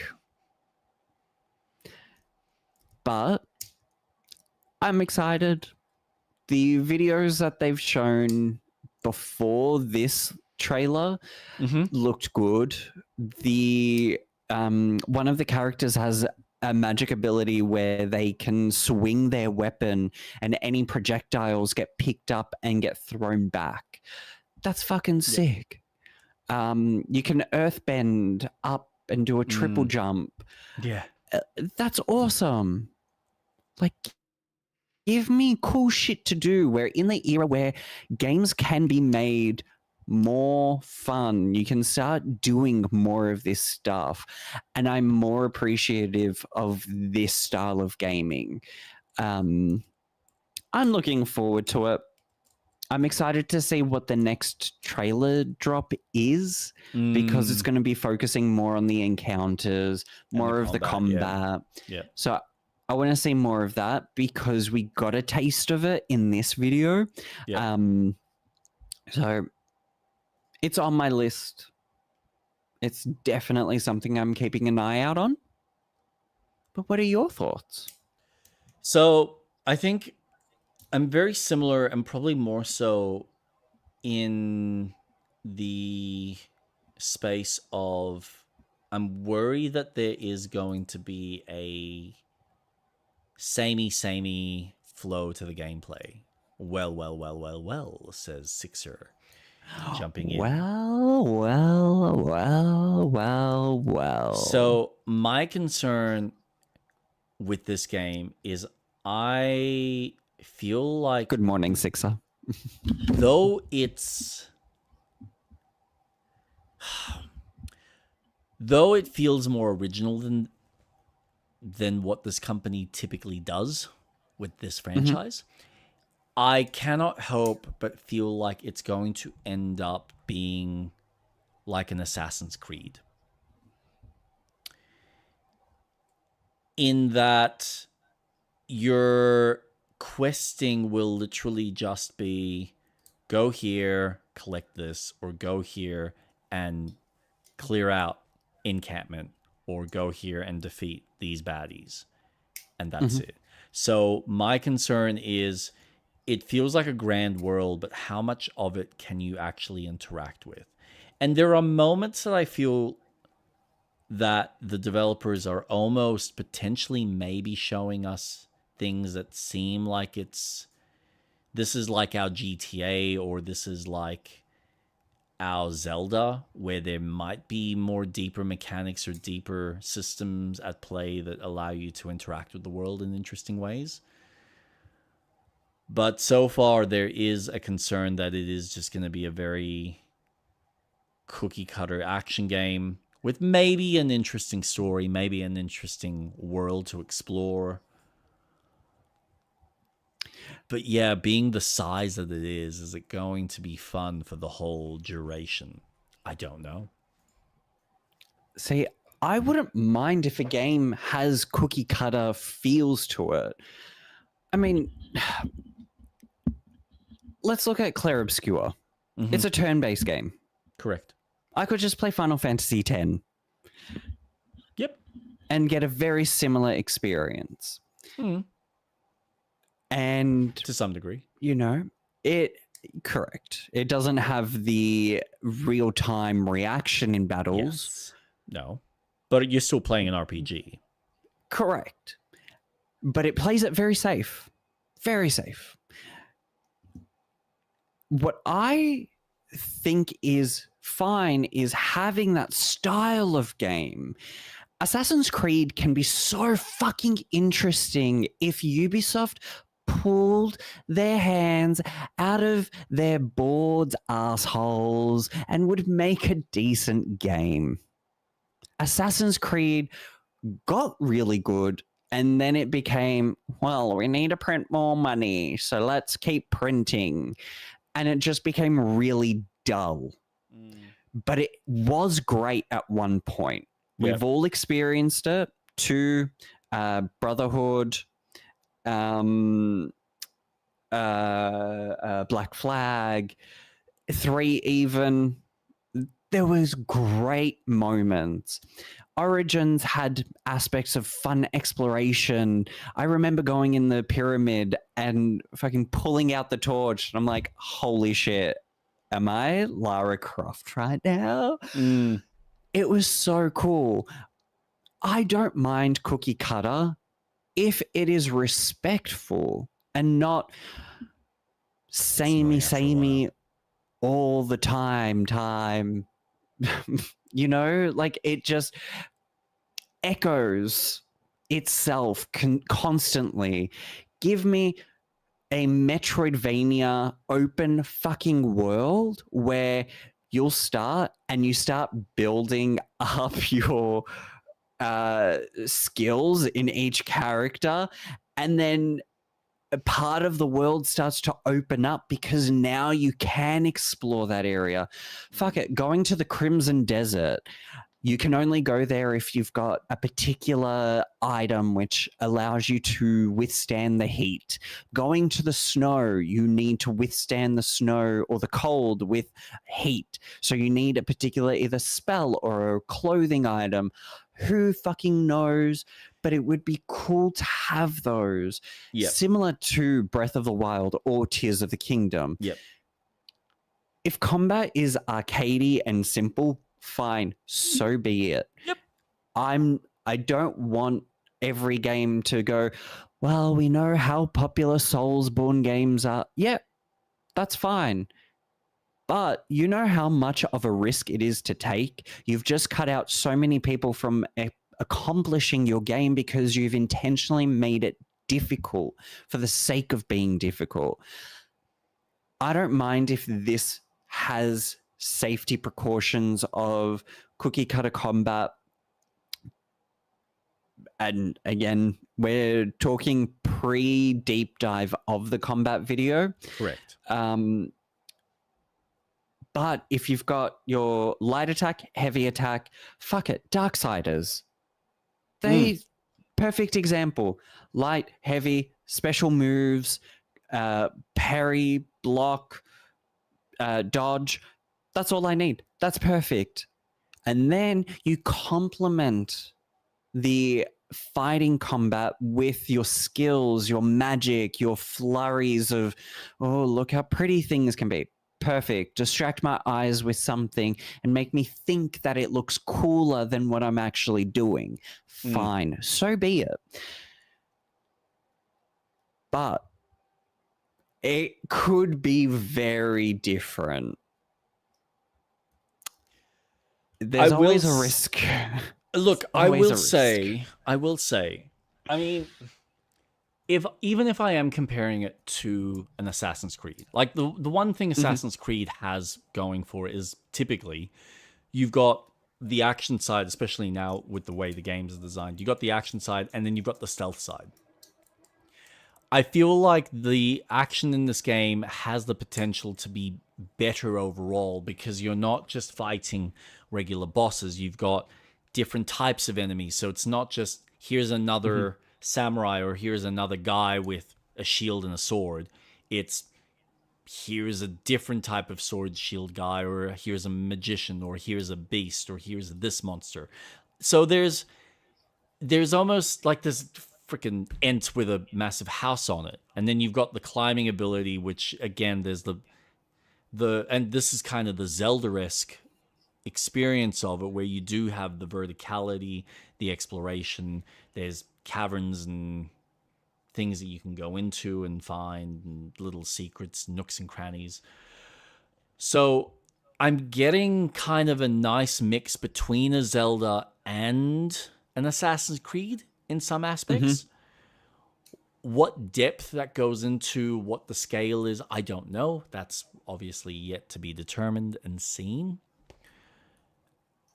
But I'm excited. The videos that they've shown before this trailer looked good. The one of the characters has a magic ability where they can swing their weapon and any projectiles get picked up and get thrown back. That's fucking sick. You can earthbend up and do a triple jump. Yeah. That's awesome. Like, give me cool shit to do. We're in the era where games can be made more fun. You can start doing more of this stuff. And I'm more appreciative of this style of gaming. I'm looking forward to it. I'm excited to see what the next trailer drop is, because it's going to be focusing more on the encounters, more of the combat. Yeah. So I want to see more of that, because we got a taste of it in this video. Yeah. So it's on my list. It's definitely something I'm keeping an eye out on. But what are your thoughts? So I think I'm very similar, and probably more so in the space of I'm worried that there is going to be a samey flow to the gameplay. Well, says Sixer, jumping in. Well. So my concern with this game is I feel like... Good morning, Sixer. Though it's... Though it feels more original than what this company typically does with this franchise, I cannot help but feel like it's going to end up being like an Assassin's Creed. In that your questing will literally just be go here, collect this, or go here and clear out encampment, or go here and defeat these baddies. And that's it. So my concern is it feels like a grand world, but how much of it can you actually interact with? And there are moments that I feel that the developers are almost potentially maybe showing us things that seem like this is like our GTA, or this is like our Zelda, where there might be more deeper mechanics or deeper systems at play that allow you to interact with the world in interesting ways. But so far, there is a concern that it is just going to be a very cookie-cutter action game with maybe an interesting story, maybe an interesting world to explore. But yeah, being the size that it is it going to be fun for the whole duration? I don't know. See, I wouldn't mind if a game has cookie cutter feels to it. I mean, let's look at Clair Obscur. It's a turn-based game. Correct. I could just play Final Fantasy X. Yep. And get a very similar experience. And to some degree, you know, correct. It doesn't have the real-time reaction in battles. Yes. No. But you're still playing an RPG. Correct. But it plays it very safe. Very safe. What I think is fine is having that style of game. Assassin's Creed can be so fucking interesting if Ubisoft pulled their hands out of their boards assholes and would make a decent game. Assassin's Creed got really good, and then it became, well, we need to print more money, so let's keep printing. And it just became really dull. But it was great at one point. We've all experienced it. 2, Brotherhood, Black Flag, 3 even. There was great moments. Origins had aspects of fun exploration. I remember going in the pyramid and fucking pulling out the torch. And I'm like, holy shit, am I Lara Croft right now? It was so cool. I don't mind cookie cutter if it is respectful and not samey all the time. You know, like it just echoes itself constantly. Give me a Metroidvania open fucking world where you'll start and you start building up your skills in each character, and then a part of the world starts to open up because now you can explore that area. Fuck it, going to the Crimson Desert. You can only go there if you've got a particular item which allows you to withstand the heat. Going to the snow, you need to withstand the snow or the cold with heat. So you need a particular either spell or a clothing item. Who fucking knows? But it would be cool to have those. Yep. Similar to Breath of the Wild or Tears of the Kingdom. Yep. If combat is arcadey and simple, fine, so be it. Yep. I don't want every game to go, well, we know how popular Soulsborne games are. Yeah, that's fine. But you know how much of a risk it is to take? You've just cut out so many people from accomplishing your game because you've intentionally made it difficult for the sake of being difficult. I don't mind if this has safety precautions of cookie cutter combat. And again, we're talking pre-deep dive of the combat video. Correct. But if you've got your light attack, heavy attack, fuck it, Darksiders. Perfect example. Light, heavy, special moves, parry, block, dodge. That's all I need. That's perfect. And then you complement the fighting combat with your skills, your magic, your flurries of, oh, look how pretty things can be. Perfect. Distract my eyes with something and make me think that it looks cooler than what I'm actually doing. Fine. So be it. But it could be very different. There's always a risk. Look, I will say, I mean, even if I am comparing it to an Assassin's Creed, like the one thing Assassin's Creed has going for it is typically you've got the action side, especially now with the way the games are designed, you got the action side and then you've got the stealth side. I feel like the action in this game has the potential to be better overall because you're not just fighting regular bosses. You've got different types of enemies. So it's not just here's another samurai or here's another guy with a shield and a sword. It's here's a different type of sword shield guy, or here's a magician, or here's a beast, or here's this monster. So there's almost like this freaking ent with a massive house on it, and then you've got the climbing ability, which again there's the and this is kind of the Zelda-esque experience of it, where you do have the verticality, the exploration, there's caverns and things that you can go into and find, and little secrets, nooks and crannies. So I'm getting kind of a nice mix between a Zelda and an Assassin's Creed in some aspects. What depth that goes into, what the scale is, I don't know. That's obviously yet to be determined and seen.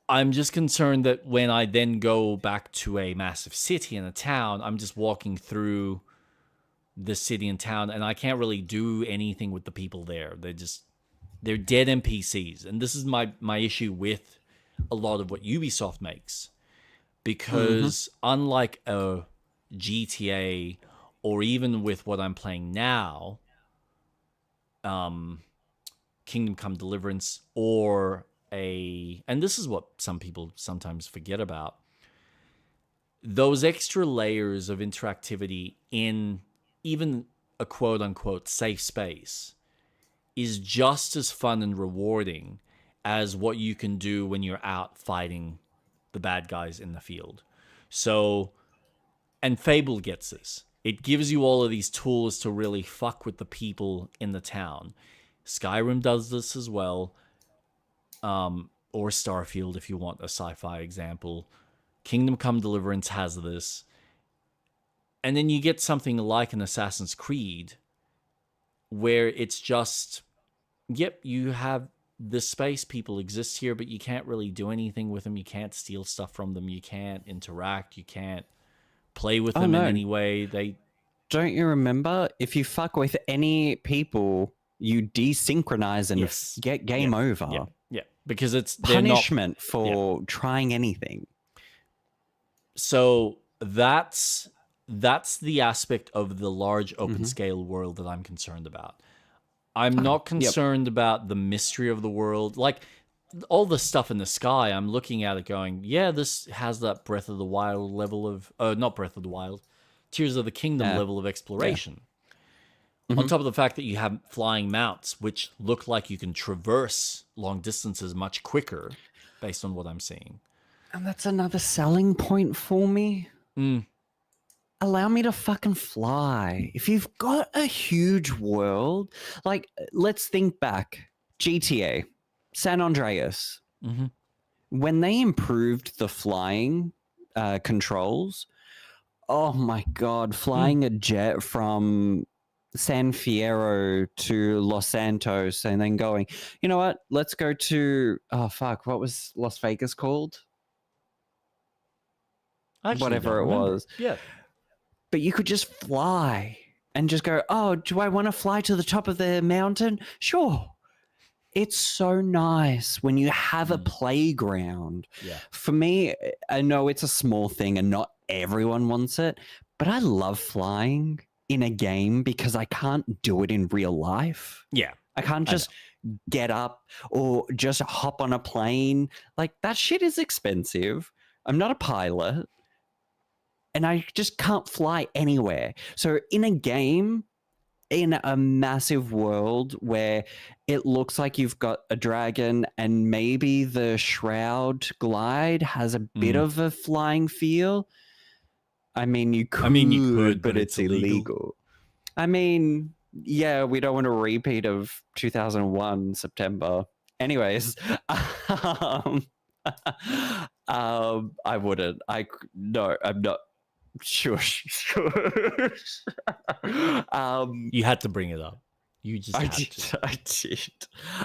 I'm just concerned that when I then go back to a massive city and a town, I'm just walking through the city and town, and I can't really do anything with the people there. They're dead NPCs. And this is my issue with a lot of what Ubisoft makes. Because unlike a GTA, or even with what I'm playing now, Kingdom Come Deliverance, or and this is what some people sometimes forget about, those extra layers of interactivity in even a quote-unquote safe space is just as fun and rewarding as what you can do when you're out fighting the bad guys in the field. So, and Fable gets this. It gives you all of these tools to really fuck with the people in the town. Skyrim does this as well. Or Starfield, if you want a sci-fi example. Kingdom Come Deliverance has this. And then you get something like an Assassin's Creed, where it's just, yep, you have the space, people exist here, but you can't really do anything with them. You can't steal stuff from them. You can't interact. You can't play with them in any way. Don't you remember? If you fuck with any people, you desynchronize and get game over. Yeah. because they're not punishment for trying anything. So that's the aspect of the large open scale world that I'm concerned about. I'm not concerned about the mystery of the world. Like all the stuff in the sky, I'm looking at it going, yeah, this has that Breath of the Wild level of not Breath of the Wild, Tears of the Kingdom level of exploration. On top of the fact that you have flying mounts, which look like you can traverse long distances much quicker, based on what I'm seeing. And that's another selling point for me. Allow me to fucking fly. If you've got a huge world, like, let's think back. GTA, San Andreas. When they improved the flying controls, oh my God, flying a jet from San Fierro to Los Santos and then going, you know what? Let's go to, what was Las Vegas called? Whatever it was. Yeah. But you could just fly and just go, oh, do I want to fly to the top of the mountain? Sure. It's so nice when you have a playground. Yeah. For me, I know it's a small thing and not everyone wants it, but I love flying in a game because I can't do it in real life. Yeah. I can't just get up or just hop on a plane. Like, that shit is expensive. I'm not a pilot. And I just can't fly anywhere. So in a game, in a massive world where it looks like you've got a dragon and maybe the Shroud Glide has a bit of a flying feel. I mean, you could, but it's illegal. I mean, yeah, we don't want a repeat of 2001 September. Anyways, I wouldn't. No, I'm not. Sure. You had to bring it up. You just had to. I did.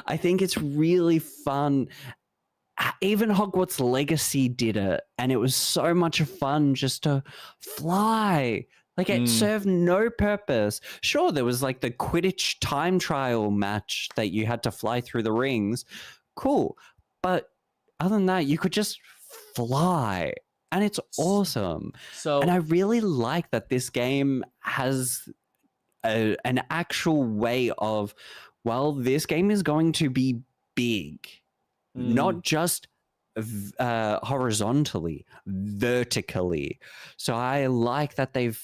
I think it's really fun. Even Hogwarts Legacy did it, and it was so much fun just to fly. Like, it served no purpose. Sure, there was like the Quidditch time trial match that you had to fly through the rings. Cool. But other than that, you could just fly. And it's awesome. And I really like that this game has an actual way of, well, this game is going to be big, not just horizontally, vertically. So I like that they've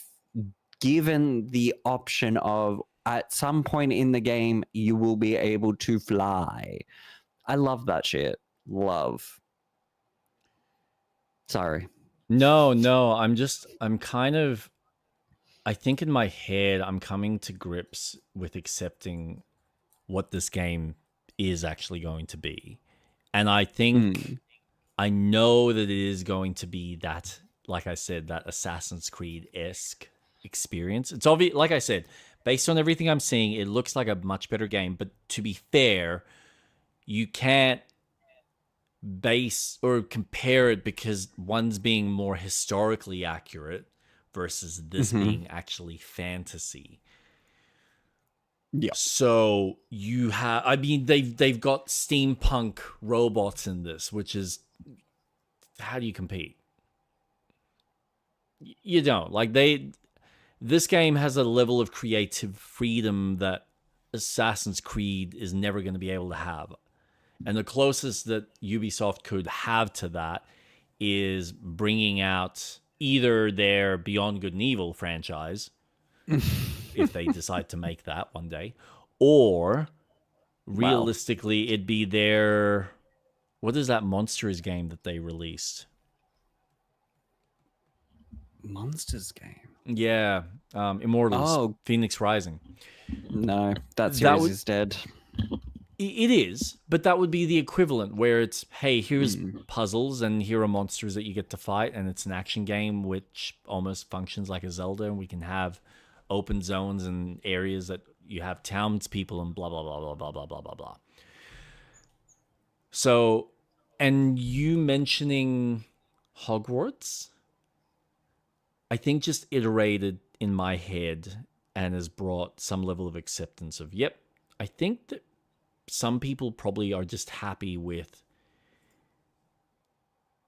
given the option of, at some point in the game, you will be able to fly. I love that shit. Love. Sorry. No, I think in my head, I'm coming to grips with accepting what this game is actually going to be. And I think I know that it is going to be that, like I said, that Assassin's Creed-esque experience. It's obvious, like I said, based on everything I'm seeing, it looks like a much better game. But to be fair, you can't base or compare it because one's being more historically accurate versus this being actually fantasy. Yeah. So you have, I mean, they've got steampunk robots in this, which is, how do you compete? You don't. Like, this game has a level of creative freedom that Assassin's Creed is never going to be able to have. And the closest that Ubisoft could have to that is bringing out either their Beyond Good and Evil franchise, if they decide to make that one day, or realistically, it'd be their, what is that Monsters game that they released? Monsters game? Yeah, Immortals, Phoenix Rising. No, that series is dead. It is, but that would be the equivalent where it's, hey, here's puzzles and here are monsters that you get to fight, and it's an action game which almost functions like a Zelda, and we can have open zones and areas that you have townspeople and blah, blah, blah, blah, blah, blah, blah, blah, blah. So, and you mentioning Hogwarts, I think just iterated in my head and has brought some level of acceptance of, yep, I think that some people probably are just happy with,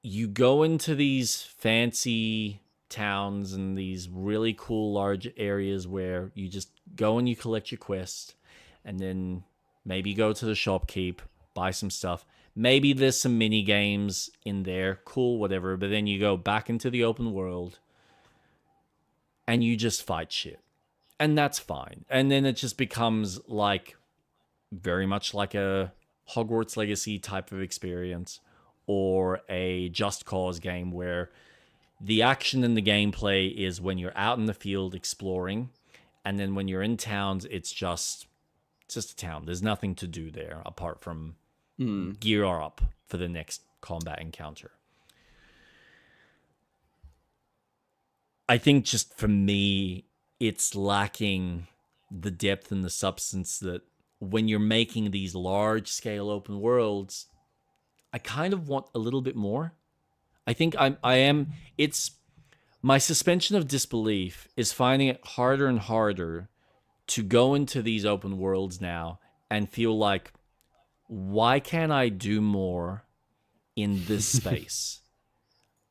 you go into these fancy towns and these really cool large areas where you just go and you collect your quest, and then maybe go to the shopkeep, buy some stuff. Maybe there's some mini games in there, cool, whatever, but then you go back into the open world and you just fight shit. And that's fine. And then it just becomes like very much like a Hogwarts Legacy type of experience, or a Just Cause game where the action and the gameplay is when you're out in the field exploring, and then when you're in towns, it's just a town. There's nothing to do there apart from gear up for the next combat encounter. I think just for me, it's lacking the depth and the substance that when you're making these large scale open worlds, I kind of want a little bit more. I think it's my suspension of disbelief is finding it harder and harder to go into these open worlds now and feel like, why can't I do more in this space?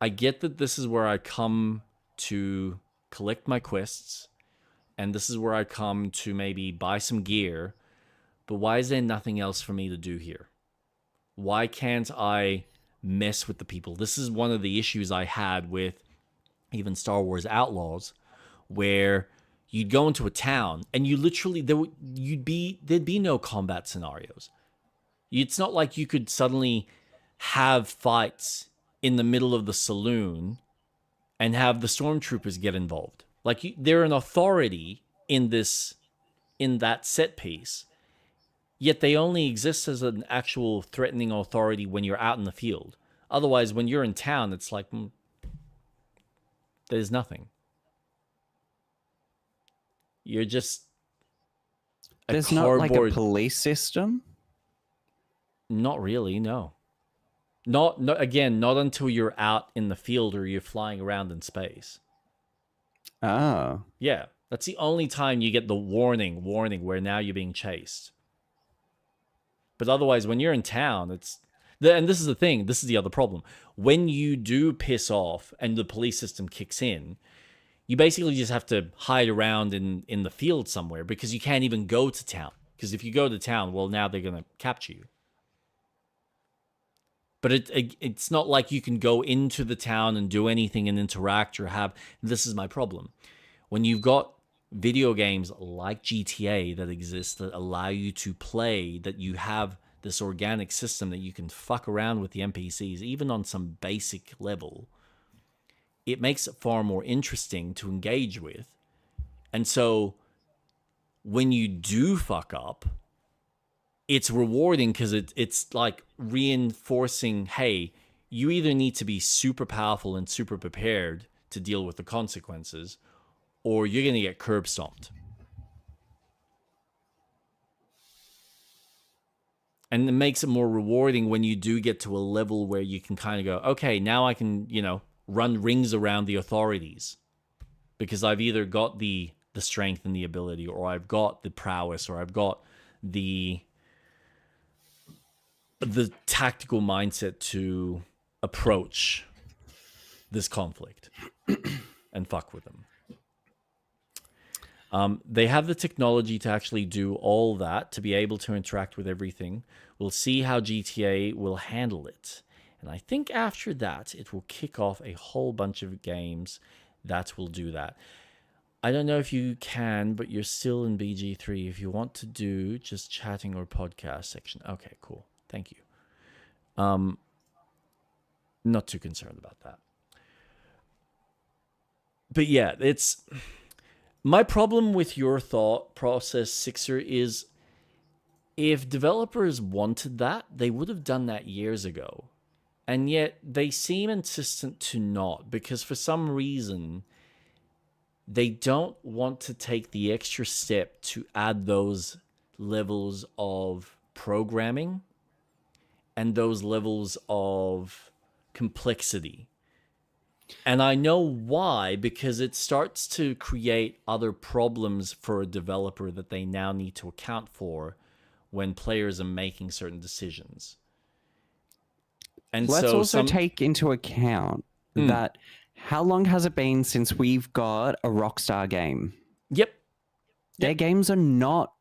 I get that this is where I come to collect my quests, and this is where I come to maybe buy some gear, but why is there nothing else for me to do here? Why can't I mess with the people? This is one of the issues I had with even Star Wars Outlaws, where you'd go into a town and you literally there'd be no combat scenarios. It's not like you could suddenly have fights in the middle of the saloon and have the stormtroopers get involved. Like they're an authority in that set piece, yet they only exist as an actual threatening authority when you're out in the field. Otherwise, when you're in town, it's like there's nothing. You're just there's not like a police system. Not really, no. Not until you're out in the field or you're flying around in space. Oh. Yeah, that's the only time you get the warning, where now you're being chased. But otherwise, when you're in town, and this is the thing, this is the other problem. When you do piss off and the police system kicks in, you basically just have to hide around in the field somewhere, because you can't even go to town. Because if you go to town, well, now they're going to capture you. But it's not like you can go into the town and do anything and interact or have... This is my problem. When you've got video games like GTA that exist that allow you to play, that you have this organic system that you can fuck around with the NPCs, even on some basic level, it makes it far more interesting to engage with. And so when you do fuck up, it's rewarding because it's like reinforcing, hey, you either need to be super powerful and super prepared to deal with the consequences, or you're going to get curb stomped. And it makes it more rewarding when you do get to a level where you can kind of go, okay, now I can, run rings around the authorities, because I've either got the strength and the ability, or I've got the prowess, or I've got the tactical mindset to approach this conflict and fuck with them. They have the technology to actually do all that, to be able to interact with everything. We'll see how GTA will handle it. And I think after that, it will kick off a whole bunch of games that will do that. I don't know if you can, but you're still in BG3. If you want to do just chatting or podcast section. Okay, cool. Thank you. Not too concerned about that. But yeah, it's... My problem with your thought process, Sixer, is if developers wanted that, they would have done that years ago. And yet they seem insistent to not, because for some reason they don't want to take the extra step to add those levels of programming and those levels of complexity. And I know why, because it starts to create other problems for a developer that they now need to account for when players are making certain decisions. And Let's so also take into account that how long has it been since we've got a Rockstar game? Yep. Their games are not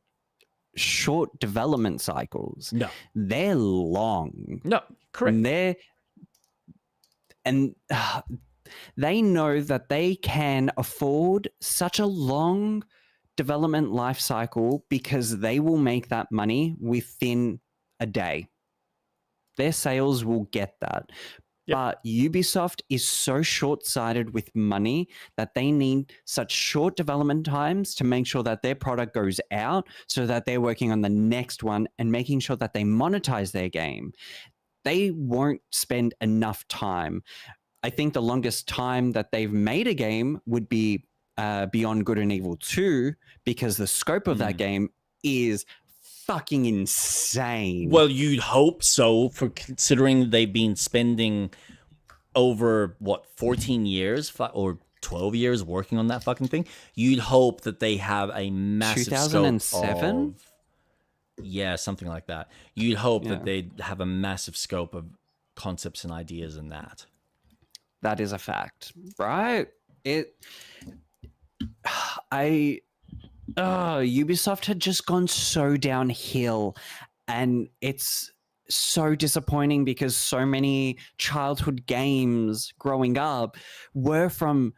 short development cycles. No. They're long. No, correct. And they know that they can afford such a long development life cycle because they will make that money within a day. Their sales will get that. Yep. But Ubisoft is so short-sighted with money that they need such short development times to make sure that their product goes out so that they're working on the next one and making sure that they monetize their game. They won't spend enough time. I think the longest time that they've made a game would be Beyond Good and Evil 2, because the scope of that game is fucking insane. Well, you'd hope so, for considering they've been spending over, 14 years or 12 years working on that fucking thing. You'd hope that they have a massive 2007? Yeah, something like that. You'd hope that they'd have a massive scope of concepts and ideas in that. That is a fact, right? Ubisoft had just gone so downhill, and it's so disappointing because so many childhood games growing up were from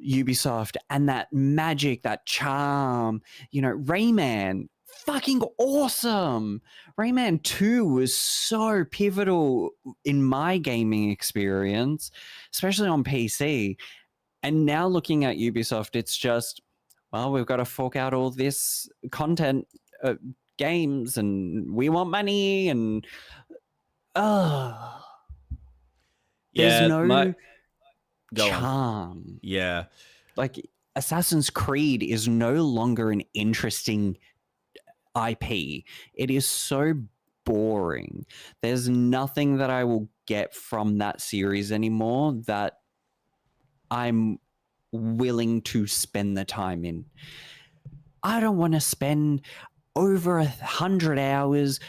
Ubisoft, and that magic, that charm, Rayman, fucking awesome. Rayman 2 was so pivotal in my gaming experience, especially on PC. And now looking at Ubisoft, it's just, well, we've got to fork out all this content, games, and we want money, and there's no charm. Yeah. Like, Assassin's Creed is no longer an interesting IP. It is so boring. There's nothing that I will get from that series anymore that I'm willing to spend the time in. I don't want to spend over 100 hours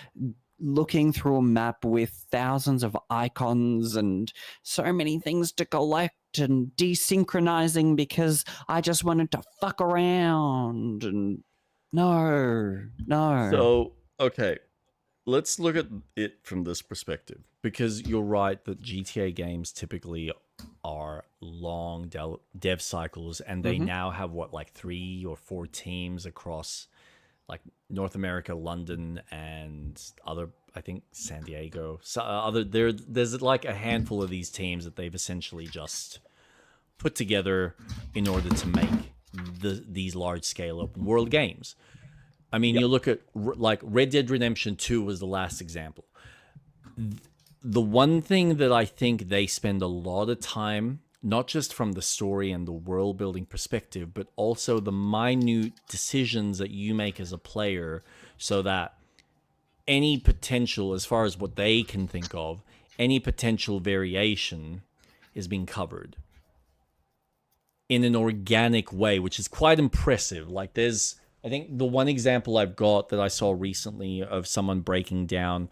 looking through a map with thousands of icons and so many things to collect and desynchronizing because I just wanted to fuck around. And no. So, okay, let's look at it from this perspective, because you're right that GTA games typically are long dev cycles, and they now have 3 or 4 teams across North America, London, and other, I think San Diego. So there's a handful of these teams that they've essentially just put together in order to make these large scale open world games. I mean, you look at Red Dead Redemption 2 was the last example. The one thing that I think they spend a lot of time, not just from the story and the world building perspective, but also the minute decisions that you make as a player, so that any potential, as far as what they can think of, any potential variation is being covered in an organic way, which is quite impressive. I think the one example I've got that I saw recently of someone breaking down,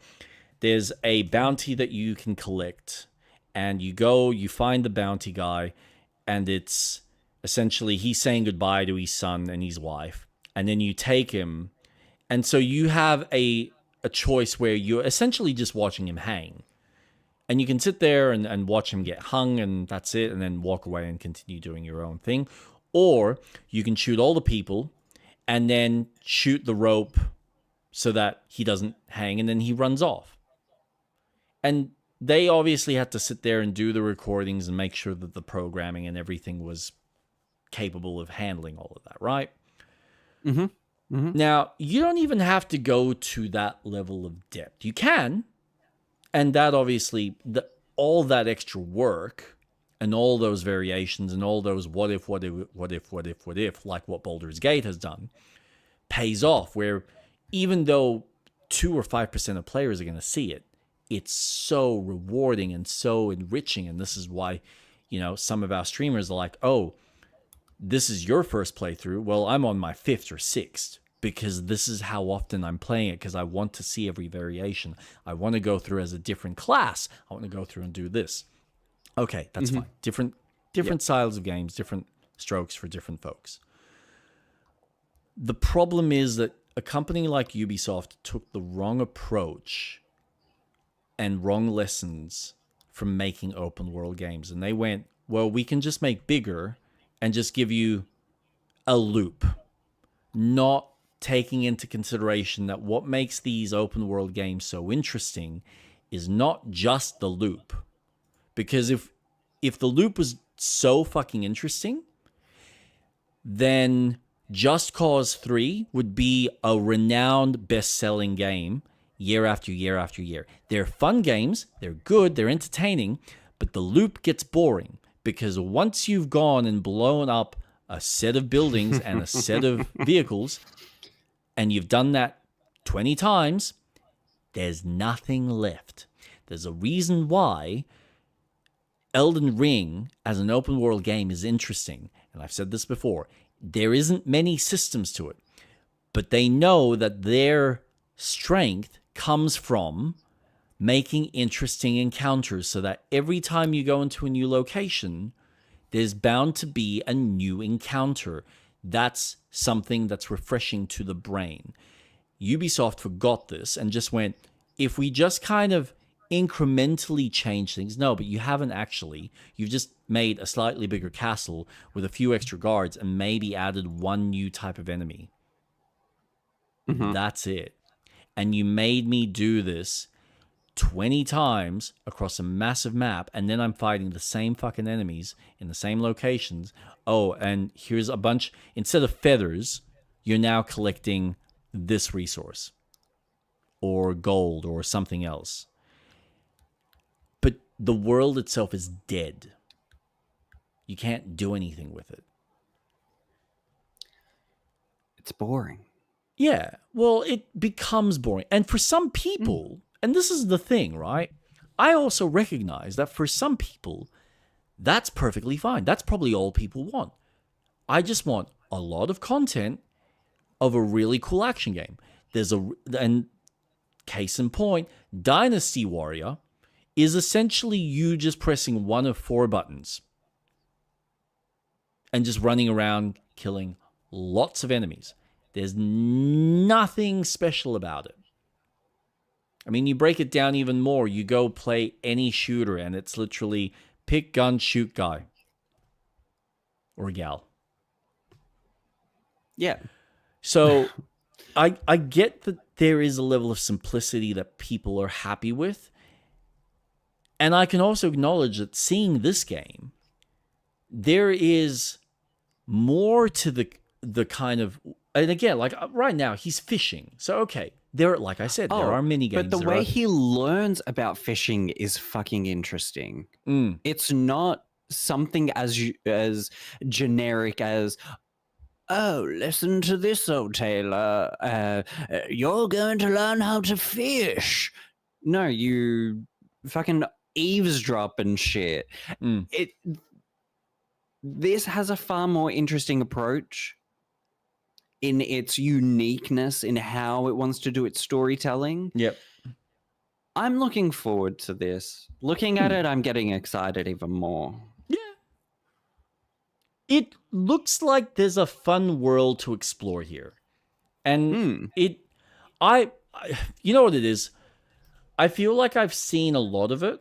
there's a bounty that you can collect, and you find the bounty guy, and it's essentially he's saying goodbye to his son and his wife, and then you take him, and so you have a choice where you're essentially just watching him hang. And you can sit there and watch him get hung, and that's it, and then walk away and continue doing your own thing. Or you can shoot all the people and then shoot the rope so that he doesn't hang, and then he runs off. And they obviously had to sit there and do the recordings and make sure that the programming and everything was capable of handling all of that, right? Now, you don't even have to go to that level of depth. You can. And that obviously, all that extra work and all those variations and all those what if, like what Baldur's Gate has done, pays off, where even though 2 or 5% of players are going to see it, it's so rewarding and so enriching. And this is why, some of our streamers are like, oh, this is your first playthrough. Well, I'm on my 5th or 6th, because this is how often I'm playing it, because I want to see every variation. I want to go through as a different class. I want to go through and do this. Okay, that's fine. Different styles of games, different strokes for different folks. The problem is that a company like Ubisoft took the wrong approach and wrong lessons from making open world games. And they went, well, we can just make bigger and just give you a loop, not taking into consideration that what makes these open world games so interesting is not just the loop. Because if the loop was so fucking interesting, then Just Cause 3 would be a renowned best-selling game year after year after year. They're fun games, they're good, they're entertaining, but the loop gets boring because once you've gone and blown up a set of buildings and a set of vehicles, and you've done that 20 times, there's nothing left. There's a reason why Elden Ring as an open world game is interesting, and I've said this before. There isn't many systems to it, but they know that their strength comes from making interesting encounters so that every time you go into a new location, there's bound to be a new encounter. That's something that's refreshing to the brain. Ubisoft forgot this and just went, if we just kind of incrementally change things. No, but you haven't actually. You've just made a slightly bigger castle with a few extra guards and maybe added one new type of enemy. That's it. And you made me do this 20 times across a massive map, and then I'm fighting the same fucking enemies in the same locations. Oh, and here's a bunch. Instead of feathers, you're now collecting this resource or gold or something else. But the world itself is dead. You can't do anything with it. It's boring. Yeah, well, it becomes boring. And for some people, and this is the thing, right? I also recognize that for some people, that's perfectly fine. That's probably all people want. I just want a lot of content of a really cool action game. And case in point, Dynasty Warrior is essentially you just pressing one of 4 buttons and just running around killing lots of enemies. There's nothing special about it. I mean, you break it down even more. You go play any shooter, and it's literally pick gun, shoot guy. Or gal. Yeah. So, I get that there is a level of simplicity that people are happy with. And I can also acknowledge that seeing this game, there is more to the kind of... And again, like right now, he's fishing. So, okay, like I said, there are mini games. But the way he learns about fishing is fucking interesting. It's not something as generic as, oh, listen to this, old tailor. You're going to learn how to fish. No, you fucking eavesdrop and shit. This has a far more interesting approach in its uniqueness in how it wants to do its storytelling. Yep. I'm looking forward to this. Looking at it, I'm getting excited even more. Yeah. It looks like there's a fun world to explore here. And you know what it is? I feel like I've seen a lot of it,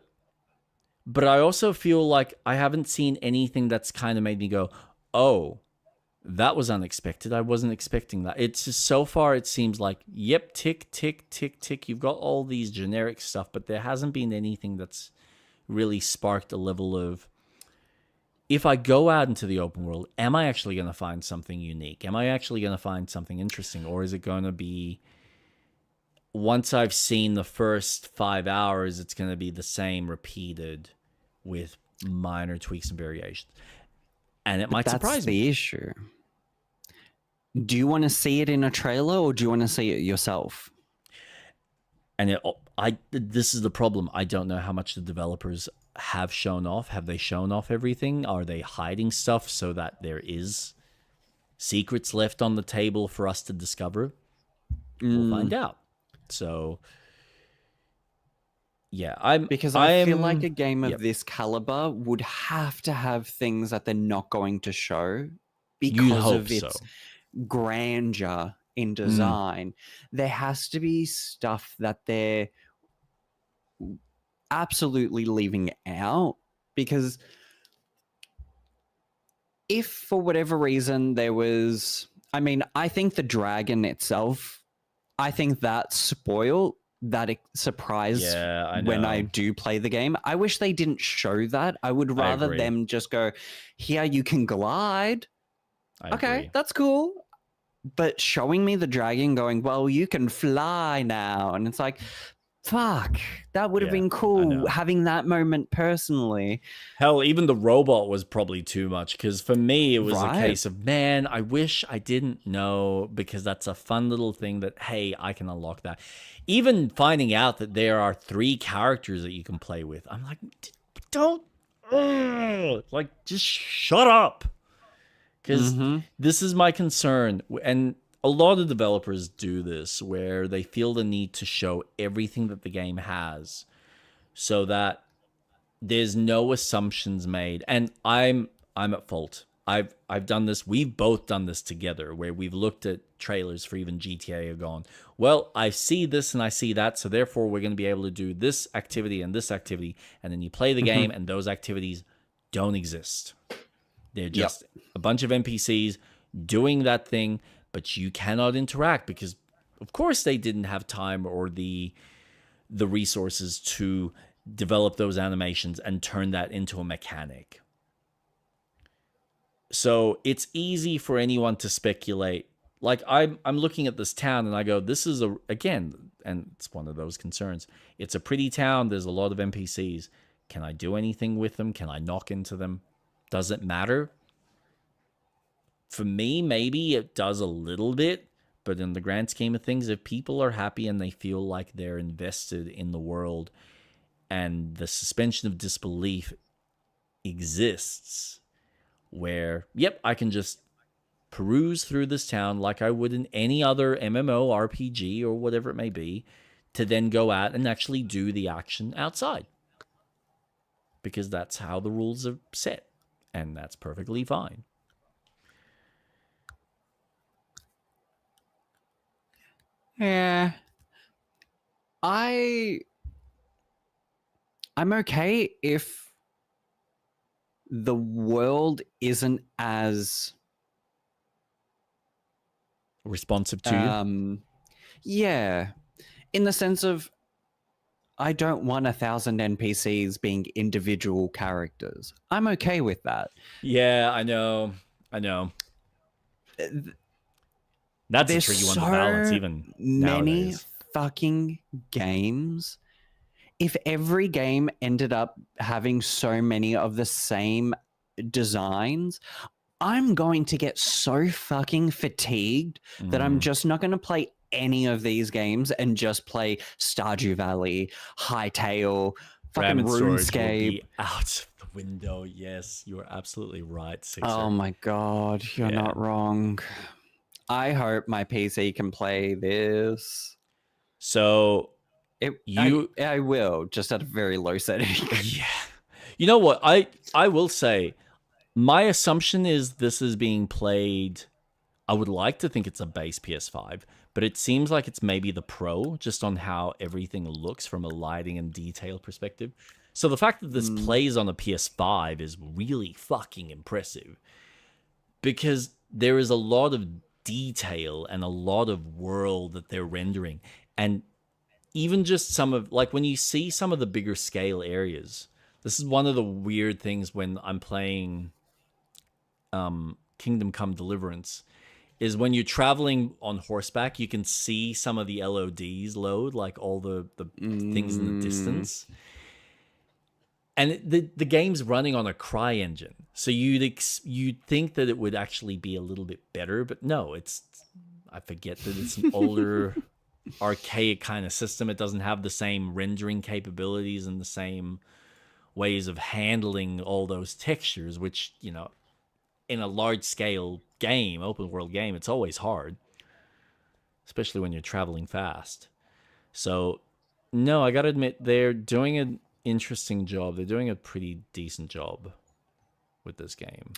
but I also feel like I haven't seen anything that's kind of made me go, oh, that was unexpected. I wasn't expecting that. It's just so far it seems like, yep, tick, tick, tick, tick. You've got all these generic stuff, but there hasn't been anything that's really sparked a level of, if I go out into the open world, am I actually going to find something unique? Am I actually going to find something interesting? Or is it going to be, once I've seen the first 5 hours, it's going to be the same repeated with minor tweaks and variations? And it might surprise me. That's the issue. Do you want to see it in a trailer or do you want to see it yourself? And this is the problem. I don't know how much the developers have shown off. Have they shown off everything? Are they hiding stuff so that there is secrets left on the table for us to discover? We'll find out. So yeah, because I feel like a game of this caliber would have to have things that they're not going to show because of its grandeur in design. There has to be stuff that they're absolutely leaving out, because if for whatever reason there was, I mean, I think the dragon itself, I think that spoiled that surprise when I do play the game. I wish they didn't show that. I would rather them just go, here you can glide. Okay, that's cool. But showing me the dragon going, well, you can fly now. And it's like, fuck, that would have been cool having that moment personally. Hell, even the robot was probably too much, because for me, it was a case of, man, I wish I didn't know, because that's a fun little thing that, hey, I can unlock that. Even finding out that there are 3 characters that you can play with, I'm like, don't, like, just shut up. Because this is my concern. And a lot of developers do this, where they feel the need to show everything that the game has so that there's no assumptions made. And I'm at fault. I've done this. We've both done this together, where we've looked at trailers for even GTA and gone, well, I see this and I see that, so therefore we're going to be able to do this activity and this activity. And then you play the game and those activities don't exist. They're just a bunch of NPCs doing that thing, but you cannot interact because, of course, they didn't have time or the resources to develop those animations and turn that into a mechanic. So it's easy for anyone to speculate. Like, I'm looking at this town and I go, this is again, and it's one of those concerns. It's a pretty town. There's a lot of NPCs. Can I do anything with them? Can I knock into them? Does it matter? For me, maybe it does a little bit, but in the grand scheme of things, if people are happy and they feel like they're invested in the world and the suspension of disbelief exists, where, yep, I can just peruse through this town like I would in any other MMO, RPG, or whatever it may be, to then go out and actually do the action outside. Because that's how the rules are set. And that's perfectly fine. Yeah. I'm okay if the world isn't as responsive to you. Yeah. In the sense of, I don't want 1,000 NPCs being individual characters. I'm okay with that. Yeah, I know. That's a tricky one to balance, even many nowadays. Fucking games. If every game ended up having so many of the same designs, I'm going to get so fucking fatigued that I'm just not going to play any of these games and just play Stardew Valley, Hytale, fucking RuneScape. Out the window. Yes, you're absolutely right, Sixer. Oh my god, you're not wrong. I hope my PC can play this. So I will, just at a very low setting. Yeah. You know what? I will say, my assumption is this is being played. I would like to think it's a base PS5, but it seems like it's maybe the Pro, just on how everything looks from a lighting and detail perspective. So the fact that this plays on a PS5 is really fucking impressive, because there is a lot of detail and a lot of world that they're rendering. And even just some of, like, when you see some of the bigger scale areas, this is one of the weird things when I'm playing Kingdom Come Deliverance, is when you're traveling on horseback, you can see some of the LODs load, like all the things in the distance. And the game's running on a Cry engine, so you'd think that it would actually be a little bit better, but no, I forget that it's an older, archaic kind of system. It doesn't have the same rendering capabilities and the same ways of handling all those textures, which, you know, in a large scale game, open world game, it's always hard, especially when you're traveling fast. So, no, I gotta admit, they're doing an interesting job. They're doing a pretty decent job with this game.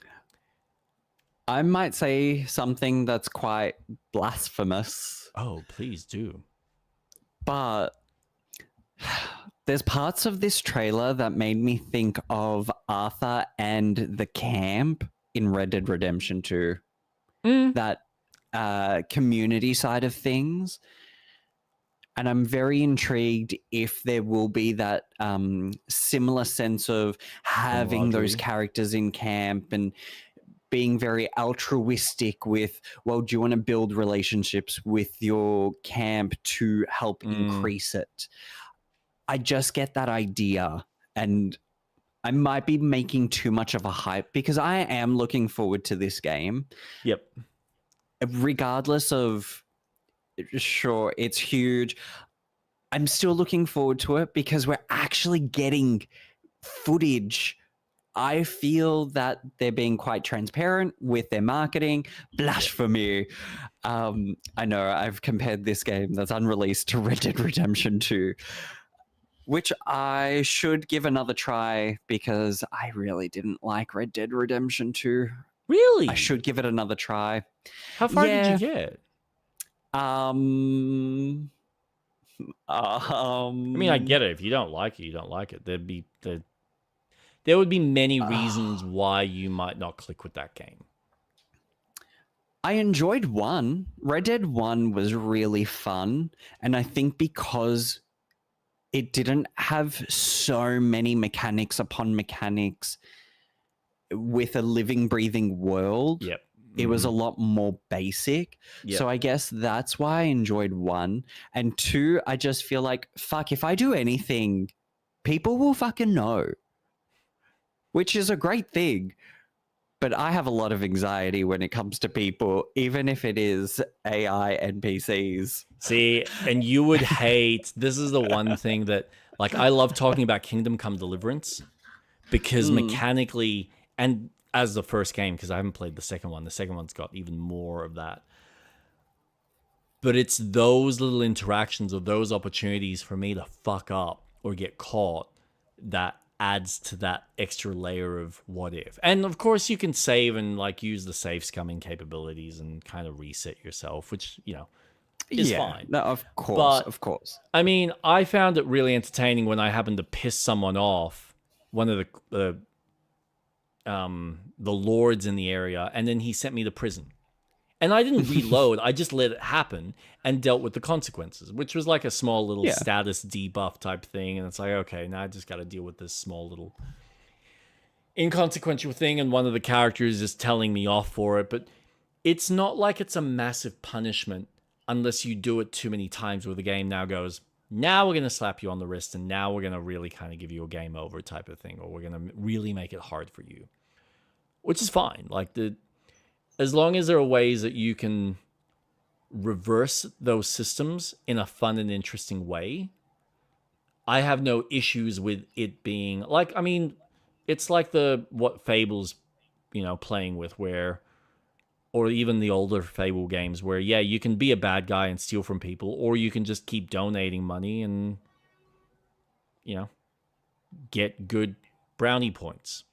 I might say something that's quite blasphemous. Oh, please do. But there's parts of this trailer that made me think of Arthur and the camp in Red Dead Redemption 2. That community side of things. And I'm very intrigued if there will be that similar sense of having those characters in camp and being very altruistic with, well, do you want to build relationships with your camp to help increase it? I just get that idea, and I might be making too much of a hype because I am looking forward to this game. Yep. Regardless of, sure, it's huge. I'm still looking forward to it because we're actually getting footage. I feel that they're being quite transparent with their marketing. Blasphemy. I know I've compared this game that's unreleased to Red Dead Redemption 2, which I should give another try because I really didn't like Red Dead Redemption 2. Really? I should give it another try. How far did you get? I mean, I get it. If you don't like it, you don't like it. There would be many reasons why you might not click with that game. I enjoyed 1. Red Dead 1 was really fun, and I think because it didn't have so many mechanics upon mechanics with a living, breathing world. Yep. It was a lot more basic. Yep. So I guess that's why I enjoyed 1. And 2, I just feel like, fuck, if I do anything, people will fucking know. Which is a great thing. But I have a lot of anxiety when it comes to people, even if it is AI NPCs. See, and you would hate, this is the one thing that, like, I love talking about Kingdom Come Deliverance because mechanically, and as the first game, because I haven't played the second one one's got even more of that. But it's those little interactions or those opportunities for me to fuck up or get caught that adds to that extra layer of what if. And of course you can save and like use the save scumming capabilities and kind of reset yourself, which, you know, is fine. No, of course, but, of course. I mean, I found it really entertaining when I happened to piss someone off, one of the lords in the area, and then he sent me to prison. And I didn't reload, I just let it happen and dealt with the consequences, which was like a small little status debuff type thing. And it's like, okay, now I just got to deal with this small little inconsequential thing. And one of the characters is telling me off for it. But it's not like it's a massive punishment unless you do it too many times where the game now goes, now we're going to slap you on the wrist and now we're going to really kind of give you a game over type of thing. Or we're going to really make it hard for you, which is fine. Like as long as there are ways that you can reverse those systems in a fun and interesting way, I have no issues with it being like, I mean, it's like what Fable's, you know, playing with where, or even the older Fable games where, yeah, you can be a bad guy and steal from people, or you can just keep donating money and, you know, get good brownie points.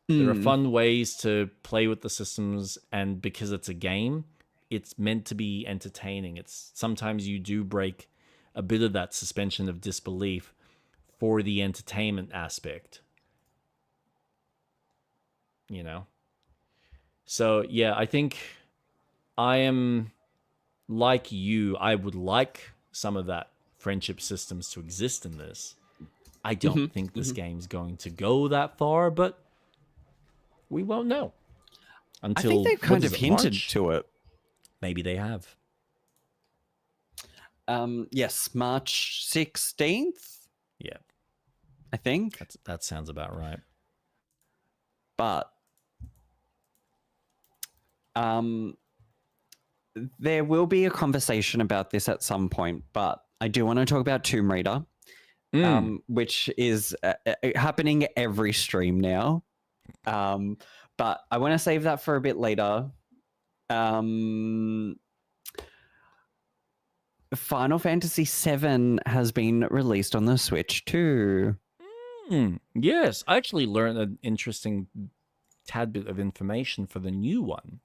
There are fun ways to play with the systems, and because it's a game, it's meant to be entertaining. It's sometimes you do break a bit of that suspension of disbelief for the entertainment aspect. You know? So, yeah, I think I am like you. I would like some of that friendship systems to exist in this. I don't think this game's going to go that far, but we won't know until. I think they've kind of hinted to it. Maybe they have. Yes, March 16th. Yeah, I think that sounds about right. But there will be a conversation about this at some point. But I do want to talk about Tomb Raider, which is happening every stream now. But I want to save that for a bit later. Final Fantasy VII has been released on the Switch too. Yes, I actually learned an interesting tad bit of information for the new one.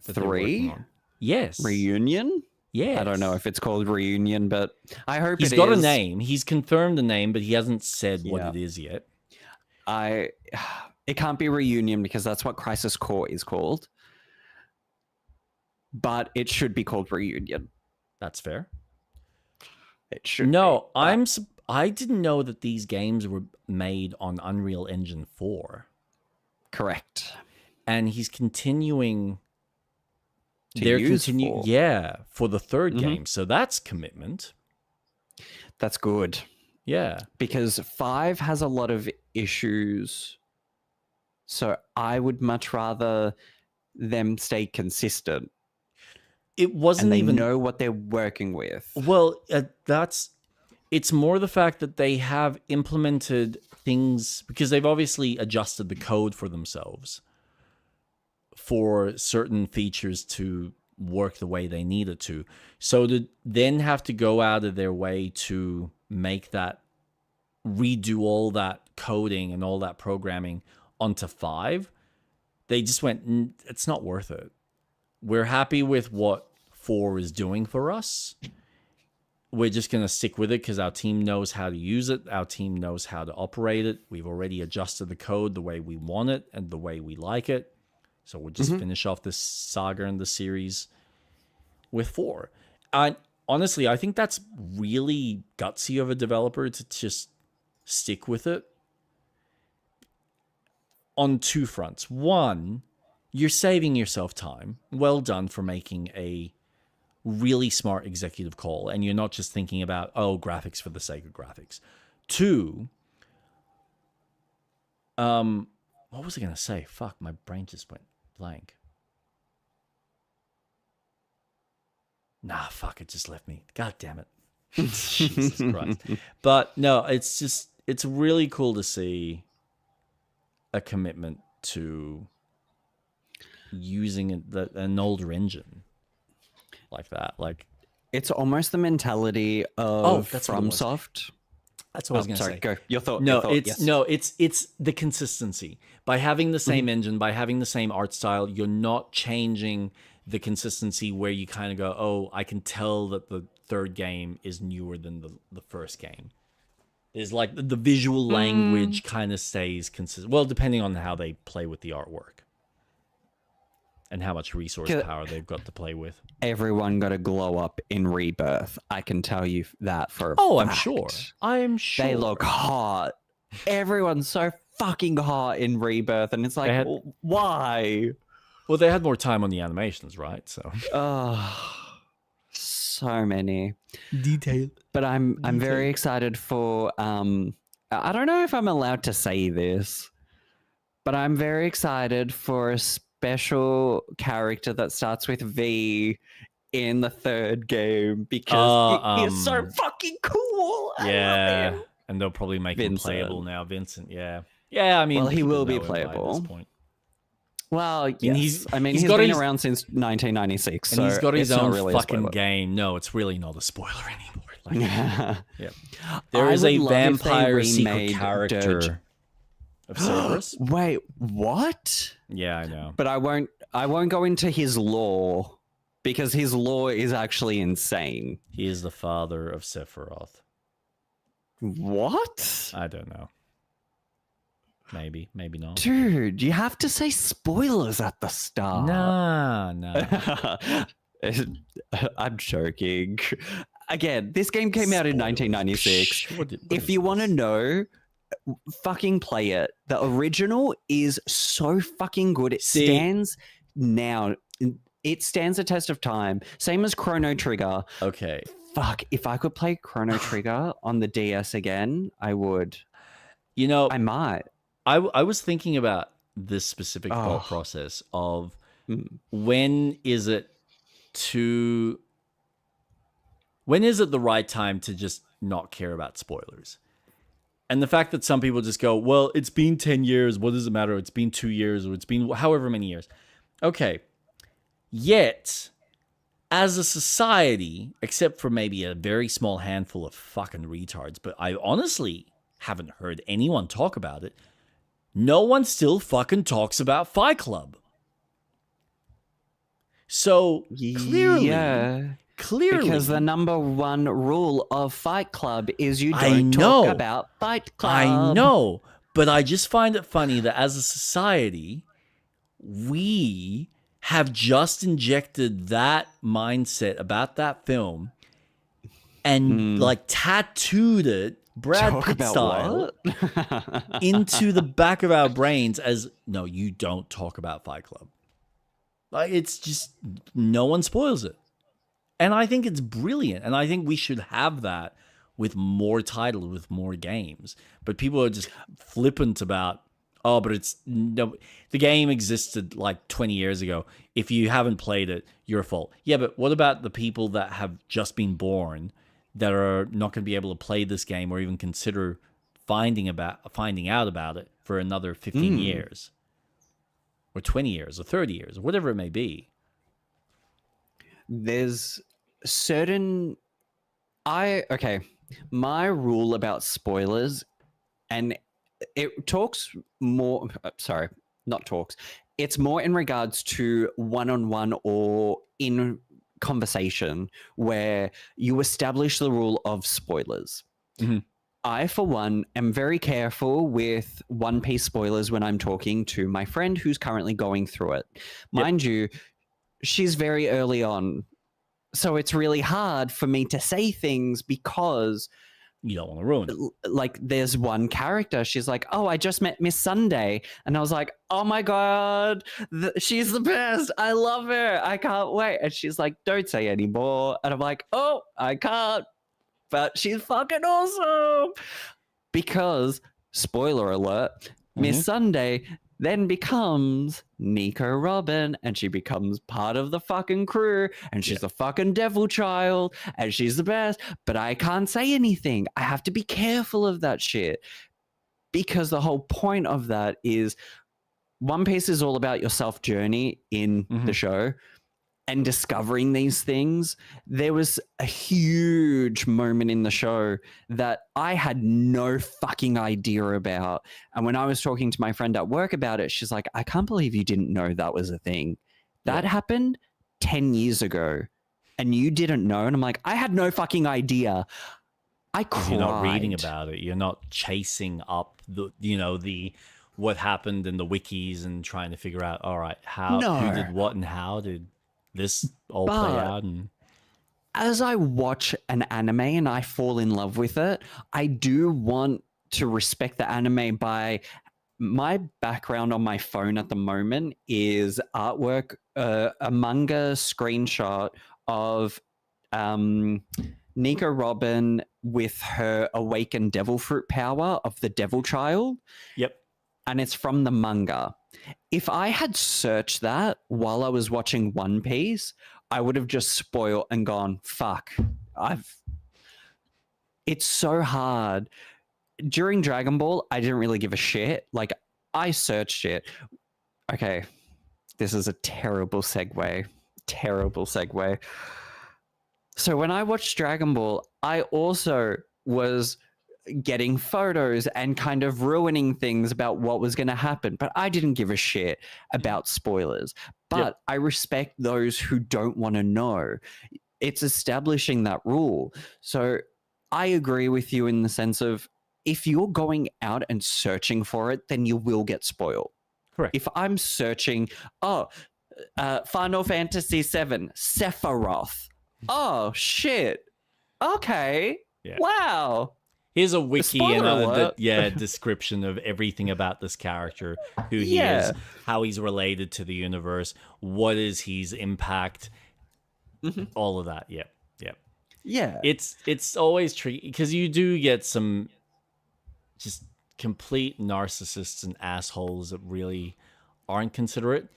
That they're working 3? on. Yes. Reunion? Yes. I don't know if it's called Reunion, but I hope He's it got is. a name. He's confirmed the name, but he hasn't said what it is yet. It can't be Reunion because that's what Crisis Core is called. But it should be called Reunion. That's fair. It should. No, I didn't know that these games were made on Unreal Engine 4. Correct. And he's continuing. To use 4. Yeah, for the third game. So that's commitment. That's good. Yeah. Because 5 has a lot of issues. So I would much rather them stay consistent. It wasn't and they even know what they're working with. Well, it's more the fact that they have implemented things because they've obviously adjusted the code for themselves for certain features to work the way they need it to. So to then have to go out of their way to make that, redo all that coding and all that programming onto 5, they just went, it's not worth it. We're happy with what 4 is doing for us. We're just going to stick with it because our team knows how to use it. Our team knows how to operate it. We've already adjusted the code the way we want it and the way we like it. So we'll just finish off this saga and the series with 4. And honestly, I think that's really gutsy of a developer to just stick with it on 2 fronts. One, you're saving yourself time. Well done for making a really smart executive call, and you're not just thinking about, graphics for the sake of graphics. 2, what was I going to say? Fuck, my brain just went blank. Nah, fuck, it just left me. God damn it. Jesus Christ. But no, it's really cool to see a commitment to using an older engine like that. Like, it's almost the mentality of FromSoft. That's what I was going to say. Go. Your thought. It's the consistency. By having the same engine, by having the same art style, you're not changing the consistency where you kind of go, I can tell that the third game is newer than the first game. Is like the visual language kind of stays consistent. Well, depending on how they play with the artwork and how much resource power they've got to play with. Everyone got a glow up in Rebirth. I can tell you that for a fact. I'm sure. They look hot. Everyone's so fucking hot in Rebirth, and it's like, why? Well, they had more time on the animations, right? So, so many detail. But I'm very excited for. I don't know if I'm allowed to say this, but I'm very excited for a special character that starts with V in the third game because he is so fucking cool. Yeah, and they'll probably make him playable now, Vincent. Yeah. I mean, well, he will be playable. At this point. Well, yes. He's been around since 1996, and he's got his own really fucking game. No, it's really not a spoiler anymore. There is a vampire secret character of Cerberus. Wait, what? Yeah, I know. But I won't go into his lore because his lore is actually insane. He is the father of Sephiroth. What? I don't know. Maybe not. Dude, you have to say spoilers at the start. Nah. I'm joking. Again, this game came out in 1996. If you want to know, fucking play it. The original is so fucking good. It stands now. It stands the test of time. Same as Chrono Trigger. Okay. Fuck, if I could play Chrono Trigger on the DS again, I would. You know, I might. I was thinking about this specific thought process of when is it the right time to just not care about spoilers? And the fact that some people just go, well, it's been 10 years. What does it matter? It's been 2 years or it's been however many years. Okay. Yet, as a society, except for maybe a very small handful of fucking retards, but I honestly haven't heard anyone talk about it, no one still fucking talks about Fight Club. So, clearly, because the number one rule of Fight Club is you I don't know. talk about Fight Club. I know, but I just find it funny that as a society, we have just injected that mindset about that film and like tattooed it Brad Talk Pitt about style what? into the back of our brains as, no, you don't talk about Fight Club. Like, it's just, no one spoils it. And I think it's brilliant. And I think we should have that with more titles, with more games. But people are just flippant about, oh, but it's no, the game existed like 20 years ago. If you haven't played it, your fault. Yeah, but what about the people that have just been born that are not going to be able to play this game or even consider finding out about it for another 15 years or 20 years or 30 years or whatever it may be? There's certain my rule about spoilers, and it talks more it's more in regards to one-on-one or in conversation where you establish the rule of spoilers. I, for one, am very careful with One Piece spoilers when I'm talking to my friend who's currently going through it. Mind you, she's very early on, so it's really hard for me to say things because you don't want to ruin it. Like, there's one character, she's like, oh, I just met Miss Sunday. And I was like, oh my God, she's the best. I love her. I can't wait. And she's like, don't say anymore. And I'm like, oh, I can't. But she's fucking awesome. Because, spoiler alert, Miss Sunday then becomes Nico Robin, and she becomes part of the fucking crew, and she's a fucking devil child, and she's the best, but I can't say anything. I have to be careful of that shit. Because the whole point of that is One Piece is all about your self-journey in the show and discovering these things. There was a huge moment in the show that I had no fucking idea about. And when I was talking to my friend at work about it, she's like, I can't believe you didn't know that was a thing. That happened 10 years ago and you didn't know. And I'm like, I had no fucking idea. I cried. You're not reading about it. You're not chasing up the what happened in the wikis and trying to figure out, all right, who did what and how did this all play out. And as I watch an anime and I fall in love with it, I do want to respect the anime by my background on my phone at the moment is artwork, a manga screenshot of Nico Robin with her awakened devil fruit power of the devil child. Yep. And it's from the manga. If I had searched that while I was watching One Piece, I would have just spoiled and gone, fuck. It's so hard. During Dragon Ball, I didn't really give a shit. Like, I searched it. Okay, this is a terrible segue. So when I watched Dragon Ball, I also was getting photos and kind of ruining things about what was going to happen. But I didn't give a shit about spoilers. But I respect those who don't want to know. It's establishing that rule. So I agree with you in the sense of if you're going out and searching for it, then you will get spoiled. Correct. If I'm searching, Final Fantasy VII, Sephiroth. Oh, shit. Okay. Yeah. Wow. Here's a wiki Spoiler and description of everything about this character, who he is, how he's related to the universe, what is his impact, all of that. Yeah. It's always tricky because you do get some just complete narcissists and assholes that really aren't considerate.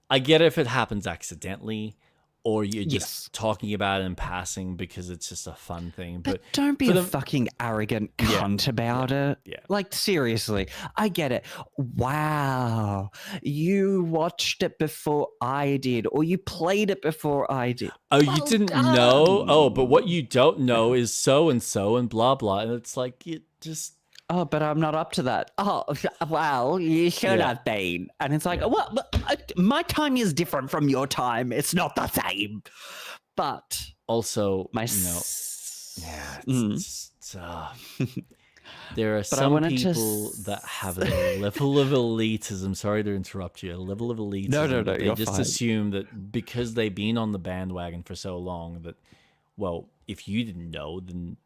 I get it if it happens accidentally, or you're just Yes. talking about it in passing because it's just a fun thing. But don't be for a fucking arrogant cunt about it. Yeah. Like, seriously, I get it. Wow. You watched it before I did, or you played it before I did. Oh, you Well didn't done. know? Oh, but what you don't know is so and so and blah blah. And it's like it just Oh, but I'm not up to that. Oh, well, you should Yeah. have been. And it's like, well, my time is different from your time. It's not the same. But also, my you know, s- yeah, Mm. it's just, there are I some wanted to people that have a level of elitism. Sorry to interrupt you. A level of elitism. No, that they you're just fine. assume that because they've been on the bandwagon for so long that, well, if you didn't know, then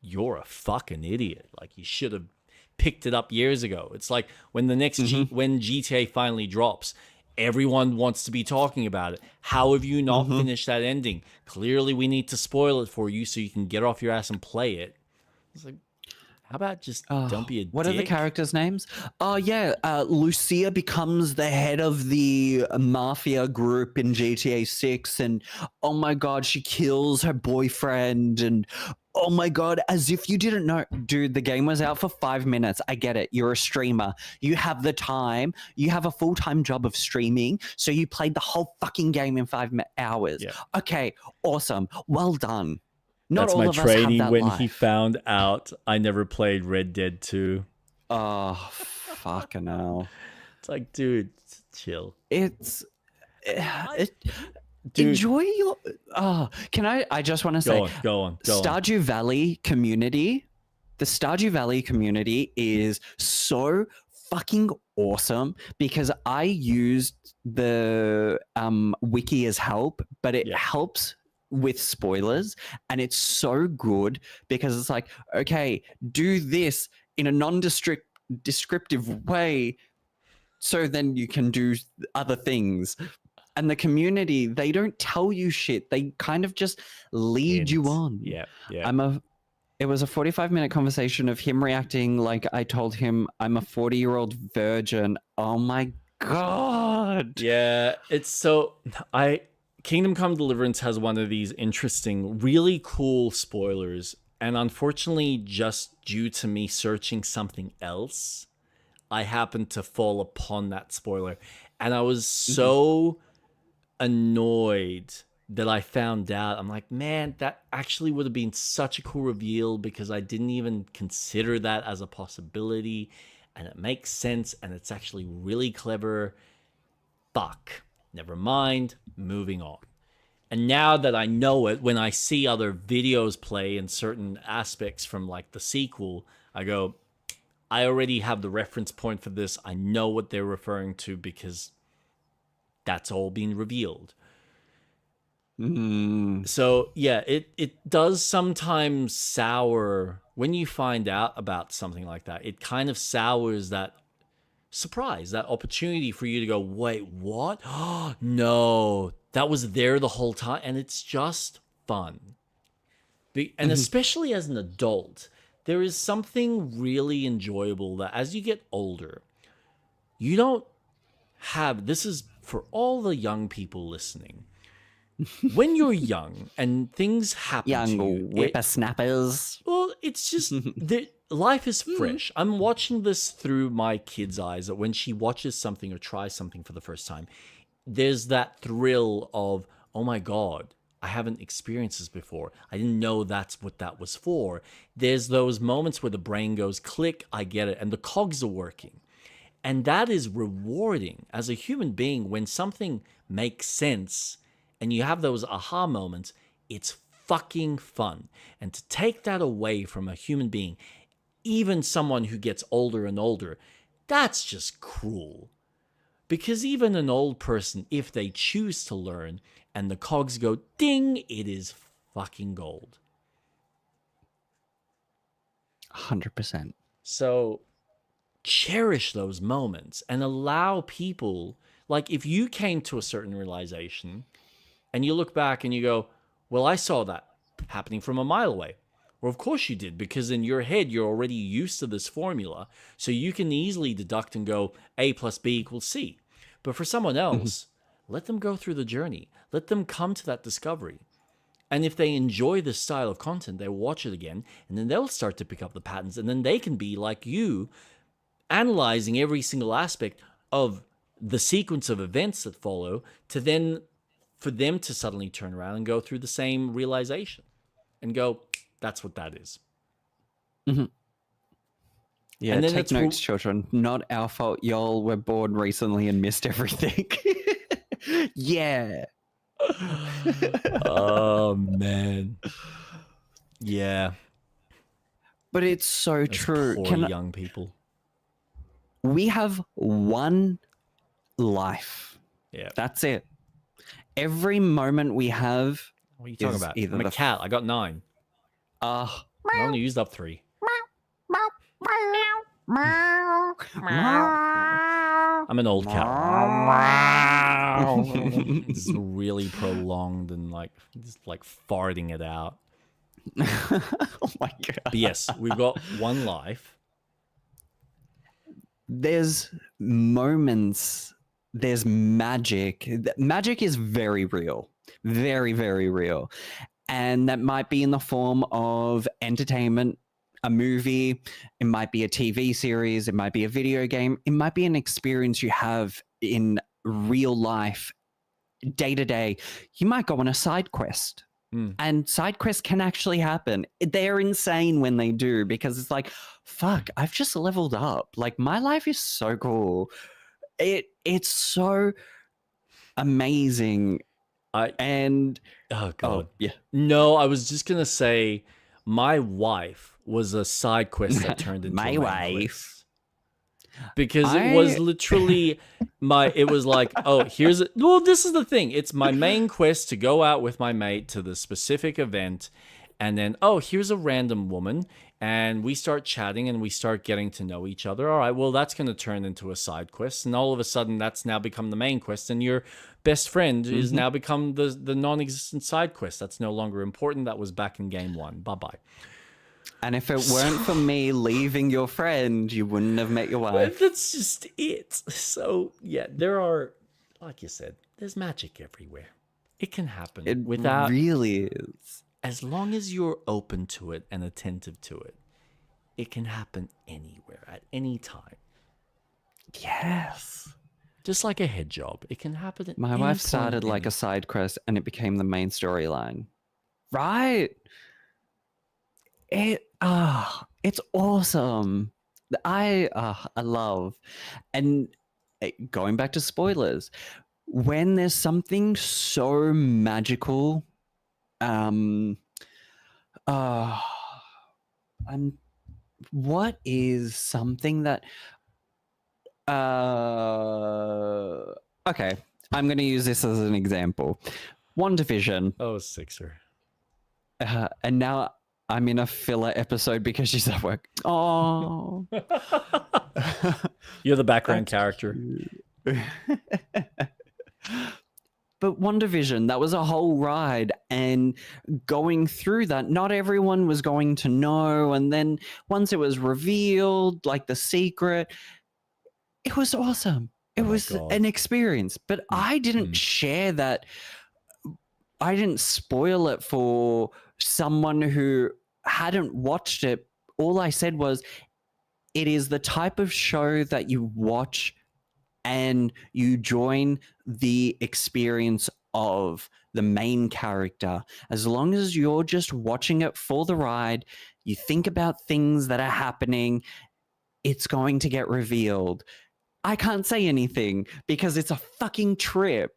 you're a fucking idiot. Like, you should have picked it up years ago. It's like when the next when GTA finally drops, everyone wants to be talking about it. How have you not finished that ending? Clearly, we need to spoil it for you so you can get off your ass and play it. It's like, how about just don't be a What dick? are the characters' names? Oh, yeah. Lucia becomes the head of the mafia group in GTA 6. And oh my God, she kills her boyfriend. And oh my God, as if you didn't know. Dude, the game was out for 5 minutes. I get it. You're a streamer. You have the time. You have a full-time job of streaming. So you played the whole fucking game in 5 hours. Yeah. Okay, awesome. Well done. Not That's all my of us have training that when life. he found out I never played Red Dead 2. Oh, fucking hell. It's like, dude, chill. It's Dude. enjoy your can I just want to say Go on. Stardew Valley community, the Stardew Valley community is so fucking awesome because I used the wiki as help, but it helps with spoilers, and it's so good because it's like, okay, do this in a non-descriptive way so then you can do other things. And the community, they don't tell you shit. They kind of just lead you on. Yeah. It was a 45-minute conversation of him reacting like I told him I'm a 40-year-old virgin. Oh my God. Yeah, it's so Kingdom Come Deliverance has one of these interesting, really cool spoilers, and unfortunately, just due to me searching something else, I happened to fall upon that spoiler, and I was so annoyed that I found out. I'm like, man, that actually would have been such a cool reveal because I didn't even consider that as a possibility, and it makes sense, and it's actually really clever. Fuck. Never mind, moving on. And now that I know it, when I see other videos play in certain aspects from like the sequel, I go, I already have the reference point for this. I know what they're referring to because that's all been revealed. So yeah, it does sometimes sour when you find out about something like that. It kind of sours that surprise, that opportunity for you to go, wait, what? Oh, no, that was there the whole time. And it's just fun. And especially as an adult, there is something really enjoyable that as you get older, you don't have, this is for all the young people listening. When you're young and things happen to you, Young whippersnappers. Well, it's just life is fresh. I'm watching this through my kid's eyes, that when she watches something or tries something for the first time, there's that thrill of, oh my God, I haven't experienced this before. I didn't know that's what that was for. There's those moments where the brain goes, click, I get it, and the cogs are working. And that is rewarding as a human being when something makes sense and you have those aha moments. It's fucking fun. And to take that away from a human being, even someone who gets older and older, that's just cruel. Because even an old person, if they choose to learn and the cogs go ding, it is fucking gold. 100%. So cherish those moments and allow people, like if you came to a certain realization and you look back and you go, well, I saw that happening from a mile away. Well, of course you did, because in your head, you're already used to this formula. So you can easily deduct and go A plus B equals C. But for someone else, let them go through the journey. Let them come to that discovery. And if they enjoy this style of content, they'll watch it again, and then they'll start to pick up the patterns, and then they can be like you, analyzing every single aspect of the sequence of events that follow, to then for them to suddenly turn around and go through the same realization and go, that's what that is. Mm-hmm. Yeah, And then take notes, children. Not our fault. Y'all were born recently and missed everything. Yeah. Oh, man. Yeah. But it's so Those true. Poor young people. We have one life. Yeah. That's it. Every moment we have. What are you talking about? Either I'm a cat. I got 9. I only used up 3. I'm an old cat. It's really prolonged and just like farting it out. Oh my god. But yes, we've got one life. There's moments, there's magic. Magic is very real. Very, very real. And that might be in the form of entertainment, a movie, it might be a TV series, it might be a video game, it might be an experience you have in real life, day to day. You might go on a side quest. And side quests can actually happen. They're insane when they do, because it's like, fuck, I've just leveled up. Like, my life is so cool. It's so amazing. Oh god. Oh, yeah. No, I was just gonna say, my wife was a side quest that turned into My a main wife. quest. Because it was literally it was like, oh, well, this is the thing. It's my main quest to go out with my mate to the specific event. And then, oh, here's a random woman. And we start chatting and we start getting to know each other. All right, well, that's going to turn into a side quest. And all of a sudden, that's now become the main quest. And your best friend is now become the non-existent side quest. That's no longer important. That was back in game 1. Bye-bye. And if it weren't for me leaving your friend, you wouldn't have met your wife. That's just it. So, yeah, there are, like you said, there's magic everywhere. It can happen. It really is. As long as you're open to it and attentive to it, it can happen anywhere, at any time. Yes. Just like a head job. It can happen at My any wife point started in like a side quest and it became the main storyline. Right? It's awesome. I love. And going back to spoilers, when there's something so magical, what is something that okay, I'm going to use this as an example. WandaVision. Oh, Sixer. And now I'm in a filler episode because she's at work. Oh. You're the background character. But WandaVision, that was a whole ride, and going through that, not everyone was going to know, and then once it was revealed, like the secret, it was awesome. It was an experience, but I didn't share that. I didn't spoil it for someone who hadn't watched it. All I said was, it is the type of show that you watch and you join the experience of the main character. As long as you're just watching it for the ride, you think about things that are happening, it's going to get revealed. I can't say anything because it's a fucking trip.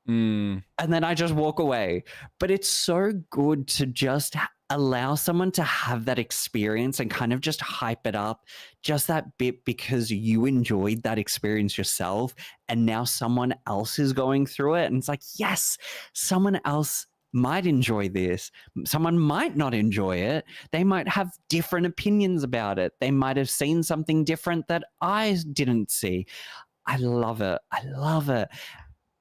And then I just walk away. But it's so good to just allow someone to have that experience and kind of just hype it up just that bit because you enjoyed that experience yourself, and now someone else is going through it, and it's like, yes, someone else might enjoy this. Someone might not enjoy it. They might have different opinions about it. They might have seen something different that I didn't see. I love it. I love it.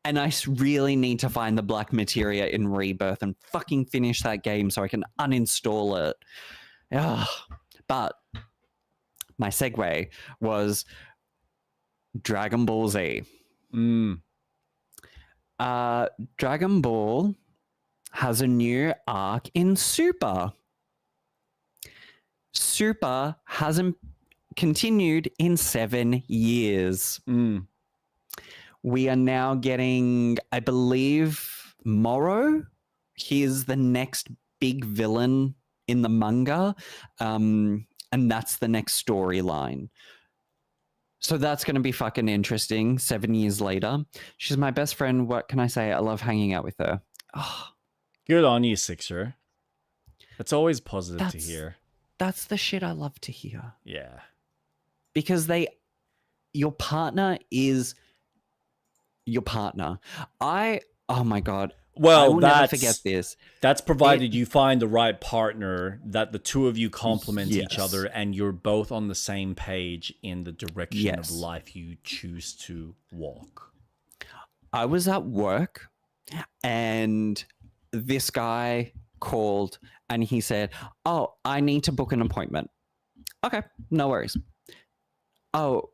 And I really need to find the Black Materia in Rebirth and fucking finish that game so I can uninstall it. Ugh. But my segue was Dragon Ball Z. Dragon Ball has a new arc in Super. Super hasn't continued in 7 years. We are now getting, I believe, Moro. He's the next big villain in the manga, and that's the next storyline. So that's going to be fucking interesting 7 years later. She's my best friend. What can I say? I love hanging out with her. Oh, Good on you, Sixer. That's always positive to hear. That's the shit I love to hear. Yeah. Because your partner is your partner. Oh my God. Well, I will never forget this. That's provided you find the right partner, that the two of you complement each other and you're both on the same page in the direction of life you choose to walk. I was at work and this guy called and he said, "Oh, I need to book an appointment." Okay, no worries. "Oh,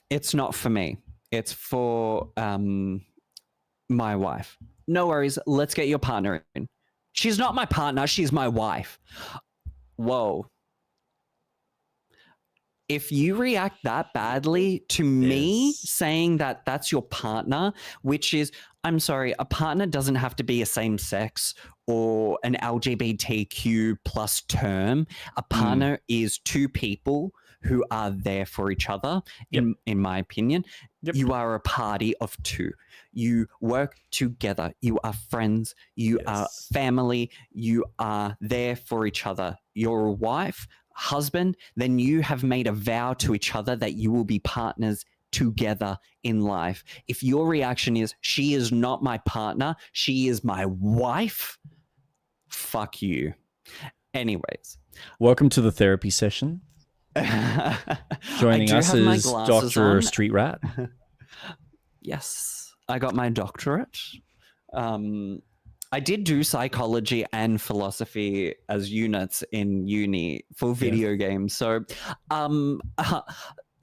it's not for me. It's for my wife." "No worries. Let's get your partner in." "She's not my partner. She's my wife." Whoa. If you react that badly to me saying that that's your partner, which is, I'm sorry, a partner doesn't have to be a same sex or an LGBTQ plus term. A partner is two people who are there for each other, in my opinion. You are a party of two. You work together. You are friends. You are family. You are there for each other. You're a wife, husband, then you have made a vow to each other that you will be partners together in life. If your reaction is, "She is not my partner, she is my wife," fuck you. Anyways. Welcome to the therapy session. Joining us is Dr. Street Rat. Yes, I got my doctorate. I did do psychology and philosophy as units in uni for video games. So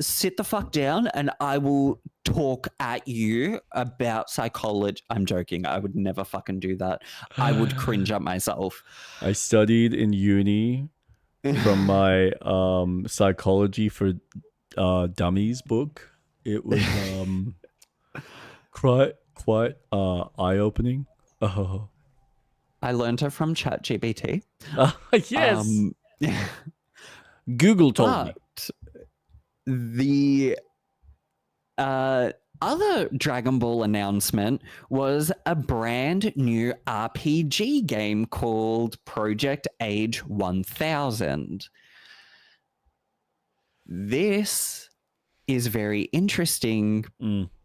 sit the fuck down and I will talk at you about psychology. I'm joking. I would never fucking do that. I would cringe at myself. I studied in uni from my psychology for dummies book. It was quite eye-opening. Oh. I learned it from ChatGPT. Yes. Google told me. The other Dragon Ball announcement was a brand new RPG game called Project Age 1000. This is very interesting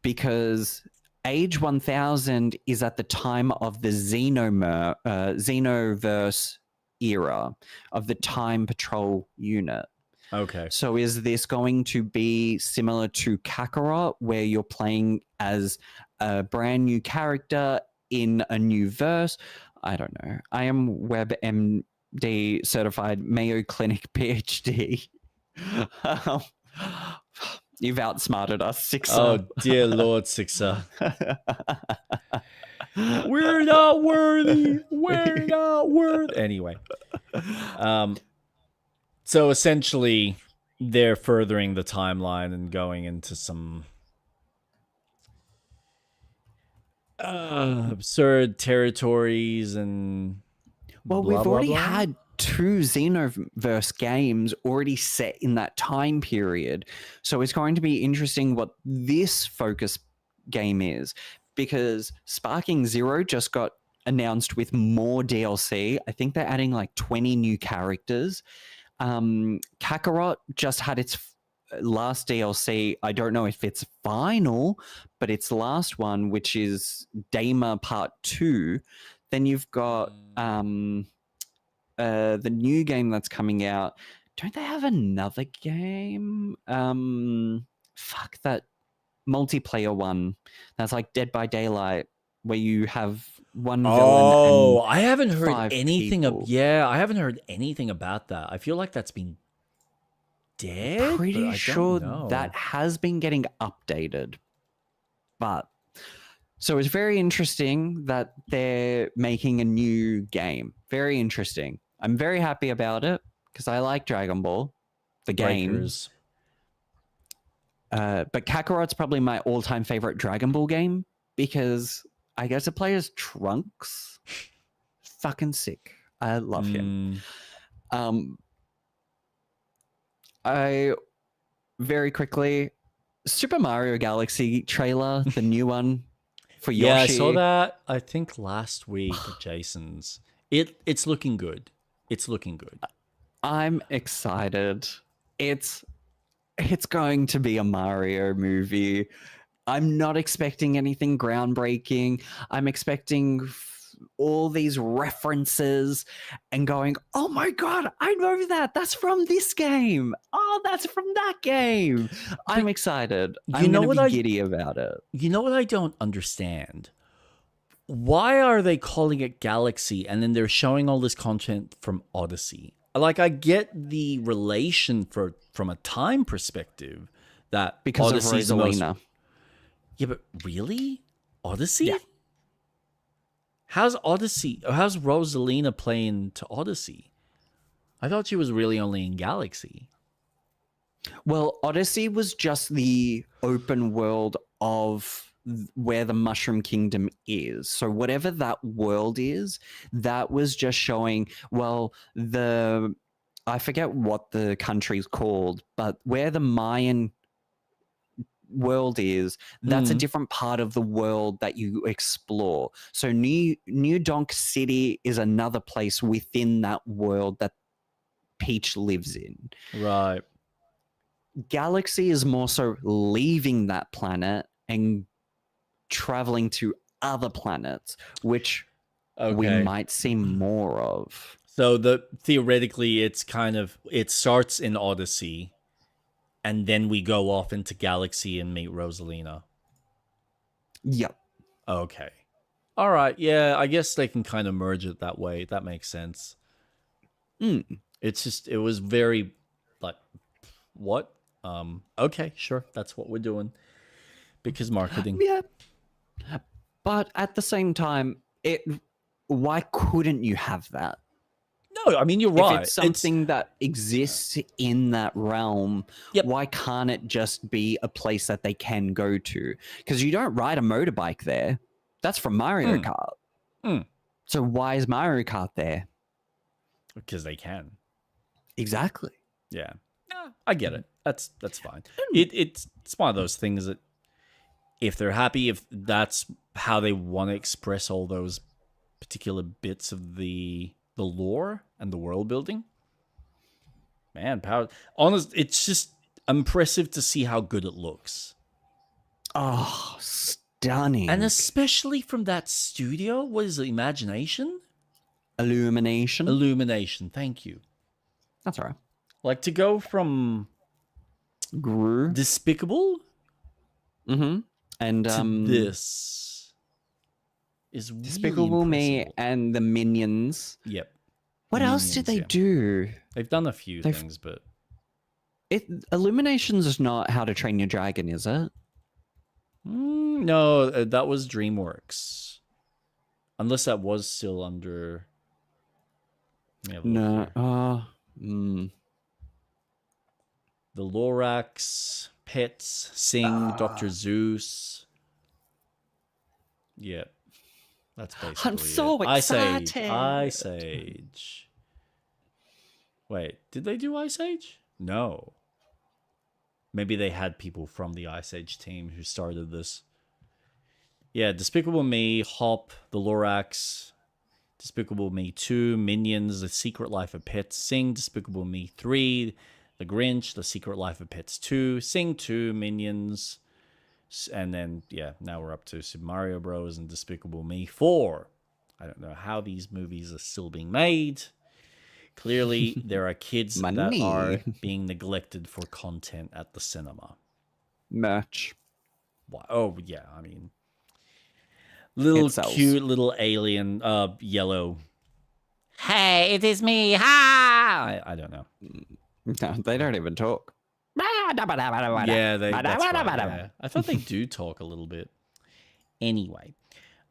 because Age 1000 is at the time of the Xenoverse era of the Time Patrol unit. Okay. So is this going to be similar to Kakarot, where you're playing as a brand new character in a new verse? I don't know. I am WebMD certified Mayo Clinic PhD. You've outsmarted us, Sixer. Oh, dear Lord, Sixer. We're not worthy. We're not worthy. Anyway. So essentially, they're furthering the timeline and going into some absurd territories and well, we've already had 2 Xenoverse games already set in that time period. So it's going to be interesting what this focus game is, because Sparking Zero just got announced with more DLC. I think they're adding like 20 new characters. Kakarot just had its last DLC. I don't know if it's final, but its last one, which is Daima Part 2. Then you've got the new game that's coming out. Don't they have another game? Fuck, that multiplayer one that's like Dead by Daylight, where you have one villain. Oh, I haven't heard anything people. I haven't heard anything about that. I feel like that's been dead. Pretty sure that has been getting updated, but So it's very interesting that they're making a new game. Very interesting. I'm very happy about it because I like Dragon Ball, the game. Breakers. But Kakarot's probably my all-time favorite Dragon Ball game because I get to play as Trunks. Fucking sick. I love him. I very quickly Super Mario Galaxy trailer, the new one for Yoshi. Yeah, I saw that. I think last week at Jason's. It's looking good. It's looking good. I'm excited. It's going to be a Mario movie. I'm not expecting anything groundbreaking. I'm expecting all these references and going, oh my God, I know that. That's from this game. Oh, that's from that game. I'm excited. I'm going to be giddy about it. You know what I don't understand? Why are they calling it Galaxy and then they're showing all this content from Odyssey? Like, I get the relation from a time perspective that because Odyssey's of Rosalina. Yeah, but really? Odyssey? Yeah. How's Rosalina playing to Odyssey? I thought she was really only in Galaxy. Well, Odyssey was just the open world of where the Mushroom Kingdom is. So whatever that world is, that was just showing, well, I forget what the country's called, but where the Mayan world is, that's a different part of the world that you explore. So New Donk City is another place within that world that Peach lives in. Right. Galaxy is more so leaving that planet and traveling to other planets, which we might see more of. So theoretically it starts in Odyssey and then we go off into Galaxy and meet Rosalina. Yep. Okay. All right. Yeah, I guess they can kind of merge it that way. That makes sense. It's just, it was very like, what? Okay, sure. That's what we're doing. Because marketing. Yeah. But at the same time, why couldn't you have that? No, I mean, you're right. If it's something that exists in that realm, why can't it just be a place that they can go to? Because you don't ride a motorbike there. That's from Mario Kart. So why is Mario Kart there? Because they can. Exactly. Yeah. I get it. That's fine. It's one of those things that if they're happy, if that's how they want to express all those particular bits of the lore and the world building, man, it's just impressive to see how good it looks. Oh, stunning. And especially from that studio. What is it? Illumination. Thank you. That's all right. Like, to go from Gru Despicable and to this is Despicable really Me and the Minions. Yep. What else did they do? They've done a few things, but Illuminations is not How to Train Your Dragon, is it? No, that was DreamWorks. Unless that was still under. No. The Lorax, Pets, Sing, Dr. Zeus. Yeah. That's basically I'm so excited. Ice Age. Wait, did they do Ice Age? No. Maybe they had people from the Ice Age team who started this. Yeah, Despicable Me, Hop, The Lorax, Despicable Me 2, Minions, The Secret Life of Pets, Sing, Despicable Me 3, The Grinch, The Secret Life of Pets 2, Sing 2, Minions, and then, yeah, now we're up to Super Mario Bros. And Despicable Me 4. I don't know how these movies are still being made. Clearly, there are kids that are being neglected for content at the cinema. Merch. Oh, yeah, I mean... Little cute little alien, yellow. Hey, it is me. Ha! I don't know. No, they don't even talk. Yeah, that's right, yeah. I thought they do talk a little bit. Anyway,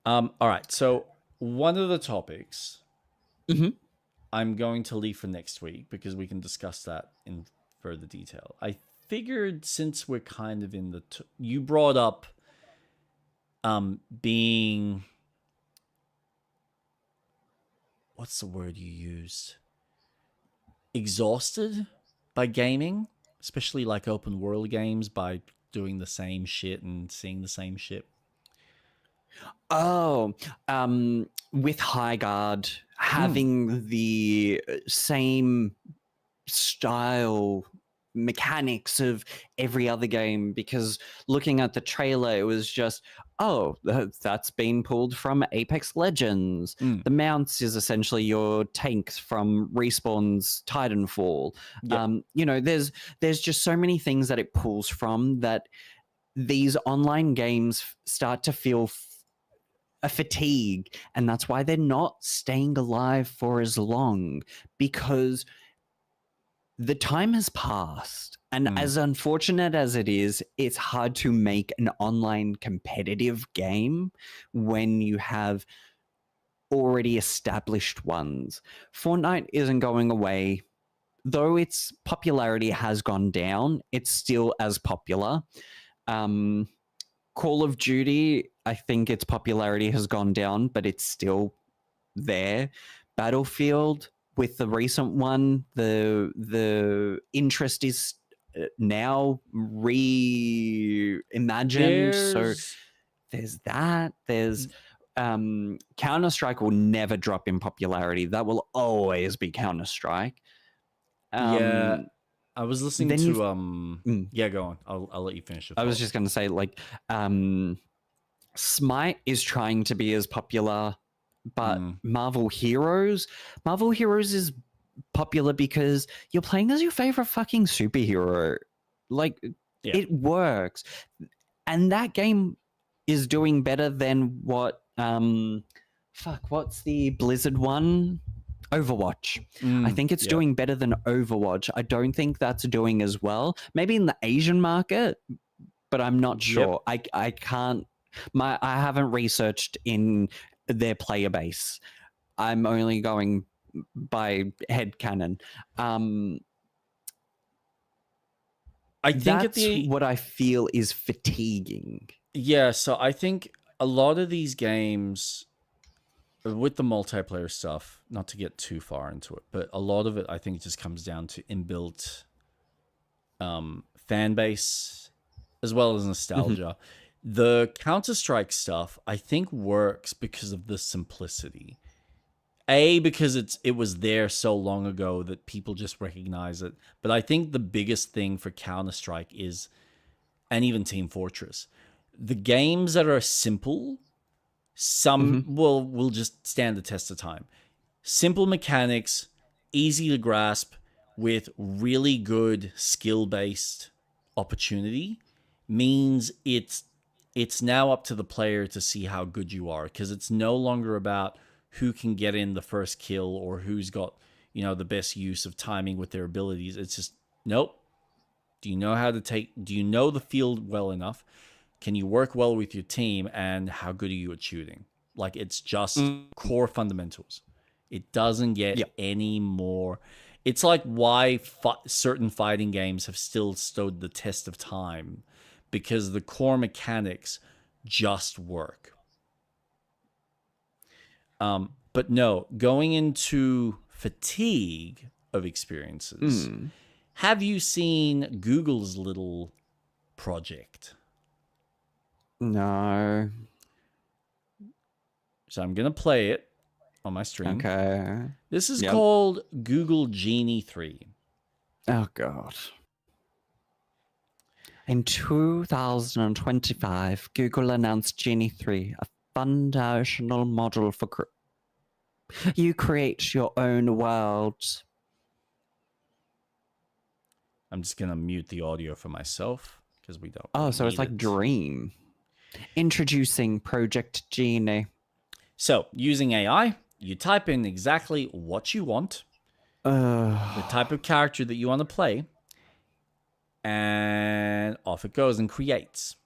all right. So one of the topics I'm going to leave for next week because we can discuss that in further detail. I figured since we're kind of in the you brought up being, what's the word you used, exhausted by gaming, especially like open world games, by doing the same shit and seeing the same shit. Oh, with High Guard having the same style mechanics of every other game, because looking at the trailer, it was just, oh, that's been pulled from Apex Legends. The mounts is essentially your tanks from Respawn's Titanfall. You know, there's just so many things that it pulls from that these online games start to feel a fatigue, and that's why they're not staying alive for as long, because the time has passed. And as unfortunate as it is, it's hard to make an online competitive game when you have already established ones. Fortnite isn't going away. Though its popularity has gone down, it's still as popular. Call of Duty, I think its popularity has gone down, but it's still there. Battlefield, with the recent one, the interest is now reimagined. So there's that. There's Counter-Strike will never drop in popularity. That will always be Counter-Strike. Yeah. I was listening to yeah, go on. I'll let you finish. I was just going to say, like, Smite is trying to be as popular, but Marvel Heroes is popular because you're playing as your favorite fucking superhero. Like, it works, and that game is doing better than what what's the Blizzard one? Overwatch. I think it's doing better than Overwatch. I don't think that's doing as well. Maybe in the Asian market, but I'm not sure. I can't. I haven't researched in their player base. I'm only going by headcanon. I think that's what I feel is fatiguing. Yeah, so I think a lot of these games, with the multiplayer stuff, not to get too far into it, but a lot of it I think just comes down to inbuilt fan base as well as nostalgia. The Counter-Strike stuff I think works because of the simplicity. Because it was there so long ago that people just recognize it. But I think the biggest thing for Counter-Strike is, and even Team Fortress, the games that are simple, some will just stand the test of time. Simple mechanics, easy to grasp, with really good skill-based opportunity, means it's now up to the player to see how good you are, because it's no longer about who can get in the first kill or who's got, the best use of timing with their abilities. It's just, nope. Do you know the field well enough? Can you work well with your team, and how good are you at shooting? Like, it's just core fundamentals. It doesn't get any more. It's like why certain fighting games have still stood the test of time, because the core mechanics just work. But no, going into fatigue of experiences, have you seen Google's little project? No. So I'm going to play it on my stream. Okay. This is called Google Genie 3. Oh, God. In 2025, Google announced Genie 3, a foundational model for you create your own world. I'm just going to mute the audio for myself because we don't. Oh, so it's like Dream. Introducing Project Genie. So, using AI, you type in exactly what you want, the type of character that you want to play, and off it goes and creates.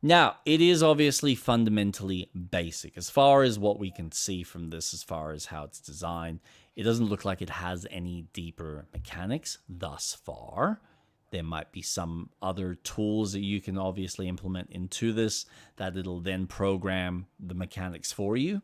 Now, it is obviously fundamentally basic. As far as what we can see from this, as far as how it's designed, it doesn't look like it has any deeper mechanics thus far. There might be some other tools that you can obviously implement into this that it'll then program the mechanics for you.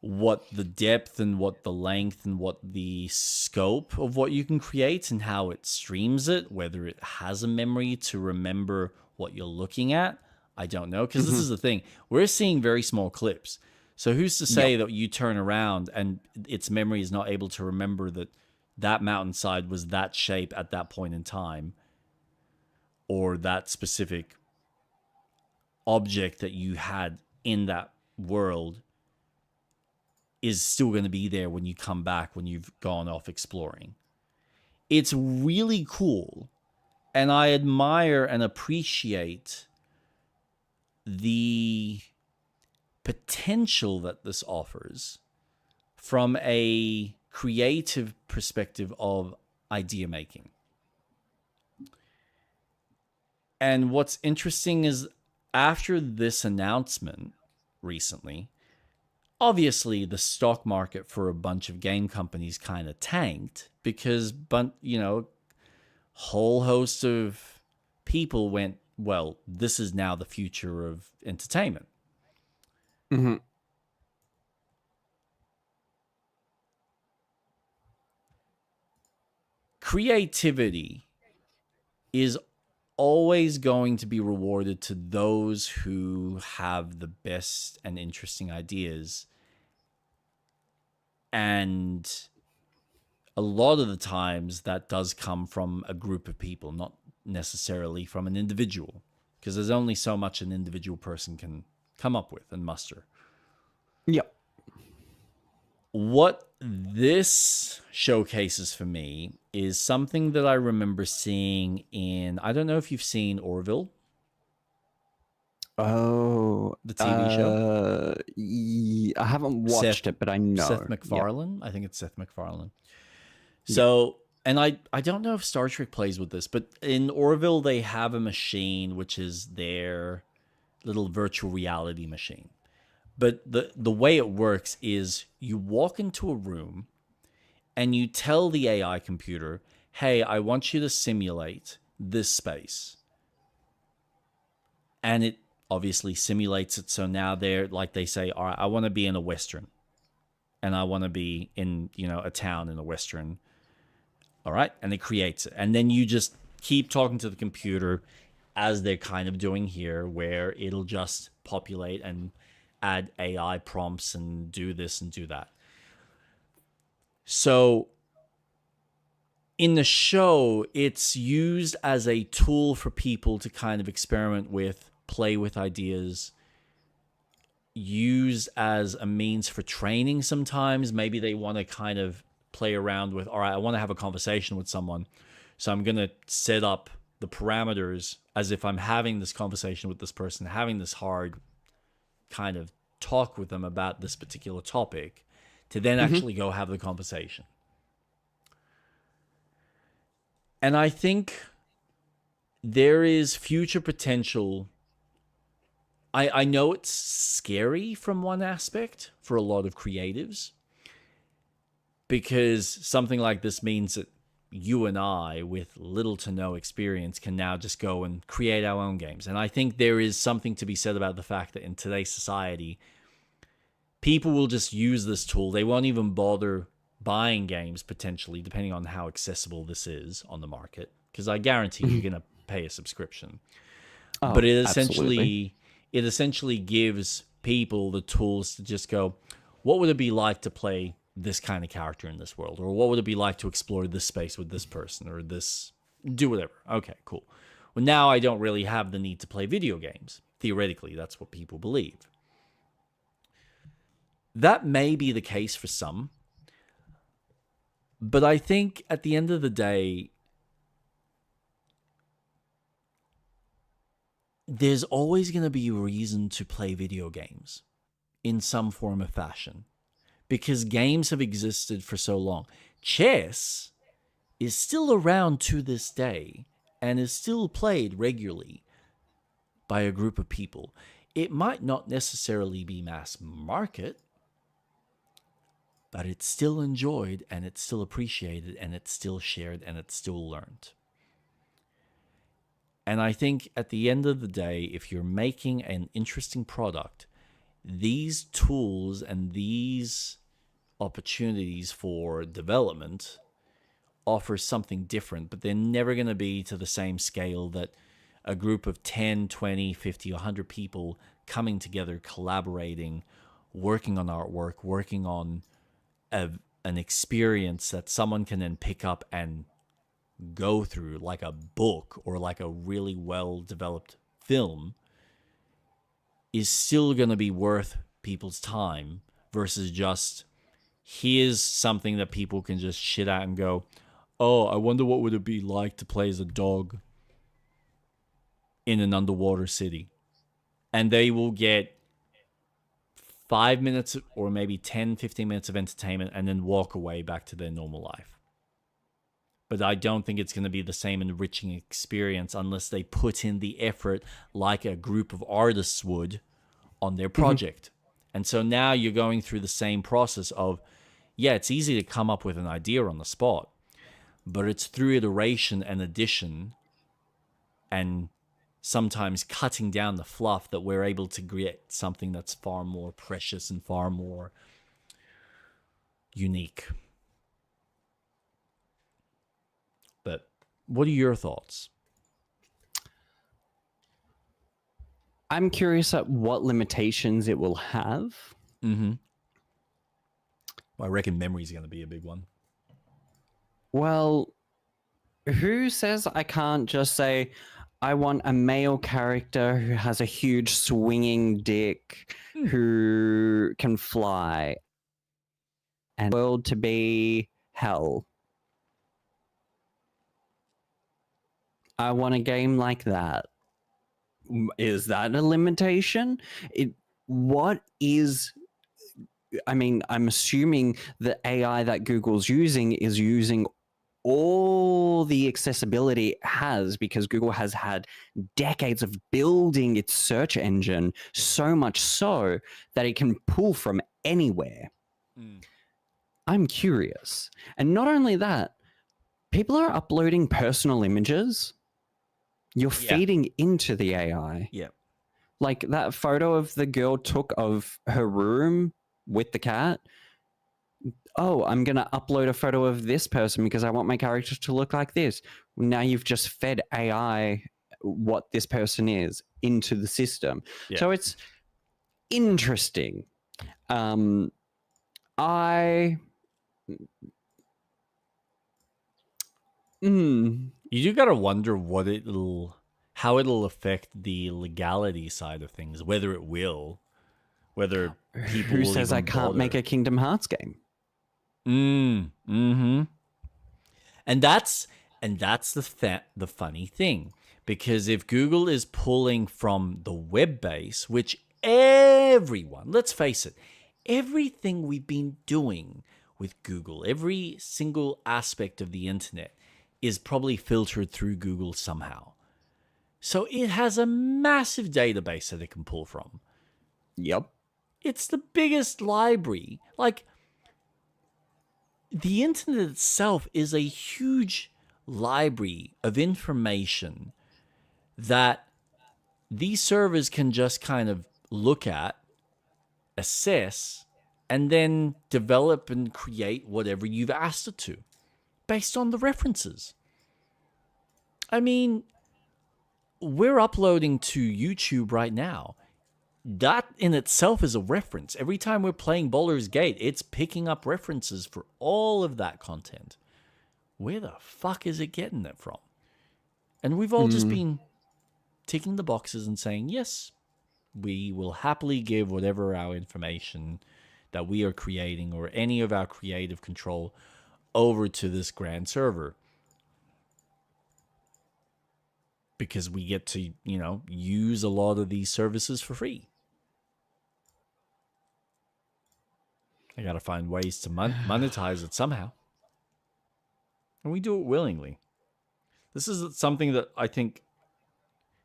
What the depth and what the length and what the scope of what you can create and how it streams it, whether it has a memory to remember what you're looking at, I don't know. Because this is the thing. We're seeing very small clips. So who's to say that you turn around and its memory is not able to remember that that mountainside was that shape at that point in time, or that specific object that you had in that world is still going to be there when you come back, when you've gone off exploring. It's really cool. And I admire and appreciate the potential that this offers from a creative perspective of idea making. And what's interesting is after this announcement recently, obviously the stock market for a bunch of game companies kind of tanked because, whole host of people went, well, this is now the future of entertainment. Mm-hmm. Creativity is always going to be rewarded to those who have the best and interesting ideas. And a lot of the times that does come from a group of people, not necessarily from an individual, because there's only so much an individual person can come up with and muster. Yep. What this showcases for me is something that I remember seeing in, I don't know if you've seen Orville. Oh, the TV show. I haven't watched it, but I know Seth MacFarlane. Yeah. I think it's Seth MacFarlane. So, and I don't know if Star Trek plays with this, but in Orville they have a machine which is their little virtual reality machine. But the way it works is you walk into a room and you tell the AI computer, hey, I want you to simulate this space. And it obviously simulates it. So now they're like, they say, all right, I want to be in a Western. And I want to be in, a town in a Western. All right. And it creates it. And then you just keep talking to the computer as they're kind of doing here, where it'll just populate and add AI prompts and do this and do that. So in the show, it's used as a tool for people to kind of experiment with, play with ideas, use as a means for training sometimes. Maybe they want to kind of play around with, all right, I want to have a conversation with someone. So I'm going to set up the parameters as if I'm having this conversation with this person, having this hard kind of talk with them about this particular topic to then actually go have the conversation. And I think there is future potential. I know it's scary from one aspect for a lot of creatives, because something like this means that you and I, with little to no experience, can now just go and create our own games. And I think there is something to be said about the fact that in today's society, people will just use this tool. They won't even bother buying games, potentially, depending on how accessible this is on the market, because I guarantee you're going to pay a subscription. But it essentially gives people the tools to just go, what would it be like to play this kind of character in this world? Or what would it be like to explore this space with this person, or this, do whatever. Okay, cool. Well, now I don't really have the need to play video games. Theoretically, that's what people believe. That may be the case for some. But I think at the end of the day, there's always going to be a reason to play video games in some form or fashion, because games have existed for so long. Chess is still around to this day and is still played regularly. by a group of people. It might not necessarily be mass market, but it's still enjoyed and it's still appreciated and it's still shared and it's still learned. And I think at the end of the day, if you're making an interesting product, these tools and these opportunities for development offer something different, but they're never going to be to the same scale that a group of 10, 20, 50, 100 people coming together, collaborating, working on artwork, working on an experience that someone can then pick up and go through like a book or like a really well-developed film is still going to be worth people's time versus just here's something that people can just shit at and go, oh, I wonder what would it be like to play as a dog in an underwater city. And they will get 5 minutes or maybe 10, 15 minutes of entertainment and then walk away back to their normal life. But I don't think it's going to be the same enriching experience unless they put in the effort like a group of artists would on their project. And so now you're going through the same process of, yeah, it's easy to come up with an idea on the spot, but it's through iteration and addition and sometimes cutting down the fluff that we're able to create something that's far more precious and far more unique. But what are your thoughts? I'm curious at what limitations it will have. Mm-hmm. Well, I reckon memory is going to be a big one. Well, who says I can't just say, I want a male character who has a huge swinging dick, who can fly, and the world to be hell. I want a game like that. Is that a limitation? I'm assuming the AI that Google's using is using all the accessibility it has because Google has had decades of building its search engine, so much so that it can pull from anywhere. I'm curious. And not only that, people are uploading personal images. You're feeding into the AI. Yeah. Like that photo of the girl took of her room with the cat. Oh, I'm going to upload a photo of this person because I want my character to look like this. Now you've just fed AI what this person is into the system. Yeah. So it's interesting. You do got to wonder how it'll affect the legality side of things, whether it will, whether people Who will says even I can't bother. make a Kingdom Hearts game? Mm-hmm. And that's the funny thing, because if Google is pulling from the web base, which everyone, let's face it, everything we've been doing with Google, every single aspect of the internet is probably filtered through Google somehow. So it has a massive database that it can pull from. Yep. It's the biggest library. Like, the internet itself is a huge library of information that these servers can just kind of look at, assess, and then develop and create whatever you've asked it to based on the references. I mean, we're uploading to YouTube right now. That in itself is a reference. Every time we're playing Baldur's Gate, it's picking up references for all of that content. Where the fuck is it getting it from? And we've all just been ticking the boxes and saying, yes, we will happily give whatever our information that we are creating or any of our creative control over to this grand server. Because we get to, use a lot of these services for free. I gotta find ways to monetize it somehow. And we do it willingly. This is something that I think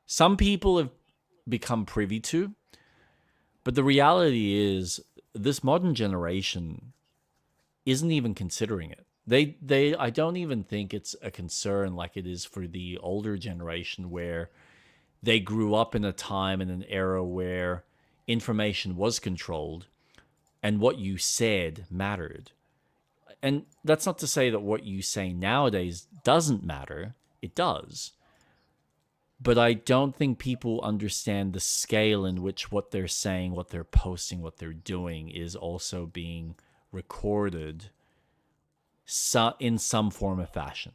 some people have become privy to. But the reality is, this modern generation isn't even considering it. I don't even think it's a concern like it is for the older generation, where they grew up in a time and an era where information was controlled and what you said mattered. And that's not to say that what you say nowadays doesn't matter. It does. But I don't think people understand the scale in which what they're saying, what they're posting, what they're doing is also being recorded in some form of fashion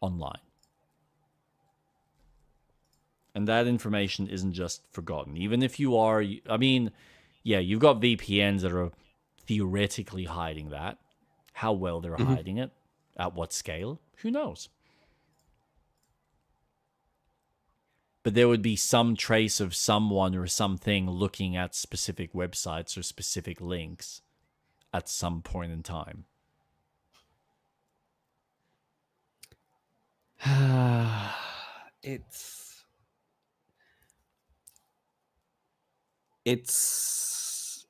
online. And that information isn't just forgotten. Even if you are, I mean, yeah, you've got VPNs that are theoretically hiding that. How well they're hiding it, at what scale, who knows? But there would be some trace of someone or something looking at specific websites or specific links at some point in time. It's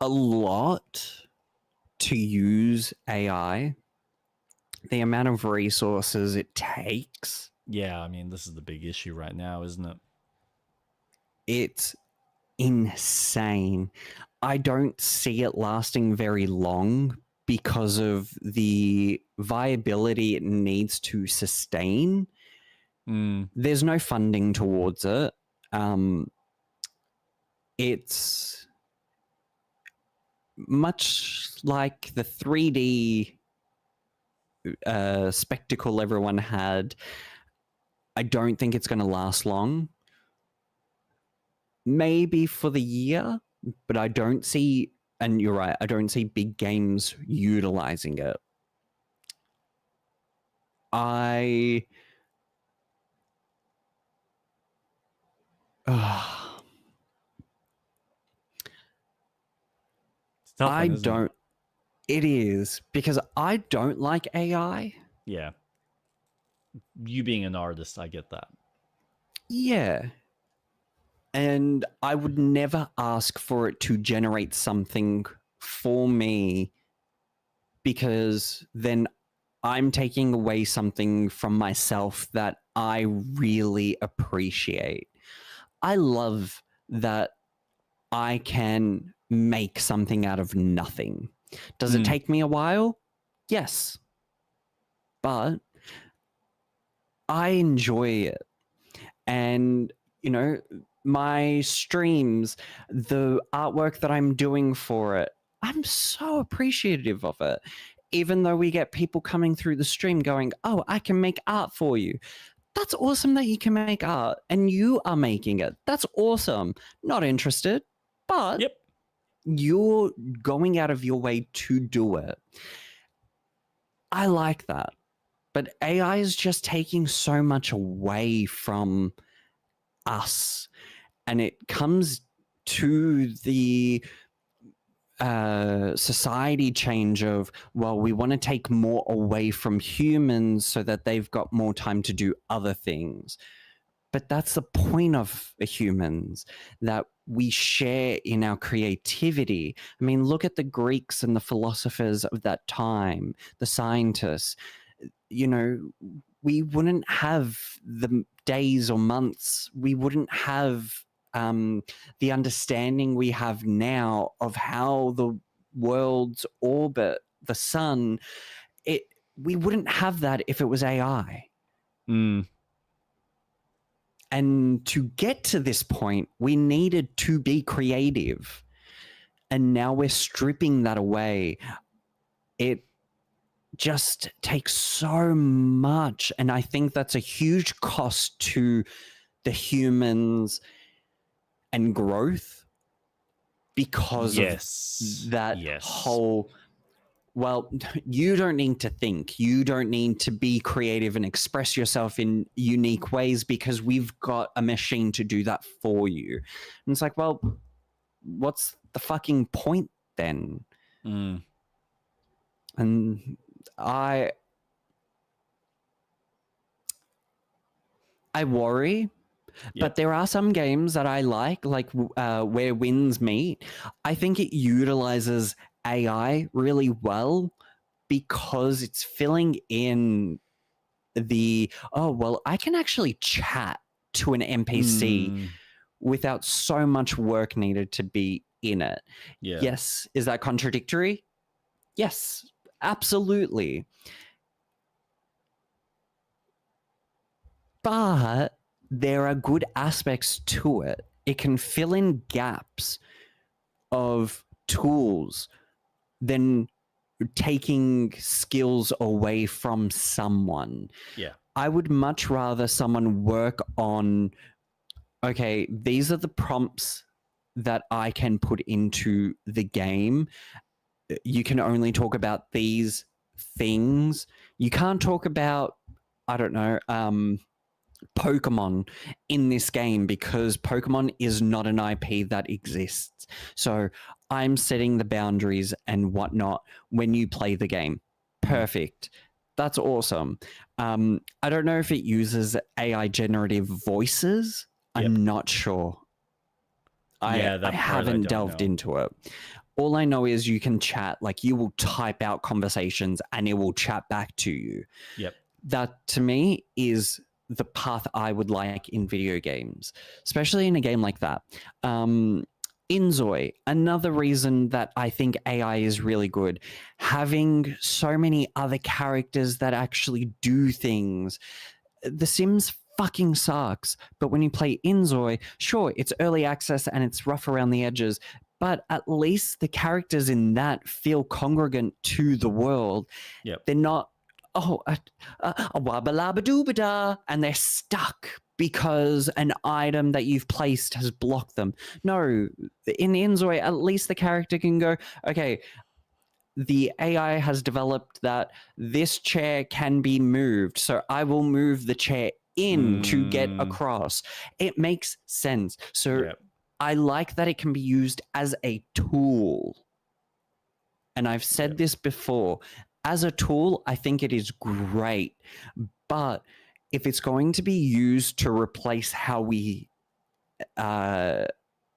a lot to use AI. The amount of resources it takes. Yeah, I mean, this is the big issue right now, isn't it? It's insane. I don't see it lasting very long because of the viability it needs to sustain. There's no funding towards it. It's much like the 3D spectacle everyone had. I don't think it's going to last long. Maybe for the year, but I don't see, and you're right, I don't see big games utilizing it. It's tough I one, isn't don't. It is, because I don't like AI. Yeah. You being an artist, I get that. Yeah. And I would never ask for it to generate something for me, because then I'm taking away something from myself that I really appreciate. I love that I can make something out of nothing. Does it take me a while? Yes. But I enjoy it. And, you know, my streams, the artwork that I'm doing for it, I'm so appreciative of it. Even though we get people coming through the stream going, oh, I can make art for you. That's awesome that you can make art and you are making it. That's awesome. Not interested, but you're going out of your way to do it. I like that. But AI is just taking so much away from us. And it comes to the society change of, well, we want to take more away from humans so that they've got more time to do other things. But that's the point of humans, that we share in our creativity. I mean, look at the Greeks and the philosophers of that time, the scientists. You know, we wouldn't have the days or months, we wouldn't have the understanding we have now of how the worlds orbit the sun. We wouldn't have that if it was AI. And to get to this point, we needed to be creative. And now we're stripping that away. It just takes so much. And I think that's a huge cost to the humans and growth, because of that whole, well, you don't need to think. You don't need to be creative and express yourself in unique ways, because we've got a machine to do that for you. And it's like, well, what's the fucking point then? And I worry, But there are some games that I like Where Winds Meet. I think it utilizes AI really well because it's filling in I can actually chat to an NPC without so much work needed to be in it. Yeah. Yes. Is that contradictory? Yes, absolutely. But there are good aspects to it. It can fill in gaps of tools, then taking skills away from someone. Yeah. I would much rather someone work on, okay, these are the prompts that I can put into the game. You can only talk about these things. You can't talk about, I don't know, Pokemon in this game because Pokemon is not an IP that exists. So I'm setting the boundaries and whatnot when you play the game. Perfect. That's awesome. I don't know if it uses AI generative voices. I'm not sure. I haven't delved into it. All I know is you can chat, like you will type out conversations and it will chat back to you. Yep. That to me is the path I would like in video games, especially in a game like that. Inzoi, another reason that I think AI is really good, having so many other characters that actually do things. The Sims fucking sucks, but when you play Inzoi, sure, it's early access and it's rough around the edges, but at least the characters in that feel congruent to the world. Yep. They're not, a wabba labba dooba da, and they're stuck because an item that you've placed has blocked them. No, in Inzoi, at least the character can go, okay, the AI has developed that this chair can be moved, so I will move the chair in to get across. It makes sense. So I like that it can be used as a tool. And I've said this before. As a tool, I think it is great. But if it's going to be used to replace how we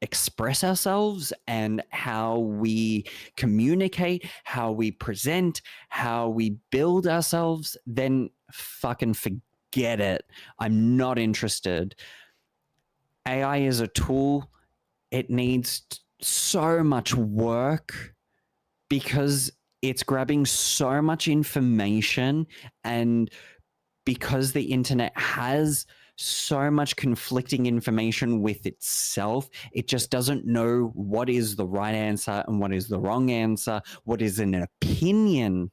express ourselves and how we communicate, how we present, how we build ourselves, then fucking forget it. I'm not interested. AI is a tool. It needs so much work because it's grabbing so much information, and because the internet has so much conflicting information with itself, it just doesn't know what is the right answer and what is the wrong answer, what is an opinion.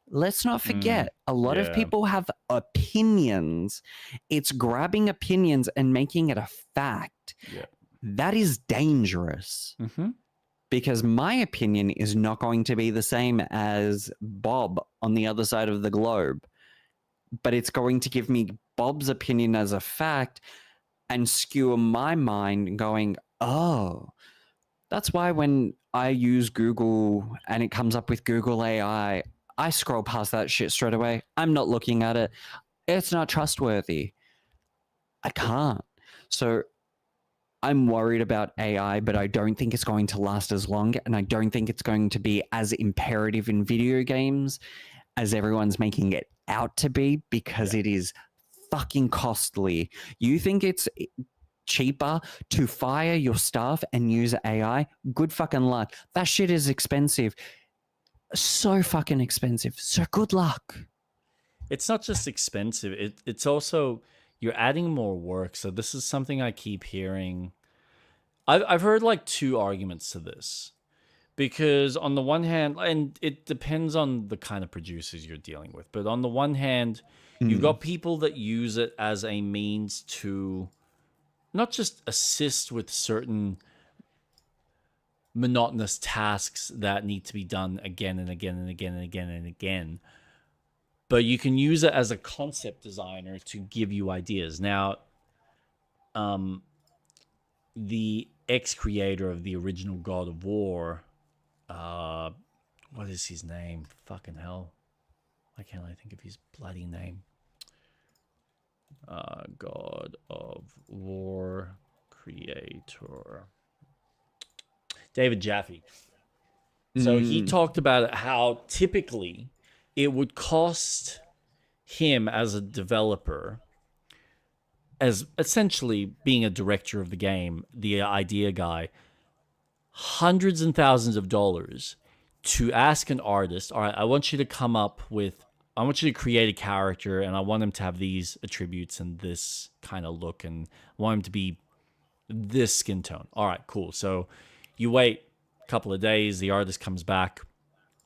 Let's not forget, a lot of people have opinions. It's grabbing opinions and making it a fact. That is dangerous. Because my opinion is not going to be the same as Bob on the other side of the globe. But it's going to give me Bob's opinion as a fact and skewer my mind going, oh, that's why when I use Google and it comes up with Google AI, I scroll past that shit straight away. I'm not looking at it. It's not trustworthy. I can't. So I'm worried about AI, but I don't think it's going to last as long, and I don't think it's going to be as imperative in video games as everyone's making it out to be, because it is fucking costly. You think it's cheaper to fire your staff and use AI? Good fucking luck. That shit is expensive. So fucking expensive. So good luck. It's not just expensive. It's also, you're adding more work. So this is something I keep hearing. I've heard like two arguments to this. Because on the one hand, and it depends on the kind of producers you're dealing with, but on the one hand, you've got people that use it as a means to not just assist with certain monotonous tasks that need to be done again and again and again and again and again, but you can use it as a concept designer to give you ideas. Now, the ex-creator of the original God of War, what is his name? Fucking hell. Why can't I think of his bloody name? God of War creator. David Jaffe. So he talked about how typically it would cost him as a developer, as essentially being a director of the game, the idea guy, hundreds and thousands of dollars to ask an artist, all right, I want you to create a character and I want him to have these attributes and this kind of look and I want him to be this skin tone. All right, cool. So you wait a couple of days, the artist comes back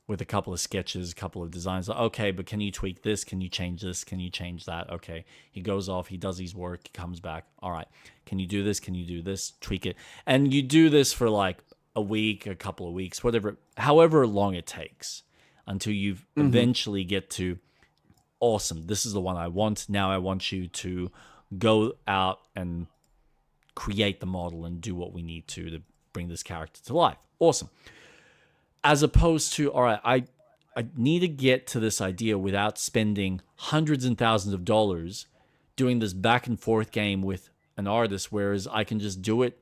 with a couple of sketches, a couple of designs. Okay, but can you tweak this? Can you change this? Can you change that? Okay. He goes off, he does his work, he comes back. All right. Can you do this? Can you do this? Tweak it. And you do this for like a week, a couple of weeks, whatever, however long it takes until you eventually get to, awesome, this is the one I want. Now I want you to go out and create the model and do what we need to bring this character to life. Awesome. As opposed to, all right, I need to get to this idea without spending hundreds and thousands of dollars doing this back and forth game with an artist, whereas I can just do it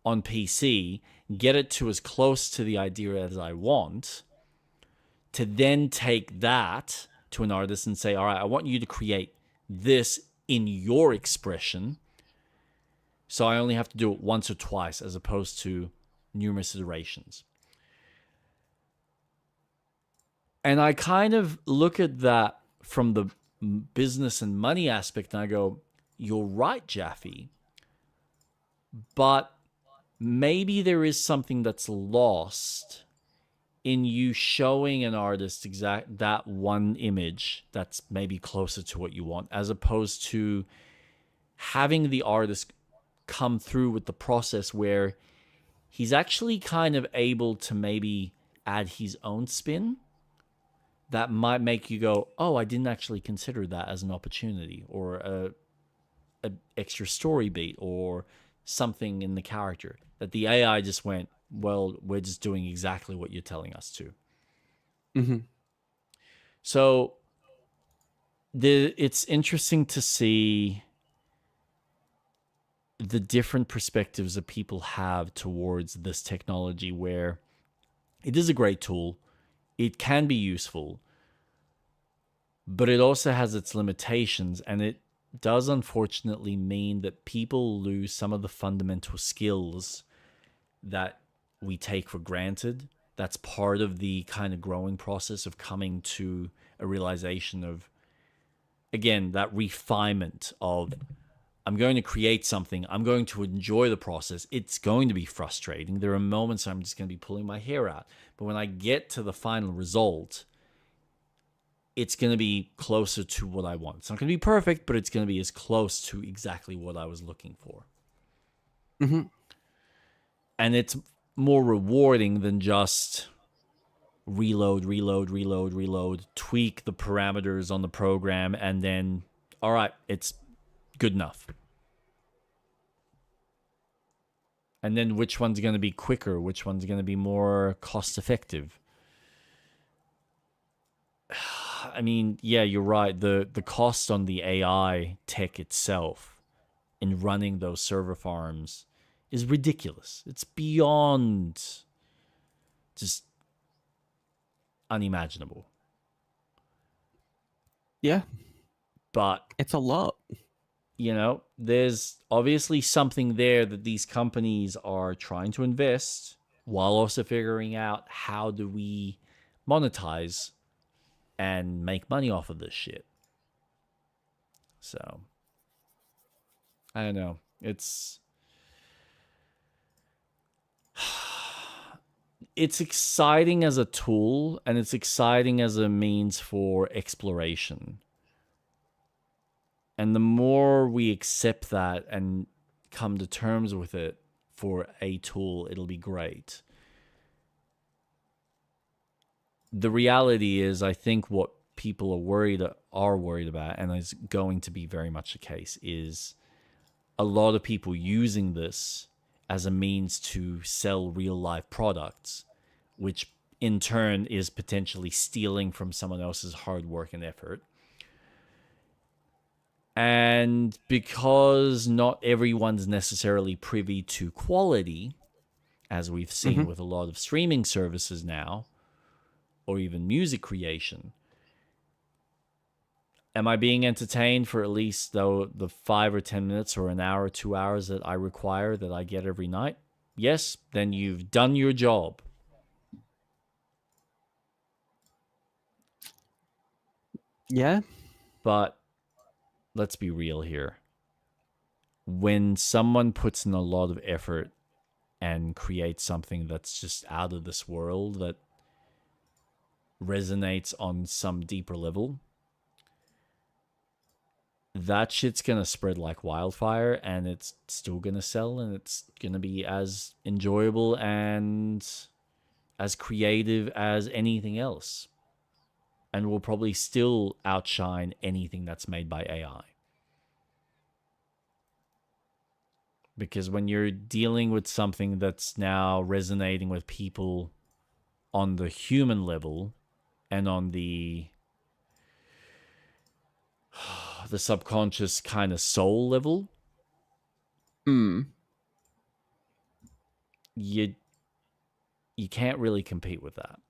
on PC, get it to as close to the idea as I want, to then take that to an artist and say, all right, I want you to create this in your expression. So I only have to do it once or twice as opposed to numerous iterations. And I kind of look at that from the business and money aspect and I go, you're right, Jaffe. But maybe there is something that's lost in you showing an artist that one image that's maybe closer to what you want, as opposed to having the artist come through with the process where he's actually kind of able to maybe add his own spin that might make you go, oh, I didn't actually consider that as an opportunity, or a extra story beat, or something in the character that the AI just went, well, we're just doing exactly what you're telling us to. So it's interesting to see the different perspectives that people have towards this technology, where it is a great tool. It can be useful, but it also has its limitations, and it does unfortunately mean that people lose some of the fundamental skills that we take for granted. That's part of the kind of growing process of coming to a realization of, again, that refinement of, I'm going to create something. I'm going to enjoy the process. It's going to be frustrating. There are moments I'm just going to be pulling my hair out. But when I get to the final result, it's going to be closer to what I want. It's not going to be perfect, but it's going to be as close to exactly what I was looking for. And it's more rewarding than just reload, tweak the parameters on the program, and then, all right, it's good enough. And then which one's going to be quicker? Which one's going to be more cost effective? I mean, yeah, you're right. The cost on the AI tech itself in running those server farms is ridiculous. It's beyond just unimaginable. Yeah. But it's a lot. You know, there's obviously something there that these companies are trying to invest while also figuring out how do we monetize and make money off of this shit. So, I don't know. It's exciting as a tool, and it's exciting as a means for exploration. And the more we accept that and come to terms with it for a tool, it'll be great. The reality is, I think what people are worried about, and is going to be very much the case, is a lot of people using this as a means to sell real life products, which in turn is potentially stealing from someone else's hard work and effort. And because not everyone's necessarily privy to quality, as we've seen with a lot of streaming services now, or even music creation, am I being entertained for at least the 5 or 10 minutes or an hour, 2 hours that I require, that I get every night? Yes, then you've done your job. Yeah. But let's be real here. When someone puts in a lot of effort and creates something that's just out of this world, that resonates on some deeper level, that shit's gonna spread like wildfire, and it's still gonna sell, and it's gonna be as enjoyable and as creative as anything else, and will probably still outshine anything that's made by AI. Because when you're dealing with something that's now resonating with people on the human level and on the subconscious kind of soul level, you can't really compete with that.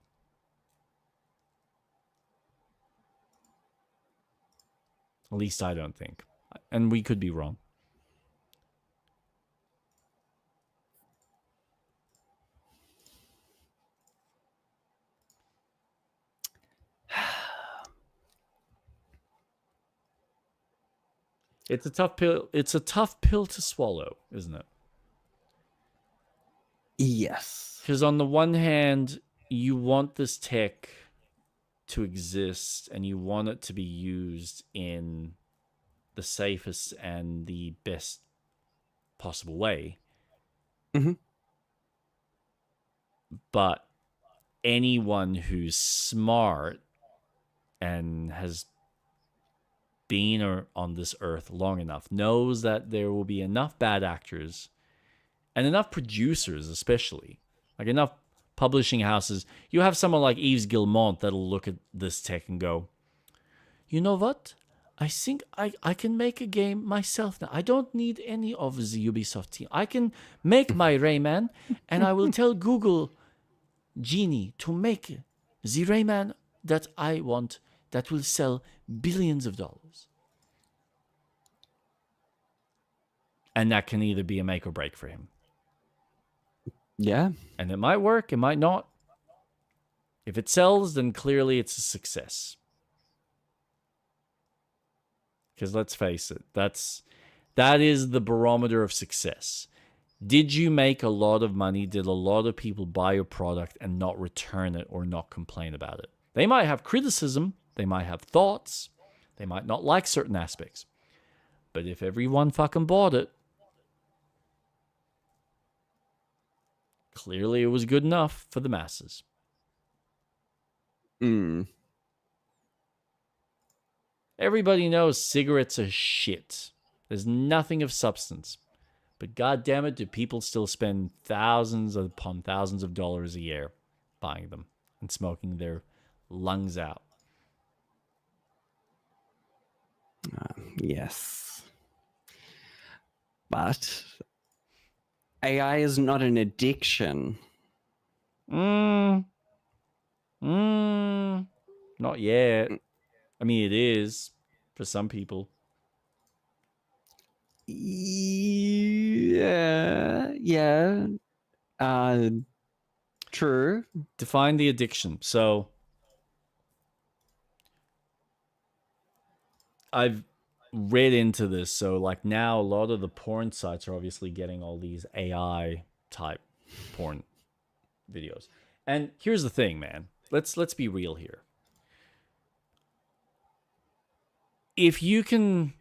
At least I don't think. And we could be wrong. It's a tough pill. It's a tough pill to swallow, isn't it? Yes. Because on the one hand, you want this tech to exist and you want it to be used in the safest and the best possible way. But anyone who's smart and has been on this earth long enough knows that there will be enough bad actors and enough producers, especially, like enough publishing houses. You have someone like Yves Guillemot that'll look at this tech and go, you know what? I think I can make a game myself now. I don't need any of the Ubisoft team. I can make my Rayman, and I will tell Google Genie to make the Rayman that I want, that will sell billions of dollars. And that can either be a make or break for him. Yeah. And it might work, it might not. If it sells, then clearly it's a success. Because let's face it, that is the barometer of success. Did you make a lot of money? Did a lot of people buy your product and not return it or not complain about it? They might have criticism, they might have thoughts, they might not like certain aspects. But if everyone fucking bought it, clearly it was good enough for the masses. Everybody knows cigarettes are shit. There's nothing of substance. But god damn it, do people still spend thousands upon thousands of dollars a year buying them and smoking their lungs out? Yes. But AI is not an addiction. Not yet. I mean, it is for some people. Yeah. True. Define the addiction. So I've read into this. So like now a lot of the porn sites are obviously getting all these AI type porn videos. And here's the thing, man. Let's be real here. If you can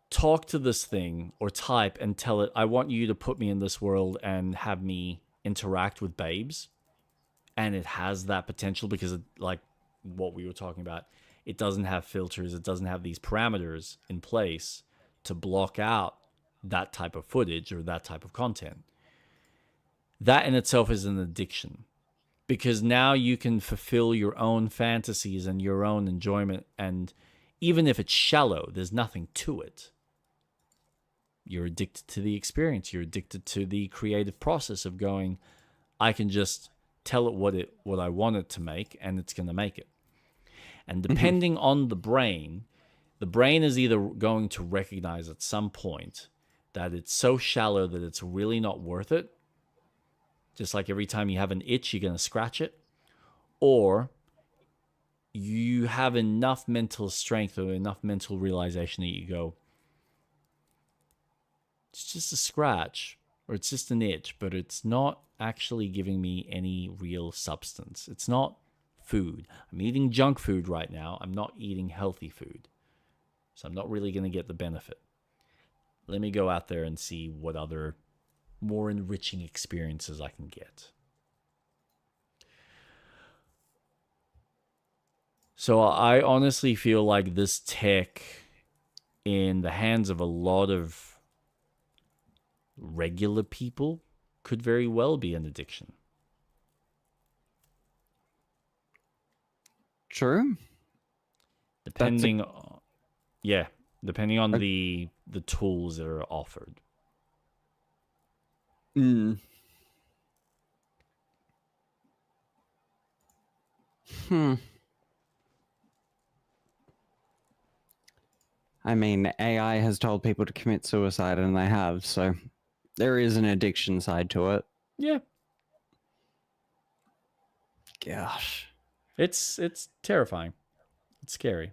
talk to this thing or type and tell it, I want you to put me in this world and have me interact with babes, and it has that potential because it, like what we were talking about, it doesn't have filters, it doesn't have these parameters in place to block out that type of footage or that type of content. That in itself is an addiction, because now you can fulfill your own fantasies and your own enjoyment, and even if it's shallow, there's nothing to it. You're addicted to the experience. You're addicted to the creative process of going, I can just tell it what I want it to make, and it's going to make it. And depending on the brain is either going to recognize at some point that it's so shallow that it's really not worth it. Just like every time you have an itch, you're going to scratch it. Or you have enough mental strength or enough mental realization that you go, it's just a scratch or it's just an itch, but it's not actually giving me any real substance. It's not food. I'm eating junk food right now. I'm not eating healthy food. So I'm not really going to get the benefit. Let me go out there and see what other more enriching experiences I can get. So I honestly feel like this tech in the hands of a lot of regular people could very well be an addiction. True. Depending on the tools that are offered. I mean, AI has told people to commit suicide, and they have, so there is an addiction side to it. Yeah. Gosh. It's terrifying. It's scary.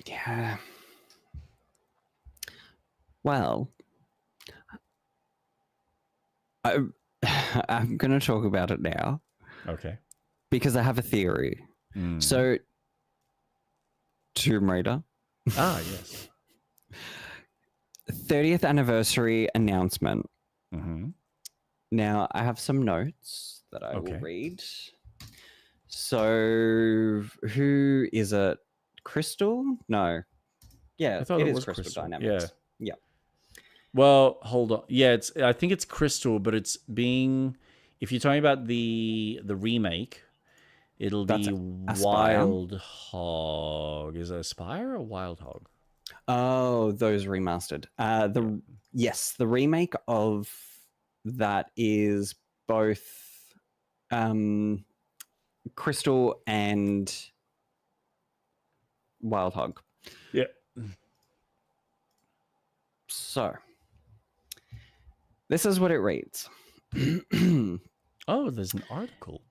Yeah. Well, I'm going to talk about it now. Okay. Because I have a theory. So, Tomb Raider. Ah, yes. 30th anniversary announcement. Now, I have some notes that I will read. So, who is it? Crystal? No. Yeah, I thought it is was Crystal Crystal. Dynamics. Yeah. Well, hold on. Yeah, I think it's Crystal, but it's being, if you're talking about the remake, it'll be Wild Hog. Is it Aspire or Wild Hog? Oh, those remastered. Yes, the remake of that is both Crystal and Wild Hog. Yeah. So, this is what it reads. Oh, there's an article.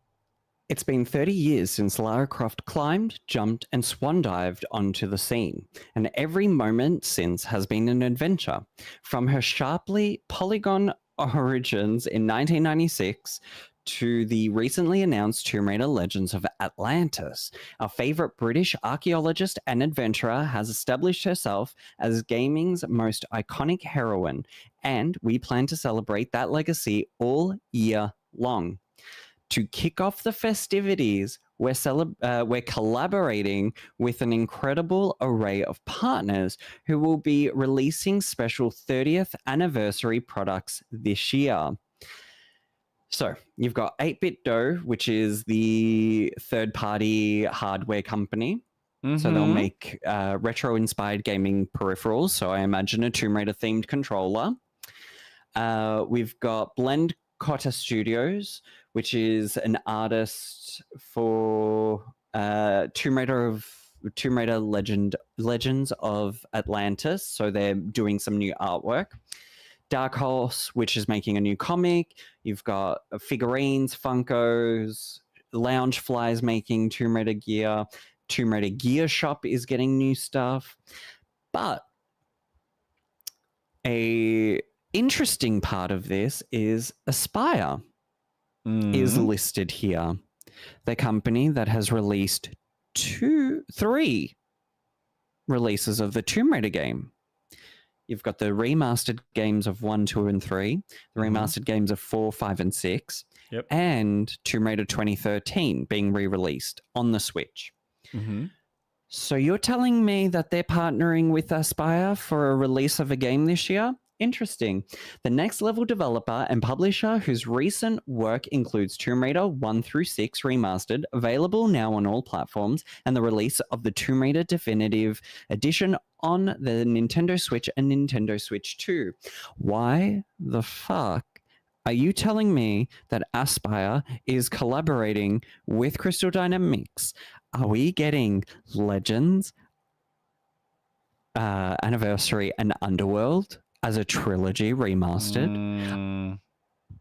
It's been 30 years since Lara Croft climbed, jumped, and swan dived onto the scene, and every moment since has been an adventure. From her sharply polygon origins in 1996 to the recently announced Tomb Raider Legends of Atlantis, our favorite British archaeologist and adventurer has established herself as gaming's most iconic heroine, and we plan to celebrate that legacy all year long. To kick off the festivities, we're collaborating with an incredible array of partners who will be releasing special 30th anniversary products this year. So you've got 8-Bit Dough, which is the third-party hardware company. So they'll make retro-inspired gaming peripherals. So I imagine a Tomb Raider-themed controller. We've got Blend Cotta Studios, which is an artist for Tomb Raider Legends of Atlantis. So they're doing some new artwork. Dark Horse, which is making a new comic. You've got figurines, Funkos, Loungefly's making Tomb Raider gear. Tomb Raider Gear Shop is getting new stuff. But a interesting part of this is Aspire is listed here. The company that has released 3 releases of the Tomb Raider game. You've got the remastered games of 1, 2, and 3, the remastered games of 4, 5, and 6, and Tomb Raider 2013 being re-released on the Switch. So you're telling me that they're partnering with Aspire for a release of a game this year? interesting. The Next Level developer and publisher whose recent work includes Tomb Raider 1 through 6 remastered, available now on all platforms, and the release of the Tomb Raider Definitive Edition on the Nintendo Switch and Nintendo Switch 2. Why the fuck are you telling me that Aspyr is collaborating with Crystal Dynamics? Are we getting Legends, Anniversary, and Underworld as a trilogy remastered?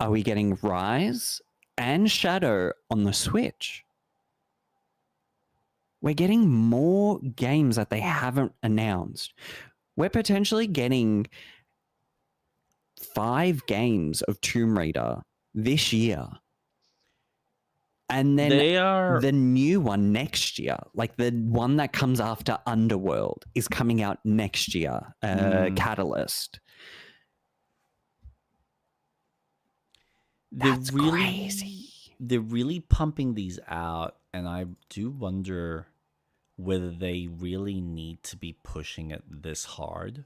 Are we getting Rise and Shadow on the Switch? We're getting more games that they haven't announced. We're potentially getting 5 games of Tomb Raider this year. And then the new one next year, like the one that comes after Underworld, is coming out next year. Catalyst. That's crazy. They're really pumping these out, and I do wonder whether they really need to be pushing it this hard.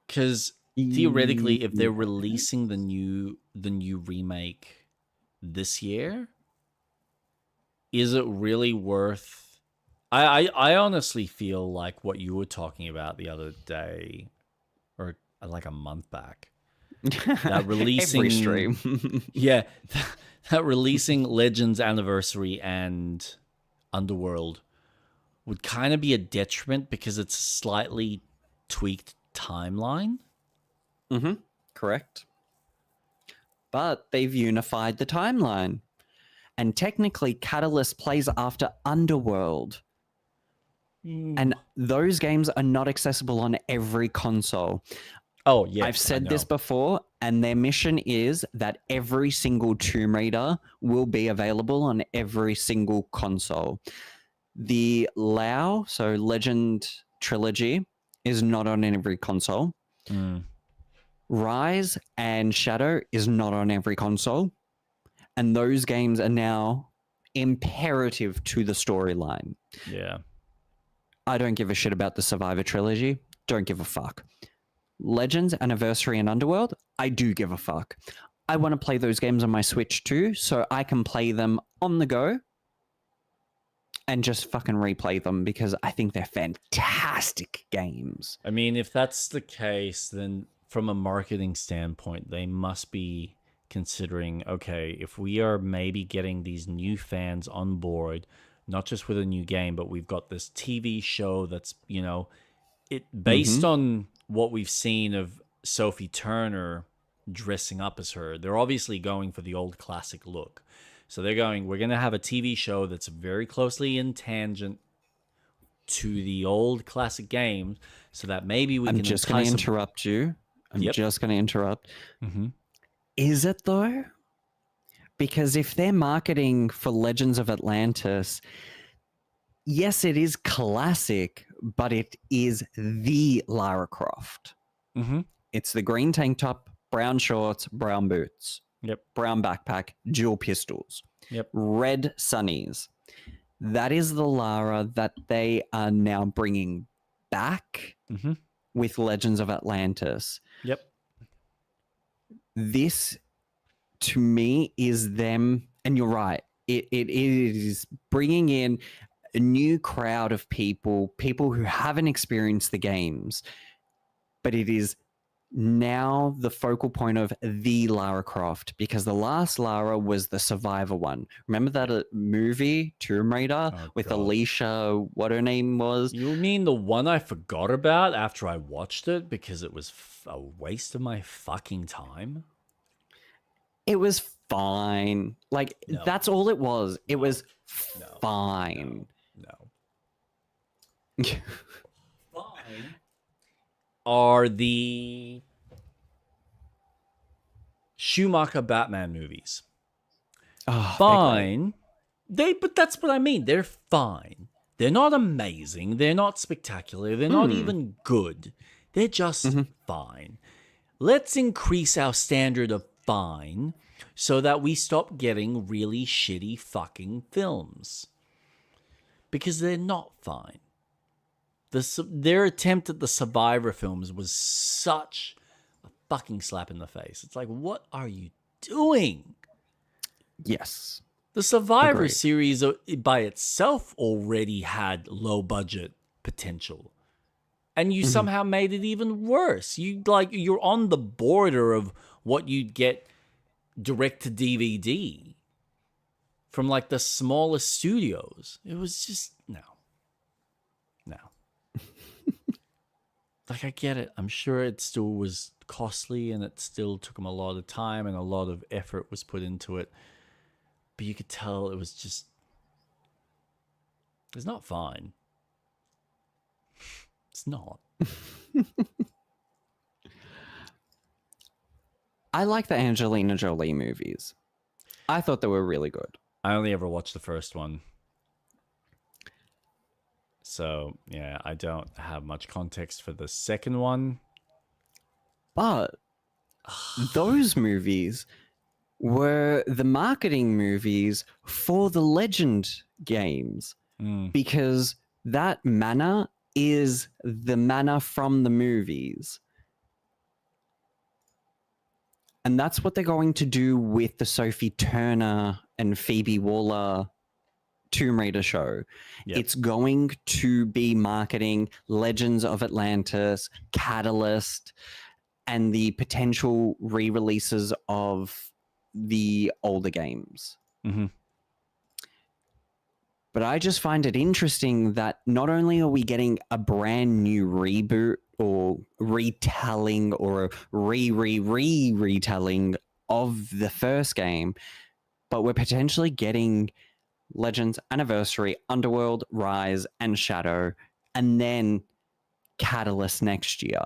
Because theoretically, if they're releasing the new remake this year, is it really worth? I honestly feel like what you were talking about the other day, or like a month back, that releasing every stream, that releasing Legends Anniversary and Underworld would kind of be a detriment because it's slightly tweaked timeline. Correct. But they've unified the timeline. And technically, Catalyst plays after Underworld. And those games are not accessible on every console. Oh, yeah. I've said this before, and their mission is that every single Tomb Raider will be available on every single console. The LoW, so Legend Trilogy, is not on every console. Rise and Shadow is not on every console. And those games are now imperative to the storyline. Yeah. I don't give a shit about the Survivor Trilogy. Don't give a fuck. Legends, Anniversary, and Underworld, I do give a fuck. I want to play those games on my Switch too, so I can play them on the go and just fucking replay them because I think they're fantastic games. I mean, if that's the case, then from a marketing standpoint, they must be considering, okay, if we are maybe getting these new fans on board, not just with a new game, but we've got this TV show that's, you know, it based on what we've seen of Sophie Turner dressing up as her, they're obviously going for the old classic look. So they're going, we're going to have a TV show that's very closely in tangent to the old classic games so that maybe we can... I'm just going to interrupt you. I'm just going to interrupt. Is it though? Because if they're marketing for Legends of Atlantis, yes, it is classic, but it is the Lara Croft. It's the green tank top, brown shorts, brown boots. Brown backpack, dual pistols. Red sunnies. That is the Lara that they are now bringing back with Legends of Atlantis. This, to me, is them, and you're right, it is bringing in a new crowd of people who haven't experienced the games, but it is now the focal point of the Lara Croft, because the last Lara was the Survivor one. Remember that movie, Tomb Raider, with Alicia, what her name was? You mean the one I forgot about after I watched it because it was a waste of my fucking time? It was fine. Like, that's all it was. It was fine. Fine are the Schumacher Batman movies. Fine. But that's what I mean. They're fine. They're not amazing. They're not spectacular. They're not even good. They're just fine. Let's increase our standard of fine so that we stop getting really shitty fucking films. Because they're not fine. Their attempt at the Survivor films was such a fucking slap in the face. It's like, what are you doing? Yes. The Survivor Agree. series by itself already had low budget potential. And you somehow made it even worse. You're on the border of what you'd get direct to DVD from like the smallest studios. It was just no. Like, I get it. I'm sure it still was costly and it still took them a lot of time and a lot of effort was put into it. But you could tell it was just, it's not fine. It's not. I like the Angelina Jolie movies. I thought they were really good. I only ever watched the first one. So, yeah, I don't have much context for the second one. But those movies were the marketing movies for the Legend games. Because that mana is the mana from the movies. And that's what they're going to do with the Sophie Turner and Phoebe Waller Tomb Raider show. Yep. It's going to be marketing Legends of Atlantis, Catalyst, and the potential re-releases of the older games. Mm-hmm. But I just find it interesting that not only are we getting a brand new reboot or retelling or a retelling of the first game, but we're potentially getting Legends, Anniversary, Underworld, Rise, and Shadow, and then Catalyst next year.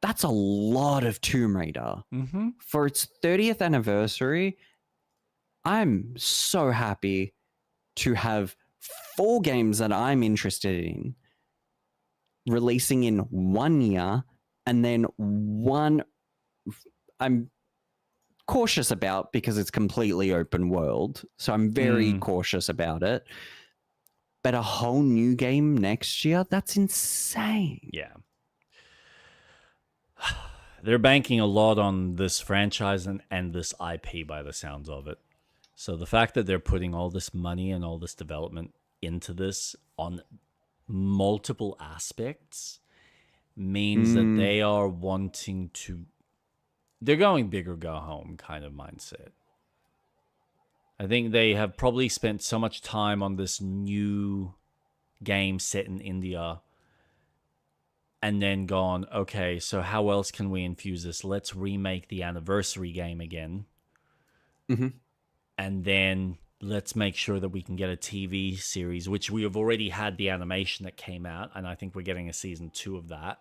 That's a lot of Tomb Raider. Mm-hmm. For its 30th anniversary, I'm so happy to have 4 games that I'm interested in releasing in 1 year, and then one I'm cautious about because it's completely open world. So I'm very cautious about it. But a whole new game next year, that's insane. Yeah. They're banking a lot on this franchise and this IP by the sounds of it. So the fact that they're putting all this money and all this development into this on multiple aspects means that they are wanting to, they're going big or go home kind of mindset. I think they have probably spent so much time on this new game set in India and then gone, okay, so how else can we infuse this? Let's remake the Anniversary game again. And then let's make sure that we can get a TV series, which we have already had the animation that came out, and I think we're getting a season 2 of that.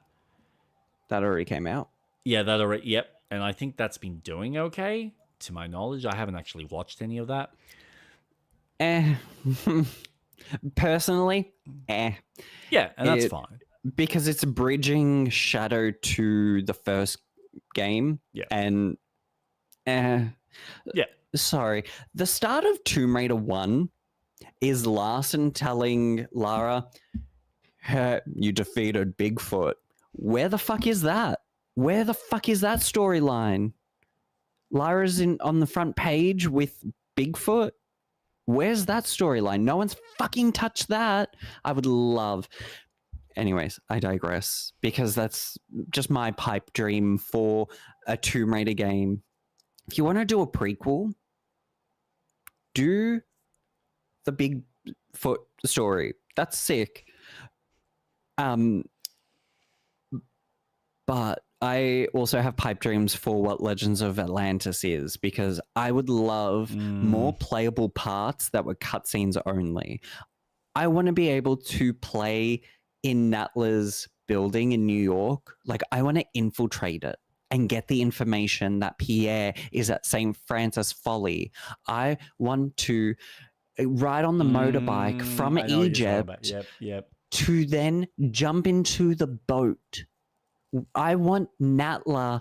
That already came out. Yeah, that already, yep. And I think that's been doing okay, to my knowledge. I haven't actually watched any of that. Personally, Yeah, and that's fine. Because it's bridging Shadow to the first game. Yeah. And yeah. Sorry. The start of Tomb Raider 1 is Larson telling Lara, you defeated Bigfoot. Where the fuck is that? Where the fuck is that storyline? Lara's on the front page with Bigfoot. Where's that storyline? No one's fucking touched that. I would love... Anyways, I digress, because that's just my pipe dream for a Tomb Raider game. If you want to do a prequel, do the Bigfoot story. That's sick. But I also have pipe dreams for what Legends of Atlantis is, because I would love more playable parts that were cutscenes only. I want to be able to play in Natla's building in New York. Like, I want to infiltrate it and get the information that Pierre is at St. Francis Folly. I want to ride on the motorbike from Egypt to then jump into the boat. I want Natla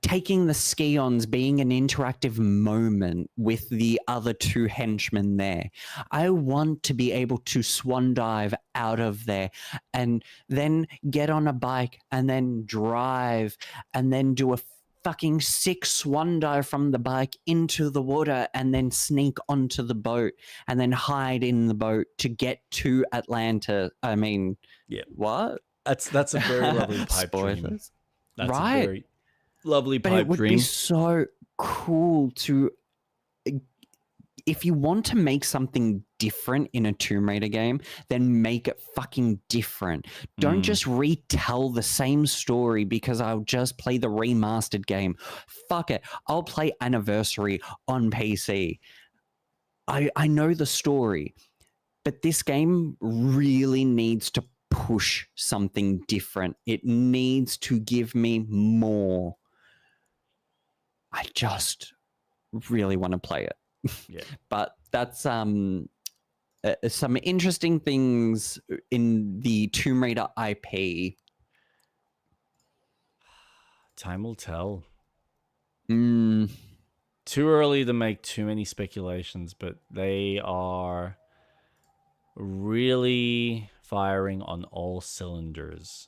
taking the Scions being an interactive moment with the other two henchmen there. I want to be able to swan dive out of there and then get on a bike and then drive and then do a fucking sick swan dive from the bike into the water and then sneak onto the boat and then hide in the boat to get to Atlanta. I mean, yeah, what? That's a very lovely pipe dream. That's right? a very lovely but pipe it would dream. be so cool to, if you want to make something different in a Tomb Raider game, then make it fucking different. Don't just retell the same story because I'll just play the remastered game. Fuck it. I'll play Anniversary on PC. I know the story, but this game really needs to push something different. It needs to give me more. I just really want to play it. Yeah. But that's some interesting things in the Tomb Raider IP. Time will tell. Mm. Too early to make too many speculations, but they are really firing on all cylinders.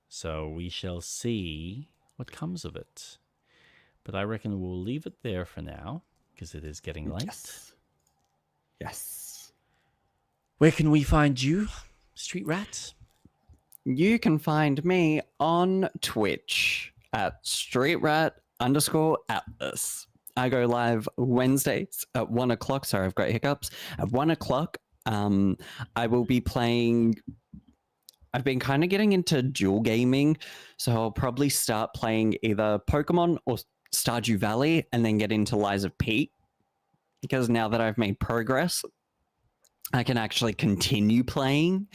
So we shall see what comes of it. But I reckon we'll leave it there for now, because it is getting late. Yes. Where can we find you, Street Rat? You can find me on Twitch at StreetRat_Atlas. I go live Wednesdays at 1 o'clock. Sorry, I've got hiccups. At 1 o'clock, I will be playing... I've been kind of getting into dual gaming, so I'll probably start playing either Pokemon or Stardew Valley and then get into Lies of P. Because now that I've made progress, I can actually continue playing.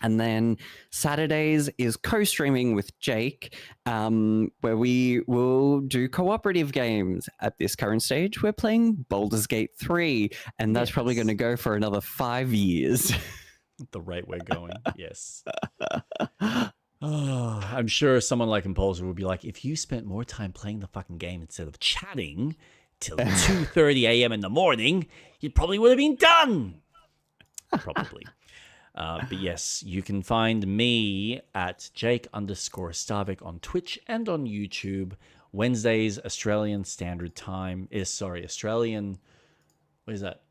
And then Saturdays is co-streaming with Jake, where we will do cooperative games. At this current stage, we're playing Baldur's Gate 3, and that's probably going to go for another 5 years. The right way going, yes. I'm sure someone like Impulsor would be like, if you spent more time playing the fucking game instead of chatting till 2:30 a.m. in the morning, you probably would have been done. Probably. But yes, you can find me at Jake_Starvik on Twitch and on YouTube. Wednesdays, Australian Standard Time. Australian... What is that?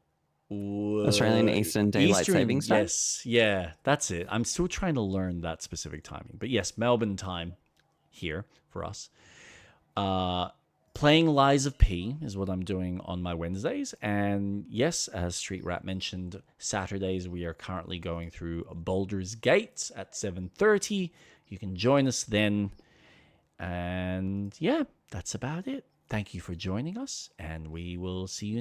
Australian Eastern Daylight Savings Time? Yes, yeah, that's it. I'm still trying to learn that specific timing. But yes, Melbourne time here for us. Playing Lies of P is what I'm doing on my Wednesdays. And yes, as Street Rat mentioned, Saturdays we are currently going through Baldur's Gate at 7:30. You can join us then. And yeah, that's about it. Thank you for joining us, and we will see you next